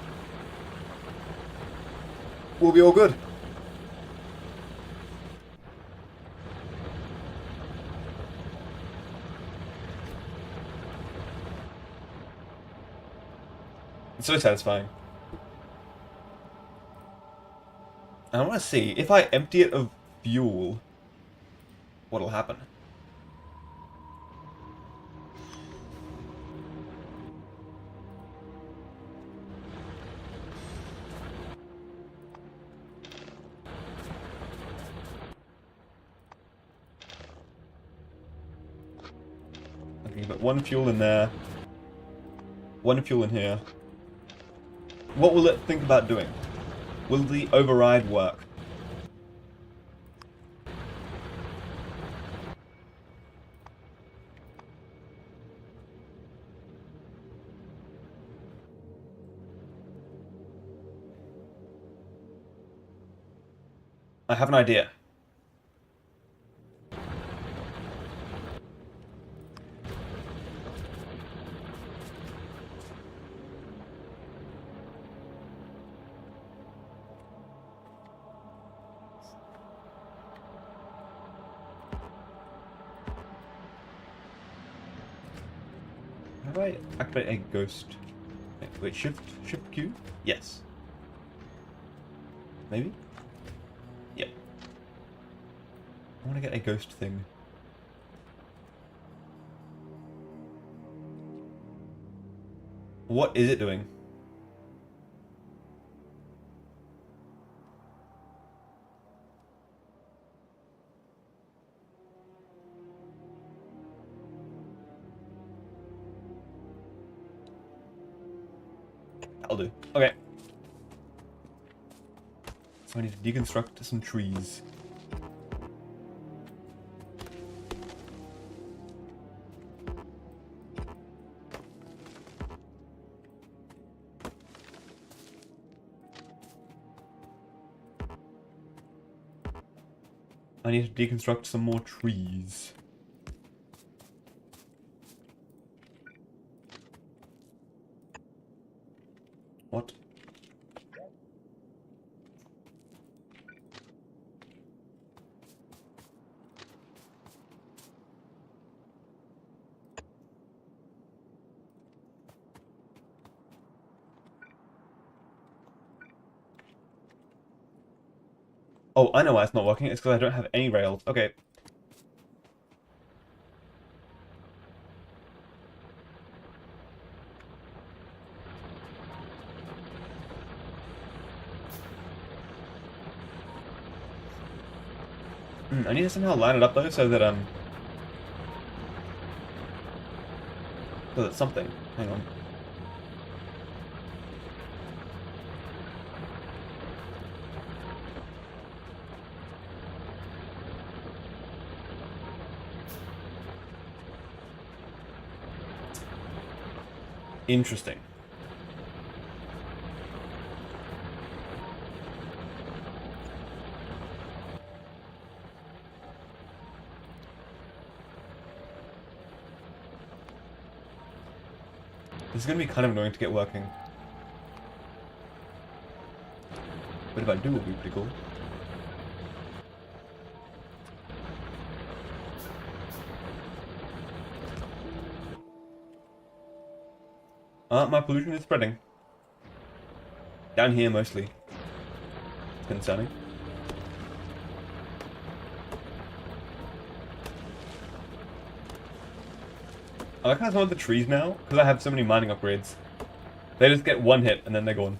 we'll be all good. It's so satisfying. I want to see, if I empty it of fuel, what'll happen. Okay, but one fuel in there. One fuel in here. What will it think about doing? Will the override work? I have an idea. How do I activate a ghost? Wait, shift Q? Yes. Maybe? Yep. I want to get a ghost thing. What is it doing? That'll do. Okay. So I need to deconstruct some trees. I need to deconstruct some more trees. What? Oh, I know why it's not working. It's because I don't have any rails. Okay. I need to somehow line it up though, so that so that something. Hang on. Interesting. This is going to be kind of annoying to get working. But if I do, it'll be pretty cool. My pollution is spreading. Down here, mostly. It's concerning. I like how some of the trees now, because I have so many mining upgrades, they just get one hit and then they're gone.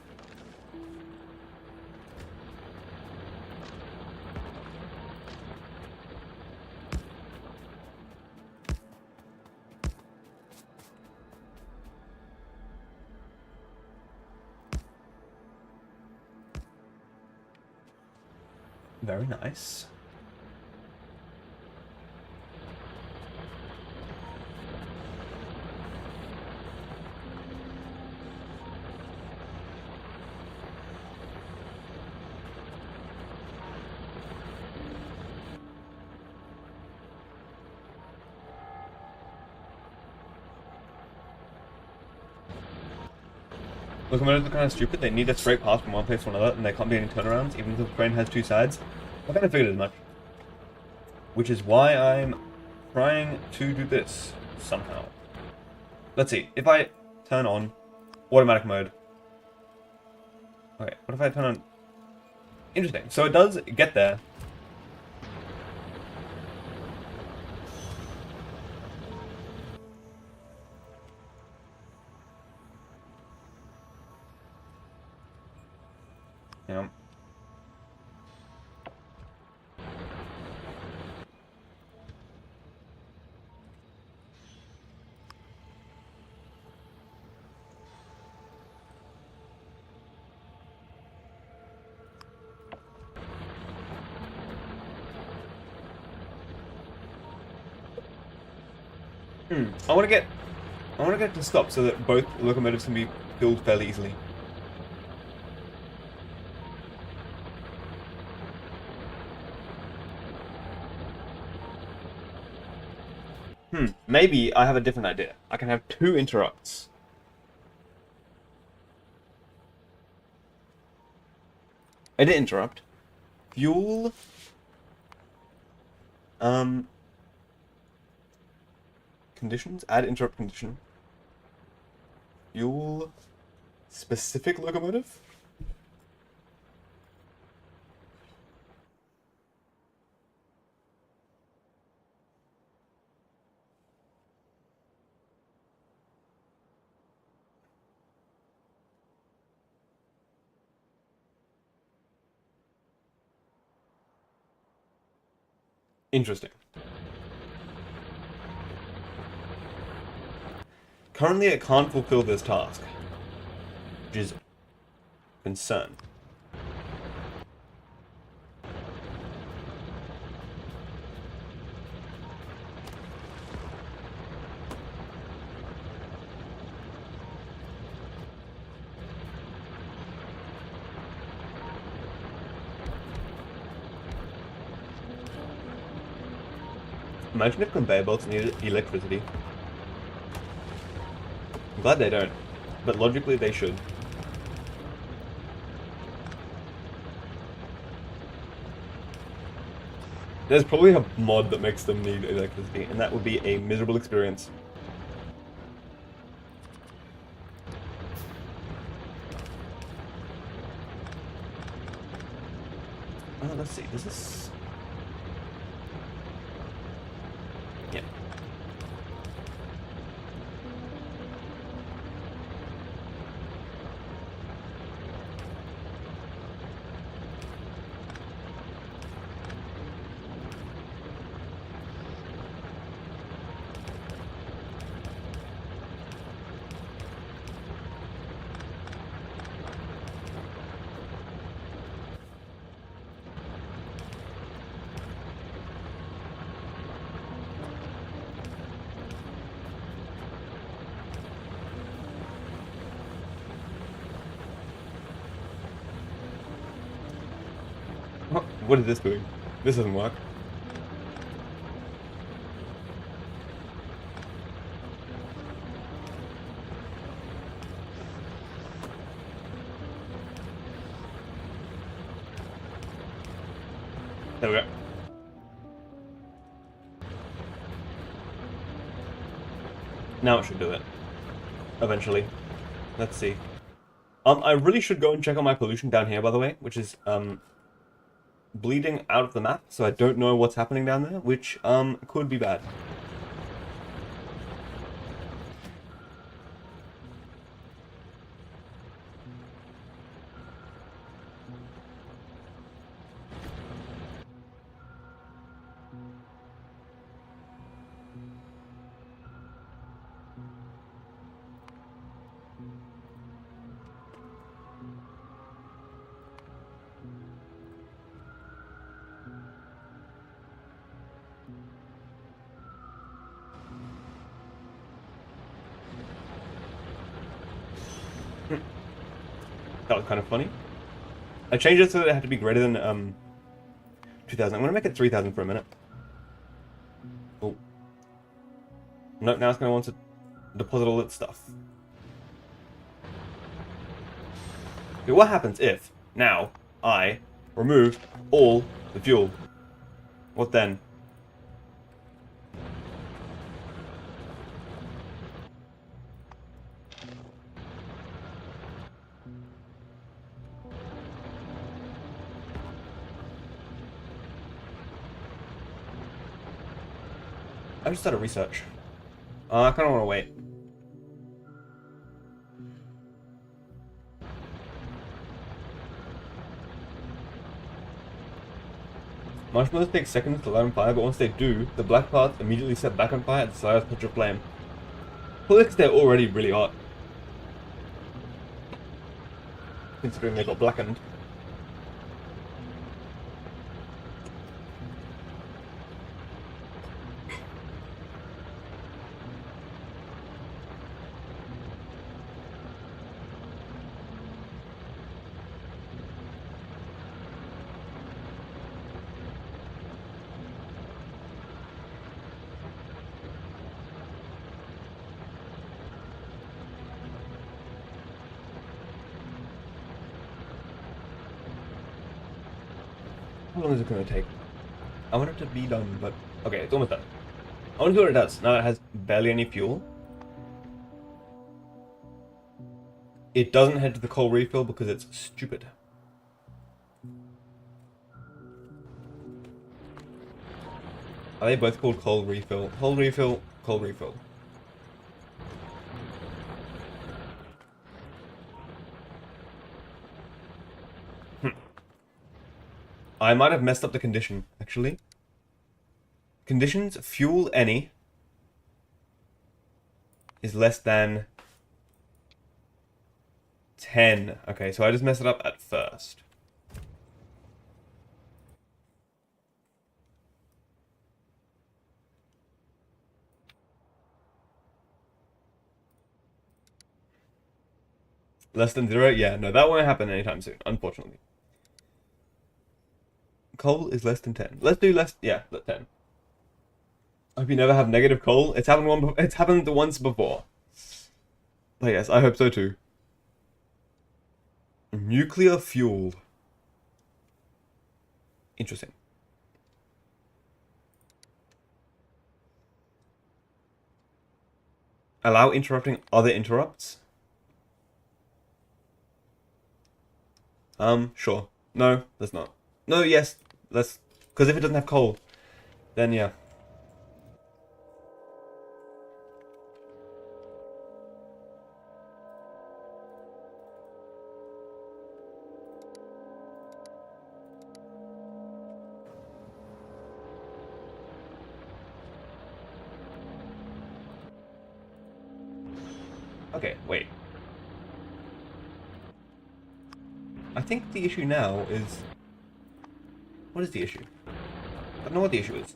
Very nice. Locomotives are kind of stupid. They need a straight path from one place to another, and there can't be any turnarounds, even if the train has two sides. I kind of figured as much. Which is why I'm trying to do this somehow. Let's see. If I turn on automatic mode. Okay, what if I turn on... Interesting. So it does get there. Yeah. I want to get it to stop so that both locomotives can be filled fairly easily. Maybe I have a different idea. I can have two interrupts. Edit interrupt. Fuel. Conditions. Add interrupt condition. Fuel. Specific locomotive. Interesting. Currently, it can't fulfill this task, which is a concern. Imagine if conveyor belts needed electricity. I'm glad they don't, but logically they should. There's probably a mod that makes them need electricity, and that would be a miserable experience. Let's see, does this... Yeah. What is this doing? This doesn't work. There we go. Now it should do it. Eventually. Let's see. I really should go and check on my pollution down here, by the way, which is, bleeding out of the map, so I don't know what's happening down there, which, could be bad. That was kind of funny. I changed it so that it had to be greater than 2,000. I'm gonna make it 3,000 for a minute. Oh. No, now it's gonna want to deposit all its stuff. Okay, what happens if now I remove all the fuel? What then? I just started research. I kind of want to wait. Marshmallows take seconds to light on fire, but once they do, the black parts immediately set back on fire at the slightest touch of flame. Well, because they're already really hot. Considering they got blackened. How long is it going to take? I want it to be done, but... Okay, it's almost done. I want to see what it does. Now it has barely any fuel. It doesn't head to the coal refill because it's stupid. Are they both called coal refill? Coal refill, coal refill. I might have messed up the condition, actually. Conditions, fuel any is less than 10. Okay, so I just messed it up at first. Less than 0? Yeah, no, that won't happen anytime soon, unfortunately. Coal is less than 10. Let's do less... Yeah, 10. I hope you never have negative coal. It's happened once before. But yes, I hope so too. Nuclear fuel. Interesting. Allow interrupting other interrupts? Sure. No, let's not. No, yes, let's... Because if it doesn't have coal, then yeah. Okay, wait. I think the issue now is... What is the issue? I don't know what the issue is.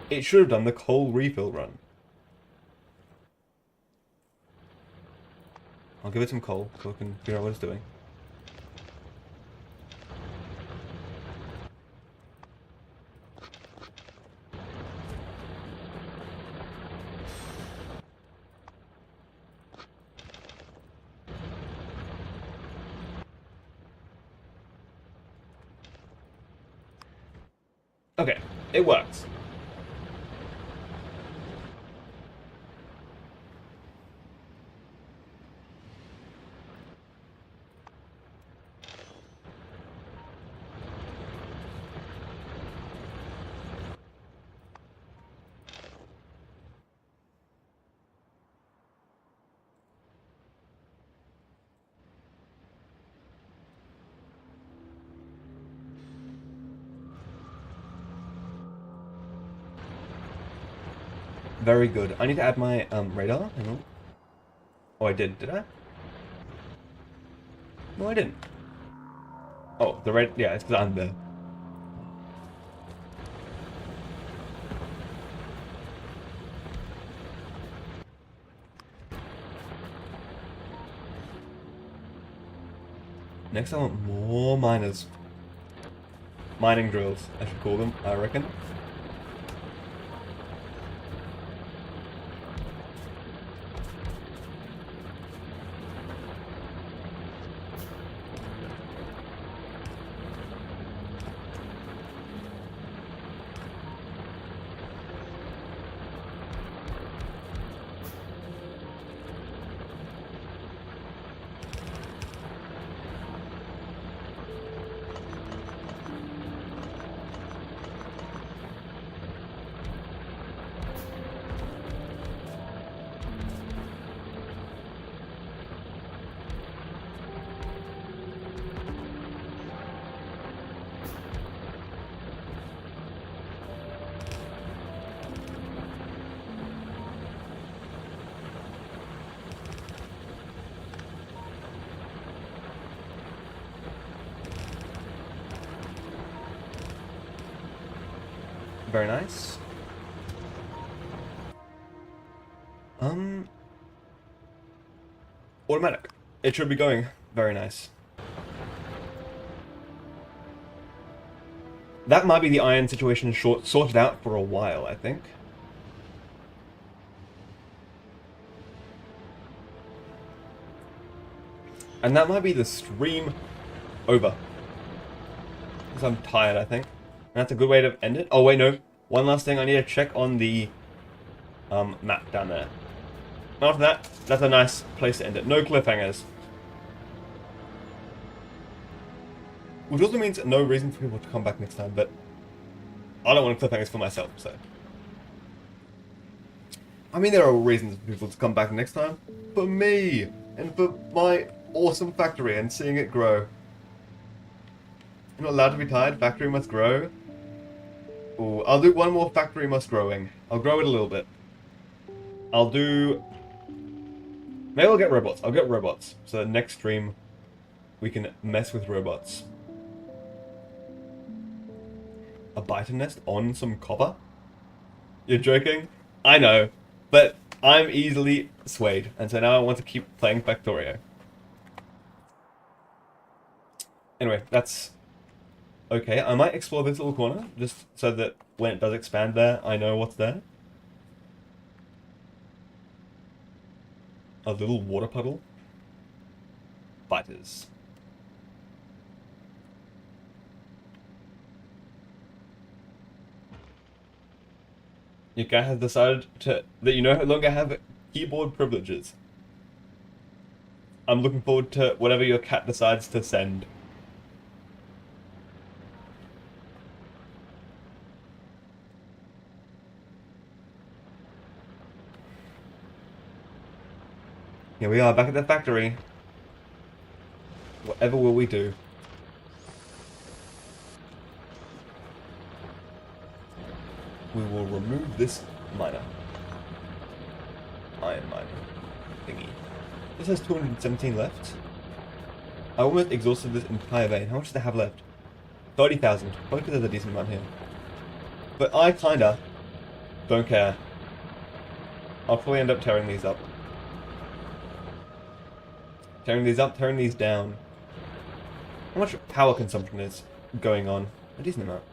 It should have done the coal refill run. I'll give it some coal so I can figure out what it's doing. Okay, it works. Very good. I need to add my radar. Hang on. Oh, I did. Did I? No, I didn't. Oh, the red. Yeah, it's because I'm there. Next, I want more miners. Mining drills, I should call them, I reckon. Very nice. Automatic. It should be going. Very nice. That might be the iron situation sorted out for a while, I think. And that might be the stream over. Because I'm tired, I think. And that's a good way to end it. Oh, wait, no. One last thing, I need to check on the map down there. After that, that's a nice place to end it. No cliffhangers. Which also means no reason for people to come back next time, but I don't want cliffhangers for myself, so. I mean, there are reasons for people to come back next time. For me! And for my awesome factory and seeing it grow. You're not allowed to be tired, factory must grow. Ooh, I'll do one more factory must growing. I'll grow it a little bit. I'll do... Maybe I'll get robots. I'll get robots. So next stream, we can mess with robots. A biter nest on some copper? You're joking? I know. But I'm easily swayed. And so now I want to keep playing Factorio. Anyway, that's... okay. I might explore this little corner, just so that when it does expand there, I know what's there. A little water puddle. Biters. Your guy has decided that you no longer have keyboard privileges. I'm looking forward to whatever your cat decides to send. Here we are, back at the factory. Whatever will we do? We will remove this miner. Iron miner. Thingy. This has 217 left. I almost exhausted this entire vein. How much does it have left? 30,000. Probably there's a decent amount here. But I kinda don't care. I'll probably end up tearing these up. Tearing these up, tearing these down. How much power consumption is going on? A decent amount.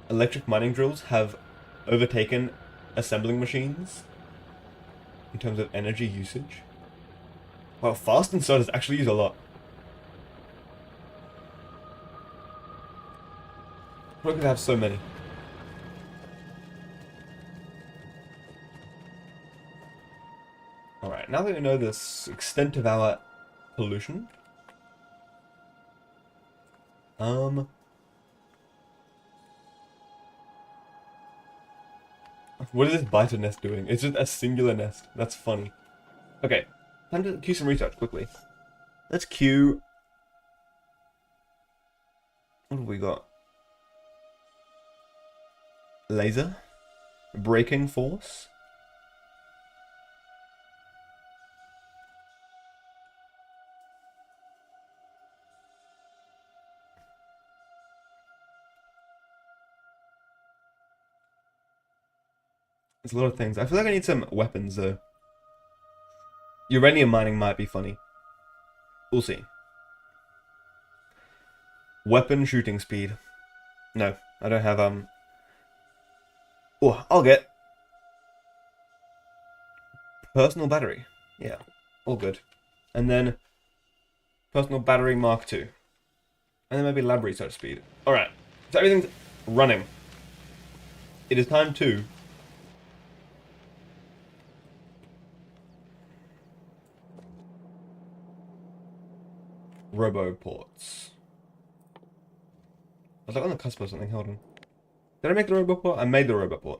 Electric mining drills have overtaken assembling machines in terms of energy usage. Wow, fast inserters actually use a lot. Why could I have so many? Alright, now that we know the extent of our pollution, what is this biter nest doing? It's just a singular nest. That's funny. Okay, time to queue some research quickly. Let's queue. What have we got? Laser, braking force. There's a lot of things. I feel like I need some weapons though. Uranium mining might be funny. We'll see. Weapon shooting speed. No, I don't have Oh, I'll get personal battery. Yeah, all good. And then personal battery Mark II. And then maybe lab research speed. Alright, so everything's running. It is time to roboports. I was like on the cusp of something, hold on. Did I make the roboport? I made the roboport.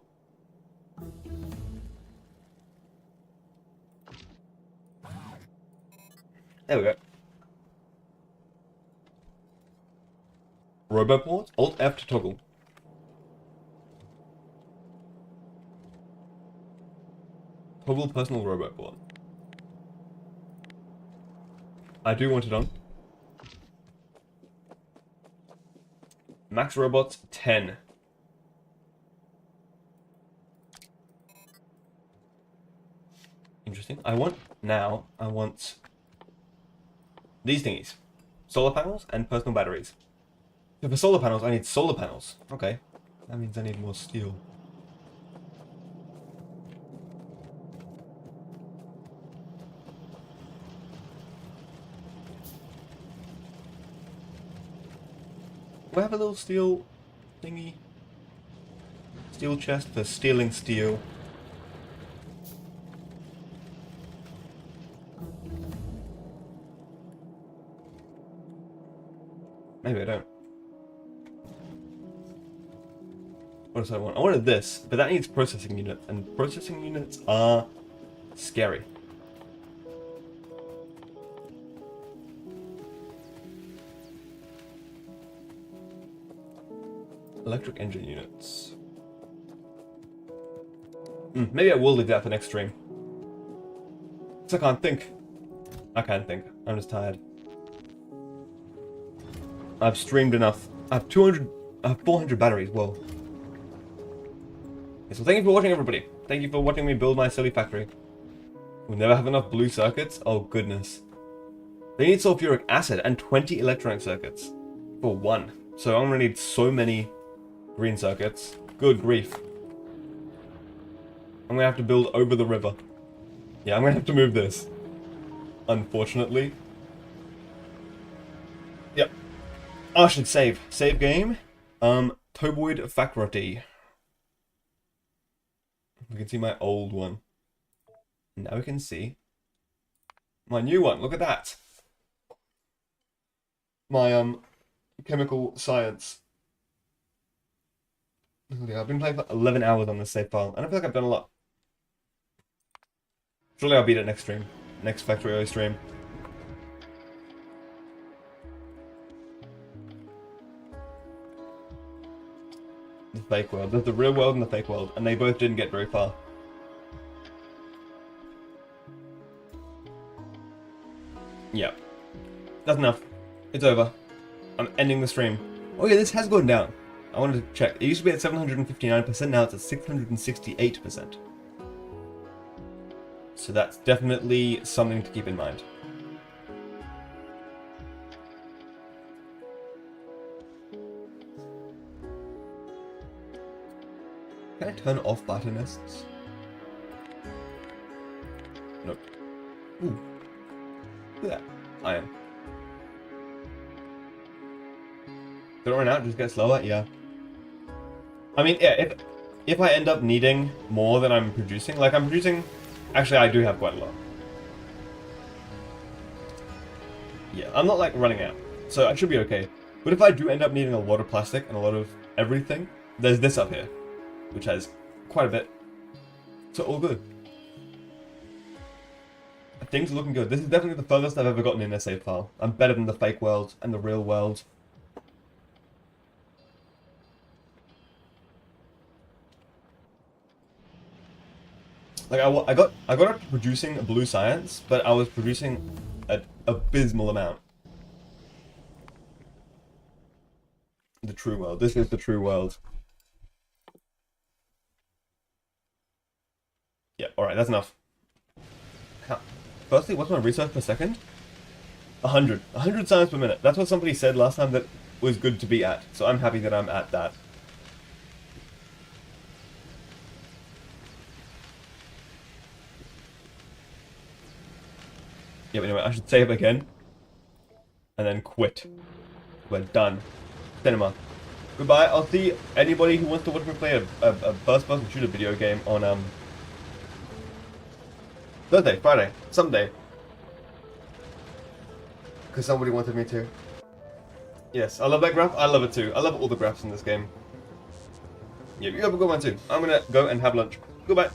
There we go. Roboport, Alt F to toggle. Toggle personal roboport. I do want it on. Max robots 10. Interesting. I want these thingies. Solar panels and personal batteries. So for solar panels, I need solar panels. Okay. That means I need more steel. Do I have a little steel thingy? Steel chest for stealing steel. Maybe I don't. What does I want? I wanted this, but that needs processing unit, and processing units are scary. Electric engine units. Maybe I will leave that for next stream. Because I can't think. I can't think. I'm just tired. I've streamed enough. I have 400 batteries. Whoa. Okay, so thank you for watching, everybody. Thank you for watching me build my silly factory. We'll never have enough blue circuits. Oh goodness. They need sulfuric acid and 20 electronic circuits for one. So I'm gonna need so many green circuits. Good grief. I'm gonna have to build over the river. Yeah, I'm gonna have to move this. Unfortunately. Yep. I should save. Save game. Toboid Factory. We can see my old one. Now we can see my new one. Look at that. My chemical science. Yeah, I've been playing for 11 hours on this save file, and I feel like I've done a lot. Surely I'll beat it next stream. Next factorio stream. The fake world. There's the real world and the fake world, and they both didn't get very far. Yep. That's enough. It's over. I'm ending the stream. Oh yeah, this has gone down. I wanted to check. It used to be at 759%, now it's at 668%. So that's definitely something to keep in mind. Can I turn off biter nests? Nope. Ooh. Look at that. Iron. Don't run out, just get slower? Yeah. I mean, yeah, if I end up needing more than I'm producing, like I'm producing, actually I do have quite a lot. Yeah, I'm not like running out, so I should be okay. But if I do end up needing a lot of plastic and a lot of everything, there's this up here, which has quite a bit. So all good. Things are looking good. This is definitely the furthest I've ever gotten in a save file. I'm better than the fake world and the real world. Like I got up to producing blue science, but I was producing an abysmal amount. The true world. This is the true world. Yeah, alright, that's enough. Firstly, what's my research per second? 100. 100 science per minute. That's what somebody said last time that was good to be at. So I'm happy that I'm at that. Yeah, but anyway, I should save again. And then quit. We're done. Cinema. Goodbye. I'll see anybody who wants to watch me play a first-person shooter video game on Thursday, Friday, someday. Because somebody wanted me to. Yes, I love that graph. I love it too. I love all the graphs in this game. Yeah, you have a good one too. I'm gonna go and have lunch. Goodbye.